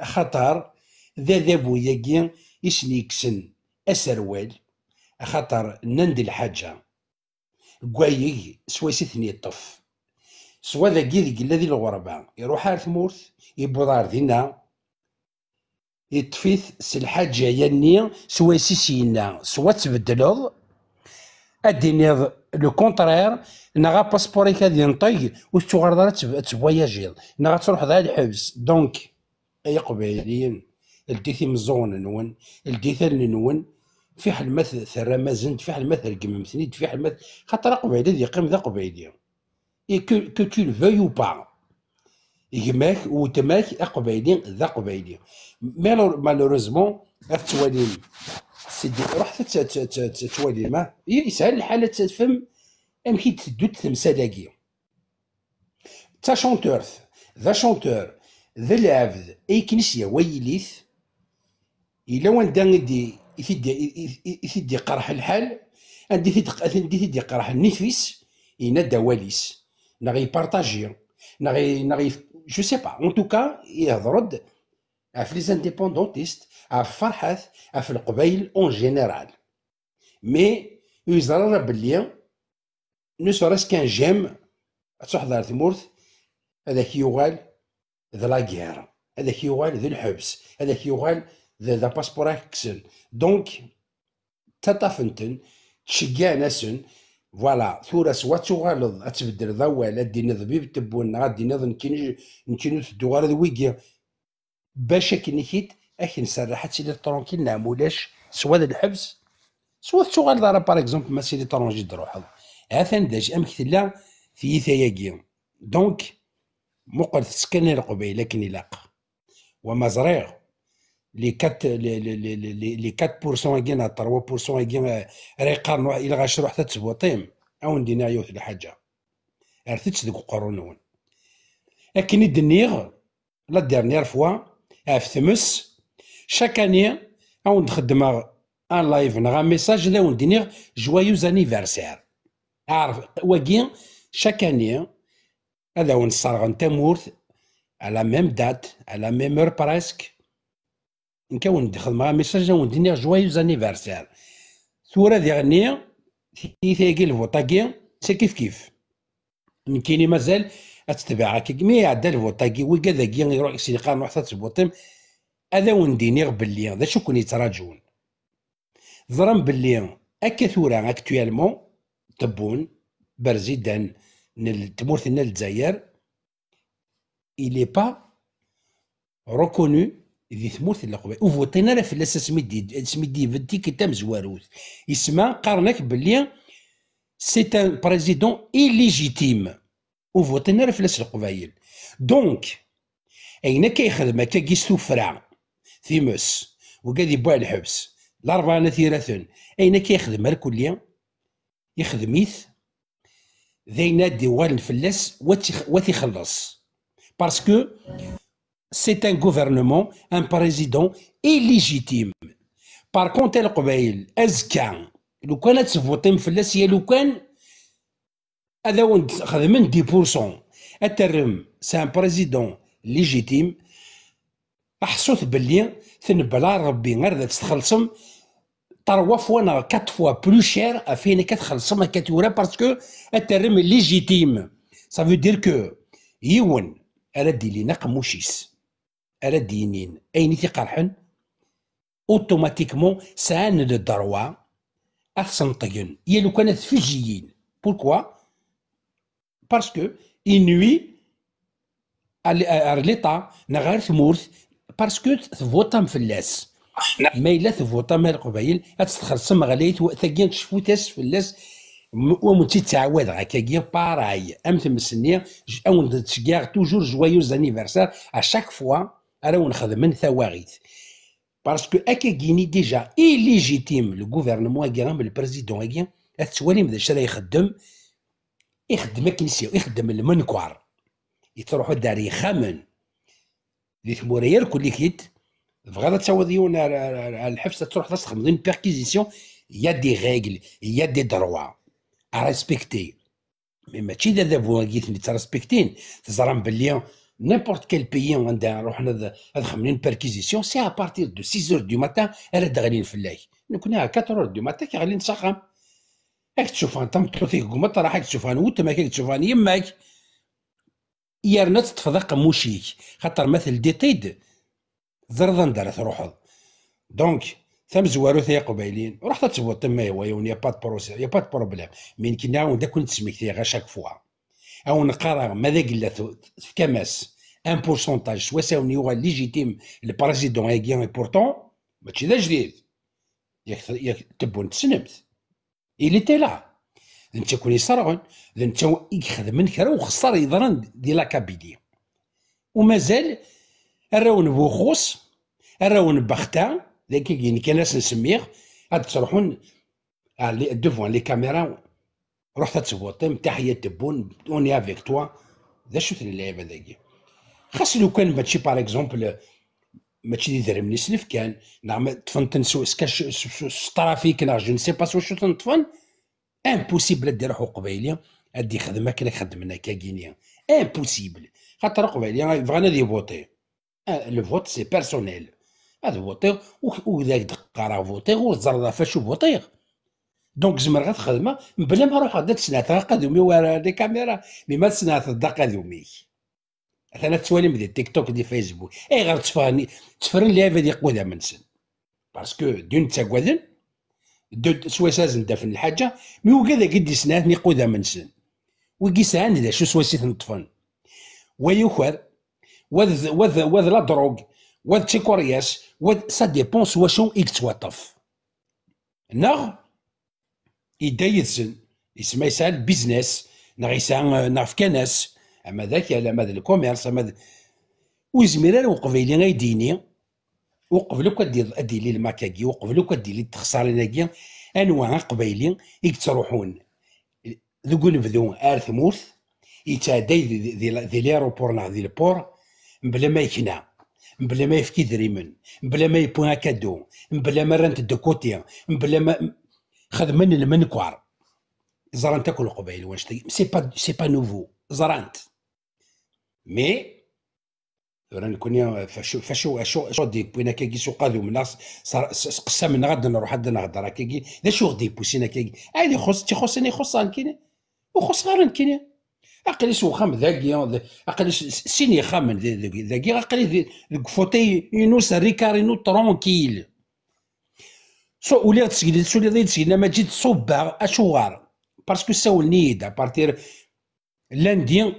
خطر ذا بوياكي يسنيكسن اسروال خاطر نند الحاجة كوايغ سوا سيثني الطف سوا ذاكي ذيك الذي الغربة يروح على ثمورث يبوضار دينا يطفيث سلحاجة يني سوا سيسينا سوا تبدلوض اديني لو كونترير نغا باسبوريك هادي نطيق وتشوغر دار تفواياجيض نغا تروح ذا الحبس دونك اي قبايليين الديثي مزون نون الديثال نون في حال مثل ثرى مازنت في حال مثل قممتني في حال مثل خاطر قبيلي ذي قيم ذا قبيلي اي كو تو الفيو با يجماك وتماك قبيلي ذا قبيلي مالوريزمون تواليم سيدي روح توالي ما يسهل الحالة تفهم امكي تدوت تمثالاكي تا شونتور ذا العبد اي كنيسيا ويليث إلا وان دي يثدي قرح الحال عندي ثدي قرح النفس إنا دواليس نغي بارطاجي نغي جو سي با ان توكا يهضرد في لي انديبوندونتيست في فرحات في القبايل اون جينيرال مي يزرر بلي نو سوريس كان جيم تحضر ثمورث هذاك يوغال ذا لا غير هذاك يوغال ذا الحبس هذاك يوغال ذا باسبور اكسل دونك تطافنتن تشجع ناسن فوالا ثورة سوا تغالض تبدل ضوال ادي ضبيب تبون غادي نظن نكينو تدوار ذويكي باش كنيكيت اكن سرحت سيدي طرونكيل نعمولاش سوا ذا الحبس سوا تغالض راه باغ اكزومبل ما سيدي طرونجي دروحض هاثان داج امكتلا في ثياكي دونك مقل تسكن القبيل لكن يلاق وما زريغ لي 4% كينا 3% كينا راهي يقارنوا الى غاش روح تتبوطيم او ندينا يوث الحاجه ارثتش ذوك قرونون لكن الدنيغ لا ديرنيير فوا في ثمس شاك اني او نخدم ان لايف نغا ميساج ذا وندينيغ جوايوز انيفرسير اعرف واكي شاك اني هذا ونصرغ تمورث على ميم دات على ميم اور بريسك نكون ندخل مع ميساج وندير جوايوز انيفرسير ثورة ديغني تيثاكي الفوطاكي سي كيف كايني مازال اتتبع كمية عدا الفوطاكي وكا ذاكي يروح يسيقا نروح تتبوطيم هذا وندينيغ بلي ذا شو كون يتراجعون ظرم بلي هكا ثورة اكتويلمون تبون برزيدان تمورثنا الجزائر إلي با ريكونو ذي ثمورث القبائل وفوتينا راه فلاس سميدي فدي كتاب زواروث يسمى قارنك بلي سي ان بريزيدون إليجيتيم وفوتينا راه فلاس القبائل دونك أين كيخدم هكا كيستو فرع ثيموس وقاد يبوع الحبس الأربعة نثيرثون أين كيخدم الكلية يخدميث ذي نادي والن فلاس وتيخلص باسكو c'est un gouvernement, un président illégitime. Par contre, القبائل أزكى لو كانت تفوتيم فلاس هي لو كان هذا وند خدمن 10% الترم سي ان بريزيدون ليجيتيم احسوث باللي ثنبلا ربي غير ذا تخلصم 3 فوا 4 فوا بلو شير افين كتخلصم كتورا باسكو الترم ليجيتيم سا فو دير كو يون أردي لينا قموشيس أردي ينين أين تيقرحن أوتوماتيكمون سان لو دروا أثسنطيون يا لو كانت فيجيين بوركوا باسكو ينوي à l'état نغير ثمورث باسكو تفوتام فلاس ما إلا تفوتام القبايل أتتخلصم غليت ثقين تشفوتاس فلاس ومتي تعاود هكاكيا باراي ام تمسني اون تشكيغ توجور جويوز انيفرسير ا شاك فوا راهو نخدمن ثواغيث باسكو اكا كيني ديجا اي ليجيتيم لو غوفرنمون كاع من البريزيدون كاع تسوالي ماذا شرا يخدم كنسيو يخدم المنكوار يتروحوا دار يخمن دي ثمورير كل كيت بغا تصاوضيون على الحبس تروح تخدم اون بيركيزيسيون يا دي ريغل يا دي دروا ريسبكتي مي ماشي دابا بواكيت اللي ترسبكتين تزرم بلي نيمبورت كيل بيي عندها روحنا خملين بيركيزيسيون سي ابارتير دو 6 اور دو ماتان راه داغلين في الليل نكون 4 اور دو ماتان كيغلي نسخم راك تشوف انت مطروثيك قمط راك تشوف انا وانت ما كاين تشوف يماك يارنا تتفضق موشيك خاطر مثل ديتيد زرضان دارت روحض دونك ثم زوارو ثي قبايلين رحت تسبوا تما هو يا با بروسي يا با بروبليم مين كنا وندا كنت سميكتي غا شاك فوا او نقرا ماذا قلت في كماس ان بورسونتاج سوا ساوني هو ليجيتيم البريزيدون اي بورتون ماشي ذا جديد ياك تبون تسنمت إلي تي لا انت كون يصرعون انت يخدم من كرا وخسر يضرن دي لا كابيدي ومازال الراون بوخوس الراون بختان ذاك كاين ناس نسميه هاد تروحون دوفون لي كاميرا رحت تصوتم تحيه تبون اوني افيك توا ذا شفت اللعيبه ذاكي خاص لو كان ماشي باغ اكزومبل ماشي درهم نسلف كان نعم تفنتن سكاش ترافيك لا جو نسي با واش تنطفن امبوسيبل دير حقوق قبايليه ادي خدمه كنا خدمنا كاكينيا امبوسيبل خاطر قبايليه بغانا دي فوتي لو فوت سي بيرسونيل هذا فوتي وذاك دقه راه فوتي وزرده فاش فوتي دونك زمر غا تخدمه بلا ما نروح هذاك سنات قادومي ورا دي كاميرا مي ما سنات دقه قادومي انا تسوالي دي تيك توك دي فيسبوك اي غير تفرن لي هذا دي قوده منسن باسكو دون تاكوادن دو سواسازن دافن الحاجه مي وكذا قد سنات ني قوده منسن وكي سان لا شو سواسيت نطفن ويخر وذ لا دروغ وذ تشيكورياس وذ سا ديبونس واشو يكتوطف نغ يدايزن يسمى يسال بيزنس نغ يسال نغ فكاناس اما ذاك على ماذا الكوميرس اما وزميران وقبيلي غايديني وقبلو كدير لي الماكاكي وقبلو كدير لي التخساريناكي انواع قبيلي يتروحون ذوك نبدو ارث مورث يتعدي ذي ليروبور نغ ذي البور بلا ما يكنا بلا ما يفكي دريمن بلا ما يبوان كادو بلا ما رانت دو كوتي بلا ما خدمن المنكوار زرانت تاكل القبائل واش سي با نوفو زرانت مي راني كوني فاشو دي بوينا كاكي سو قادو من الناس قسم من غد نروح حد نهضر كاكي ذا شو غدي بوسينا كاكي عادي تخصني خصان كيني وخص غير كيني عقلي سو خام ذاكي عقلي سيني خامن ذاكي عقلي فوتي ينوس ريكارينو ترونكيل سو ولي تسكيل سو لي تسكيل ما جيت صبا اشوار باسكو ساولني دا بارتير لاندي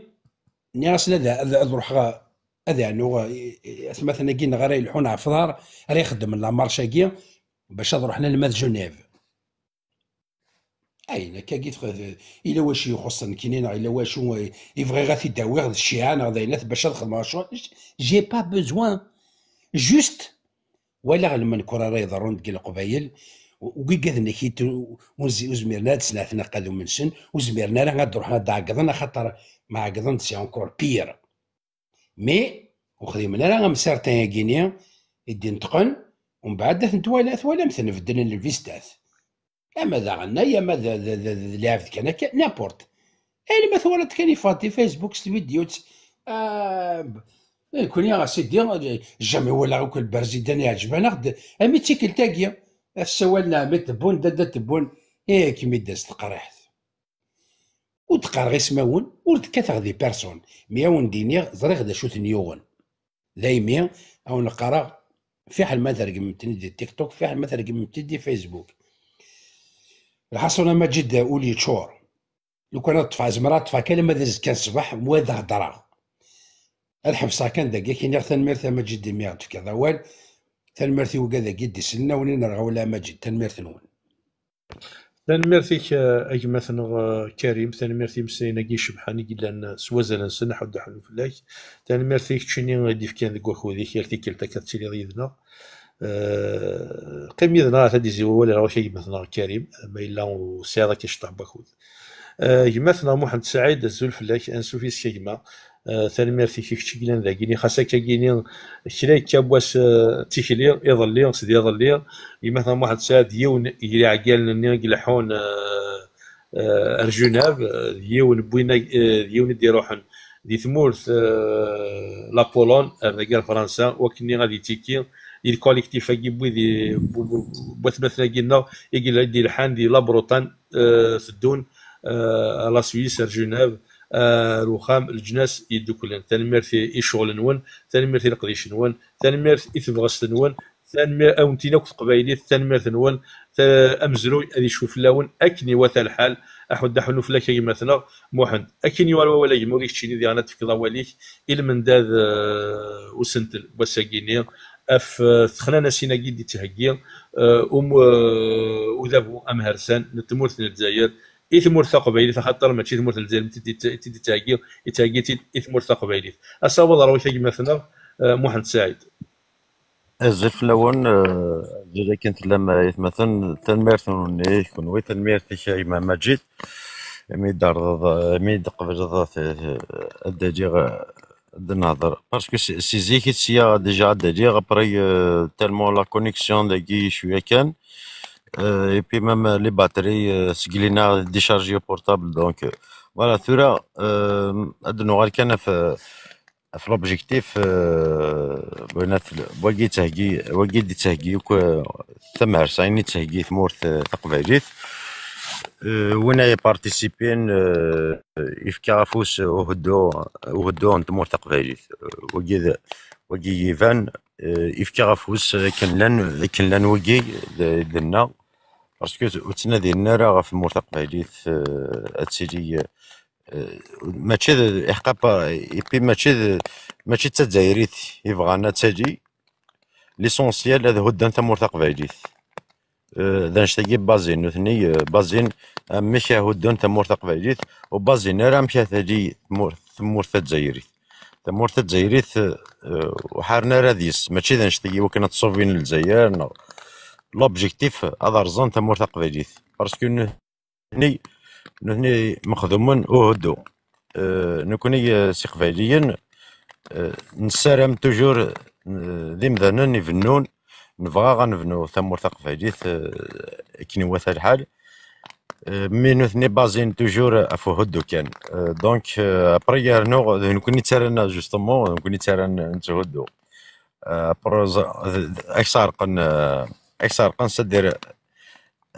ناس لا نروح هذا يعني مثلا كي نغري الحون عفضار راه يخدم لا مارشاكي باش نروح لماد جنيف اين كاكيت الا واش يخصني كاينين الا واش يبغي غا يداوي هذا الشيعان هذا الناس باش نخدم جي با بوزوان جوست ولا لما نكون راه يضرون كي القبايل وكي قادنا كيت وزميرنا تسناتنا قادو من سن وزميرنا راه غادي نروح نعقدنا خاطر ما عقدن سي انكور بير مي وخدمنا راه مسارتين كينيا يدي نتقن ومن بعد ثوالم نبدل الفيستات اما ذا غنا يا ما ذا كان نابورت انا ما ثوالت كان يفاتي فيسبوك فيديو كون يا سيدي جامي ولا كل برزيدان يعجبنا امي تيكل تاكيا السوالنا مت بون دادا تبون كيما داز تقريحت وتقرغي سماون وتكاثغ دي بيرسون مياون دينيغ زريغ دا شوت نيوغن دايميا او نقرا في حال ما ترقمتني دي تيك توك في حال ما ترقمتني دي فيسبوك الحصونه ما جد اولي تشور لو كان طفا زمرات طفا كلمه داز كان صباح مواد هضره الحبسه كان داكي كي نغ تنمير ما جد ميغ في كذا وال تنميرتي وكذا قد سنه ونين راه ولا ما جد تنمير نون تنميرتك أجمثنا كريم، تنميرتي مسينا كي شبحاني لأن سوازالا نسن حد حلو فلاك، تنميرتك تشيني ديف كان ذك وخوذي كيرتي كيلتا كتسيلي ضيدنا قيم يدنا تدي زي ولا راه شي مثلا كريم ما إلا وسياده كيشطح بخوذ جمثنا محمد سعيد الزول فلاك أنسو في سيجما تنميرتي كي كتشكيلان ذاكيني خاصك كاينين شراي كابواس تيكلي يضلي سيدي يضلي مثلا واحد سعد يون يلي عقال يلحون ارجوناب يون بوينا يون دي روحن دي ثمورث لا بولون رجال فرنسا وكني غادي تيكي الكوليكتيف يجيبوا دي مثلا قلنا يجي دي الحان دي لابروتان سدون لا سويس ارجوناب الوخام الجناس يدوكلن تنميرتي يشغل نون تنميرتي القديش نون تنميرتي يثبغس نون تنمير او نتينا قبايلي تنميرت نون امزروي ادي شوف لاون اكني وثا الحال احد حنو فلاك مثلا موحد اكني ولا يموريك تشيني دي انا تفكر وليك الى من داد وسنتل وساكيني اف ثخنا سينا دي تهجي وذابو امهرسان نتمورت الجزائر إثمور ثقبيلي خاطر ماشي ثمور الجزائر تاعي إثمور ثقبيلي أصابوا روي شي مثلا محمد سعيد الزلف الأول جا كنت لما مثلا تنميرثون يكون وي تنميرث شي ما مجيد ميد قبل الدجاج النهضر باسكو سي زيكيت سيا ديجا الدجاج ابري تالمون لا كونيكسيون داكي شويه كان et puis même les batteries سقلينا ديشارجي بورتابل دونك فوالا ثورة أدنو غير كان في لوبجيكتيف بغينا بواقي دي تهجي ثم عرسايني تهجي ثمورث تقبايليت وين بارتيسيبين يفكا فوس وهدو نتمور تقبايليت وقي يفان يفكا فوس كان لان وقي دنا باسكو تنادي لنا راه في مور تقبايليت هادشي ماشي احقاق ايبي ماشي تزايريت يبغانا تاجي ليسونسيال هذا هو الدان تمور تقبايليت ذا نشتاقي بازين نثني بازين ماشي هو الدان تمور تقبايليت وبازين راه مشى تاجي تمور تزايريت تمور تزايريت وحارنا راديس ماشي ذا نشتاقي وكنا تصوفين الجزائر لوبجيكتيف هذا رزان تمور تقبايليت باسكو نهني مخدومون وهدو نكوني سي قبايليين نسارم توجور ذي مذنن يفنون نبغى غنبنو ثمور تقبايليت كي نواثا الحال مي نثني بازين توجور افو هدو كان دونك ابري نو نكوني تسارنا جوستومون نكوني تسارنا نتهدو بروز اكثر قن سدير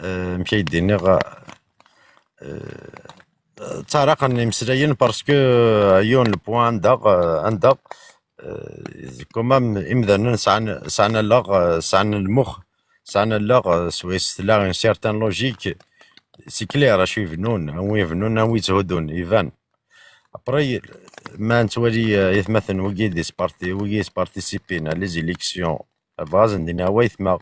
مشي يديني تارق مسلاين باسكو يون البوان عندك كومام امذن سعنا اللغ سعنا المخ سعنا اللغ سويس لا ان سيرتان لوجيك سي كلير شي فنون هو يفنون هو يتهدون ايفان ابري ما نتولي يتمثل وكي بارتيسيبين لي زيليكسيون فازن دينا ويثما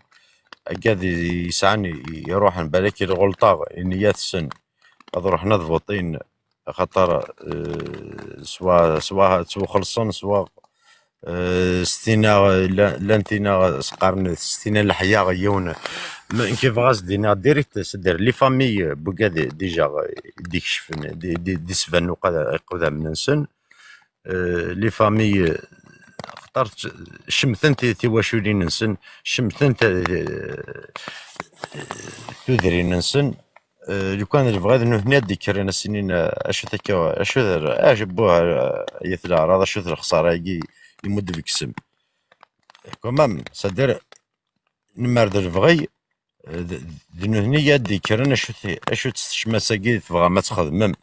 قاعد يسعني يروح بالك الغلطه نيات السن هذا رحنا ضفوطين خاطر سوا خلصون سوا ستينا لانتينا سقارن ستينا الحياه غيون كيف غاز دينا ديريكت سدير لي فامي بوكا ديجا ديك شفن دي سفن قدام من سن لي فامي اخترت شمثن تيواشولين نسن شمثن تدري نسن لو كان البغاد انه هنا ديكر انا سنين اشو تكا اشو اجبوها يثلا راه شو الخساره يجي يمد فيك السم كمام صدر نمرد البغي دنو هنيا ديكر انا اشو تشماساكي تبغى ما تخدمم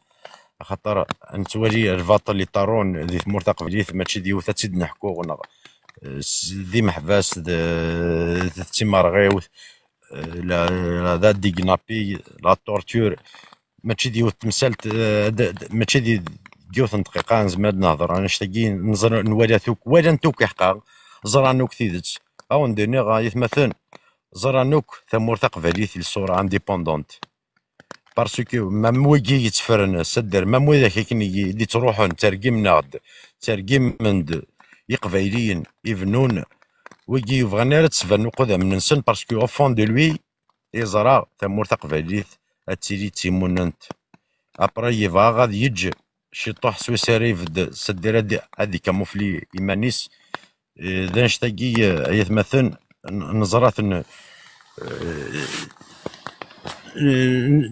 خاطر نتولي الفاط اللي طارون ذي ثمور تقبليت ماشي ديوثا تسد نحكو ذي محباس ذي مرغيوث لا ذا ديغنابي لا تورتور ماشي ديوث تمثالت ماشي ديوث دقيقه نزماد نهضر انا نشتاقي نزر نولي ثوك ولا نتوك حقا زرانوك تيدت او نديرني غا يتمثل زرانوك ثمور تقبليت الصوره انديبوندونت باسكو مام ويكي يتفرن سدر مام وذاك كي يدي تروحون ترقيم ناض ترقيم مند يقبايليين يفنون ويجي يبغى تسفن قدام ننسن باسكو اوفون دو لوي يزرع تمور تقبايليت اتيلي تيموننت ابرا يبغى غادي يجي شي طوح سويساري فد سدير هادي كاموفلي ايمانيس ذا نشتاقي يتمثل نظرات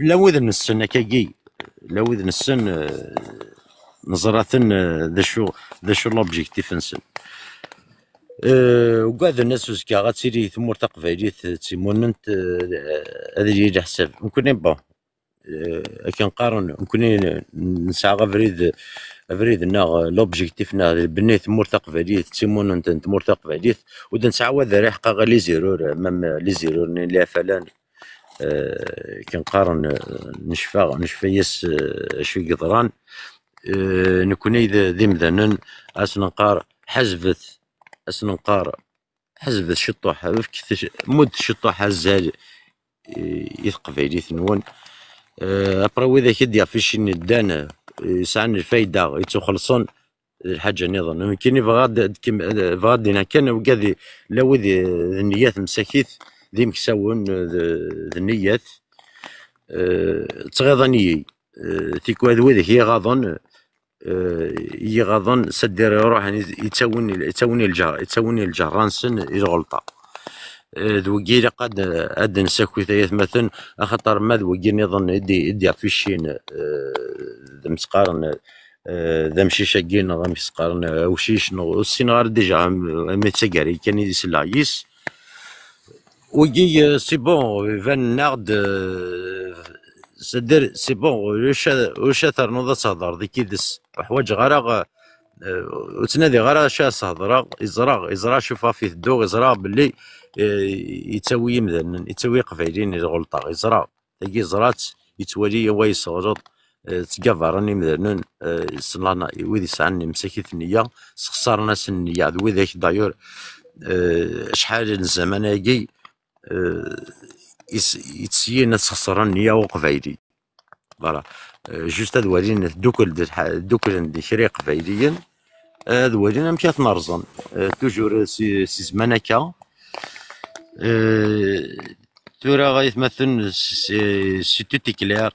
لوذ السن كاكي لوذ السن نظرات ذا شو لوبجيكتيف نسن وقاعد الناس وسكا غاتسيري ثمور تقبايليت تيموننت هذا اللي يجي حساب ممكن با كان قارن ممكن نسعى افريد نا لوبجيكتيف نا بنيت ثمور تقبايليت تيموننت ثمور تقبايليت ودا نسعى ذا ريحقا غا لي زيرور مام لي زيرور اللي فلان كنقارن نشفى ياس شوي قطران نكوني ذي مذنن اسنقار حزبت حزبت شطوح مد شطوح هزال يثقفيلي ثنون ابرا وذا كديا فيش ندان يسعن الفايده يتخلصون الحاجه نظن يمكن فغاد كان وكذي لو ذي النيات مساكيث ذي مكساون ذي النيات تغيظني تيكو هذا وذاك يغاضن سدير روح يتسوني الجرانسن الغلطه ذوقي قد اد نساكو ثلاث مثلا خاطر ما ذوقي نظن يدي فيشين مسقارن ذا مشي شاكين غا مسقارن وشيش السينار ديجا متسكاري كان يسلايس وجي سي بون فان نارد سدير سي بون واش ترنوض تصهضر ذيك يدس حوايج غير وتنادي غير شا صهضره يزرع شوفها في الدوغ يزرع باللي يتسوي مثلا يتسوي قبايلين الغلطه يزرع تاكي زرات يتولي هو يصغر تقفرني مثلا صلانا ويدي يسعني مساكيت النيه سخسر ناس النيه وذاك دايور شحال الزمان هاكي يتسيين تخسر النيه وقبايلي فوالا جوست هاد ولين دوكل ندي شري قبايليا هاد ولين مشات تنرزن توجور سي زمان هكا تورا غيتمثل سي توتي كلير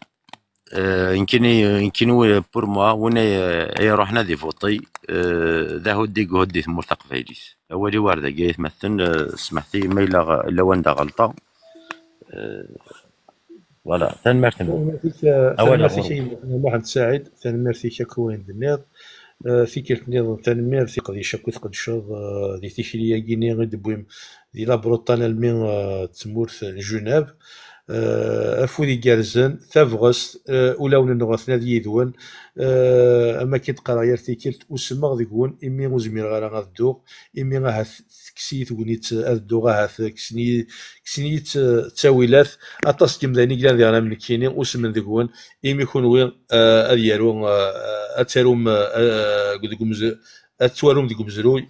يمكن بور موا وانا روحنا دي فوطي ذا هودي ثمور تقبايليت اولي وارده يتمثل سمحتي ما الا واندا غلطه فوالا تنمرتن اولا واحد سعيد تنمرتي كوين النيض فكرة نظام تنمير في قضية شكوت قد شوض دي تيشيليا كيني غير دبويم دي لابروطان المين تمورث جناب افودي جارزن تافغست ولاون النغاثنا دي يدون اما كي تقرا يا تيكلت وسما غديكون امي وزمير غير غادوغ امي غاها كسيت ونيت ادو غاها كسني تاويلات اطاس كيمداني كلا ديالنا من كيني وسمن ديكون امي يكون وين اديارو اتاروم قدكم اتوالوم ديكم زروي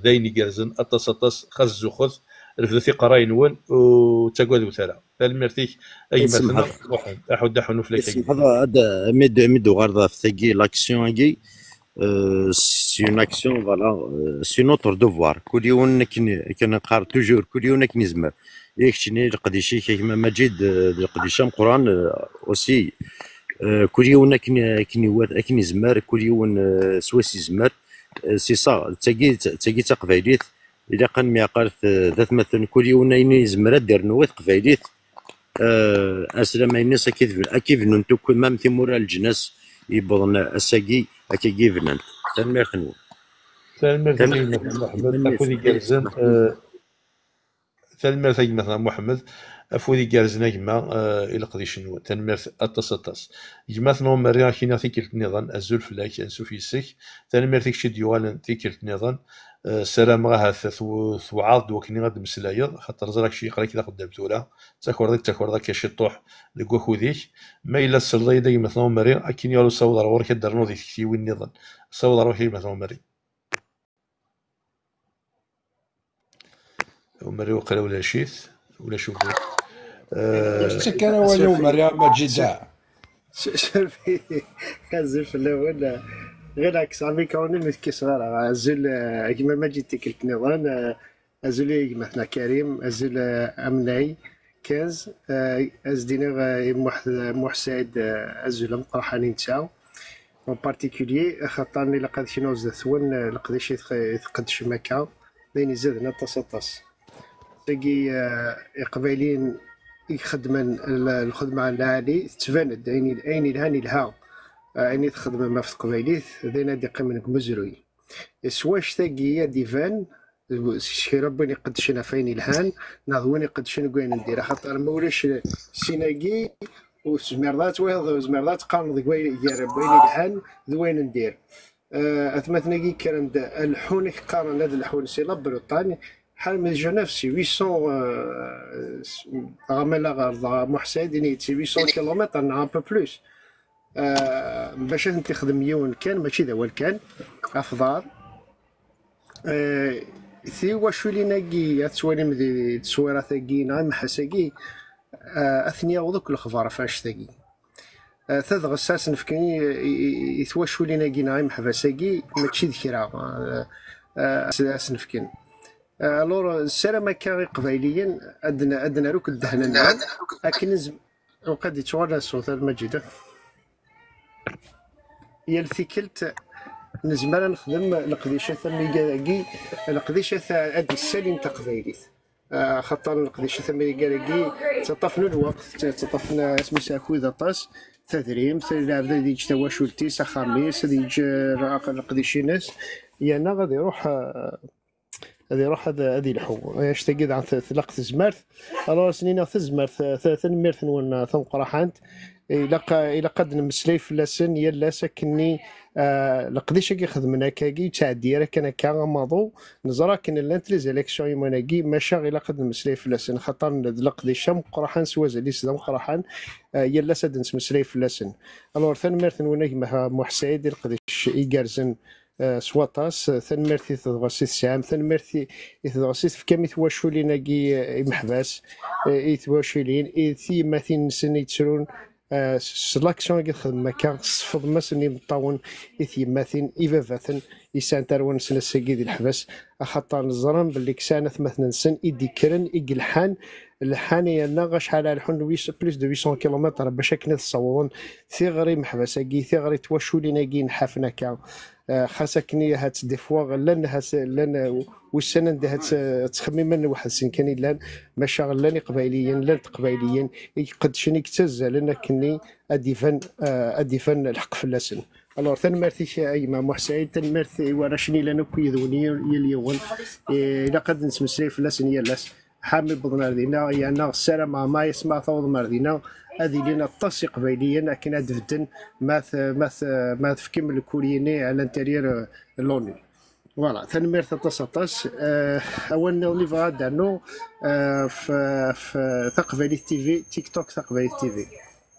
دايني جارزن اطاس خاز خذ الفلوثي قراين ون وتقعد وثلا فالمرتيك اي مثلا احد نفلك هذا ميدو غارضه في ثقي لاكسيون هاكي سي اون اكسيون فوالا سي نوتر دوفوار كل يوم كنقار توجور كل يوم كنزمر يكشني القديشي كيما مجيد القديشه القران اوسي كل يوم كنزمر كل يوم سواسي زمر سي صا تاقي تقبايليت إذا كان ميقارث ذات مثلا كل يوم يني زمرات دير نوات قبايليت اسلام الناس اكيد ننتو كل ما مثل مورا الجناس يبغون اساقي اكي فنان تنمير خنو تنمير محمد افودي جالزن تنمير ثقي مثلا محمد افودي جالزنا كما الى قضي شنو تنمير اطاس جماعه نومريا كينا ثيكلت نظام الزول فلاك انسو في السك تنمير ثيك شي ديوال ثيكلت نظام سلام غاها ثوعاض وكني غاد مسلايض خاطر زراك شي يقرا كذا قدام تولا تاكور ذاك شي طوح لكوكو ذيك ما الا السلطه دايما مثلا مري اكين يالو صوض راه ورك درنو ذيك في وين نظن صوض راه مثلا مري ومري وقرا ولا شيث ولا شوف تسكر والو مريم مجيد شوفي كازل في الاول غير هاك صاحبي كوني مسكي صغار ازل كيما ما جيت تلك النظام ازل مثلا كريم ازل امناي 15 ازدينا محساد ازل مطرحانين تاعو اون بارتيكولي خاطرني لقد شي نوز ثون لقد شي يتقدش مكا بين زادنا تصطس تلقي قبايلين يخدمن الخدمه العالي تبان عيني الهاني لها عيني تخدم ما في قبايليت دينا دي قيمن مزروي سواش تاقي ديفان شي ربي يقدشنا فين الهان ناضوين يقدشنا كوين ندير خاطر ما ولاش سيناكي وزمرات ويض زمرات قانون ذوين يا ربي الهان ذوين ندير اثمتنا كان الحون قارن هذا الحون سي لابروطاني حال من نفسي 800 عمل غير محسدين 800 كيلومتر ان بو بلوس باش تخدم مليون كان ماشي ذا كان افضل ثي واش ليناكي تسوالي مدي تصويره ثاقي نعم حساقي اثنيا وذوك الخبار فاش ثاقي تذغ الساس نفكني يتواشو ليناكي نعم حفاساقي ماشي ذكرى اساس نفكن الور السلامه كاغي قبايليا ادنا روك الدهنا لكن وقد يتوالى الصوت المجيده هي الثيكلت نزمر نخدم القديشه ثميكاكي القديشه هادي السالين تقبايليت خاطر القديشه ثميكاكي تطفنا الوقت تطفنا اسمي ساكو طاس تدريم العبد اللي يجي تواشلتي خميس اللي يجي القديشي ناس يانا غادي يروح هذه الحو اش تقيد عن ثلاق زمرت راه سنين زمرت ثلاث ميرث ون قراحانت الى قد نمسلي في لسن يلا سكني لقديش كيخدمنا كاكي تاع الديره كان ماضو نزرا كان لانتري زيليكسيون يماناكي ماشا الى قد نمسلي في لسن خاطر لقديش مقراحان سواز اللي سدا مقراحان يلا سد نمسلي في لسن الور ثان ميرث وناك محسايد لقديش يقرزن سواطاس ثنمرتي تضغسي السام ثنمرتي تضغسي في كم يتواشولي ناقي محباس يتواشولين ثي مثين سن يتسرون سلاكسيون كي خدمه كان صفض مسني مطاون ثي مثين ايفافاثن يسانترون سن السقيد الحبس خاطر نزرم باللي كسانت مثلا سن يدي كرن يقلحان الحاني ناغا شحال على الحن بلوس دو 800 كيلومتر باش كنا تصورون ثغري محبساكي ثغري تواشولي ناقي نحافنا كان خاصكني هات دي فوا لان والسنه دي هات تخمم من واحد السن كان لان ما شغلاني قبايليا لان قبايليا قد شني كتز لان كني اديفن الحق في اللسن الور تنمرتي شي اي ما محسعيد تنمرتي ورا شني لنا كيذوني يا اليوم الى قد نسمسري في اللسن يا لاس حامي بضنا دينا يعني السلام ما يسمع ثوض مردينا هذه لينا تصي قبيليا لكن ادفدن ما تفكم الكورييني على الانتيريور لوني فوالا تنمير 13 اول اللي فغاد عنو في ثقبالي تي في تيك توك ثقبالي تي في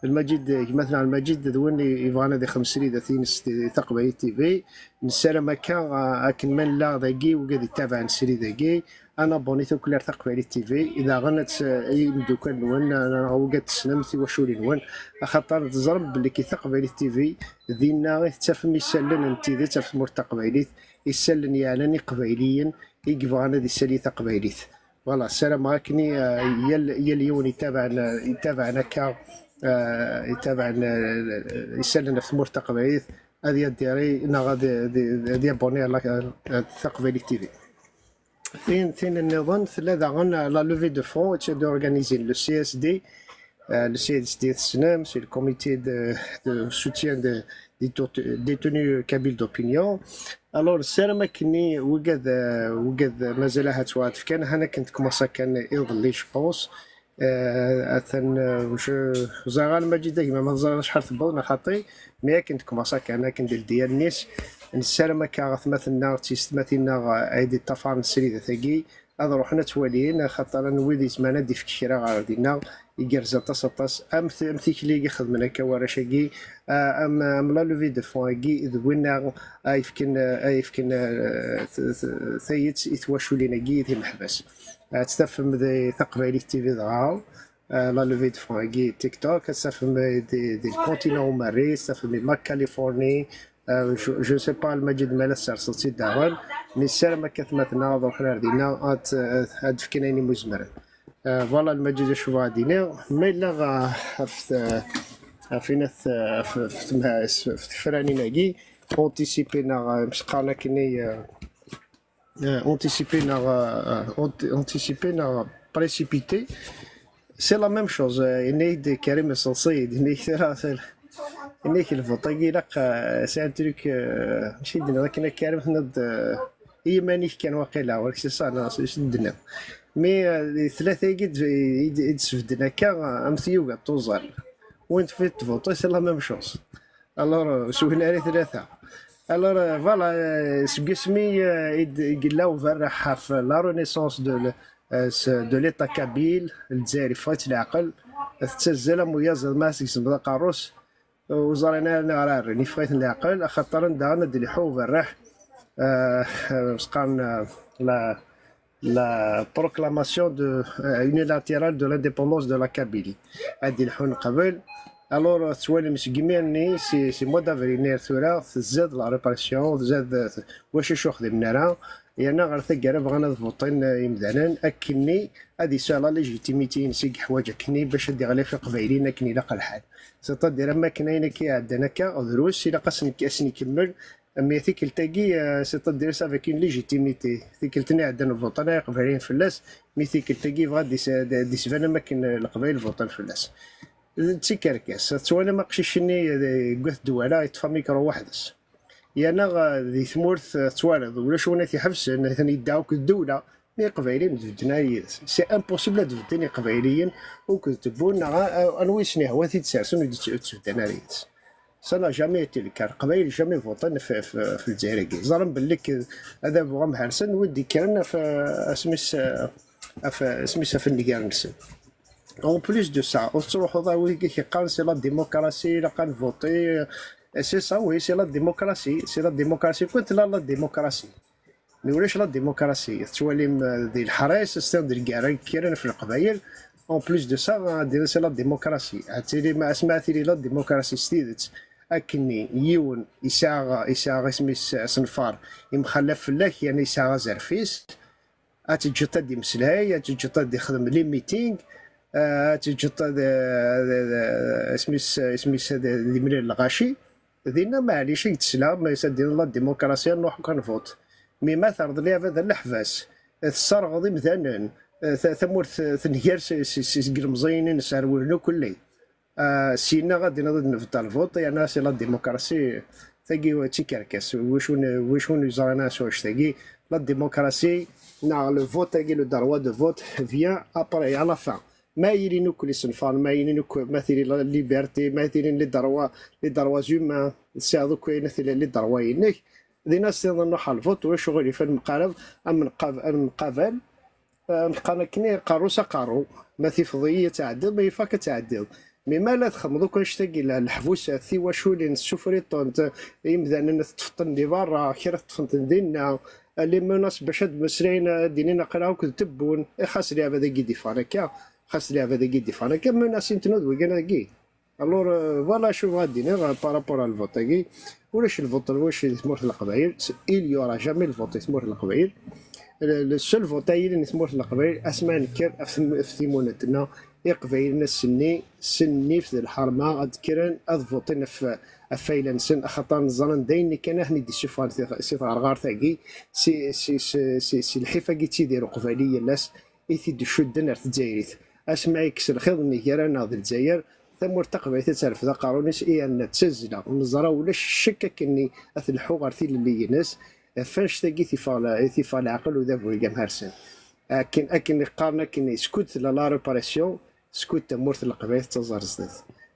المجيد مثلا المجيد دواني يبغانا دي 5 30 ثقبالي تي في نسالم هكا كن من لا ذاكي وقاعد يتابع السري ذاكي انا بونيتو كل ثقبالي تي في اذا غنت اي مدوكان نون انا وقعد سنمتي وشولي نون خاطر تزرب باللي كي ثقبالي تي في دينا غير تفهم يسلن انت ذي تفهم مرتقباليت يسلن يعلني قبيليا يبغانا دي سالي ثقباليت فوالا السلام راكني يا اليوم يتابعنا كا يتابعنا يسلنا في مرتقباليت هذه الديري غادي ابوني على ثقبالي تي في ثين النظام ثلاثة غن لا لوفي دو فون تشي دورغانيزي لو سي اس دي le CSD SNEM, c'est le comité de soutien des détenus kabyles d'opinion. Alors, سلام كني وقد مازالها تواتف كان هنا كنت كمصا كان يضلي جوبونس اثن زغال ما جي دايما ما نزال شحال ثبونا خاطي مي كنت كمصا كان كندير ديال الناس نسلم كاغث مثلنا تيستماتينا عيد الطفان السريده ثقي هذا روحنا توالين خاطر نويدي زمان دي في كشيره غادينا يجرز تصطس امثيك لي يخدمنا كوارشاكي ام لا لوفي دو فونكي ذوينا يفكن ثيت يتواشو لينا كي ذي محبس تستفهم ذي ثقبالي تي في ضعاو لا لوفي دو فون كي تيك توك سافم دي الكونتينون ماري سافم ماك كاليفورني جو سي با المجد مالا سرسلتي داون مي سالما كثمتنا دوك ردينا هاد فكناني مزمرا فوالا المجد شوف غادينا مي لا فينا في فراني ناكي اونتيسيبينا مش قالنا كني اونتيسيبينا بريسيبيتي سي لا ميم شوز اني كريم الصلصيد اني الفوطاكي لاق سي ان تروك ماشي دنا ولكن كريم نض هي مانيش كان واقيلا ولكن سي صا انا شدنا مي ثلاثه يتسفدنا كا امثيو توزر وين في تفوطي سي لا ميم شوز الور سوينا لي ثلاثه الور فوالا سمي قلاو فرح في لا رونيسونس دو ليتا كابيل الجزائري فايت العقل تسزل مياز ماسك سمدا قاروس وزارنا نغرار ني فايت العقل خاطر ندار ندير حو فرح سقان la proclamation unilatérale de l'indépendance de la Kabylie. هادي الحون قبل الور توالي مسقميني سي موا دافري نير ثورا تزاد لا ريبرسيون تزاد واش شو خدمنا راه يعني غير ثقرا بغينا نفوطين يمدانا اكني هادي سالا ليجيتيميتي نسيق حوايج كني باش ندي غالي في قبايلين كني لاقى الحال سيتادير ما كاين كي عندنا كا دروس الا قاسني كاسني كمل مي ثيكل تاكي سيتادير سافيك اون ليجيتيميتي ثيكل تاني عندنا الفوطان قبايلين فلاس مي ثيكل تاكي فغادي دي سفانا ما كاين القبايل فوطان فلاس تيكركاس توانا ما قشيشني قوث دوالا يتفامي كرو وحدس يانا ذي ثمورث توالد ولا شو ناثي حبس ثاني يدعوك الدولة مي قبايلين تفدنا يدس سي امبوسيبل تفدني قبايليا وكتبون انويسني هو ثي تسارسون تفدنا يدس سانا جامي تلك قبايل جامي فوطن في الجزائر زرم بالك هذا بغام حرسن ودي كان في سميس في النيكارنسن En plus de ça, c'est la démocratie, c'est ça, oui, c'est la démocratie, c'est la démocratie. Quand là, la démocratie, mais où est la démocratie? Tu vois les الحراس, c'est des guerres qui sont في القبائل. En plus de ça, c'est la démocratie. هتري ما اسمعتي لي لا démocratie ستيدت. أكني يون إساغ اسميس صنفار يمخلف فلاك يعني إساغ زرفيس. أتجتا دي مسلاي, أتجتا دي خدم لي ميتينغ. تجتا اسميس دي منير الغاشي دينا معليش يتسلا ما يسدين لا ديمقراطيه نروح كنفوت مي ما ثرض لي هذا اللحفاس الصرغ مثلا ثمورث ثنيار سيقرمزين نسارولو كلي سينا غادي نفوت الفوت يعني سي لا ديمقراطيه ثقي تيكركس وشون يزرنا سواش ثقي لا ديمقراطيه نا لو فوت ثقي لو دروا دو فوت فيان ابري على فان ما يرينو كل صنفان ما يرينو مثلا لا ليبرتي مثلا لي دروا زومان ساعدو كاين مثلا لي دروا ينك دينا سيظنوا حال الفوت وشغل في المقارب المقابل نلقانا كني قاروسا قارو ما في فضيه تعدل ما يفاك تعدل مي ما لا تخمضو كاش تاقي الحفوس ثي واشولين السفري طونت يمدان تفطن دي برا كيرا تفطن دينا اللي مناس باش هاد مسرين دينينا قراو كتبون خاص لي هذا كي ديفانكا خاص لي هذا كي ديفانكا مناس نتنود وكانا كي الور فوالا شوف غادينا بارابور الفوت كي ولاش الفوت واش يثمر القبائل il y aura jamais الفوت يثمر القبائل السول فوتايل اللي يثمر القبائل اسماء نكر في ثيمونتنا يقبايلنا سني في الحرمه غاد كران فوتين في فايلانسن خاطر نظن داين كان هني دي شوفان سي غار ثاقي سي الحفا كي تيديروا قباليه الناس يثيد شدنا في الجزائر اسمع يكسر خير من كيرانا في الجزائر ثم ارتقى تعرف ذا قارونيس ان تسزلا نزرا ولا الشك كني اثلحو غير ثيل اللي ناس فاش تاقي ثيفا العقل وذا فويقام هارسن اكن قارنا كني سكوت لا ريباراسيون سكوت تمورت القبائل تزار زدات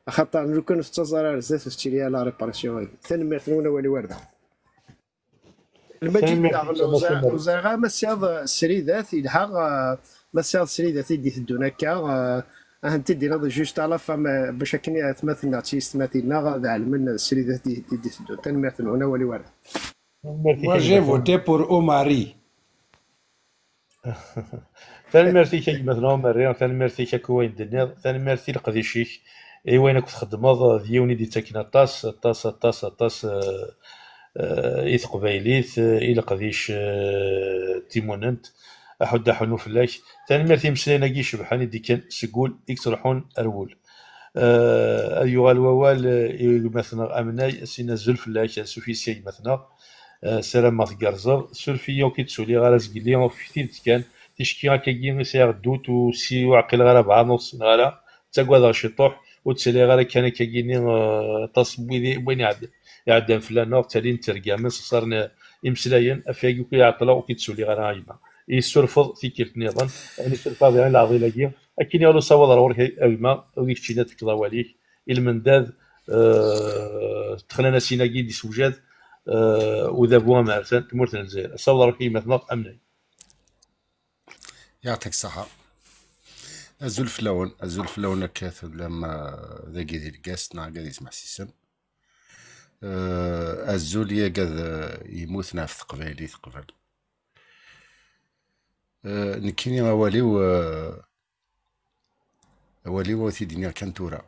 خاطر لو كان في تزار زدات وشتريها لا ريباراسيون ثاني ميرثون ولي ورده المجيد تاع وزاغا مسياض السريدات يلحق مسياض السريدات يدي تدونكا انت دينا جوست على فما باش كني تمثلنا تيستمثلنا غاد علمنا السريدات يدي تدون ثاني ميرثون ولي ورده Moi j'ai voté pour Omari. ثاني ميرتي كي مثلا مريم، ثاني ميرتي كوين دنيا، ثاني ميرتي لقديشيك وين كنت تخدمض ديوني دي تاكنا طاس قبايليت الى قديش تيموننت احد حنو فلاك. ثاني ميرتي مسلينا كي شبحاني دي كان سقول يكسرحون ارول ايوغال ووال مثلا امناي سينا زلف فلاك سوفيسيا مثلا سلام ما تقرزر سولفيا كي تسولي غير زقلي في تيت كان تشكي هكا كي سير دوت وسي وعقل غير 4 نص غالا تاكوادا شطوح وتسالي غير كان كايني تصبي وين يعدم فلان تالي نترقى من صارنا يمسلاين افاكي كي يعطلوا وكي تسولي غير هايما يسرفض في كيف نظام يعني سرفض يعني العضيله كي اكيد يقولوا صواب ضروري اوما وديك تشينات كضواليك المنداد تخلينا سيناكي دي سوجاد وذا بوا مارسان تمرت الجزائر صور في مثلا امني. يعطيك الصحة. أزول فلون كاث لما ذاكي ديال الكاس نا قاعد يسمع سيسم أزول يا قاعد يموتنا في قبالي قبل نكيني أوليو ثيدينيا كانتورا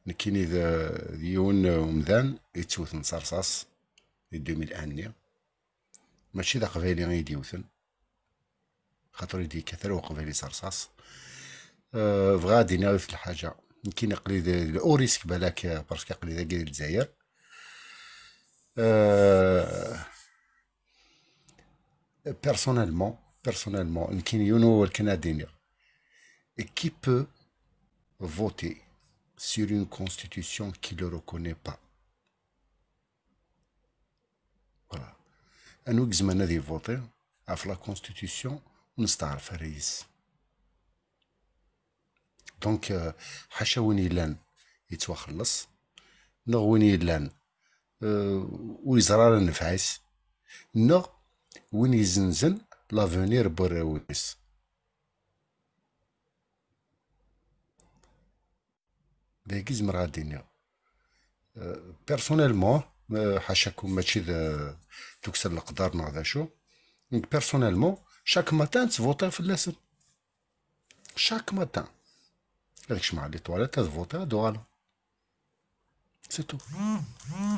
نكيني ذا ديون ومذان يتسوث نصرصاص 2000 ماشي ذا قبالي غيدي يوثن خاطر يدي كثر وقبالي صرصاص فغادي نعرف الحاجة يمكن نقلي الأوريسك بالاك باسكو قلي ذا كاين الجزائر personnellement يمكن يونو الكنديين qui peut voter sur une constitution qui le reconnaît pas. Voilà. أنو كزمانا دي فوتي في لا كونستيتيسيون ونستعرف الرئيس. دونك حاشا وين يلان يتوخلص نغ وين يلان ويزرار النفعيس نغ وين يزنزن لافونير براويس. داكي زمر غادينيا بيرسونيلمون حاشاكم ماشي تكسر القدر نا ذا شو بيرسونيلمون شاك ماتان تفوتي في اللسن شاك ماتان هذاك شمع لي طواليت تفوتي هادو سي تو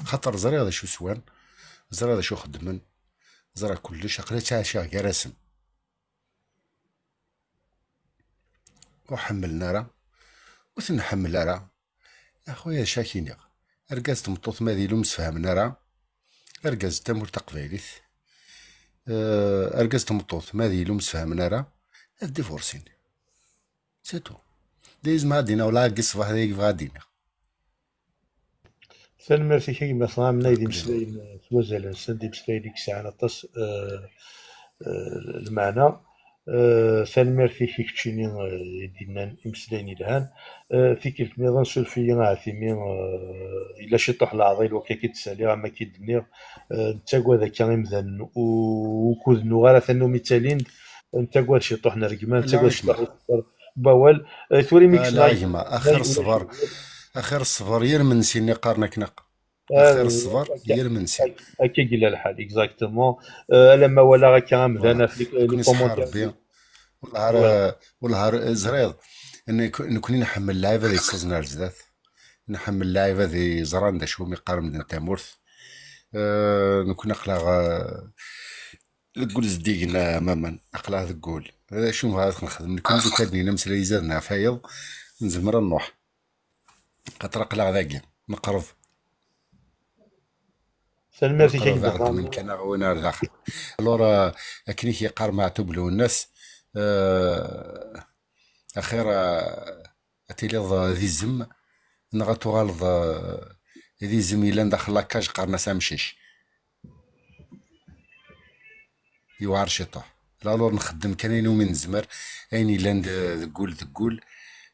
خاطر زري هذا شو سوان زري هذا شو خدمن زرا كلش عقلي تعاشا كاع راسم وحملنا راه وثنحمل راه اخويا شاكيني اركاز تمطوط ماذي لومس فهمنا راه اركاز تمر تقبايليث اركاز تمطوط ماذي لومس فهمنا راه ديفورسين سي تو دايز ما دينا ولا قص واحد هيك غادينا سلمى في شيء مثلا من يدي مسلين توزل سندي مسلين ديك الساعه نطس المعنى سلمى في شيء كتشيني دينا مسلين الهان في كلمه نظن سولفي عاثمين الا شي طوح العضيل وكي تسالي ما كيدني نتا ذاك يمذن وكوذنو غير ثانو مثالين نتا شي طوح نرقمان نتا شي طوح باول توري ميكس لا اخر الصبر يرمنسي اللي قارنك نق اخر الصبر يرمنسي هكا قيل الحال اكزاكتومون لما ولا هكا مذانا في لي كومونتير والله زريض نكون نحمل اللعيبه ذي صزنا الجداث نحمل اللعيبه ذي زران دا شو مقارن من تامورث نكون اقلا تقول زديقنا ماما اقلا تقول هذا شو هذا نخدم نكون كادني نمس لي زادنا فايض ننزل مرة نروح خاطر اقلا ذاكي نقرب سلمى في من كان غوينا داخل الورا كني كيقار مع تبلو الناس اخيرا اتيليض ذي زم نغاتو غالض ذي زميلان داخل لاكاج قارنا سامشيش يوعر شطح لا لور نخدم كانين ومن زمر ايني لاند ذقول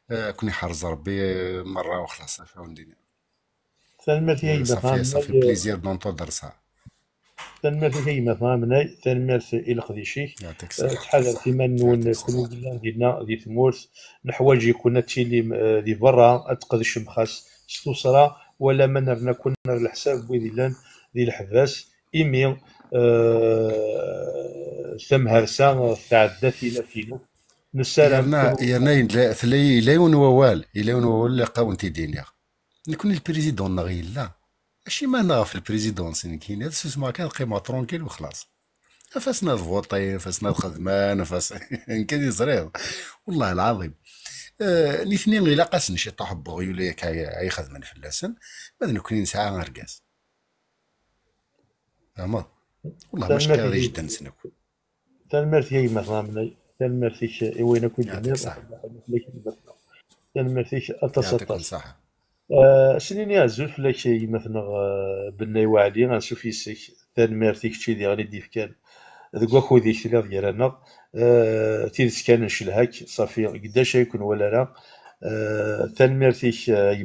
كوني حرز ربي مره وخلاص فاونديني سلمى في صافي بليزير دونطو درسها سلمى في مثلا سلمى الى قديشي تحاذر في منون كل ديالنا دي ثمورث نحواج يكون هادشي اللي دي برا تقدش مخاس ستوصرا ولا ما نرنا كنا الحساب ويديلان ديال الحباس ايمي ثم هرسا تعدى فينا نسالم يرنا ثلاي لاون ووال يلاون ووال لقاون تيدينيا نكون البريزيدون نغي لا ماشي ما نغف البريزيدونس كاين هذا سمع كان قيمه ترونكيل وخلاص فاسنا فوطي فاسنا الخدمان فاس كان يزريو والله العظيم الاثنين غير قاس نشي طاح بوغي ولا ياك هاي خدمه في اللسن بعد نكون نسعى غرقاس فهمت والله مش كذا جدا سنك تنمرتي هي مثلا من تنمرتي وين كنت جميل تنمرتي التصطر صح سنين يا زوف لا شيء مثلا بني وعدي غنشوف يسك تنمرتي كشي ديال غادي ديف كان ذوك واخو ديك لا ديالنا تيرس كان نشلهاك صافي قداش يكون ولا لا تنمرتيك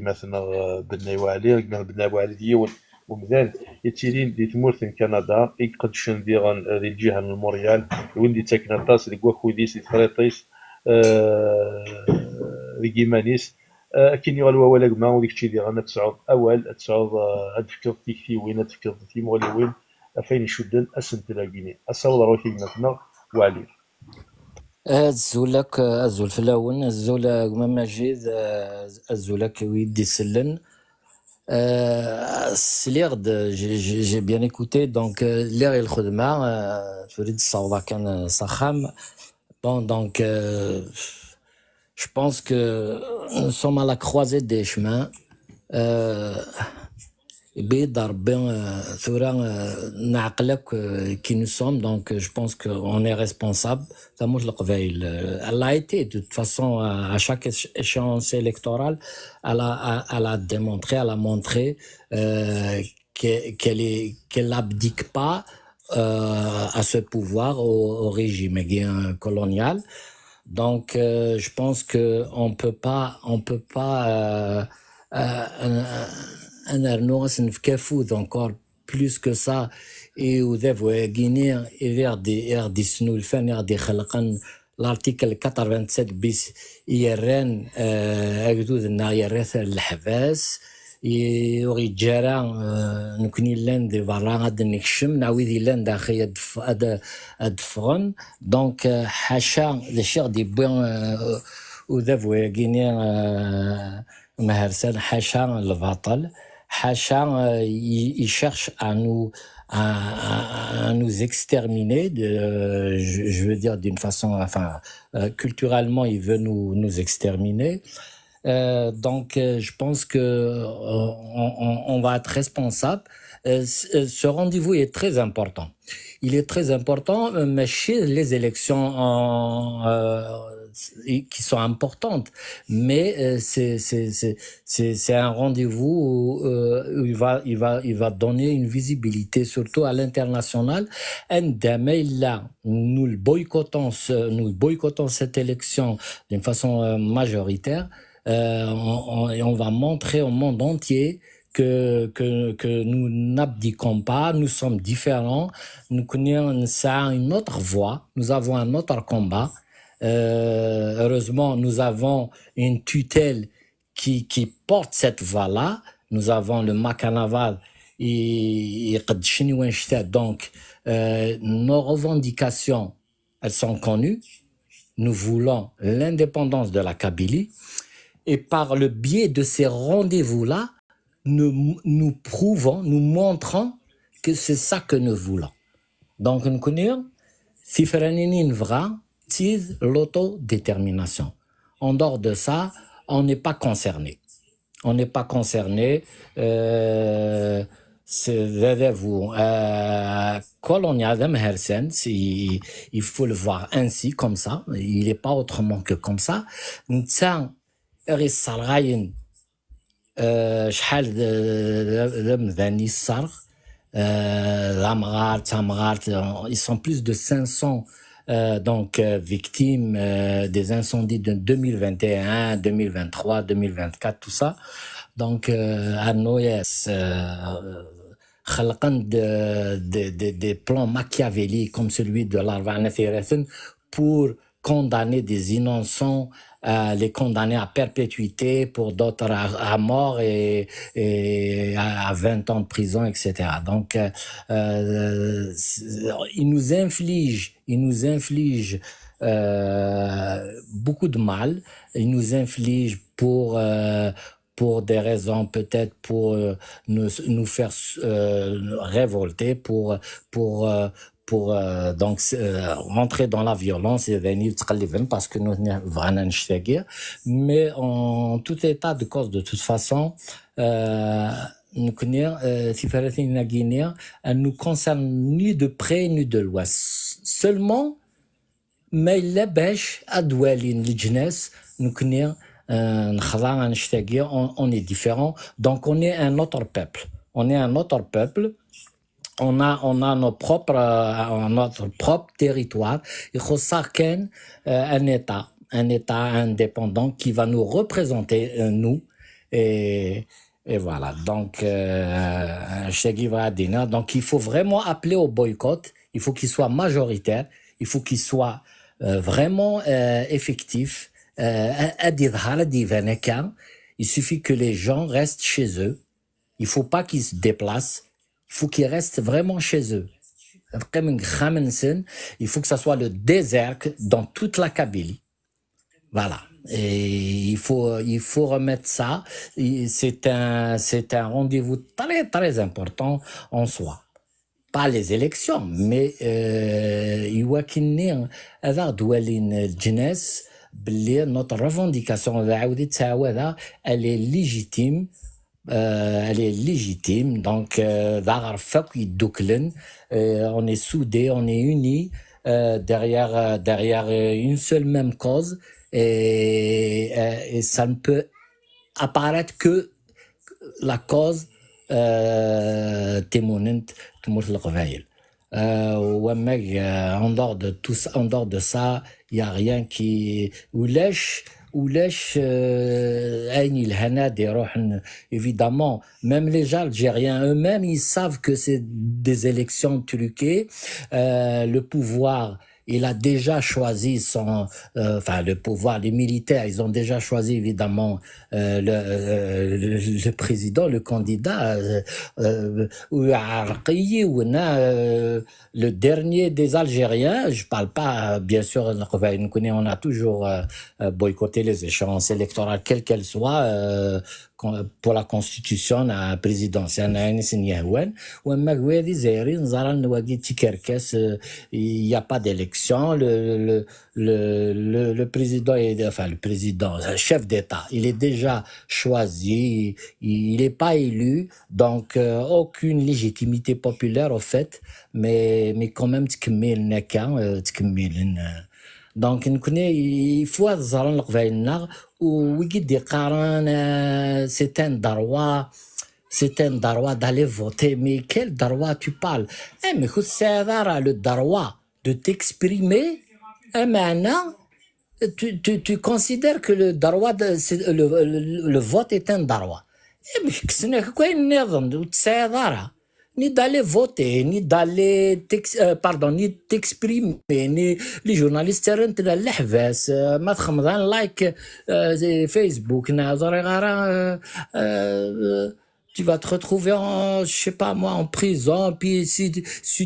مثلا بني وعلي بني وعلي ديال ومثال يتيرين دي تمورت كندا يقدشن ديال دي الجهه من موريال وين دي تاكنا طاس ديك واخو ديس فريطيس ريغيمانيس كاين يغلوا ولا كما وديك الشيء ديال تسعود اول تسعود ادفكر تيكفي وين تفكر في مولوين فين يشدن اسن تلاقيني اصور روحي مثلا وعلي الزولك الزول فلاون الزول قما مجيد الزولك ويدي سلن سليغد جي بيان ايكوتي دونك ليغ الخدمه تريد الصوضه كان صخام بون دونك je pense que nous sommes à la croisée des chemins بيد ربي ثورا نعقلك كي nous sommes donc je pense qu'on est responsable تموت القبائل elle a été de toute façon à chaque échéance électorale elle a démontré elle a montré qu'elle n'abdique pas à ce pouvoir au régime colonial donc je pense que on peut pas nous nfkafou encore plus que ça et ou Guinée et vers des snulfan des khalqan l'article 87 bis IRN agdud na يرث الحباس يوري جرا نكوني لاند برا غاد نكشم نعاود لاند اخي ادفغن دونك حاشا لي شيغ دي بوين وذافو غينيا مهرسان حاشا الباطل حاشا il cherche à nous exterminer je veux dire d'une façon enfin culturellement il veut nous exterminer donc je pense que on va être responsable ce rendez-vous est très important il est très important mais chez les élections qui sont importantes mais c'est un rendez-vous où il va donner une visibilité surtout à l'international nous boycottons cette élection d'une façon majoritaire et on va montrer au monde entier que nous n'abdiquons pas, nous sommes différents, nous connaissons une autre voie, nous avons un autre combat. Heureusement, nous avons une tutelle qui porte cette voie-là. Nous avons le Macanaval et donc nos revendications, elles sont connues. Nous voulons l'indépendance de la Kabylie et par le biais de ces rendez-vous-là, nous prouvons, nous montrons que c'est ça que nous voulons. Donc, nous connaissons, si Féranini vra, c'est l'autodétermination. En dehors de ça, on n'est pas concerné. On n'est pas concerné. C'est vous colonial il faut le voir ainsi, comme ça. Il n'est pas autrement que comme ça. شحال ذمذاني الصرخ ils sont plus de 500 donc victimes des incendies de 2021, 2023, 2024 tout ça donc Anoyes خلقن des plans machiavéliques comme celui de l'Arvan pour condamner des innocents les condamner à perpétuité, pour d'autres à mort et à 20 ans de prison, etc. Donc, il nous inflige beaucoup de mal. Il nous inflige pour des raisons peut-être pour nous faire révolter, pour donc rentrer dans la violence parce que nous vraiment نشتاقي. Mais en tout état de cause, de toute façon, elle nous concerne ni de près ni de loin. Seulement ما إلا باش أدوالين الجناس نكوني نخضع نشتاقي. On est différent, donc on est un autre peuple. On est un autre peuple. On a notre propre territoire. Il faut ça un État indépendant qui va nous représenter nous et voilà. Donc donc il faut vraiment appeler au boycott. Il faut qu'il soit majoritaire. Il faut qu'il soit vraiment effectif. Il suffit que les gens restent chez eux. Il ne faut pas qu'ils se déplacent. Il faut qu'ils restent vraiment chez eux. Il faut que ça soit le désert dans toute la Kabylie. Voilà. Et il faut remettre ça. C'est un rendez-vous très, très important en soi. Pas les élections, mais notre revendication, elle est légitime. Elle est légitime, donc on est soudés, on est unis derrière une seule même cause, et ça ne peut apparaître que la cause témoignante de القبائل. En dehors de tout ça, en dehors de ça, il n'y a rien qui évidemment, même les Algériens eux-mêmes, ils savent que c'est des élections truquées. Le pouvoir, il a déjà choisi le pouvoir, les militaires, ils ont déjà choisi évidemment le président, le candidat, le dernier des Algériens. Je parle pas, bien sûr, on a toujours boycotté les échéances électorales, quelles qu'elles soient, pour la constitution présidentielle. Il n'y a pas d'élection. Le président, le chef d'État, il est déjà choisi, il n'est pas élu, donc aucune légitimité populaire au fait, mais quand même donc il faut c'est un droit d'aller voter. Mais quel droit tu parles? Mais c'est le droit de t'exprimer. Maintenant, tu considères que le droit le vote est un droit. Mais quoi ni d'aller voter, ni d'aller ni t'exprimer, ni les journalistes rentrent dans l'ahvas, ما تخمضان like Facebook, tu vas te retrouver en, je sais pas moi, en prison, puis si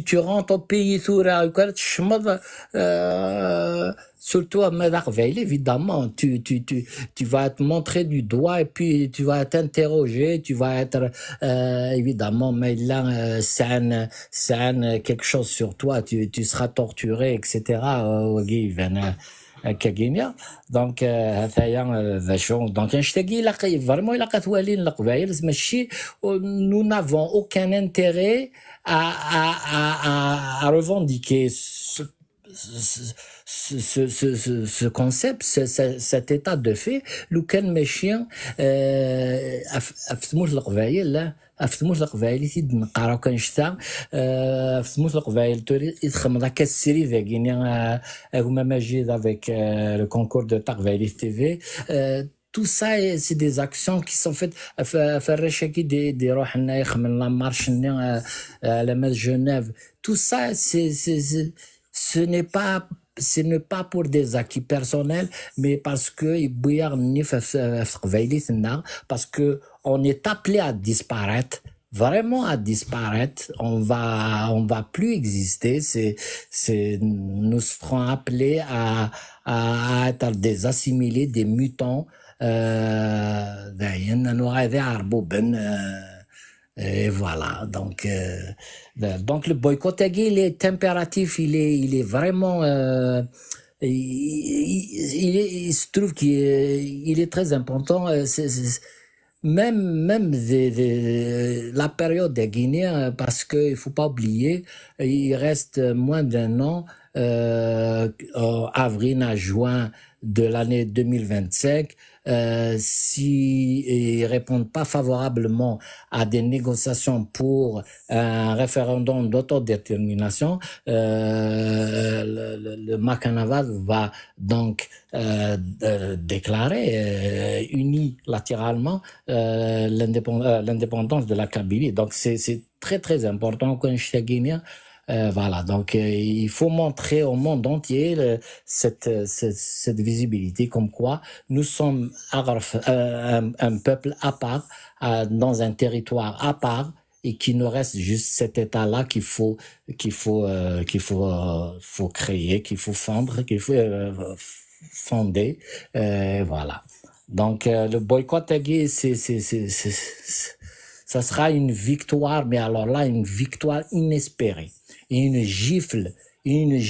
tu rentres au pays, surtout à Medakveil, évidemment, tu vas te montrer du doigt et puis tu vas t'interroger, tu vas être, évidemment, mais là, c'est quelque chose sur toi, tu seras torturé, etc. كغينيا دونك هذايا فاشون دونك نشتاقي فريمون الا كتوالين القبائل ماشي nous n'avons aucun intérêt à revendiquer ce concept, cet état de fait. لو كان ماشي افتموش القبائل لا افتموش القبائل تيد نقراو كنشتا افتموش القبائل توري يتخمض هكا السيري ذاكيني هما ماجيد avec le concours de Taqbaili TV. Tout ça, c'est des actions qui sont faites. Tout ça, ce n'est pas pour des acquis personnels, mais parce que on est appelé à disparaître vraiment à disparaître. On va plus exister. Nous serons appelés à être des assimilés, des mutants. Et voilà. Donc le boycott, il est impératif. Il est vraiment. Il se trouve qu'il est très important. Même la période des Guinéens, parce qu'il faut pas oublier, il reste moins d'un an, avril à juin de l'année 2025. S'ils répondent pas favorablement à des négociations pour un référendum d'autodétermination, le Macanava va donc déclarer unilatéralement l'indépendance de la Kabylie. Donc c'est très très important qu'un chef guinéen. Voilà, donc il faut montrer au monde entier cette visibilité, comme quoi nous sommes un peuple à part, dans un territoire à part, et qu'il nous reste juste cet état-là qu'il faut créer, qu'il faut fonder, fonder, voilà. Donc le boycott, ça sera une victoire, mais alors là, une victoire inespérée. Une gifle d'une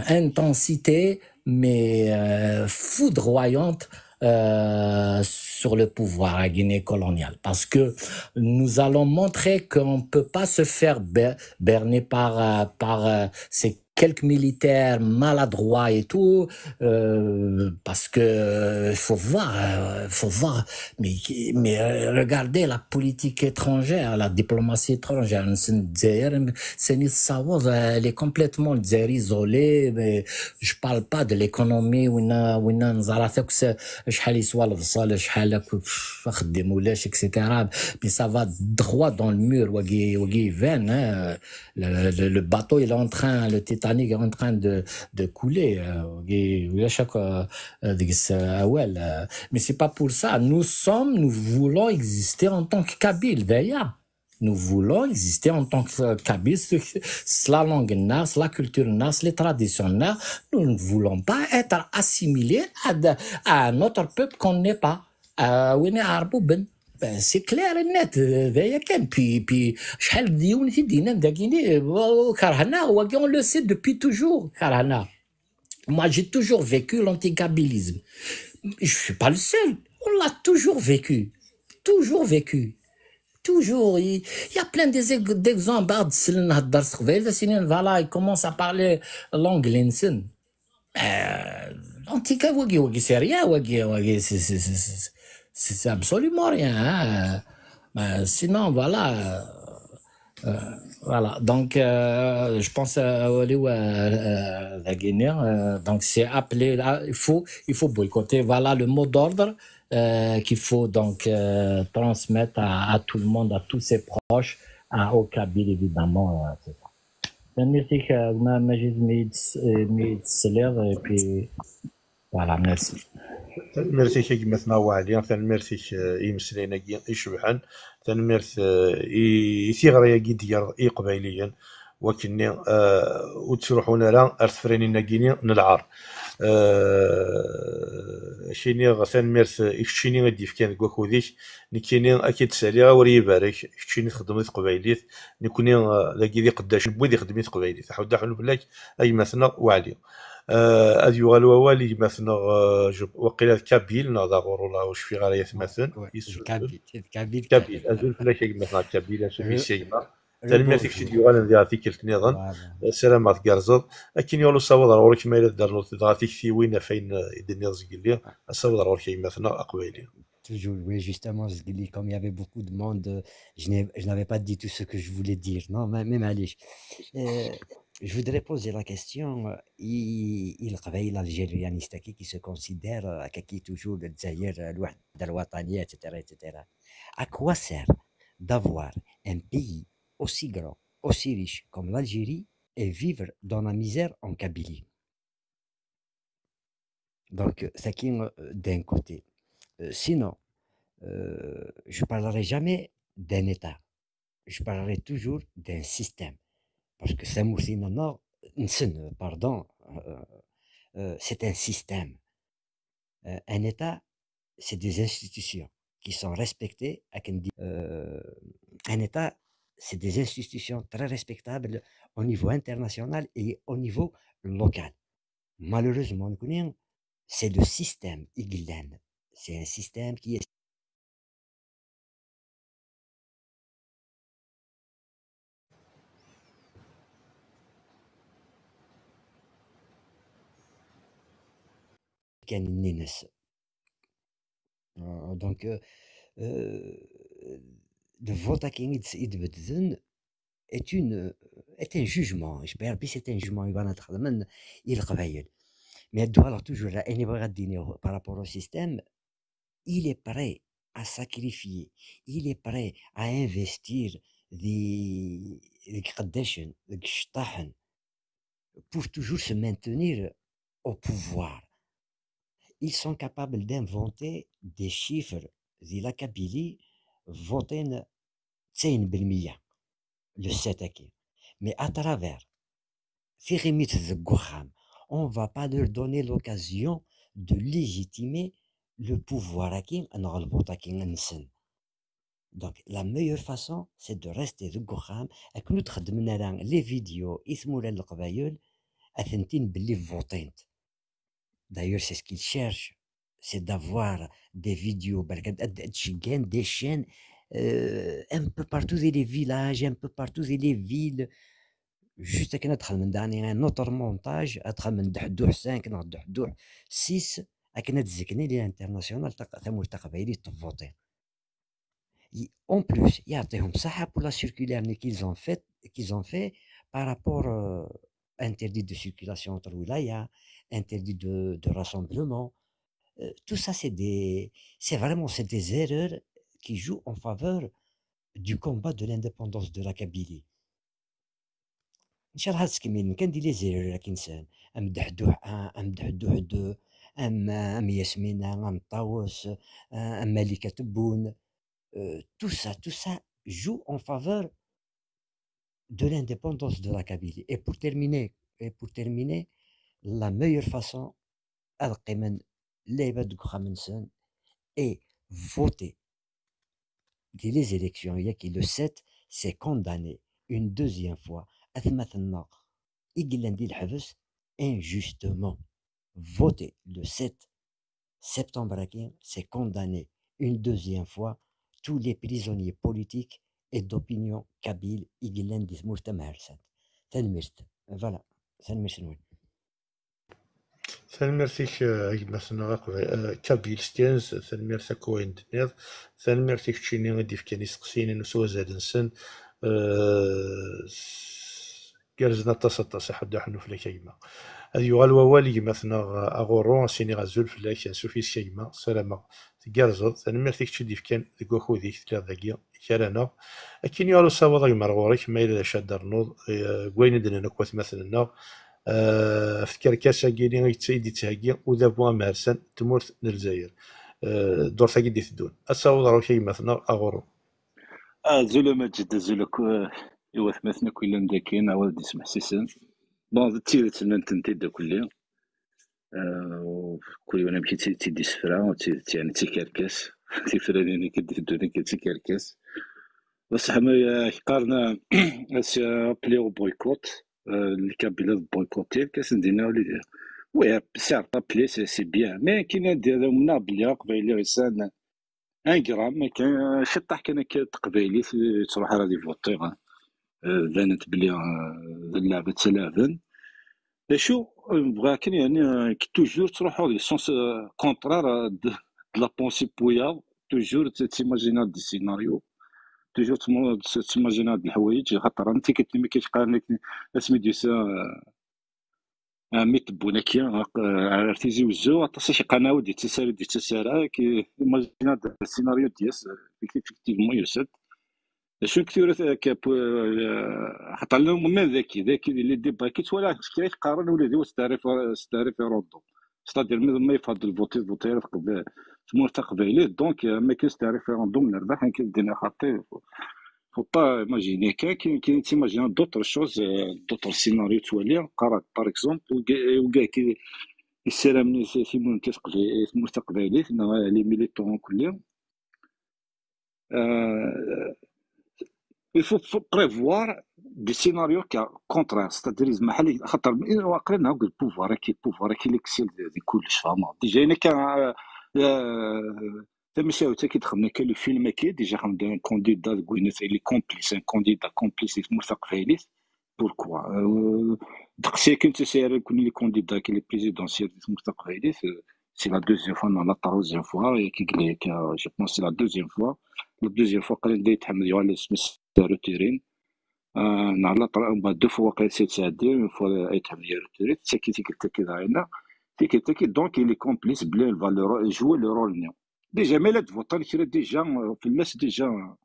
intensité, mais foudroyante sur le pouvoir à Guinée coloniale. Parce que nous allons montrer qu'on ne peut pas se faire berner par ces quelques militaires maladroits et tout, parce que faut voir, mais regardez la politique étrangère, la diplomatie étrangère, elle est complètement isolée. Mais je parle pas de l'économie etc. Mais ça va droit dans le mur. Le bateau, il est en train, le Titanic est en train de couler. Mais c'est pas pour ça. Nous voulons exister en tant que Kabyles, d'ailleurs. Nous voulons exister en tant que Kabyles, la langue nas, la culture nas, les traditions nas. Nous ne voulons pas être assimilés à un autre peuple qu'on n'est pas. Ben, c'est clair et net. Puis, on le sait depuis toujours, Karana. Moi, j'ai toujours vécu l'anticabylisme. Je suis pas le seul. On l'a toujours vécu. Toujours vécu. Toujours. Il y a plein d'exemples. Voilà, il commence à parler l'anglais. L'anticabylisme, c'est rien. C'est absolument rien. Sinon, voilà. Voilà. Donc, je pense à la Guinée. Donc, c'est appelé. Là, il faut boycotter. Voilà le mot d'ordre qu'il faut donc transmettre à tout le monde, à tous ses proches, au Kabyle évidemment. C'est ça. Merci, Majid Meid-Seler, et puis voilà, merci. تنمرتي كيما تناوعلي تنمرتي يمسلينا كي يشبحن تنمرت يثيغريا كي ديال قبايليا وكني وتروحونا لا ارتفرينينا كيني نلعار شيني تنمرت يكشيني غادي كان كوكوديش نكيني اكيد سالي وري يبارك كشيني خدمت قبايليت نكوني لاكي دي قداش بويدي خدمت قبايليت حود حول بلاك اي مثلا وعلي هاد يوغال ووالي مثلا وقيلا كابيل نضغرو لا واش في غايه مثلا كابيل ازول فلاش مثلا كابيل في سيما تنمي فيك شي يوغال ندير فيك النظام سلامات كارزل لكن يولو صاوب ضروري كما الا دار دغاتيك في وين فين يدني زقل لي صاوب ضروري كي مثلا اقوالي Toujours, oui, justement, comme il y avait beaucoup de monde, je n'avais pas dit tout ce que je voulais dire. Non, même allez. Je voudrais poser la question, il réveille l'algérianiste qui se considère, qui est toujours le Dzaïr, l'Ouattani, etc., etc. À quoi sert d'avoir un pays aussi grand, aussi riche comme l'Algérie et vivre dans la misère en Kabylie? Donc, ça qui est d'un côté. Sinon, je parlerai jamais d'un État, je parlerai toujours d'un système. Parce que Samoussi Nana, pardon, c'est un système. Un État, c'est des institutions qui sont respectées. Un État, c'est des institutions très respectables au niveau international et au niveau local. Malheureusement, c'est le système Iglan. C'est un système qui est donc le vote à King est un jugement. Je peux c'est un jugement. Il travaille. Mais elle doit alors toujours par rapport au système, il est prêt à sacrifier, il est prêt à investir des pour toujours se maintenir au pouvoir. Ils sont capables d'inventer des chiffres de la Kabylie votent 90% le 7 acquis. Mais à travers on ne va pas leur donner l'occasion de légitimer le pouvoir acquis. Donc la meilleure façon, c'est de rester de Goham et que nous travaillons les vidéos D'ailleurs, c'est ce qu'ils cherchent, c'est d'avoir des vidéos, des chaînes un peu partout dans les villages, un peu partout dans les villes. Juste كنا دخل من داني نوتر مونتاج ادخل من دحدوح 5 دحدوح 6 اكنا تزكني لي انترناسيونال ثمور تقبيلي تفوتي en plus يعطيهم صحه pour la circulaire qu'ils ont fait par rapport interdit de circulation entre wilaya, interdit de rassemblement. Tout ça c'est vraiment des erreurs qui jouent en faveur du combat de l'indépendance de la Kabylie. إن شاء الله هتسكمين كان دي لي زيرو لكن إنسان أم دحدوح أم دحدوح دو أم ياسمينة أم طاووس أم ملكة تبون tout ça joue en faveur de l'indépendance de la Kabylie. Et pour terminer, la meilleure façon ألقي من لعبة Khamensen et voter les élections qui le 7 c'est condamné une deuxième fois injustement. Voter le 7 septembre, c'est condamner une deuxième fois tous les prisonniers politiques et d'opinion kabyles. Voilà. ثنمرتيك مثلا كابيل ستينز ثنمرتك كوين دنيض ثنمرتيك تشيني غادي في كان يسقسيني نسوا زاد نسن كارزنا تصطاس حد حنو فلاك كيما هذا يغال ووالي مثلا اغورو سيني غازول فلاك سوفيس كيما سلامه تكارزد ثنمرتيك تشدي في كان ذكو خوديك تلا ذاكيا كارانا اكين يالو صاوض مرغوريك ما الا شادر نوض كوين دنا نكوات مثلا فكر كاسا كيني غيتسايدي تهاكي ودابو مارسان تمورت الجزائر دور ثاكي دي تدون الصاوض راه كي مثلا اغورو زولا ماجد زولا ايوا ثمثنا كل مداكين عاود يسمح سيسن بون تيرت سننت انت كلي كل يوم مشيت تيدي سفرا يعني تيكركس تيفرا يعني كدي الدنيا كتيكركس بصح ما قارنا بليو بويكوت الكابيلا بويكوتير كاسندينا وليدي وي سارتا بلي سي بيان مي كاين ندير منا بلي قبيلي غيسان ان غرام ما كان شطح كان تقبايلي تروح راه دي فوتي بانت بلي اللعبه تلافن شو بغا كان يعني توجور تروحوا دي سونس كونترار د لا بونسي بويا توجور تيماجينا دي سيناريو توجور تيماجينا هاد الحوايج خاطر انت كتلمي كيتقال لك اسميتو ميت بوناكيا عرفتي وزو عطاسي شي قناه دي تسارا كي ايماجينا السيناريو دياس ايفيكتيفمون يرسد شنو كثير خاطر لهم من ذاكي اللي ديبا كي تولا كيفاش قارن ولادي واستعرف يردو ستادير ما يفضل فوتي تمور تقبايلي دونك ما كاينش تاع ريفيروندوم نربح كدينا خاطي faut pas imaginer كاين تيماجينا دوطر شوز دوطر سيناريو توالي قرات باغ اكزومبل وكاع كي يسرمني سيمون كتقبايلي تمور تقبايلي لي ميليتون كلهم il faut prévoir des scénarios contraires c'est-à-dire يزم حالي خاطر واقيلا هاك البوفوار كي ليكسيل ديال كلش فاهمه ديجا انا كان تمشي حتى كيدخلنا كان لو فيلم كي ديجا خدام كونديدا كوينات لي كومبليس ان كونديدا كومبليس موثق فايليس بوركوا دقسي كنت سير كون لي كونديدا كي لي بريزيدونسيال موثق فايليس سي لا دوزيام فوا لا تروزيام فوا كي قال لك جو بونس سي لا دوزيام فوا قال لي تحمل يوالي سميس روتيرين نهار بعد دو فوا قال سي تسعدي فوا يتحمل روتيرين تاكي قلت كذا هنا تاكي دونك لي كومبليس بلا الفالور جوي لو رول نيو ديجا مالات فوطان كرا ديجا في الناس ديجا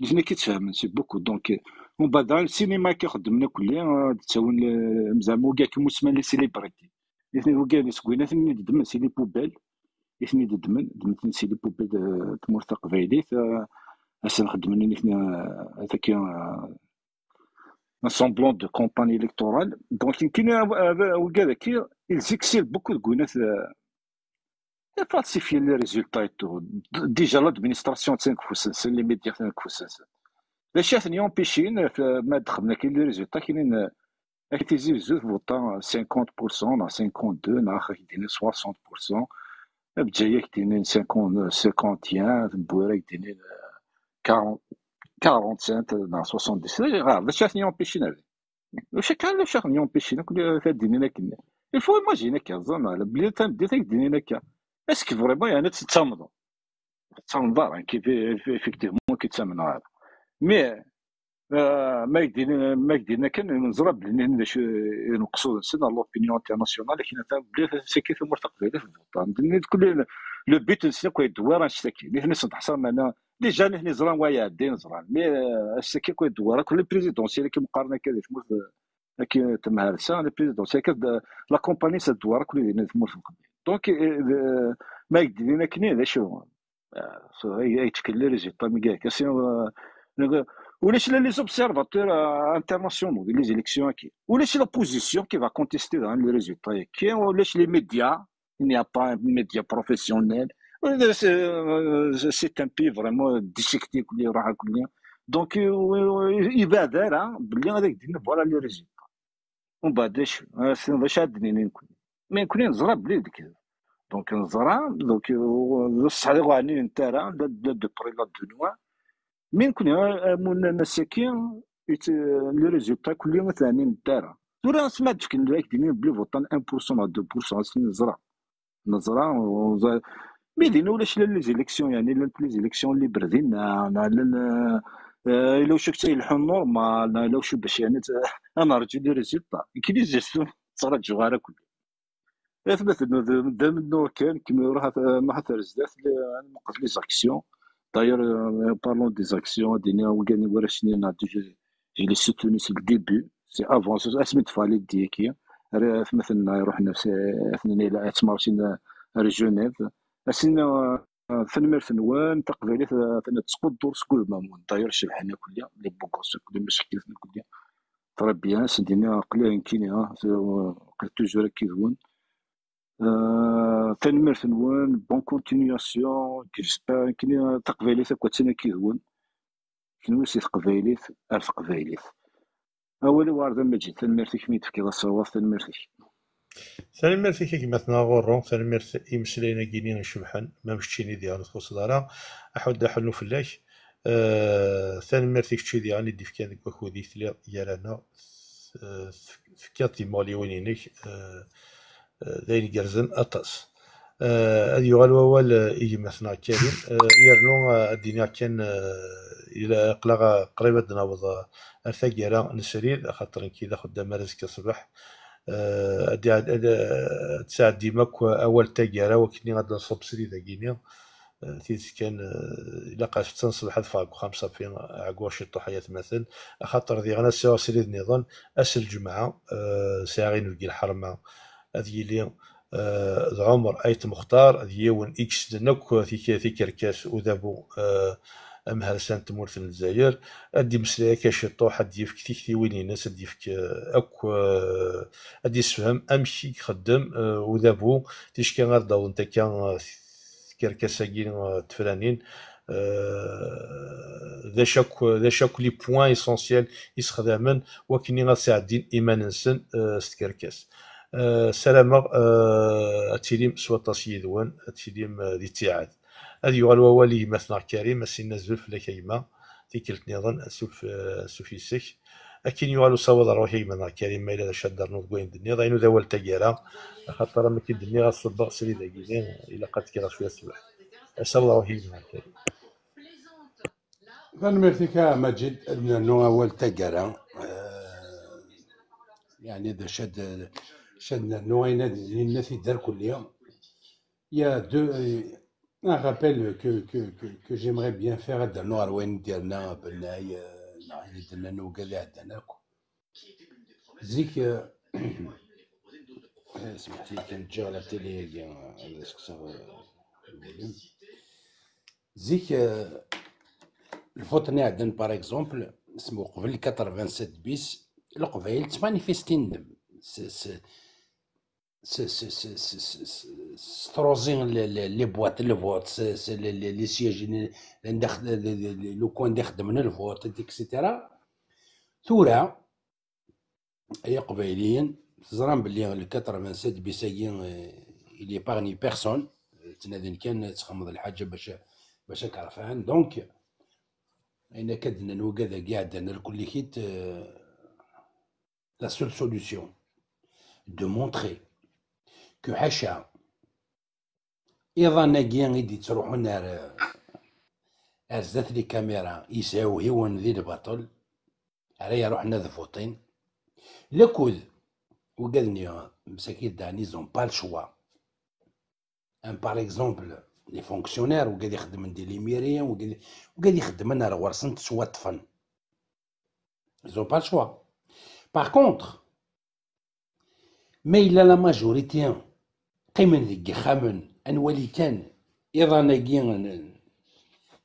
اللي كيتفاهمن سي بوكو دونك ومن بعد السينما كيخدمنا كليا تساون زعما كاع كي مسمى لي سيليبريتي كاع ناس كوينات اللي ددمن سي لي بوبيل اللي ددمن سي لي بوبيل تمور تقبايليت اش نخدمني حنا هذاك un semblant de campagne électorale donc كاين وكاع داك يزيكسيل بوكو كوينات falsifier les résultats et tout. Déjà l'administration c'est les médias les chefs n'y empêchent ما دخلنا كاين les résultats كاينين اكتيزي زوج فوطان 50% نا 52 نا اخر كاينين 60% بجايه كاينين 51 بويره كاينين 45 نا 70 غير les chefs n'y empêchent واش كان les chefs n'y empêchent كل فدينا كنا il faut imaginer كازون بلي تنبدي تدينا كا اسكو فريمون يعني تتامضوا تنظر كيف ايفيكتيفمون كيتامنوا هذا مي ما يدينا كان نزرب بلي واش نقصوا سنا لوبينيون انترناسيونال كاين بلي سي كيف مرتقبه في الوطن كل لو بيت نسيا كوي دوار نشتكي اللي نصدح حصل معنا ديجا نحن زران ويا دين زران مي الشكي كوي دوار كل بريزيدونسيال كي مقارنه كذا كي تمهرسا لي بريزيدونسيال لا كومباني سدوار كل تمر في القبيل دونك ما يدينا كني هذا شو يتكلم لي ريزولطا مي كاع ولاش لي زوبسيرفاتور انترناسيونال لي زيليكسيون كي ولاش لا بوزيسيون كي فا كونتيستي دان لي ريزولطا كي ولاش لي ميديا il n'y a pas un média professionnel c'est un pays vraiment dissecté كل راح كل دونك يبادر بلي غادي يدينا فوالا لي ريزولطا ومن بعد واش عندني نكون ما يكون نزرع بلي ديك دونك نزرع دونك بصح هذا غاني نتا لا دو بري لا دو نوا من كنا من مساكين لي ريزولطا كل يوم ثاني نتا تورا سمعت فيك ديني بلي فوطان 1% ولا 2% نزرع ميدينا ولاش لي زيليكسيون يعني لي زيليكسيون اللي بردين لو شفتي الحل نورمال لو شو باش يعني انا رجل لي ريزولطا كاين جيستون صارت جواره كل اثبت انه كان كيما يروح مع ترزدات نقص لي زاكسيون داير بارلون دي زاكسيون دينا وكاني ورا شنو جي لي سوتوني سي الديبي سي افونس اسمت فالي ديكيا مثلا يروح نفس اثنين الى تمارسين ريجونيف اسنا فنمر فنوان تقبيلي تسقط سكول مامون داير شبحنا كليا لي بوكوس كل مشكل كليا تربيان سدينا قليل كاين قلت توجور كيدون تنمر فنوان بون كونتينياسيون جيسبر كاين تقبيلي كوتسنا كيدون كنو سي تقبيلي تقبيلي اول وارد مجي تنمر فيك ميت كذا صواف تنمر فيك ثاني فيك كيما تناغورون ثاني يمسلينا كينين شبحان ما مشتيني ديال تخص دارا احد حلو فلاش ثاني فيك تشي ديال ديف كان كوكودي ثلي يارانا فكاتي مالي وينينك داين جرزن اطاس هذه يغال يجي مثلا كريم يرنو الدنيا كان الى قلقه قريبه ناوض الثقيره نسريد خاطر كي خدام رزق الصباح تساعد ديما اول تاجره وكني غادي نصب سريد كينيا تيت كان الا قاش تنصبح فاق 5 في عقواش الطحية مثل خاطر ذي غنا سير سريد نظام اس الجمعه ساعين في الحرمه هذه اللي عمر ايت مختار ديون اكس دنك في كركاس وذابو امهرسان تمورث الجزائر ادي مسلايا كاشطوح ادي يفك تيكتي وين ناس ادي يفك اكو ادي يسفهم امشي يخدم وذابو تيشكي غير داو انت كان كركاساكين تفرانين ذا شاك لي بوين اسونسيال يستخدمن وكني غاساعدين ايمان نسن ستكركاس سلامة اتيليم سواطاس يدوان اتيليم دي تيعاد هذه يغال ووالي مثنى كريم اسينا زلف لك يما تيكلت نظن سوف يسك اكين يغالو صوض روحي من كريم ما الى شدر نوض وين الدنيا ضاينو ذا والتقيرا خاطر ما كي الدنيا غاصبغ سري داكيزين الى قد كيرا شويه الصباح اسال الله روحي من كريم فنمرتك مجد انه اول تقرا يعني اذا شدنا نوعين الناس يدار كل يوم. Il y a un rappel que j'aimerais bien faire dans nos arwين ديالنا بالله درنا نوكا عندنا زيك سمحت لي كنتجي على التيلي على زيك الفوطني عندنا باغ اكزومبل اسمو قبل 87 بيس القبايل تمانيفيستين ستروزين لي بواط الفوت لي سياج لو كون نخدم الفوت اكسيتيرا ثورة هي قبايليين تزران بلي 87 بيسايين إلي باغني بيرسون تنادين كان تخمض الحاجة باش كرفان دونك أين كدنا نوكا كاع عندنا الكل كيت la seule solution de montrer que حاشا إضا كيان يدي تروحون أرزات لي كاميرا يساو هيون ذي البطل عليا روحنا ذا فوطين لكود وقالني مساكين داني زون با الشوا ان باغ اكزومبل لي فونكسيونير وقال يخدم ندير لي ميريان وقال يخدم انا راه ورسنت سوا طفن زون با الشوا باغ كونتر ما إلا لا ماجوريتي قيمن ذيك خامن انوالي كان إضا كيان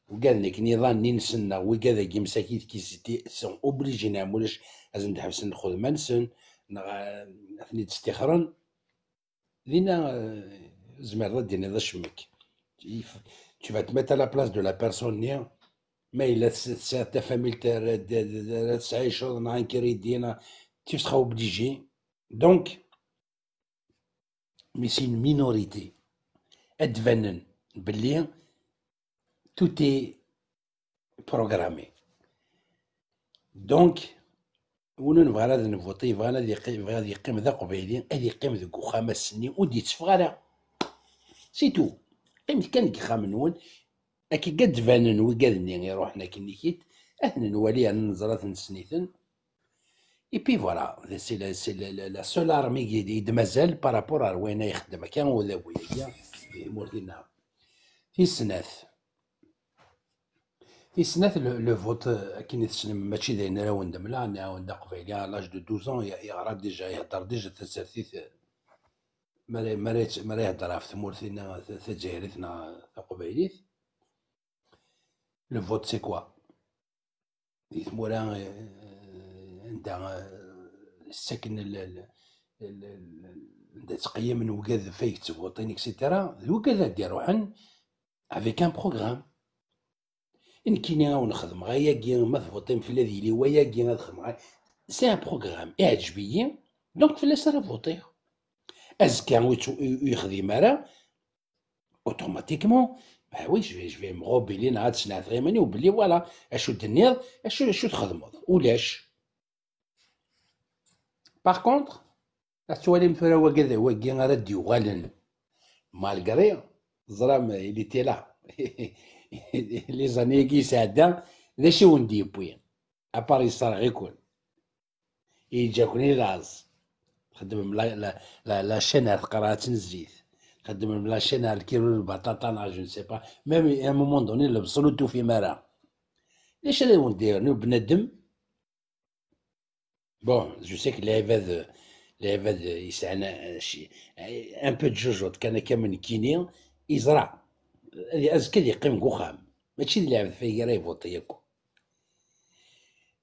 وقال لك نظام نينسنا وكذا كي مساكين كي سون اوبليجي نعملوش لازم نحبس ناخذ منسن اثني تستخرن لينا زمر دينا ذا شمك tu vas te mettre à la place de la personne ما إلا تا فاميل تعيش مع كري دينا tu seras obligé donc mais c'est une minorité اتفنن باللي tout est programmé. Donc, ونون بغا هذا نفوطي بغا هذا يقيم ذا قبيلي هذا يقيم ذاك خمس سنين ودي تفغالا سي تو قيمت كان خام نون اكي قد فانن وقادني يروحنا كي كيت احنا نولي انا نزرات نسنيثن اي بي فوالا سي لا سول ارمي يد مازال بارابور وين يخدم كان وذا ويا مورتينا في السناث في سنة لو فوت كي تسلم ماشي داين راه وندم لا نعاود قبيلي على لاج دو 12 يغرى ديجا يهضر ديجا تسرثيث ما يهضر في ثمورتنا تجاهرتنا قبيليت لو فوت سي كوا ثمورا انت السكن تقيم من وكاد فيك تفوتين اكسيتيرا وكاد دير روحن افيك ان بروغرام إن كيني ونخدم غايا كي ما تفوتين في الذي لي ويا كي نخدم غايا سي ان بروغرام اعجبية دونك فلاش راه فوتيه ازكى ويخدم راه اوتوماتيكمون وي جو في مغوبيلي نعاد سنة ثمانية وبلي فوالا اشو النيض اشو تخدمض ولاش باغ كونتر السؤال مثلا وكذا وكي راه يغالن مالغري زرام اللي تيلا لي زاني كي سادا ذا شو ندي بوين اباري صار غير كون يجاكوني لاز خدم لا شينار قرات الزيت خدم لا شينار كيلو البطاطا نا جو سي با ميم ا مومون دوني لبسلو تو في مرا ليش راه ندير بنادم بون جو سي كي لعب هذا العباد يسعنا شي ان بو جوجوط كان كامل كيني يزرع هذه ازكى يقيم كوخام ماشي اللاعب فيا راه يفوتي ياكو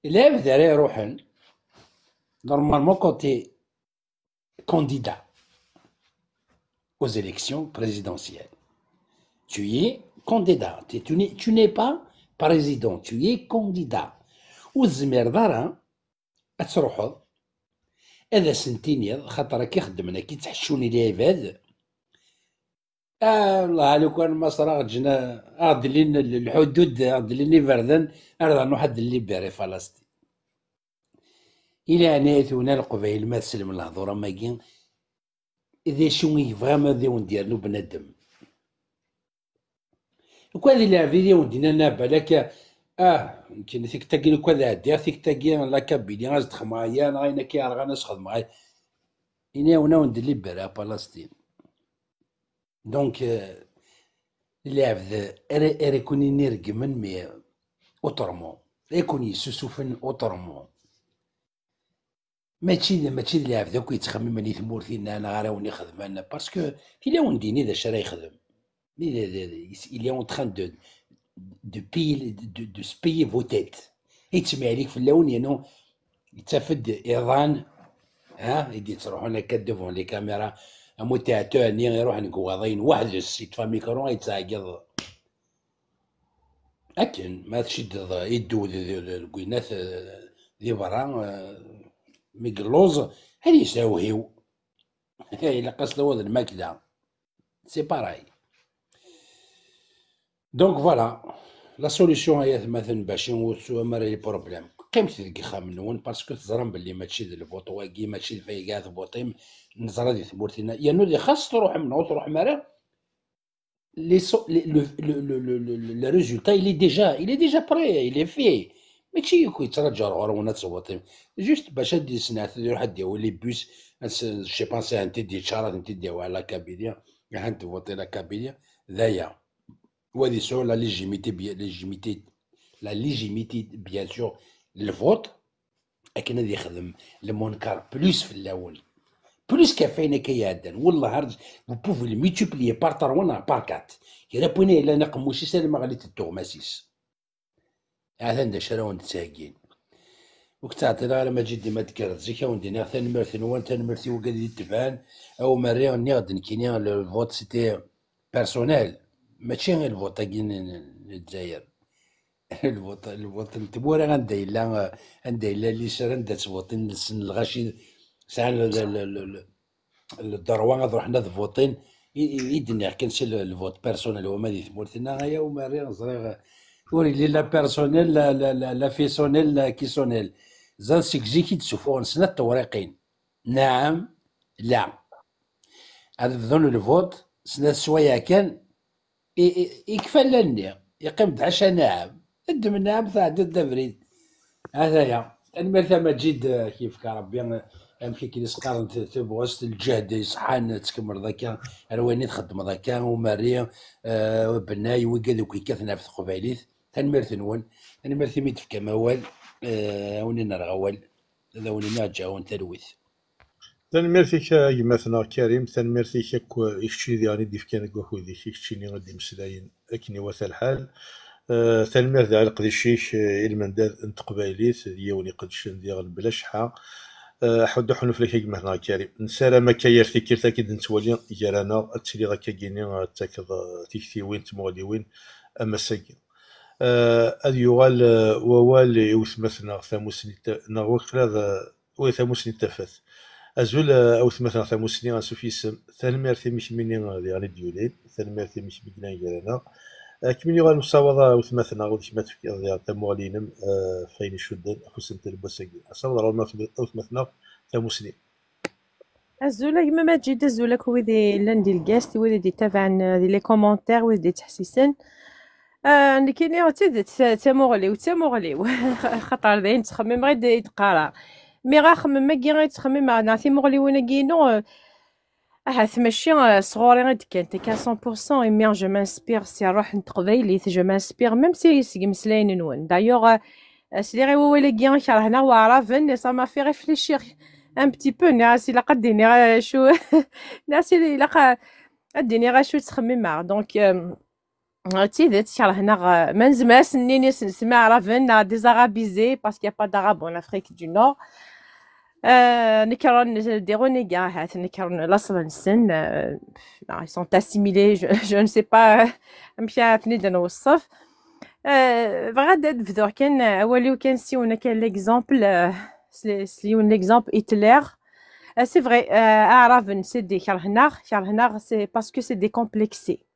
اللاعب ذا يروحن نورمالمون كونتي candidat aux élections présidentielles. Tu es candidat. Tu n'es pas président, tu es candidat. والزمير دارا تروحو هذا سنتينيض خاطر كي خدمنا كي تحشوني العباد والله لو كان مصر جنا عدلين الحدود عدلين فردن ارضا واحد اللي باري فلسطين الى نيتونا القبائل ما تسلم الهضره ماكين اذا شو يبغى ما ندير بنادم وكان اللي عفيدي ودينا نابا لك يمكن فيك تاكي كذا دير فيك تاكي لا كابيلي غاز تخمايا غاينا كي رغانا نخدم غاي إنا ونا وندلي برا فلسطين دونك اللي عفذ اريكوني نرقمن مي اوترمون ريكوني سوسوفن اوترمون ماشي اللي عفذ كي يتخمم ملي ثمورتينا انا غاراوني خدمان باسكو في لا ونديني ذا شرا يخدم il est en train de se payer vos têtes. يتسمع عليك في اللون ينو يتفد ايضان يدي تروح هنا كدفون لي كاميرا متاع ني يروح نقواضين واحد يتفا ميكرو يتعقد لكن ما تشد يدو الكوينات ذي برا ميكلوز هذه يساويو الا قصدوا هذا الماكله سي باراي دونك فوالا لا سوليسيون هي مثلا باش نوصلوا مال لي بروبليم قيمت ديك خام نون باسكو تزرم باللي ماشي الفوط واكي ماشي الفايكات فوطيم نزرا دي ثبورتينا يانو دي خاص تروح من تروح مرا لي لو ريزولتا il est déjà prêt il est fait ماشي يكون يترجى رونا تصوتيم جوست باش هادي سنات يروح ديو لي بوس جي بونسي انت دي شارات انت ديو على كابيليا انت فوتي لا كابيليا ذايا وهذه سور لا ليجيميتي بيان سور للفوت لكن هذا يخدم المونكار بلوس في الاول بلوس كافينا كيعدن والله هرج vous pouvez le multiplier par 3 par 4 يرا بويني الا نقموشي سالما غادي تتوغماسيس هذا ندا شراو نتساقين وكتعطينا على ما جدي ما تكرر زيكا وندينا ثاني مرثن وان ثاني مرثي وقادي تبان او مريا نغد نكينيا الفوت سيتي بيرسونيل ماشي غير الفوط كاين الجزائر الفوط نتبورا غندايلا اللي شرا ندا تفوطين السن الغاشي ساعه الدروان غادي رحنا فوطين يدني كنسي الفوت بيرسونيل هو مالي ثمورتنا غايا وماري نزري وري لي لا بيرسونيل لا فيسونيل لا كيسونيل زاد سيكزيكي تسوفون سنة التوريقين نعم لا هذا ظن الفوت سنة سوايع كان يكفى لني يقيم 10 نعم قدم النعم ثعد الدبريد هذايا المرثى ما تجد كيف كربي يمكن كي يسقر تبغوست الجهد يصحان تكمل ذاك رواني تخدم ذاك وماريا بناي وكذا وكي كثنا في قبايليت تنمرث نون تنمرث ميت في كموال وني نرغوال هذا وني ناجا تلوث تنمرثيك يمثنا كريم تنمرثيك يكشي ديالي ديف كان كوخوذي يكشيني غادي مسلاين اكني وثا الحال تنمرث على قديشيش المنداد انت قبايليت يوني قدشن ديال بلا شحا حد حنو فليك يمثنا كريم نسالا ما كاير فكرت اكيد نتولي جارانا تسلي غاكا كيني تاكد تيكتي وين تمغلي وين اما ساكن يغال ووال يوثمثنا ثاموسني نغوك هذا وثاموسني تفات أزول أو مثلا ثاموسني غنسوف يسم ثانميرثي مش مني غادي ديولين ثانميرثي مش بكنا جارانا كمن يغال مصاوضة أو مثلا غادي شمات في تموالينم فين شدن حسن تلبساكي أصاوضة أو مثلا ثاموسني الزولا كيما ما تجي الزولا كويدي لاندي الكاست ويدي تابعن لي كومونتير ويدي تحسيسن انا كاين تاموغليو خاطر داين تخمم غير يتقرا مي غا خمم ما كي غيتخمم نعطي مغليونا كينو ماشي صغوري غير كانت 100% مي جو مانسبير سي روح نتقبايلي جو مانسبير ميم سي مسلاين نون دايوغ سي غي ولا كي كرهنا وعرفن سا ما في ريفليشير ان بتي بو ناسي لا قديني غا شو ناسي لا قديني غا شو تخمم دونك تيدت شرح هنا ما نزماس نيني نسمع رافن ديزارابيزي باسكو يا با d'arabe en Afrique du Nord. نكرون دي رونيغات نكرون الاصل نسن ils sont assimilés je ne sais pas مشى تنيد نوصف فغاد فدور كان اولي وكان سيونا كان ليكزامبل سيون ليكزامبل هتلر سي فري اعرف نسدي كرهنا سي باسكو سي دي كومبلكسي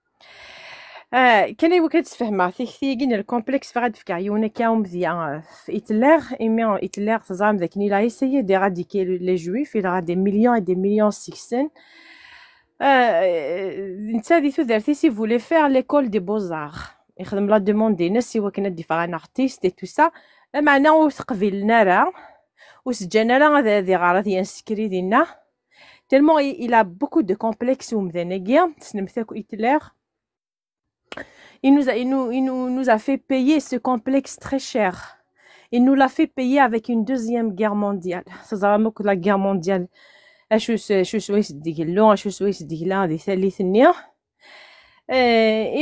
كان يمكن تفهمها ثيغين الكومبلكس فغاد في عيونك كاوم مزيان في هتلر ايمي هتلر تزعم ذاك ني لا اسيي ديراديكي لي جويف il a des millions et des millions سكسن نتا ديتو درتي سي فولي فير ليكول دي بوزار يخدم لا دوموند دي ناس سوا كنا ديفران ارتيست اي تو سا معنا وتقبلنا راه وسجلنا راه ذي غارات ينسكري دينا تالمون il a beaucoup de complexes ومذنقيا تسنمثاكو هتلر il nous a fait payer ce complexe très cher. Il nous l'a fait payer avec une deuxième guerre mondiale. Ça que la guerre mondiale. شو سويس ديكلو شو سويس ديكلا دي ثالث النية.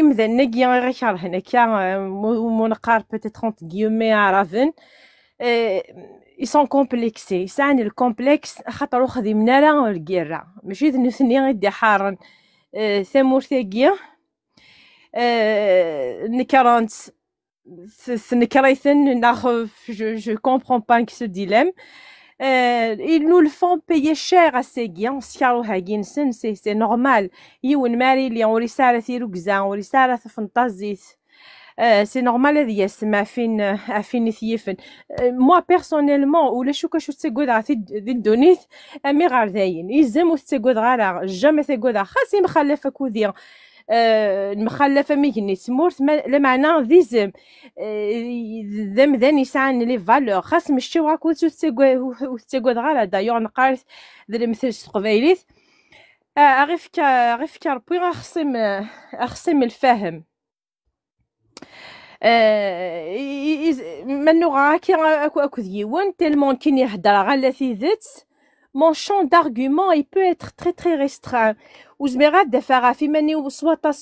إمذا نجي غير هنا كان منقار peut-être entre guillemets عرفن. Ils sont complexés. سان الكومبلكس خاطر خدمنا لا الجيرة. ماشي ذي نثني غير حارن ثمور ثقية. نكرانت نكريثن ناخذ je comprends pas ce dilemme. Ils nous le font payer cher à ces gens سيارو هاجين سن c'est normal يون ماري اللي ورسالة ثيرو كزا ورسالة فانتازيت c'est normal هذه يسمع فين ثيفن moi personnellement ولا شو كشو تسقود عثي دونيث أمي غار ذاين يزمو تسقود غارا جامع تسقود خاصي مخلفة كوديا المخلفة ميكني تمورت لمعنى ذيزم ذم ذاني يسعن لي فالور خاص مشي واكو تسقود غالا دايوغ نقارث ذي مثل قبايليت غيف كاربوي أخصم الفهم منو غاكي اكو ديوان تلمون كي يهدر غالا في ذات mon champ d'argument il peut être très très restreint وزميرات دفع في مني وصوتا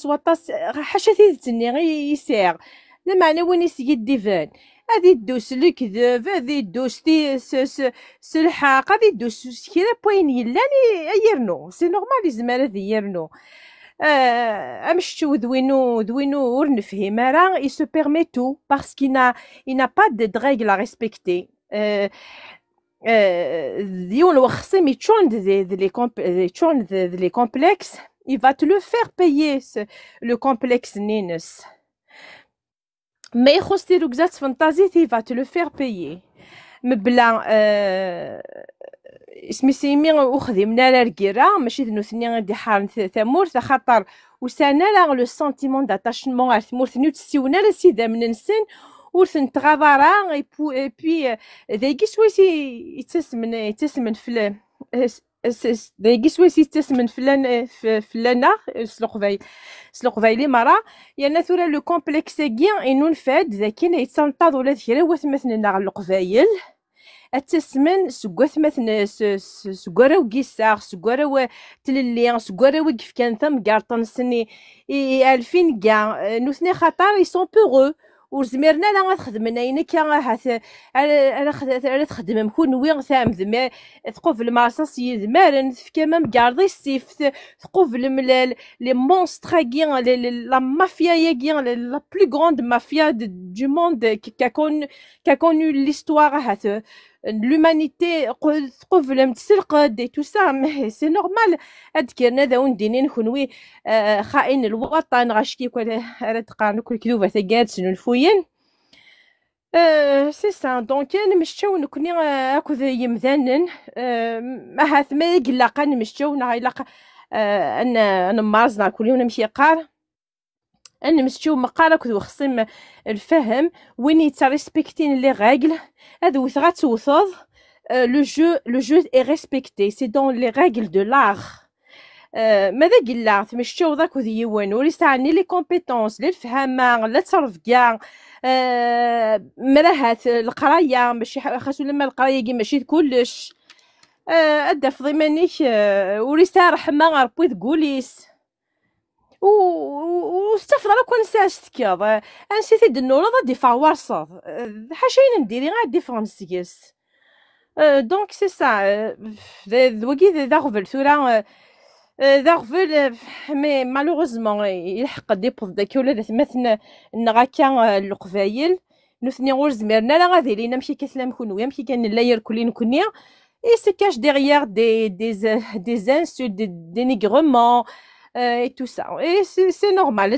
حاشا تيدتني غي يسير المعنى وين يسيد ديفان هذه دوس الكذب هذه دوس الحاق هذه دوس كذا بوين يلاني يرنو سي نورمال زمير هذه يرنو امشتو دوينو ور نفهم راه il se permet tout parce qu'il n'a pas de règles à respecter ديون وخصم يتشون les complexes il va te le faire payer le complexe نينس ما يخص ديرو كزات فانتازيتي il va te le faire payer مبلا اسمي سيمي وخدمنا لا الكيرا ماشي ثني غادي حارن ثمور خاطر وسانا لا لو سنتيمون داتاشمون على ثمور ثني تسيونا لا سيدا من نسن ورثن تغادرا اي بي ذاكي سويسي يتسمن في ذاكي سويسي يتسمن فلانا سلقفايلي مرا يعني ثورا لو كومبلكس كيان انون فاد ذاكي يتسنطاض ولا ثيرا وثمثنا على القفايل التسمن سكوث مثلا سكورا وكيسار سكورا تللي سكورا وكيف كان ثم كارطن سني الفين كاع نوثني خطر يسون بوغو وزميرنا لا غتخدمنا ينك انا تخدم مكون وين ثام ذما ثقوف المارساس يذمارن في كمان كاردي السيف ثقوف لي مونستر كيان لا مافيا يا لا بلو غروند مافيا دو موند كا كونو ليستوار هذا l'humanité تقف لم تسرقد تو سا سي نورمال اذكرنا ذا وندينين كونوي خائن الوطن غاشكي كل تقارن كل كذوبه تقاد سنو الفوين سي سا دونك انا مشاو نكوني اكو يمذنن ما هاث ما يقلق انا مشاو نعيلق انا مارزنا كل يوم نمشي قار أنا مستشو مقالة كذو خصم الفهم وين يتريسبكتين لي رègles هذا وثغات توثض le jeu est respecté c'est dans les règles de l'art ماذا قلنا مشتو ذاك ذي وين وليستعني لي كومبيتونس للفهمة لا تصرف كاع مرهات القرايه ماشي خاصو لما القرايه كي ماشي كلش أدا في ضمانيك وريسا رحمة ربي تقوليس وستفضل كون ساعة تكيض أنسيتي دنولا غادي فاور صاد حاشين نديري غادي فرنسيس دونك سي سا ذوكي ذا غفل ثورا ذا غفل مي مالوغوزمون يلحق ديبوز داكي ولا مثلا نغاكا القبايل نثني غور زمرنا لا غادي لينا ماشي كسلام كونو ماشي كان لا يركلين كونيا et se cache derrière des insultes, des dénigrements et tout ça. Et c'est normal,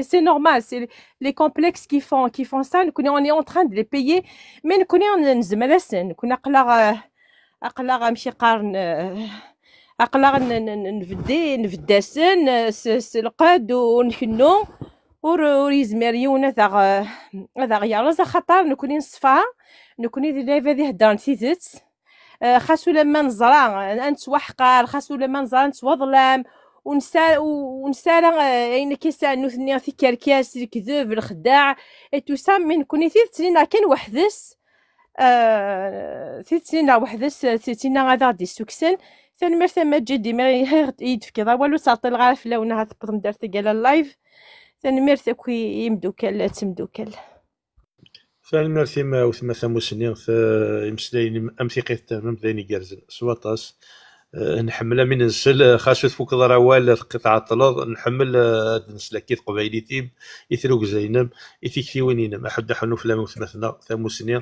c'est normal, c'est les complexes qui font ça. On est en train de les payer, mais nous connaissons nous ماشي قارن نفداسن سلقاد ونكنو وريزمريون هذا غير خطر نكوني نصفا نكوني هذه هدرن تيزت خاصو لما نزرع نتوحقر خاصو لما نزرع نتوظلم ونسال اين كيسال نثني في كركاس الكذوب الخداع اي تو سا من كوني ثلاث سنين كان وحدس ثلاث سنين وحدس سنين غادا دي سوكسن ثاني مرثا ما جا ديما يدفكي والو تعطي الغارف لونها تقدر ندير على اللايف ثاني مرثا كوي يمدوكل تمدوكل فالمرثي ما وثمثا مسنين يمسلاين امثقه تمام ذيني جارزن سواطاس نحملها من نسل خاصو تفوك ضراوال قطعة طلال نحمل نسلكيت قبايليتيم يثروك زينب يثيكتيوينينم احد حنو فلام وثمثنا ثاموسنين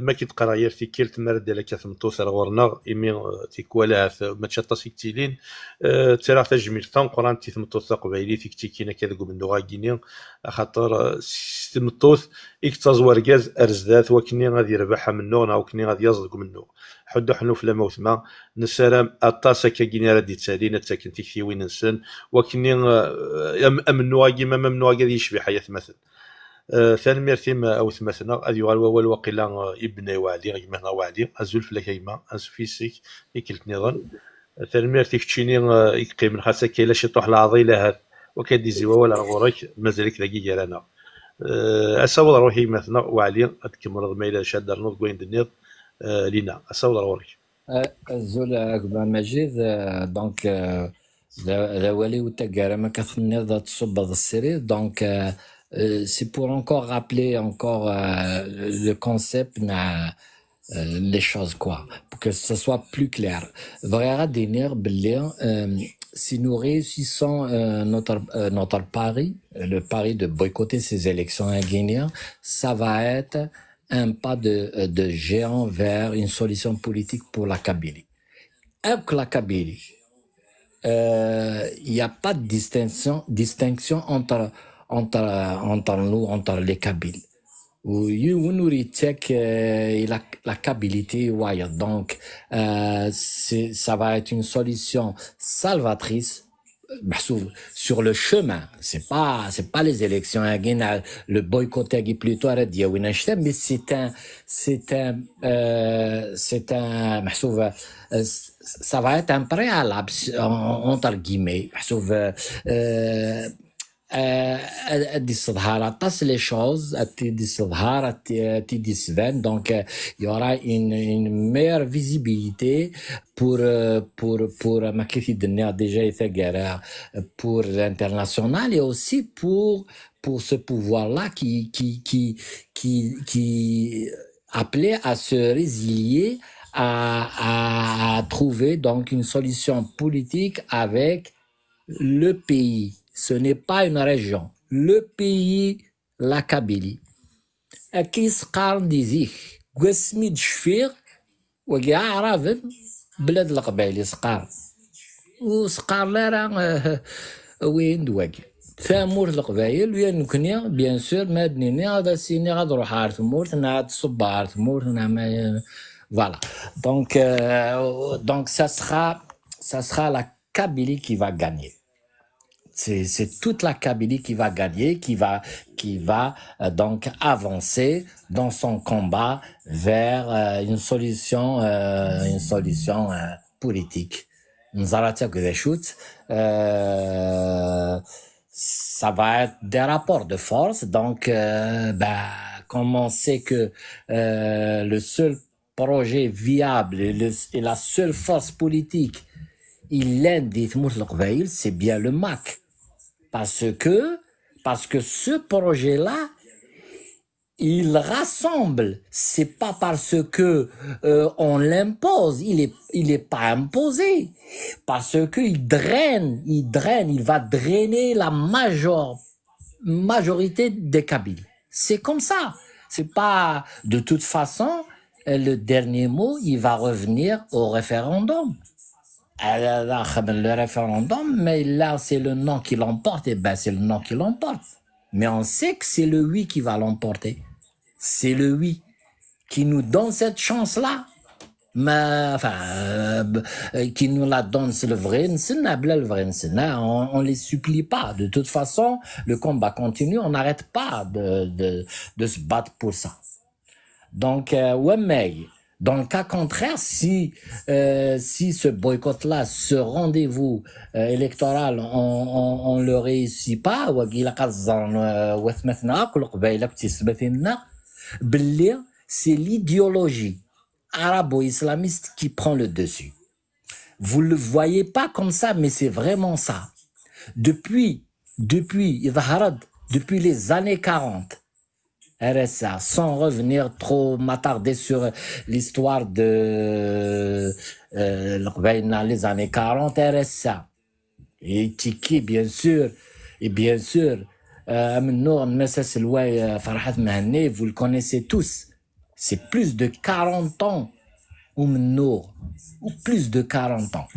ما كيتقرا ير في كيلت مرد على كاثمطوث غورنا ايمي تيكوالا ما تشطاس يكتيلين ترى تجميل ثان قران تيثمطوث قبايلي تيكتيكينا كذا من دغاكينيا خاطر تمطوث يكتزور غاز ارزدات وكني غادي يربحها منو او كني غادي يصدق منو حدو حنو فلا موثما نسالم اطاسا كاكيني راه تسالينا تاكن تيكتي وين نسن وكني امنو كيما ممنوع غادي يشبي حياه مثل ثاني ميرتيم او ثمثنا غادي يغال وال وقيلا ابن وعدي كيما هنا وعدي ازول فلا كيما فيسيك يكلت نظام ثاني ميرتيك تشيني يقيم من خاصك كاين شي طوح العضيله هذا وكادي زيوا ولا غورك مازالك ذاكي جارانا اساول روحي مثلا وعلي تكمل ما الى شاد نوض وين دنيض لينا اساول روحي زول اكبر مجيد دونك لا والي وتاكارا ما كثنيض تصب هذا السرير دونك c'est pour encore rappeler encore le concept les choses quoi pour que ce soit plus clair vraiment dire si nous réussissons notre pari le pari de boycotter ces élections en Guinée ça va être un pas de géant vers une solution politique pour la Kabylie. Avec la Kabylie, il n'y a pas de distinction entre nous, entre les Kabyles. La Kabylie, donc ça va être une solution salvatrice sur le chemin. C'est pas les élections à Guinée, le boycott est plutôt à dire mais c'est un ça va être un préalable entre guillemets les choses donc il y aura une meilleure visibilité pour l'international et aussi pour ce pouvoir là qui appelait à se résilier à trouver donc une solution politique avec le pays. Ce n'est pas une région. Le pays, la Kabylie. Qui se قارن ديزيك قسمي شفير وكاع عرافن بلاد القبائل سقار وسقار لا راه وين دواكي ثامور القبائل وين كنيا بيان سور ما دنيني هذا سيني غاد نروح على ثمور نا تصب على ثمور نا ما voilà donc ça sera la Kabylie qui va gagner. C'est toute la Kabylie qui va gagner, qui va donc avancer dans son combat vers une solution politique. Ça va être des rapports de force, donc comme on sait que le seul projet viable et la seule force politique il est des Tmout c'est bien le MAC. Parce que ce projet-là, il rassemble. C'est pas parce que on l'impose, il est pas imposé. Parce que il va drainer la majorité des Kabyles. C'est comme ça. C'est pas, de toute façon, le dernier mot, il va revenir au référendum. Le référendum, mais là, c'est le non qui l'emporte, et ben, c'est le non qui l'emporte. Mais on sait que c'est le oui qui va l'emporter. C'est le oui qui nous donne cette chance-là. Mais, enfin, qui nous la donne, c'est le vrai nsena, le vrai nsena. On les supplie pas. De toute façon, le combat continue, on n'arrête pas de se battre pour ça. Donc, ouais, mais, dans le cas contraire, si ce boycott-là, ce rendez-vous électoral, on le réussit pas, c'est l'idéologie arabo-islamiste qui prend le dessus. Vous le voyez pas comme ça, mais c'est vraiment ça. Depuis les années 40, RSA, sans revenir trop m'attarder sur l'histoire de les années 40, RSA. Et Tiki, bien sûr, Nour Messas Louay Farhat Mahane, vous le connaissez tous. C'est plus de 40 ans, ou plus de 40 ans.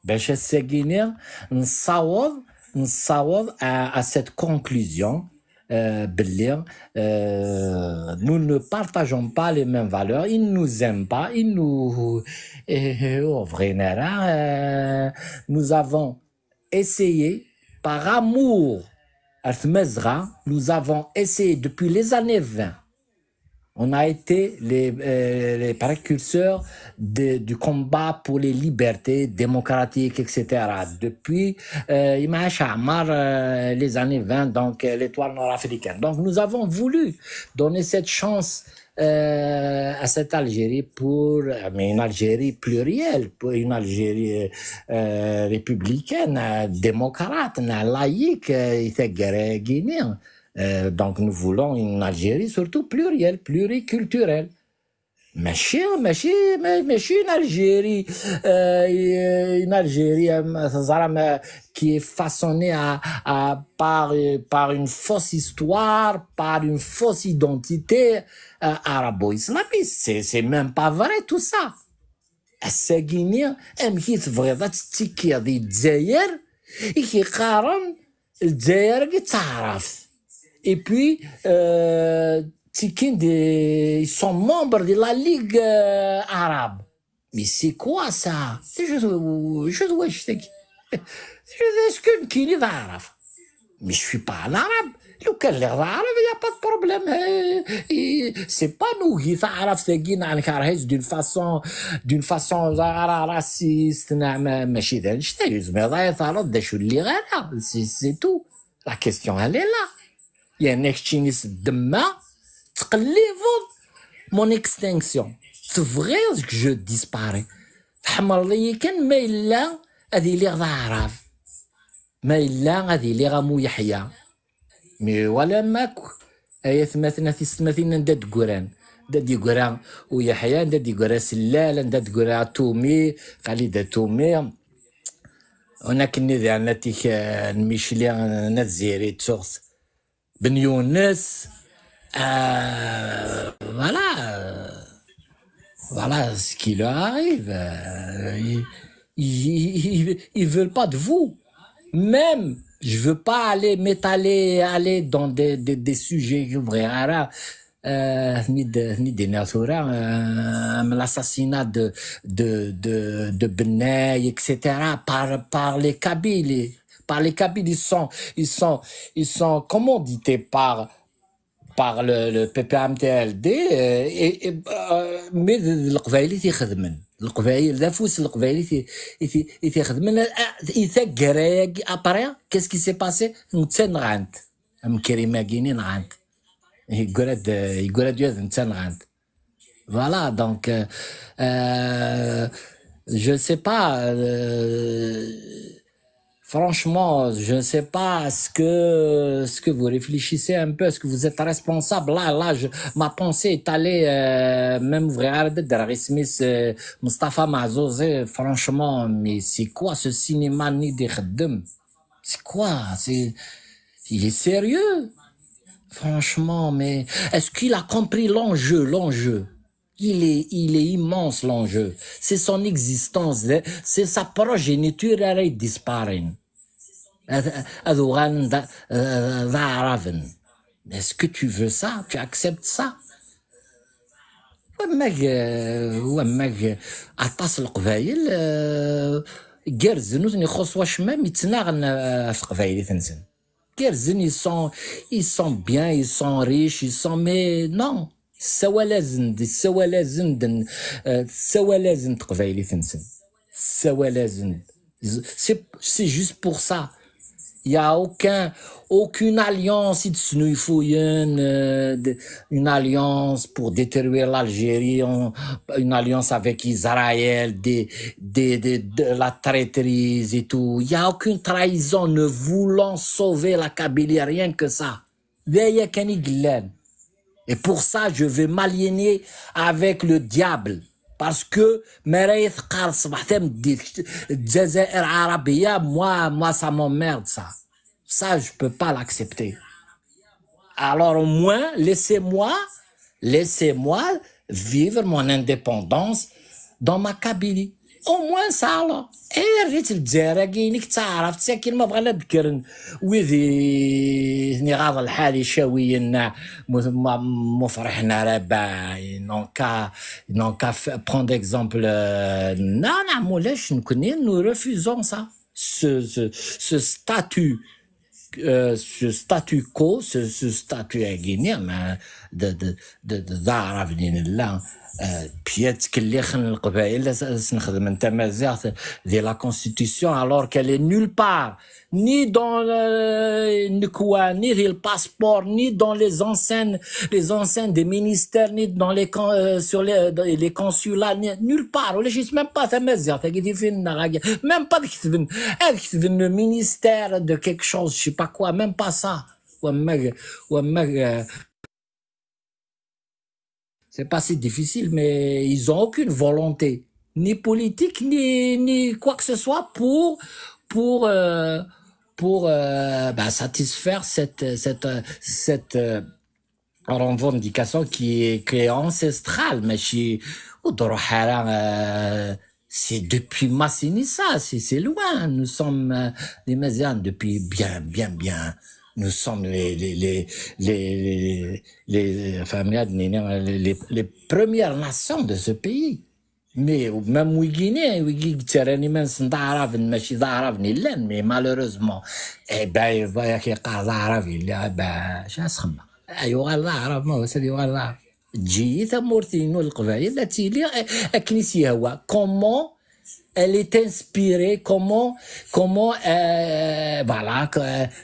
Béchet Seguinir, n'sawad à cette conclusion. Nous ne partageons pas les mêmes valeurs, ils ne nous aiment pas, nous avons essayé par amour nous avons essayé depuis les années 20. On a été les précurseurs du combat pour les libertés démocratiques, etc. Depuis les années 20, donc l'étoile nord-africaine. Donc nous avons voulu donner cette chance à cette Algérie mais une Algérie plurielle, pour une Algérie républicaine, démocrate, laïque, guinéenne. Donc nous voulons une Algérie surtout plurielle, pluriculturelle. Mais une Algérie qui est façonnée par une fausse histoire, par une fausse identité arabo-islamiste. C'est même pas vrai tout ça. الساقيني كي تبغيض تتكي دي الجزائر كي قارن الجزائر كي تعرف. Et puis, ils sont membres de la Ligue arabe. Mais c'est quoi ça? Est-ce qu'une kini d'arabe? Mais je suis pas un arabe. لو كان اللي arabe, il n'y a pas de problème. C'est pas nous qui تعرف ساقين عن كارهيز d'une façon raciste. ماشي ذا نشتاق زعما يتعرض دا شو اللي غيرها. C'est tout. La question, elle est là. Il y a un extinis demain, mon extinction. C'est vrai que je disparais. Mais il a dit les arabes. Mais il a dit les ramou Yahya. Mais voilà, Mak. Il y a مثلا داد قران داد يقرا ويحيى داد يقرا سلال داد يقرا تومي خالد تومي هناك النذي نتيك الميشلي نتزيري تسوغس Ben Younes, voilà ce qui leur arrive. Ils veulent pas de vous. Même, je veux pas aller dans des sujets vrais. Ni des natures, l'assassinat de Benay, etc. par les Kabyles. Par les Kabyles, ils sont commandités par le PPMTLD mais القبائل يخدمن القبائل ذا فوس القبائل يخدمن يثقر après qu'est-ce qui s'est passé نتسنغانت كريمه كينين غانت يقرد يذ نتسنغانت Voilà, donc, je ne sais pas, franchement, je ne sais pas ce que vous réfléchissez un peu, est-ce que vous êtes responsable. Là, ma pensée est allée, même regarder Draghi Smith, Mustafa Mazouzé, franchement, mais c'est quoi ce cinéma ni des Khaddam? C'est quoi? Il est sérieux? Franchement, mais est-ce qu'il a compris l'enjeu? Il est immense, l'enjeu. C'est son existence, c'est sa progéniture, elle disparaît. Est-ce que tu veux ça? Tu acceptes ça? وماك عطاس القبايل كيرزنو يخص واش ما يتناغن في قبايل تنزن كيرزن ils sont bien, ils sont riches, ils sont mais non السوالازن تقبايلي تنزن السوالازن c'est juste pour ça. Il n'y a aucune alliance, une alliance pour détruire l'Algérie, une alliance avec Israël, de la traîtrise et tout. Il n'y a aucune trahison, ne voulant sauver la Kabylie, rien que ça. Et pour ça, je vais m'aliéner avec le diable. Parce que moi ça m'emmerde ça. Ça, je peux pas l'accepter. Alors au moins, laissez-moi vivre mon indépendance dans ma Kabylie. Au moins ça alors. ريت الجزائر كاينك تعرف ساكن ما بغا نذكر وذي نغاض الحالي شويا مفرحنا راه non qu'à prendre exemple non مولاش nous refusons ça ce statut quo ce statut guinéen de là بياتك اللي خن القبائل سنخدم انت مازال ديال la constitution alors qu'elle est nulle part ni dans ni le passeport ni dans les enceintes des ministères ni dans sur les consulats nulle part ولا شي même pas مازال تاكي فين même pas كتبن le ministère de quelque chose je sais pas quoi même pas ça c'est pas si difficile, mais ils ont aucune volonté, ni politique, ni quoi que ce soit pour satisfaire cette revendication qui est ancestrale. Mais c'est depuis Massini ça, c'est loin. Nous sommes les Mazianes depuis bien. Nous sommes les premières nations de ce pays. Mais même mais malheureusement, comment elle est inspirée, comment voilà,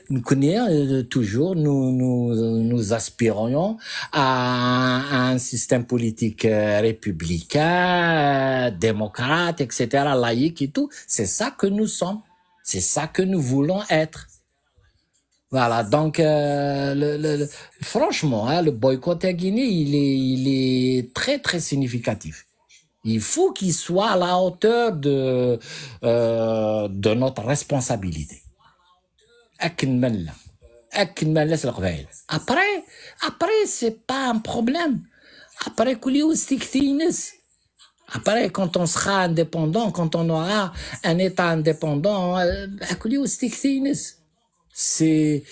nous connaissons toujours, nous aspirons à un système politique républicain, démocrate, etc., laïque et tout. C'est ça que nous sommes, c'est ça que nous voulons être. Voilà, donc franchement, le boycott à Guinée, il est très très significatif. Il faut qu'il soit à la hauteur de notre responsabilité. Après, c'est pas un problème. Après, quand on sera indépendant, quand on aura un État indépendant, si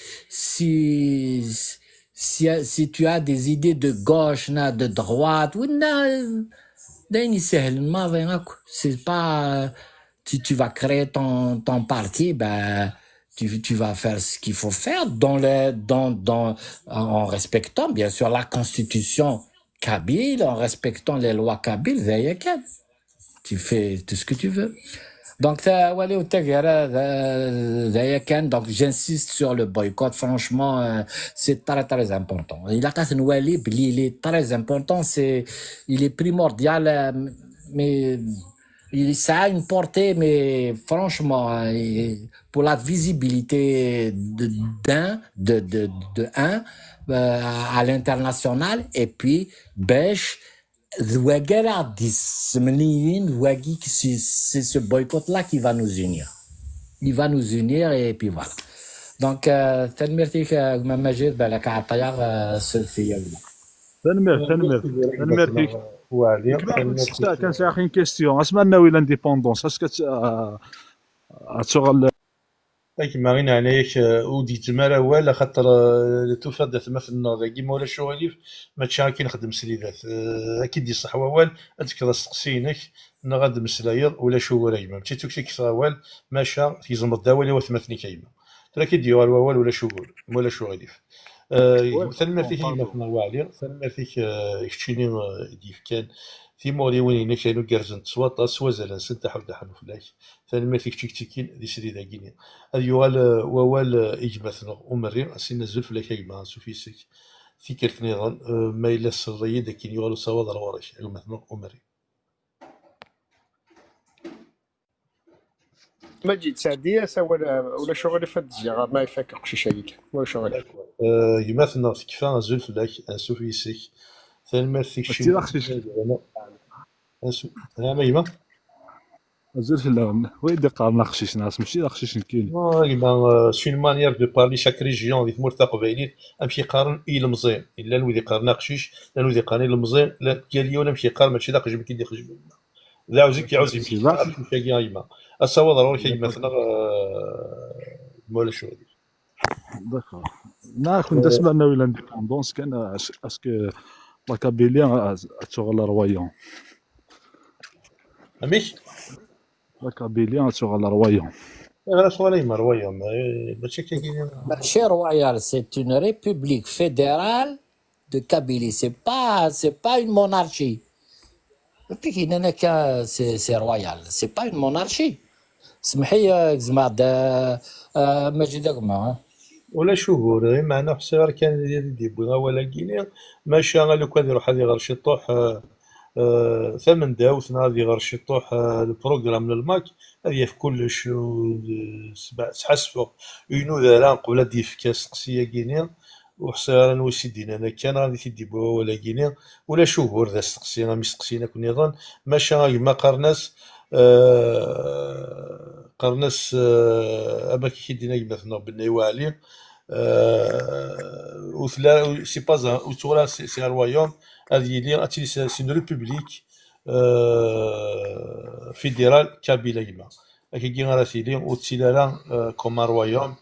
tu as des idées de gauche, de droite, c'est pas tu vas créer ton parti, tu vas faire ce qu'il faut faire en respectant bien sûr la constitution kabyle, en respectant les lois kabyles. Tu fais tout ce que tu veux. Donc, ça, voilà, donc j'insiste sur le boycott. Franchement, c'est très très important. Il est très important, il est primordial, mais ça a une portée, mais franchement, pour la visibilité à l'international, et puis bêche. C'est ce boycott-là qui va nous unir. Il va nous unir et puis voilà. Donc, تنمرتك مجيد بالك على الطيار السلفية. تنمرتك وعلي كان ساخين كيستيون اسمع ناوي لانديبوندونس اسكو تشغل كيما غير عليك ودي تمارا ولا خاطر توفى ثما في النهضه كيما ولا شغاليف ما تشا كي نخدم سليدات اكيد دي صح ووال انت سقسينك نغاد مسلاير ولا شو ولا يما مشيت توكسي كسوال ماشا تيزم الدواء ولا ثمثني كيما ترى كي ديوال ووال ولا شو ولا شغاليف مثلا فيك يما في نوالي مثلا فيك كتشيني ديف كان في موري وين كانوا كارزن تصواطا سوازالا سنتا حول حنو فلاك ثاني ما فيك تشيكين دي سريدا كيني هذا يوال ووال اجماثنا ومري اسين نزل فلاك يما سوفيسك في كرت نيران ما الا السريه داكين يوالو صواد رواش اجماثنا ومري مجيد سعديه ولا شغل في الزياره ما يفكر شي شيء ولا شغل يماثنا كيفاه نزل فلاك سوفيسك ثاني ما فيك شي ما يما زير في اللون وين دقا ناقشيش ناس ماشي ناقشيش نكين كيما سي اون مانيير دو بارلي شاك ريجيون ديال تمورتا قبايليت امشي قارن المزيان الا الودي قارن ناقشيش لا الودي قارن المزيان لا ديالي ولا مشي قارن ماشي داك جبل كي دي خجبل لا عاوزك يعاوز يمشي كاع يما الصوا ضروري كي مثلا مولا شو داكور ناخذ نسمع ناوي لانديبوندونس كان اسكو لا كابيليا تشغل رويون اميش لا كابيليا تشغل رويون لا شغل ما رويون ماشي كاين ماشي رويال سي اون ريبوبليك فيدرال دو كابيلي سي با اون مونارشي فيك هنا كان سي رويال سي با اون مونارشي سمحي زعما ماجي داك ما ولا شهور معنا حصير كان ديبوغا ولا كيني ماشي لو كان يروح هذه غير شطوح ثمن داوت غادي غير شطوح البروغرام من الماك هذه في كلش سبع تحسفوا ينو ذا قبل ديف كاس قسيه كيني وحصير نوسيدين انا كان غادي تديبوها ولا كيني ولا شهور ذا سقسينا مسقسينا كون نظن ماشي ما قرناس قرناس اما كي دينا مثلا بالنيوى عليه وثلا سي با وثلا سي رويوم هذه لي سي اون ريبوبليك فيدرال كابيلا يما كي غير سيدي وتسيلالا كوما رويوم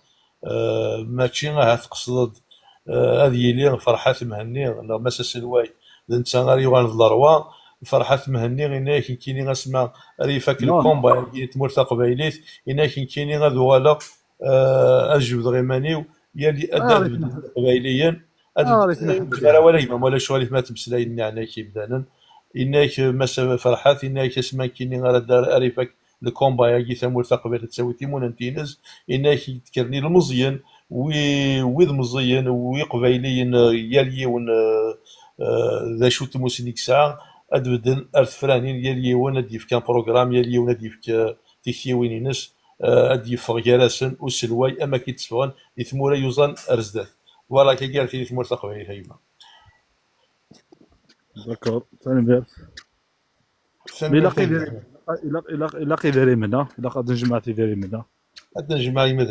ماشي غا تقصد هذه لي فرحات مهني ما سلواي انت غير يوان الضروا فرحات مهني غينا كاينين غاسمع ريفاك الكومبا تمورتا قبايليت هنا كاينين غادوالا الجبد غيمانيو يالي اداب قبايليا راه ولا يما ولا شغل ما تمسلاين يعني كيبدانا انك مسا فرحات انك اسمع كاينين غير دار ريفاك الكومبا يا تمورتا قبايليت تساوي تيمون انتينز انك تكرني المزيان ويذ مزيان وقبايليين ياليون ذا شو تموسينيك ساعه ادبدن ارثفرانين يلي ونديف كان بروغرام يلي ونديف تيكيوين ناس اديف غيراسن وسلواي اما كيتسفغن يثمورا يوزن ارزدات ولا كي قال في ثمور تقوي هيما داكور ثاني بير الا قدري منا الا قد جمعتي داري منا هاد الجماعه ما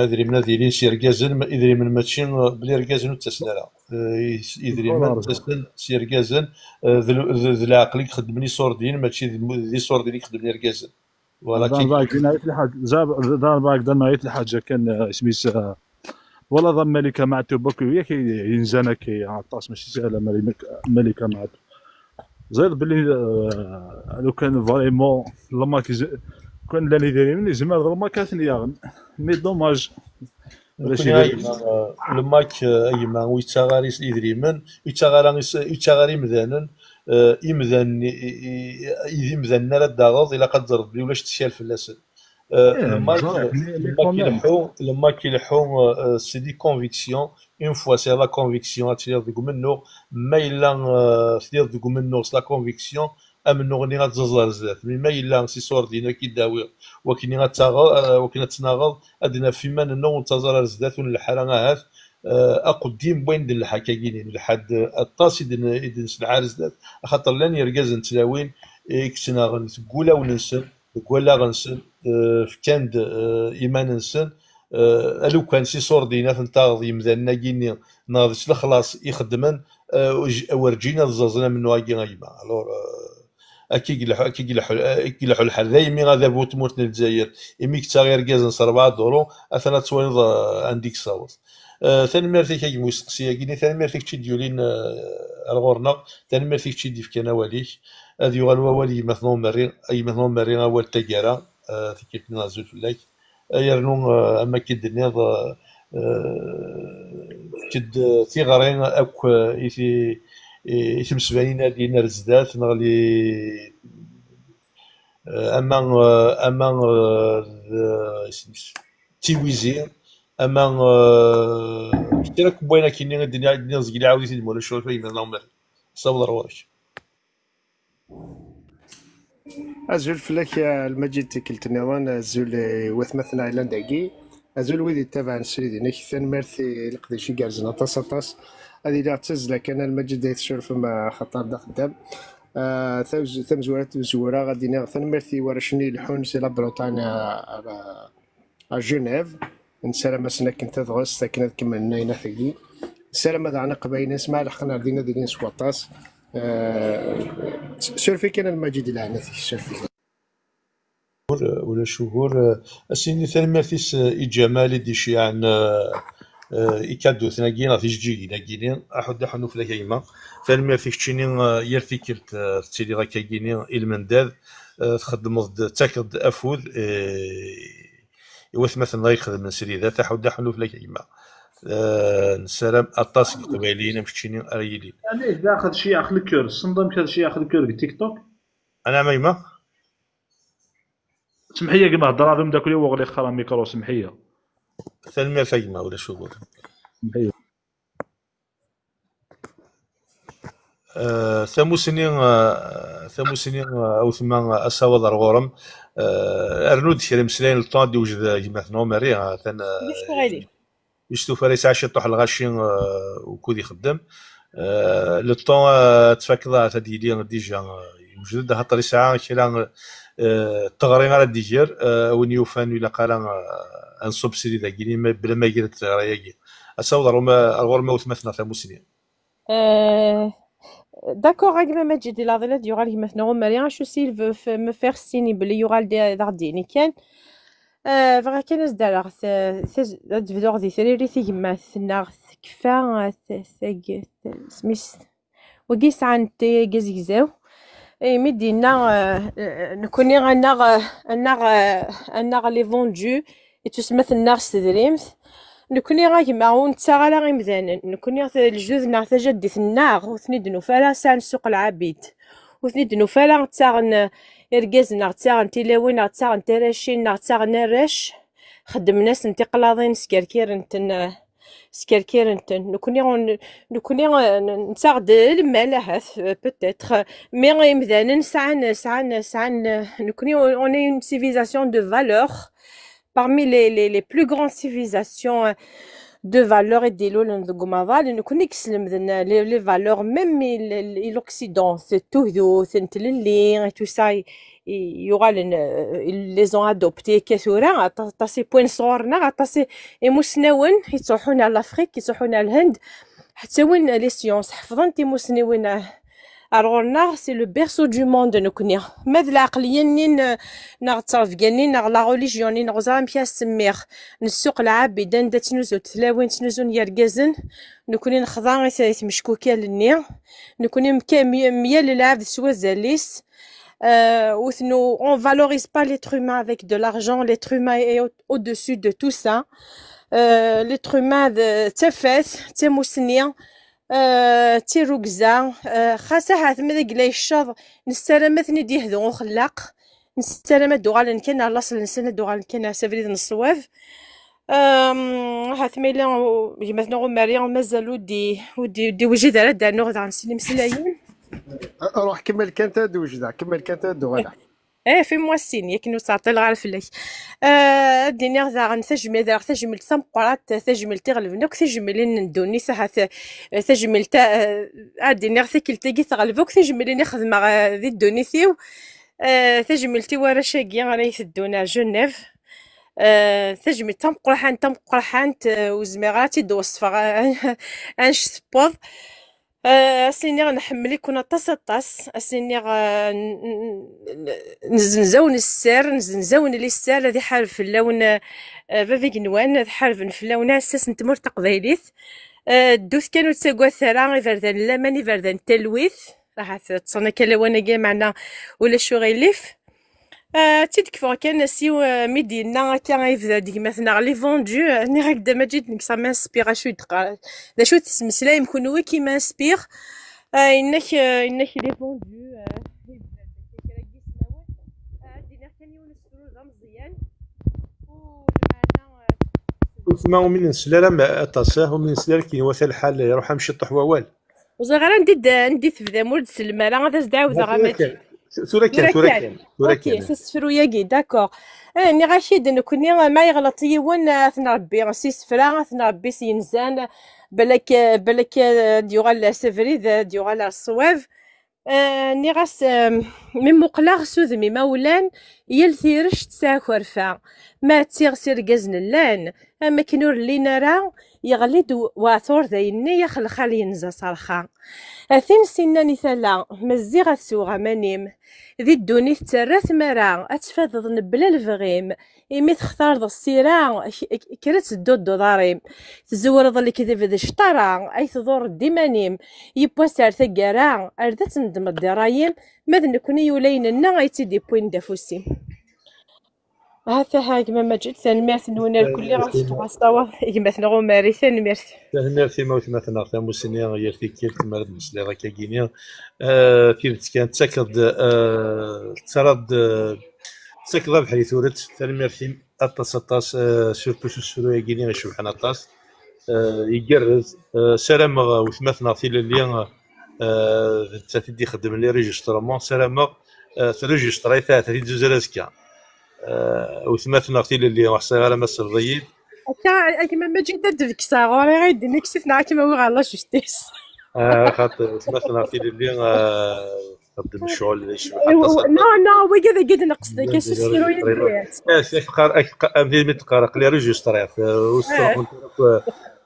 ادري من دايرين سي ركازن ما ادري من ماتشي بلي ركازن وتسنالا يدري من تسن سي ركازن ذو العقل يخدمني صوردين ماشي ذي صوردين يخدمني ركازن ولكن باك نايت الحاج دار باك دار نايت الحاجه كان سميس ولا ضم ملكه معتو بوكو ياك ينزانا كي عطاس ماشي سهله ملكه معتو زيد بلي لو كان فريمون لما كان لاني دايرين من زعما ما كاثني ياغن مي دوماج الماك ايما ويتاغاري يدري من يتاغاري مذانن إمذان إذا مذان لا داغوض إلا قد ضرب لي ولاش تشال في اللسن لما كيلحو سي دي كونفيكسيون اون فوا سي لا كونفيكسيون تدير ديك منو ما الا تدير ديك منو لا كونفيكسيون امنو غني غتزرزر الزات ما الا سي صور دينا كيداوي وكني غتاغل وكنا تناغل ادنا فيما نو نتزرر الزات ونلحرا هاث اقديم وين دير الحكاكينين لحد الطاس يدن العارس ذات خاطر لان يركز نتلاوين كسنا غنقولا وننسن قولا غنسن فكاند ايمان نسن الو كان سي صور دينا فنتاغ يمذلنا كيني ناضش الخلاص يخدمن ورجينا الزازنا منو هاكي غايبا الور اكي الحال دايما غادا بوت موت الجزائر يميك تا غير كازن 4 دورو اثنا توينض عندك صوت ثاني ميرتي كي مستقسيه كيني ثاني ميرتي كتشي ديولين الغورنا ثاني ميرتي كتشي ديف كان واليك هذه يغال والي مثلا مرين اي مثلا مرين اول تجاره كيف نازل في الليل يرنو اما كيدني كد ثغرين اك في اسم سبعين ديال الزدات نغلي اما تيويزي اما كتراك بوينا كاينين الدنيا زكيل عاودي سيدي مولا شوف فين اللهم صبر واش أزول فلك المجد كلت النظام أزول وثمثنا إلى داقي أزول ويدي تابع نسريدي نكثن مرثي لقدي شي قارزنا طاس هذه لا تز لكن المجد يتشرف ما خطر دا خدام ثم زورات غادي نغثن مرثي ورشني الحون سي لا بريطانيا على جنيف نسلم مسنا كنت تغوص ساكنة كملنا هنا ثقي نسلم هذا عنا قبايل نسمع لحقنا ردينا ديالين سواطاس سيرفي كان المجد العنثي سيرفي ولا شهور اسيني ثالماثيس إجمالي دي شي عن إكادو ثناقينا في جيجي ناقينين أحد حنو في لاكايما ثالماثيك تشينين يرثيكلت تسيلي غاكاينين المنداد تخدم تاكد أفوذ يوث مثلا يخدم من سري ذات أحد حنو في لاكايما نسلم الطاس قبيلين مش تشينين أريلي يعني داخل شي أخذ الكور صندم كذا شي أخذ الكور في تيك توك أنا مايما سمحيه كما هضر هذوم داك اليوم وغلي خرا ميكرو سمحيه ثلمي فايمه ولا شو قول سمحيه ثمو سنين او ثمان اساوض الغورم ارنود شري مسلين الطون دي وجد مثلا مري ثان يشتو فريس عشان طوح الغاشين وكود يخدم لو طون تفكضا تديلي ديجا وجد هطري ساعه كيلان التغرين على الديجير وين يوفان ولا قال انصب سيدي ذاكيني بلا ما قلت رايي اصور الغرمه وثمثنا ثمو سنين D'accord, Agma Majid, la il y aura les maintenant Marian, je sais il veut me faire signe il y aura des dardini كان فغا كان زدار تبدو غادي سيري تيما سنا كفا سميس وقيس عن تيغزيزاو اي مدينا نكوني انا لي فوندو تسمث الناس تدريمت نكوني غاي معون تساغلا غي مزانن نكوني الجوز ناع تجدي في النار وثنيد نوفالا سان سوق العبيد وثنيد نوفالا تاغن يرجزنا تاغن تيلاوين تاغن تراشين تاغن نرش خدم ناس نتي قلاضين سكركير نتن نكوني نتاغد الملاحات بوتيتر مي غي مزانن سان نكوني اون اون سيفيزاسيون دو فالور parmi les plus grandes civilisations de valeurs et des lois de Gomaval, nous connaissons les valeurs, même l'Occident, c'est tout, c'est le et tout ça, il y aura ils les ont adoptés, qu'est-ce qu'il y aura, à ces points sorna, à ces émousnaouin, ils sont à l'Afrique, ils sont à l'Inde, حتسوين les sciences, حفظان تيموسناوين Alors, c'est le berceau du monde, nous connaissons. Mais la religion, la religion, نسوق العابدين دات نزو تلاوين تنزو يرجزن نكوني نخضع مشكوكه للنيا نكوني ميال العبد سوا زاليس وثنو on valorise pas l'être humain avec de l'argent l'être humain est au-dessus de tout ça l'être humain تفاس تموسنيا تيروكزا خاصة هاث ماذا قلا الشاض نستلم ثني ديه ذو خلاق نستلم دوغال كان على الاصل نسنا دوغال كان سافريد نصواف هاث ميلا مثلا مريم مازالو دي وجد على دا نوغ عن سيني مسلايين روح كمل كانت دوجدا كمل كانت دوغالا في مواسين ياك نو تعطي غير فلاك الدنيا ذا نتجمل ذا تجمل تمقرات تجمل تغلب نوك تجمل ندوني ساعات تجمل الدنيا ثكل تجي تغلبوك تجمل نخدم ذي الدونيثيو تجمل ورا شاقي راه يدونا جنيف تجمل تمقرحان وزميغاتي دوصفا انش سبوض اسيني غنحمل يكون طاس اسيني نزنزون السار نزنزون لي السار هذه حرف اللون فافيك نوان حرف في اللون اساس نتمر تقبايليت دوث كانوا تساقوا ثرا يفردان لامان يفردان تلويث راح تصنع كلاوانا كاع معنا ولا شو غيليف تيدكفو كان سيو ميدينا كان يفدا ديك مثلا لي فوندو ني هكذا ما جيت نكسا ما انسبيغا شو يدقى دا شو تسمسلا يمكن هو كيما انسبيغ انك لي فوندو وثما ومن نسلا ما اتصاه ومن نسلا كي هو الحال يروح يمشي طح ووال وزغرا ندي تبدا مولد سلمى راه غادا تعاود غا ثورة كان اوكي سفرو ياكي داكوغ ني غاشيد نكوني ما يغلط يوان ثنا ربي سي سفرا ثنا ربي سينزان بالك ديوغال سفري ديوغال الصواف ني غاس من مقلاغ سوذ مي مولان يلثيرش تساكر فا ما تيغسير غازن اللان اما كنور لينا راه يغلد واثور ذايني يخل خالي ينزا صرخا اثين سناني ثلا مزيغة سوغا مانيم ذي الدوني تترث مرا اتفاضض بلا الفغيم إمي تختار ذا السيرا كرات الدودو ضاريم تزور ظلي كذا في ذا شطرا أي تضور الديمانيم يبوا سار ثقارا أردت ندم الدرايم ماذا نكوني يولين النا غيتيدي بوين دافوسي هذا هاك ما مجد ثاني ميرث نونا الكل غاستو غاستوا يمثل غوماري ثاني ميرث ميرثي موت مثلا ثامو سنين غير في كيل كما مسلا غاكا كينيا كيف كانت تسكد ترد سكض بحيث ورد ثاني ميرثي اطاس سورتو سورو كينيا غيشوفحنا اطاس يقرز سلام وثمثنا في اللي تدي خدم لي ريجسترمون سلام تريجستري ثلاثه زوزرازكا وثمثنا في اللي وحصي على مس الضيد كما ما جيت دفك صاغوري غير نكسفنا كما هو الله شفتيس خاطر ثمثنا في اللي خدم الشغل اللي يشبه نو وكذا قد نقصد كسسرو يديات امدي متقارق لي ريجستريت وستروح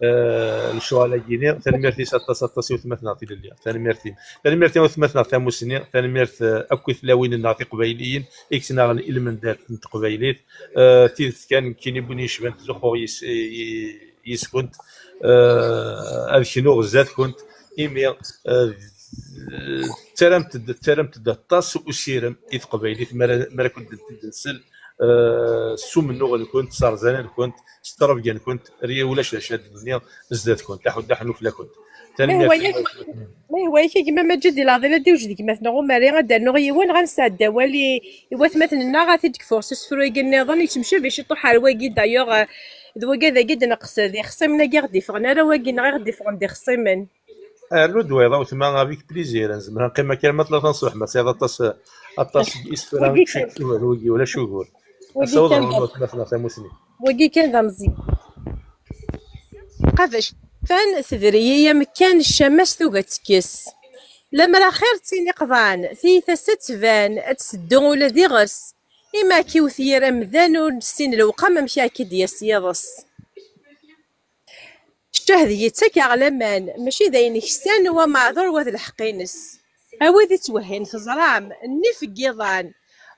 الشغل كيني ثاني ميرثي 6 وثمثنا في اللي ثاني ميرثي وثمثنا ثامو سنين ثاني ميرث اكو ثلاوين نعطي قبايليين اكسنا المن دار قبايليت تيث كان كيني بني شبان زخو يسكنت الشنو غزات كنت ايمي ترمت الطاس وسيرم إذ قبيلي مرا كنت تنسل سوم النوغ كنت صار زمان كنت سترف جان كنت ريا ولا شاد الدنيا زدت كنت تاخذ دحنو فلا كنت ما هو ياك كيما ما جدي لا ضيلا دي وجدي كيما نغو ماري غدا نغي وين غنسعد والي يوات مثلا غاتي فورس فرو النظام يتمشى باش يطوح على واقي دايوغ ذو كذا قد نقص ذي خصمنا كاع غادي فغنا راه واقي غير غادي فغن دي خصمن لو دويضه وثما افيك بليزير نزمر نقيم كلمه لا تنصح ما سير اطاس اسفران شكل ولا شغل صوت مثلا ثموسني وقي كان ذا مزيان قفاش فان ثذريه مكان الشمس ثوقا تكيس لما لا خير تيني قضان في ثست فان تسدو ولا ذي غس إما كيوثير مذان ونسين الوقام مشى كي دياس يضس الشهد يتسكى على مان ماشي ذاين كسان هو معذور وذا الحقينس أوذي توهين في الظلام النفق يضان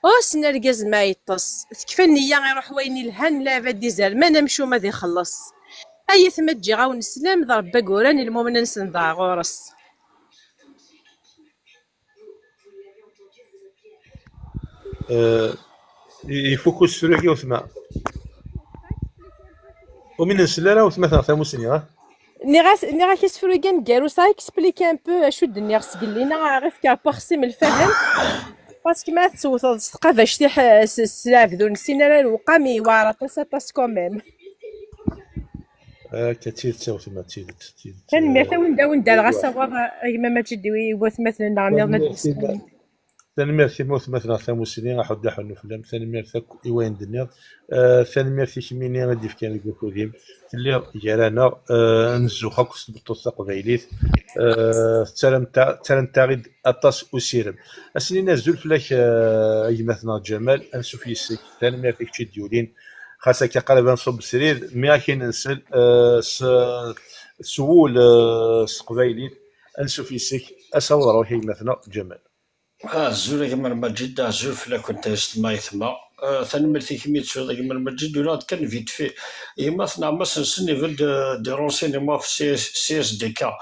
اوس نرقز ما يطس تكفني يا غيروح وين الهن لا فدي زرمان نمشو ما ذي خلص أي ثمجي غاون السلام ضرب بقوران المؤمن نسن ضاع غورس يفوكس سلوكي وثما ومن السلالة وثما ثلاثة مسنية ني غا كيسفرو كان كارو سا اكسبليك ان بو اشو دنيا خص قال لينا غير كاع بارسي من الفهم باسكو ما تصوت تقفاش تيح السلاف ذو نسينا لا الوقامي وارا باس كوميم كتير تساوت ما تيد كان ميرتا وندا غا سافوار ما ماجي وث مثلا نعمل ثاني ميرثي موت مثلا ثاموسنين راح ودا حنو فلام ثاني ميرثي ايوان دنيا ثاني ميرثي كميني غادي في كان كوديم اللي جارانا نزو خاكس بالطوس قبايليت تالم تاغيد اطاس وسيرم اسنين نزول فلاك اي مثلا جمال انسو في السيك ثاني ميرثي كتشي ديولين خاصة كقلب نصب السرير مي كاين نسل سول قبايليت انسو في السيك اصور روحي مثلا جمال زول كما المجد زول فلا كنت يستمع يثما ثاني مرتي كمية سودا كما المجد ولا كان فيت في يما ثنا مثلا سنيفل دي رونسينيمون في سي اس دي كا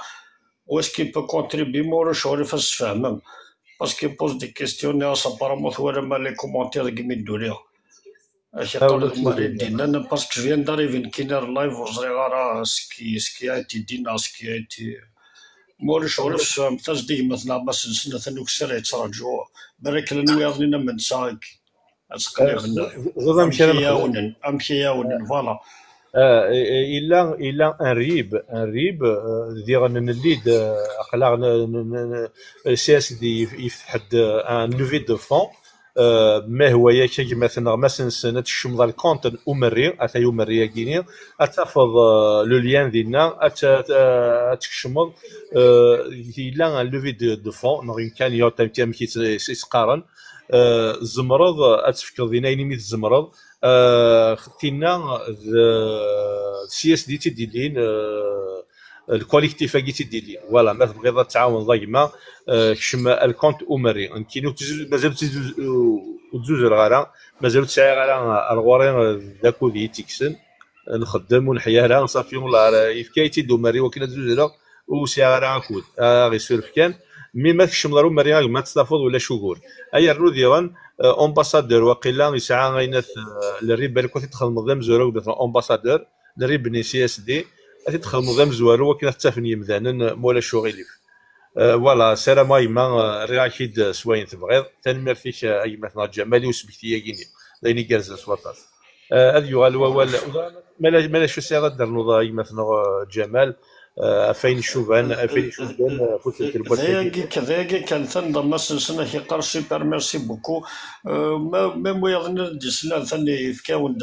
واش كي بو كونتريبي مورا شغل فاش تفهمم باسكو بوز دي كيستيون يا صبر ولا ما لي كومونتير كيما يدوليها اش يطلق مالي دينا انا باسكو فيان داريفين كينر لايف وزري راه سكي ايتي دينا سكي ايتي موري شغل في تجديد مثلا بس سنة ثاني كسر يتراجعوا برك لنويضنا من ساق زعما امشي ياونن فوالا إلا ان ريب ديال نليد اقلاق سي اس دي يفتح ان لوفي دو فون ما هو ياك مثلا سنه الشمضه الكونت امري اتا يمري كيني اتفض لو لين ديالنا تكشمض الا ان لوفي دو فون نغي كان يوتام كي يسقارن الزمرض اتفكر دينا ميت الزمرض ختينا سي اس دي تديلين الكوليكتيف كي تديلين فوالا ما تبغيض التعاون ضيما كشم الكونت امري كاينو مازال تزوج الغرا مازال تسعي غرا الغورين داكو دي تيكسن نخدم ونحيا لها صافي والله يفكايتي دو مري وكاين زوج لا وساعه غرا كود غير سيرف كان مي ما كشم دارو مريا ما تستافض ولا شهور اي الرو ديران امباسادور وقيلا يسعى غينات الريب بالك تدخل نظام زورو مثلا امباسادور الريب بني سي اس دي تدخل نظام زورو وكاين تافني مذانا مولا شغيليف فوالا سلام ايما رياكيد سواين تبغيض تنمر فيك اي مثلا جمالي وسبكتي كيني لاني كارز سواطاس هذا يغال ولا مالا شو سي غدر نوضا اي مثلا جمال فين شوفان فوت البوت كذاك كان ثان مثلا سنه كيقرا سوبر ميرسي بوكو ميم يغني ديسنا ثاني يفكاون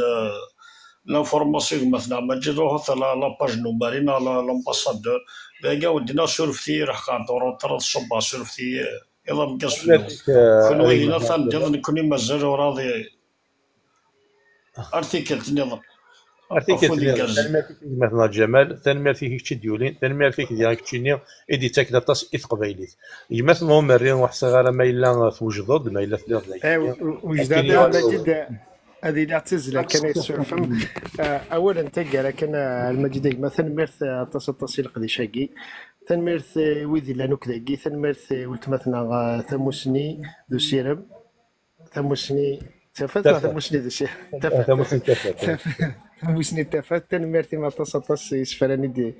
لانفورماسيون مثلا ما تجي روحو لا باج نومارينا لامباسادور باقا ودينا سورفتي راح قاطورو طرد الصبا سورفتي اذا مقاس كون وينا ثان ديال نكوني مازال راضي ارتيكل نظام مثلا جمال ثاني فيك كتشي ديولين ثاني فيك ديالك تشيني ايدي تاكل طاس قبايليت مثلا هما مريم وحصا غير ما الا توجد ما الا في وجداد المجد هذه لا تزلا كان يسولفم اولا تلقى كان المجد مثلا ميرث تصل قدي شاقي ثنميرث ويدي لا نكذاكي ثنميرث ولت مثلا ثموسني ذو سيرم ثموسني تفت ثموسني ذو سيرم ثموسني تفت ثنميرث ما تصطس يسفرني دي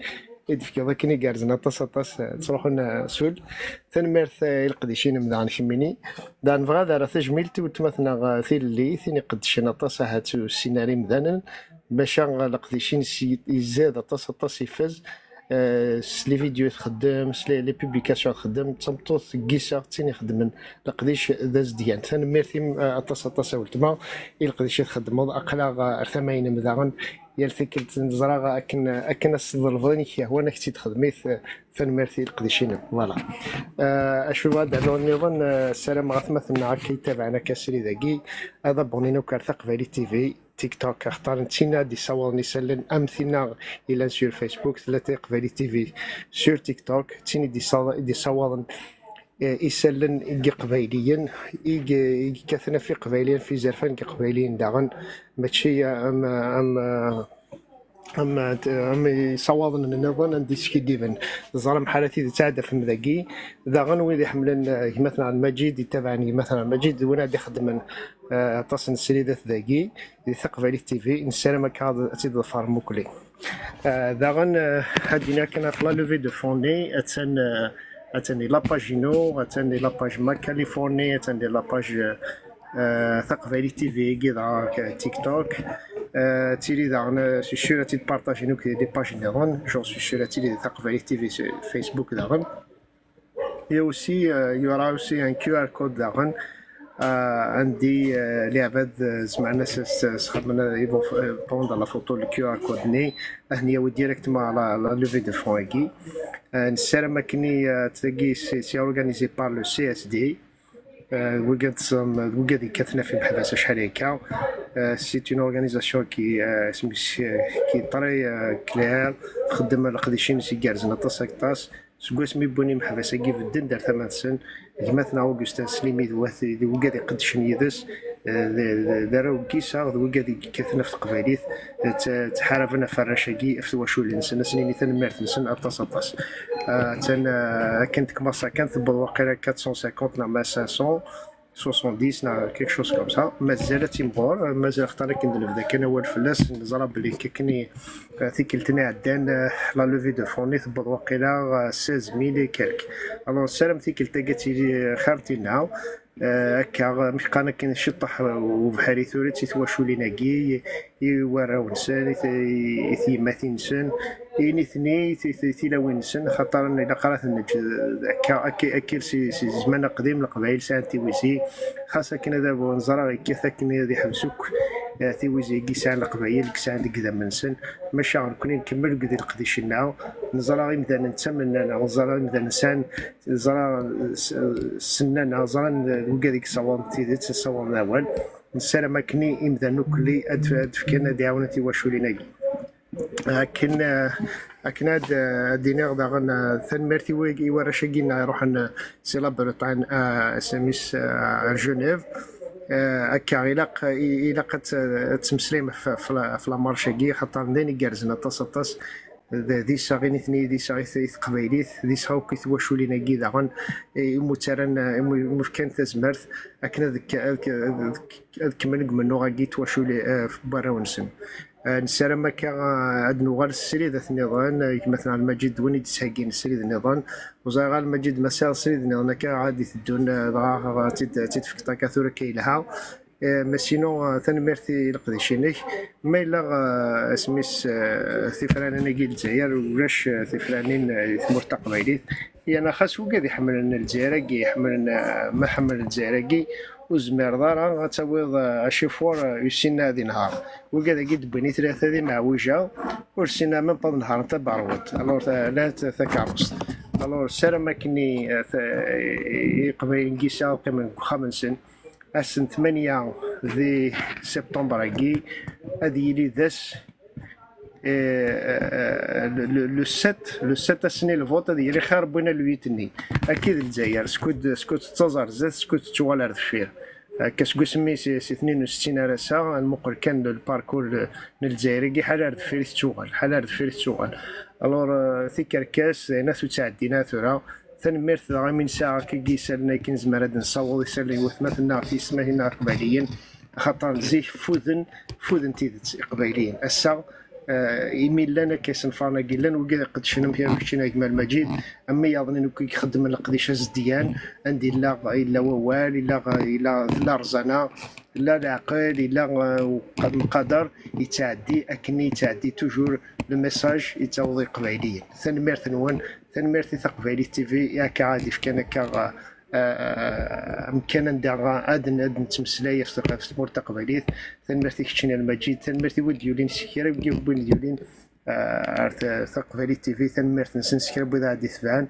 يدفك ذاكني كارزنا تصطس تروحون سول ثنميرث القديشين مدان شميني دان فغادا راه تجميلتي وتمثنا ثيل لي ثيني قدشنا طاسه هاتو السيناري مدانا باش القديشين يزاد تصطس يفاز لي فيديو تخدم لي بوبليكاسيون تخدم تصمتوث كيسا تيني خدمن القديش داز ديان ثنميرثي تصطس ولتما القديش تخدم اقلا ثماين مدان يالفكرة نزرع أكن الصدر كي هو أنك تخدمي ثنميرثي القديشين فوالا أشوف هذا النظام السلام غثمثنا عكي تابعنا كاسري ذاكي هذا بونينو كارثق فالي تي في تيك توك اختار نتينا دي صور نسلن أمثلنا إلى سور فيسبوك ثلاثة قبالي تي في سور تيك توك تيني دي صور يسلن قبايليا كثنا في قبايليا في زرفان قبايليين داغن ماشي أما يصوضن النظام عندي سكيديفن ظلم حالتي تعدى في مذاقي ذا وين يحملن مثلا المجيد يتابعني مثلا المجيد وين عاد يخدم تصن السريدة ذاقي يثقف عليه تي في نسالم كاد تيد الفارم كلي ذا هادينا كان في لا لوفي دو فوني اتاني لاباجينو اتاني لاباج ما كاليفورني اتاني لاباج ثقف عليه تي في كذا تيك توك تيلي داغن سي سور تي بارطاجي نو دي باج نيرون جو سي سور تيلي ثقف عليه تي في فيسبوك داغن et aussi il y aura aussi un QR code داغن عندي لعبة زعما خدمنا يبون بوندر لا فوتو لو كيو ار كود ني هني هو ديريكتومون على لا لوفي دو فون كي نسالم كني تلاقي سي اورغانيزي بار لو سي اس دي وقد كتنا في محبسة شحال هكا سي اون اورغانيزاسيون كي طري كلير تخدم على قديشين سي كارزنا طاس سكواس ميبوني محبسة كي في الدن دار 8 سن مثلا اوغوستان سليمي دواتي وقاد يقدش يدس دارو كيسا وقاد كثنا في قبايليت تحاربنا فراشاكي في واشول نسن سنين ثان مارت نسن اطاس تان كانت كماسا كانت بالواقع 450 مع 570 نا كيك شوز كوم سا مازال تيمبور مازال اختار كندلف داك انا اول فلاس نزرا بلي كني ثيكلتنا عدان لا لوفي دو فوني تبض واقيلا 16000 كالك الو سلام ثيكلتا قالت لي خارتينا هكا مش قانا كنشطح وبحالي ثوري تيتواشو لينا كي يوراو نسان يثيماتي نسان ثني تيلاوين نسان خاطر الا قرات هكا اكل سي زمان قديم القبائل ساعات تيويزي خاصة كنا دابا نزرا كي ثاكن هادي حبسوك تيويزي كي ساعة القبائل كي ساعة كذا منسن ماشي غنكون نكمل كدي القديشنا نزرا غير نبدا نتمنى نزرا نبدا نسان نزرا سنان نزرا وكاديك صواب تيديت صواب الاول نسالم كني يبدا نوكلي ادفكنا دعونتي واشو لينا لكن هاد دينار داغن ثان ميرتي ويكي ورا شاكينا يروح سي لا بريطان سميس جنيف هكا إلا قد تمسليم في لا مارشاكي خاطر داني كارزنا طاس دي صاغيني ثني دي صاغي ثلاث قبايليت دي صاو كيتواشو لينا كي داغن مثلا مفكان تزمرت لكن هذاك كمن منو غادي تواشو لي في برا ونسن نسالم هكا عاد نوغال السريد النظام مثلا المجيد وين يتساقين السريد النظام وزاغا المجيد مسار السريد النظام هكا عادي تدون دغا تيتفكتا كاثورا كايلها ما سينو تنمرتي القديشينيك ما الا سميس ثفران انا كي الجزائر ولاش ثفرانين ثمور تقبايليت انا خاص وكاد يحمل الجزائر يحمل ما حمل الجزائر وزمير دارا غتاويض اشيفور يسينا هادي نهار وكذا كي دبني ثلاثه هذه معوجه ورسينا من بعض نهار نتا باروت الوغ لا تكابست الوغ السلام كني قبيل كيسا كمان 5 سن السن 8 ذي سبتمبر كي هذه لي داس لو 7 السنه الفوت هذه اللي خربونا الويتني اكيد الجزائر سكوت تزار زاد سكوت توالر الفير كاسكو سمي سي 62 راسا المقر كان الباركور الجزائري كي حال فيريت توغال حال فيريت توغال الور ثيكر كاس ناس تعدينا ثورا ثنمرت غا من ساعه كي سالنا كنزمر هاد نصوض يسالي وثمثنا في سماهنا قباليين خاطر زيف فوذن تيدت قبايليين السا ايميل لنا كيسنفارنا قيلان وكذا قد شنو فيها كشينا كمال المجيد اما يظن انه كيخدم القديش زديان عندي الا ووال الا رزانه لا العقل الا القدر يتعدي اكني يتعدي توجور لو ميساج يتوضي قبايليا ثنمرت نوان ثنمرت قبايلي تي في ياك عادي كان كا امكان ندير ادن نتمسلايا في تمور تقبايليت ثنمرتي كشينا المجيد ثنمرتي وديولين سكيرا بين ديولين ثقفالي تي في ثنمرت نسنسكر بدا عادي ثبان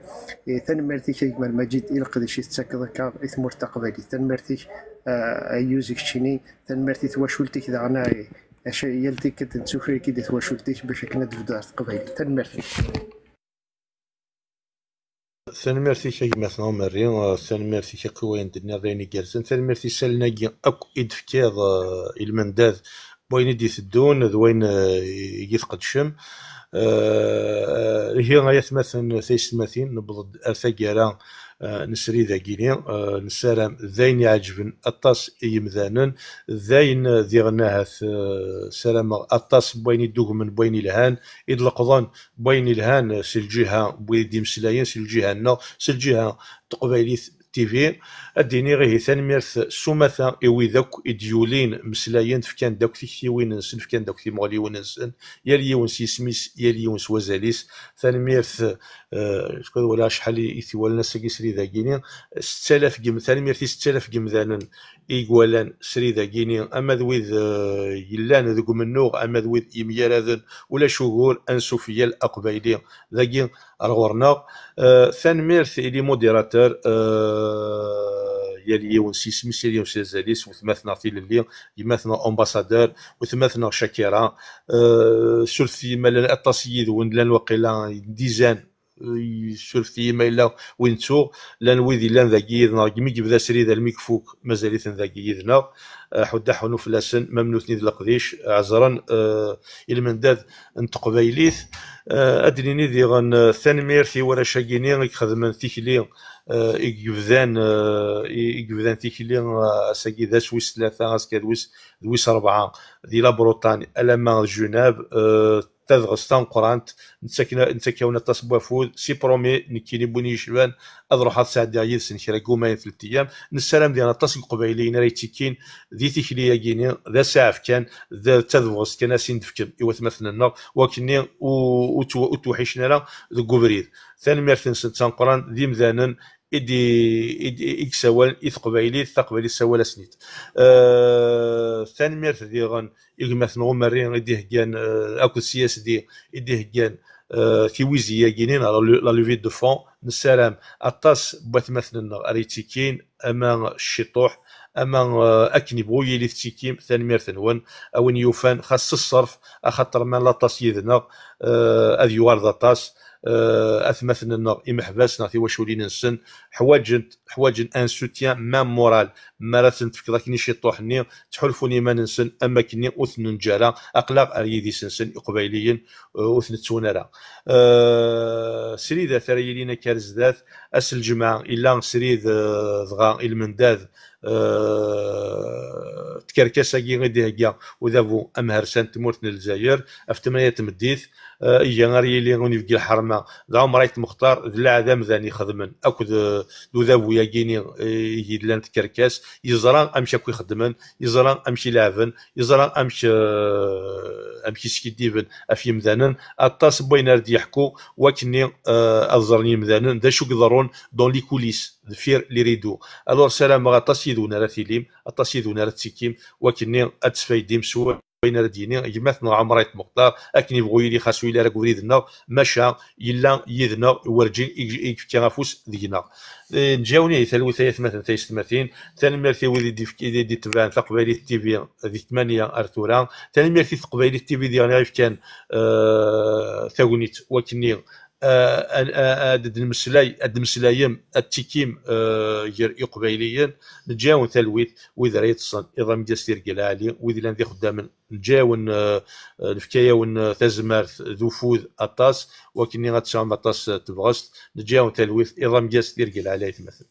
ثنمرتي كيما المجيد الى قداش يتسكر كا ثمور تقبايلي ثنمرتي يوزك شيني ثنمرتي تواشولتي كذا انا اش يلتي كتنسوفي كي تواشولتي باش كنا تبدا تقبايلي ثنمرتي ثانمرتي كيما مريم ثانمرتي كقوين دنا ذيني كارزن ثانمرتي سالنا اكو ادفكاض المنداذ بوين يدي تدون ذوين يثقدشم هي غاية مثلا ثيستماثين نبض ارثاقيرا نسري ذاكيني نسارم ذاين يعجبن الطاس يمذانن ذاين ذي غناها سلام الطاس بوين يدوغ من بوين الهان يدلقضان بوين الهان سي الجهه بويدي مسلايين سي الجهه نو سي الجهه تقبايليث تيفي اديني غيه ثاني ميرث سومثا ايوي ذاك اديولين مسلايين فكان داك تيوين نسن فكان داك تيمغليون نسن ياليون سي سميس ياليون سوازاليس ثاني ميرث شكون ولا شحال يثوالنا ساكي سري ذاكيني 6000 جيم ثاني ميرث 6000 جيم ذانن ايكوالان سري ذاكيني اما ذويذ يلان ذوك منوغ اما ذويذ يميراذن ولا شهور انسوفيا الاقبايلي ذاكين رغورنا ثاني ميرث الي موديراتور يالي ونسي سميس يالي ونسي وثماثنا في الليل يماثنا امباسادور وثماثنا شاكيرا سلفي مالا التصيد وين لان وقيلا ديزان سلفي مالا وين تو لان ويدي لان ذاكيدنا كيمي بدا سري ذا الميكفوك مازاليت ذاكيدنا حدا حنو فلاسن ممنوثني ذا القديش عزرا المنداد نتقبايليث ادريني ذي غن ثاني ميرثي ورا شاكيني يخدم ثيكلي يقبذان تيكلي ساكي ذا سويس 3 اسكا دويس 4 دي لا بروطاني الاما جناب تدغس تنقرانت نتسكاونا تصبوا فود سي برومي نكيني بوني شبان اضروح هاد ساعه ديال سنشرا كوماين 3 ايام نسلام ديال التصل قبيلين ريتيكين ذي تيكلي كيني ذا ساعه كان ذا تدغس كان سين دفكم ايوا مثلا النار وكني وتوحشنا لا ذو كوفريد ثاني ميرثن تنقران ذي مذانن إدي إكسوال إثقبايلي ثقبايلي سوال سنيت ثاني ميرث دي غن إغماث نغمرين إديه كان أكو سياس دي إديه كان في ويزيا كينين لا لوفي دو فون نسلام الطاس بوات مثلا أريتيكين أما الشطوح اما اكني بغوي لي تيكيم ثاني ميرث نون او يوفان خاص الصرف اخاطر ما لا طاس يذنا اذ يوار ذا طاس اثمثنا النار امحباس نعطي واشولين نسن حواجن ان سوتيان مام مورال ما راه تنتفكر كني شي طوحني تحلفوني ما ننسن اما كني اوثن نجالا اقلاق اريدي سنسن قبيليين اوثن تسونارا سريد ثري لينا كارز ذات اس الجماعه الا سريد ضغا المنداذ تكركسا كي غادي هكا وذابو امهرسان تمورتنا الجزائر افتمانية تمديث ايا غاري لي غوني في الحرمه ذا عمريت مختار ذا العدم ذاني خدمن اكو ذو يا كيني يدلان تكركاس يزرا امشي كو يخدمن يزرا امشي لعبن يزرا امشي سكيديفن افي مذانن الطاس بوينار دي يحكو وكني الزرني مذانن ذا شو يضرون دون لي كوليس فير لي ريدو الور سلام غطاس يدونا راه تيليم الطاس يدونا راه تيكيم وكني اتسفايديم سوا بين رديني يمثنا عمريت مختار اكني بغوي لي خاصو الى راك وريدنا ماشا يلا يدنا ورجي يكتغافوس دينا نجاوني ثلوثيات مثلا تيستماثين ثاني ميرثي ودي دي تبان تقبايلي تي في ذي 8 ارتورا ثاني ميرثي تقبايلي تي في ديال غيف كان ثاونيت وكني المسلايم التيكيم يقبايليا نجاون ثلويث وإذا ريتصن إذا مجاسير قلالي وإذا لان ذي خدام نجاون الفكاية ون تزمارث ذو فوذ أطاس وكني غاتسام أطاس تبغست نجاون ثلويث إذا مجاسير قلالي مثلا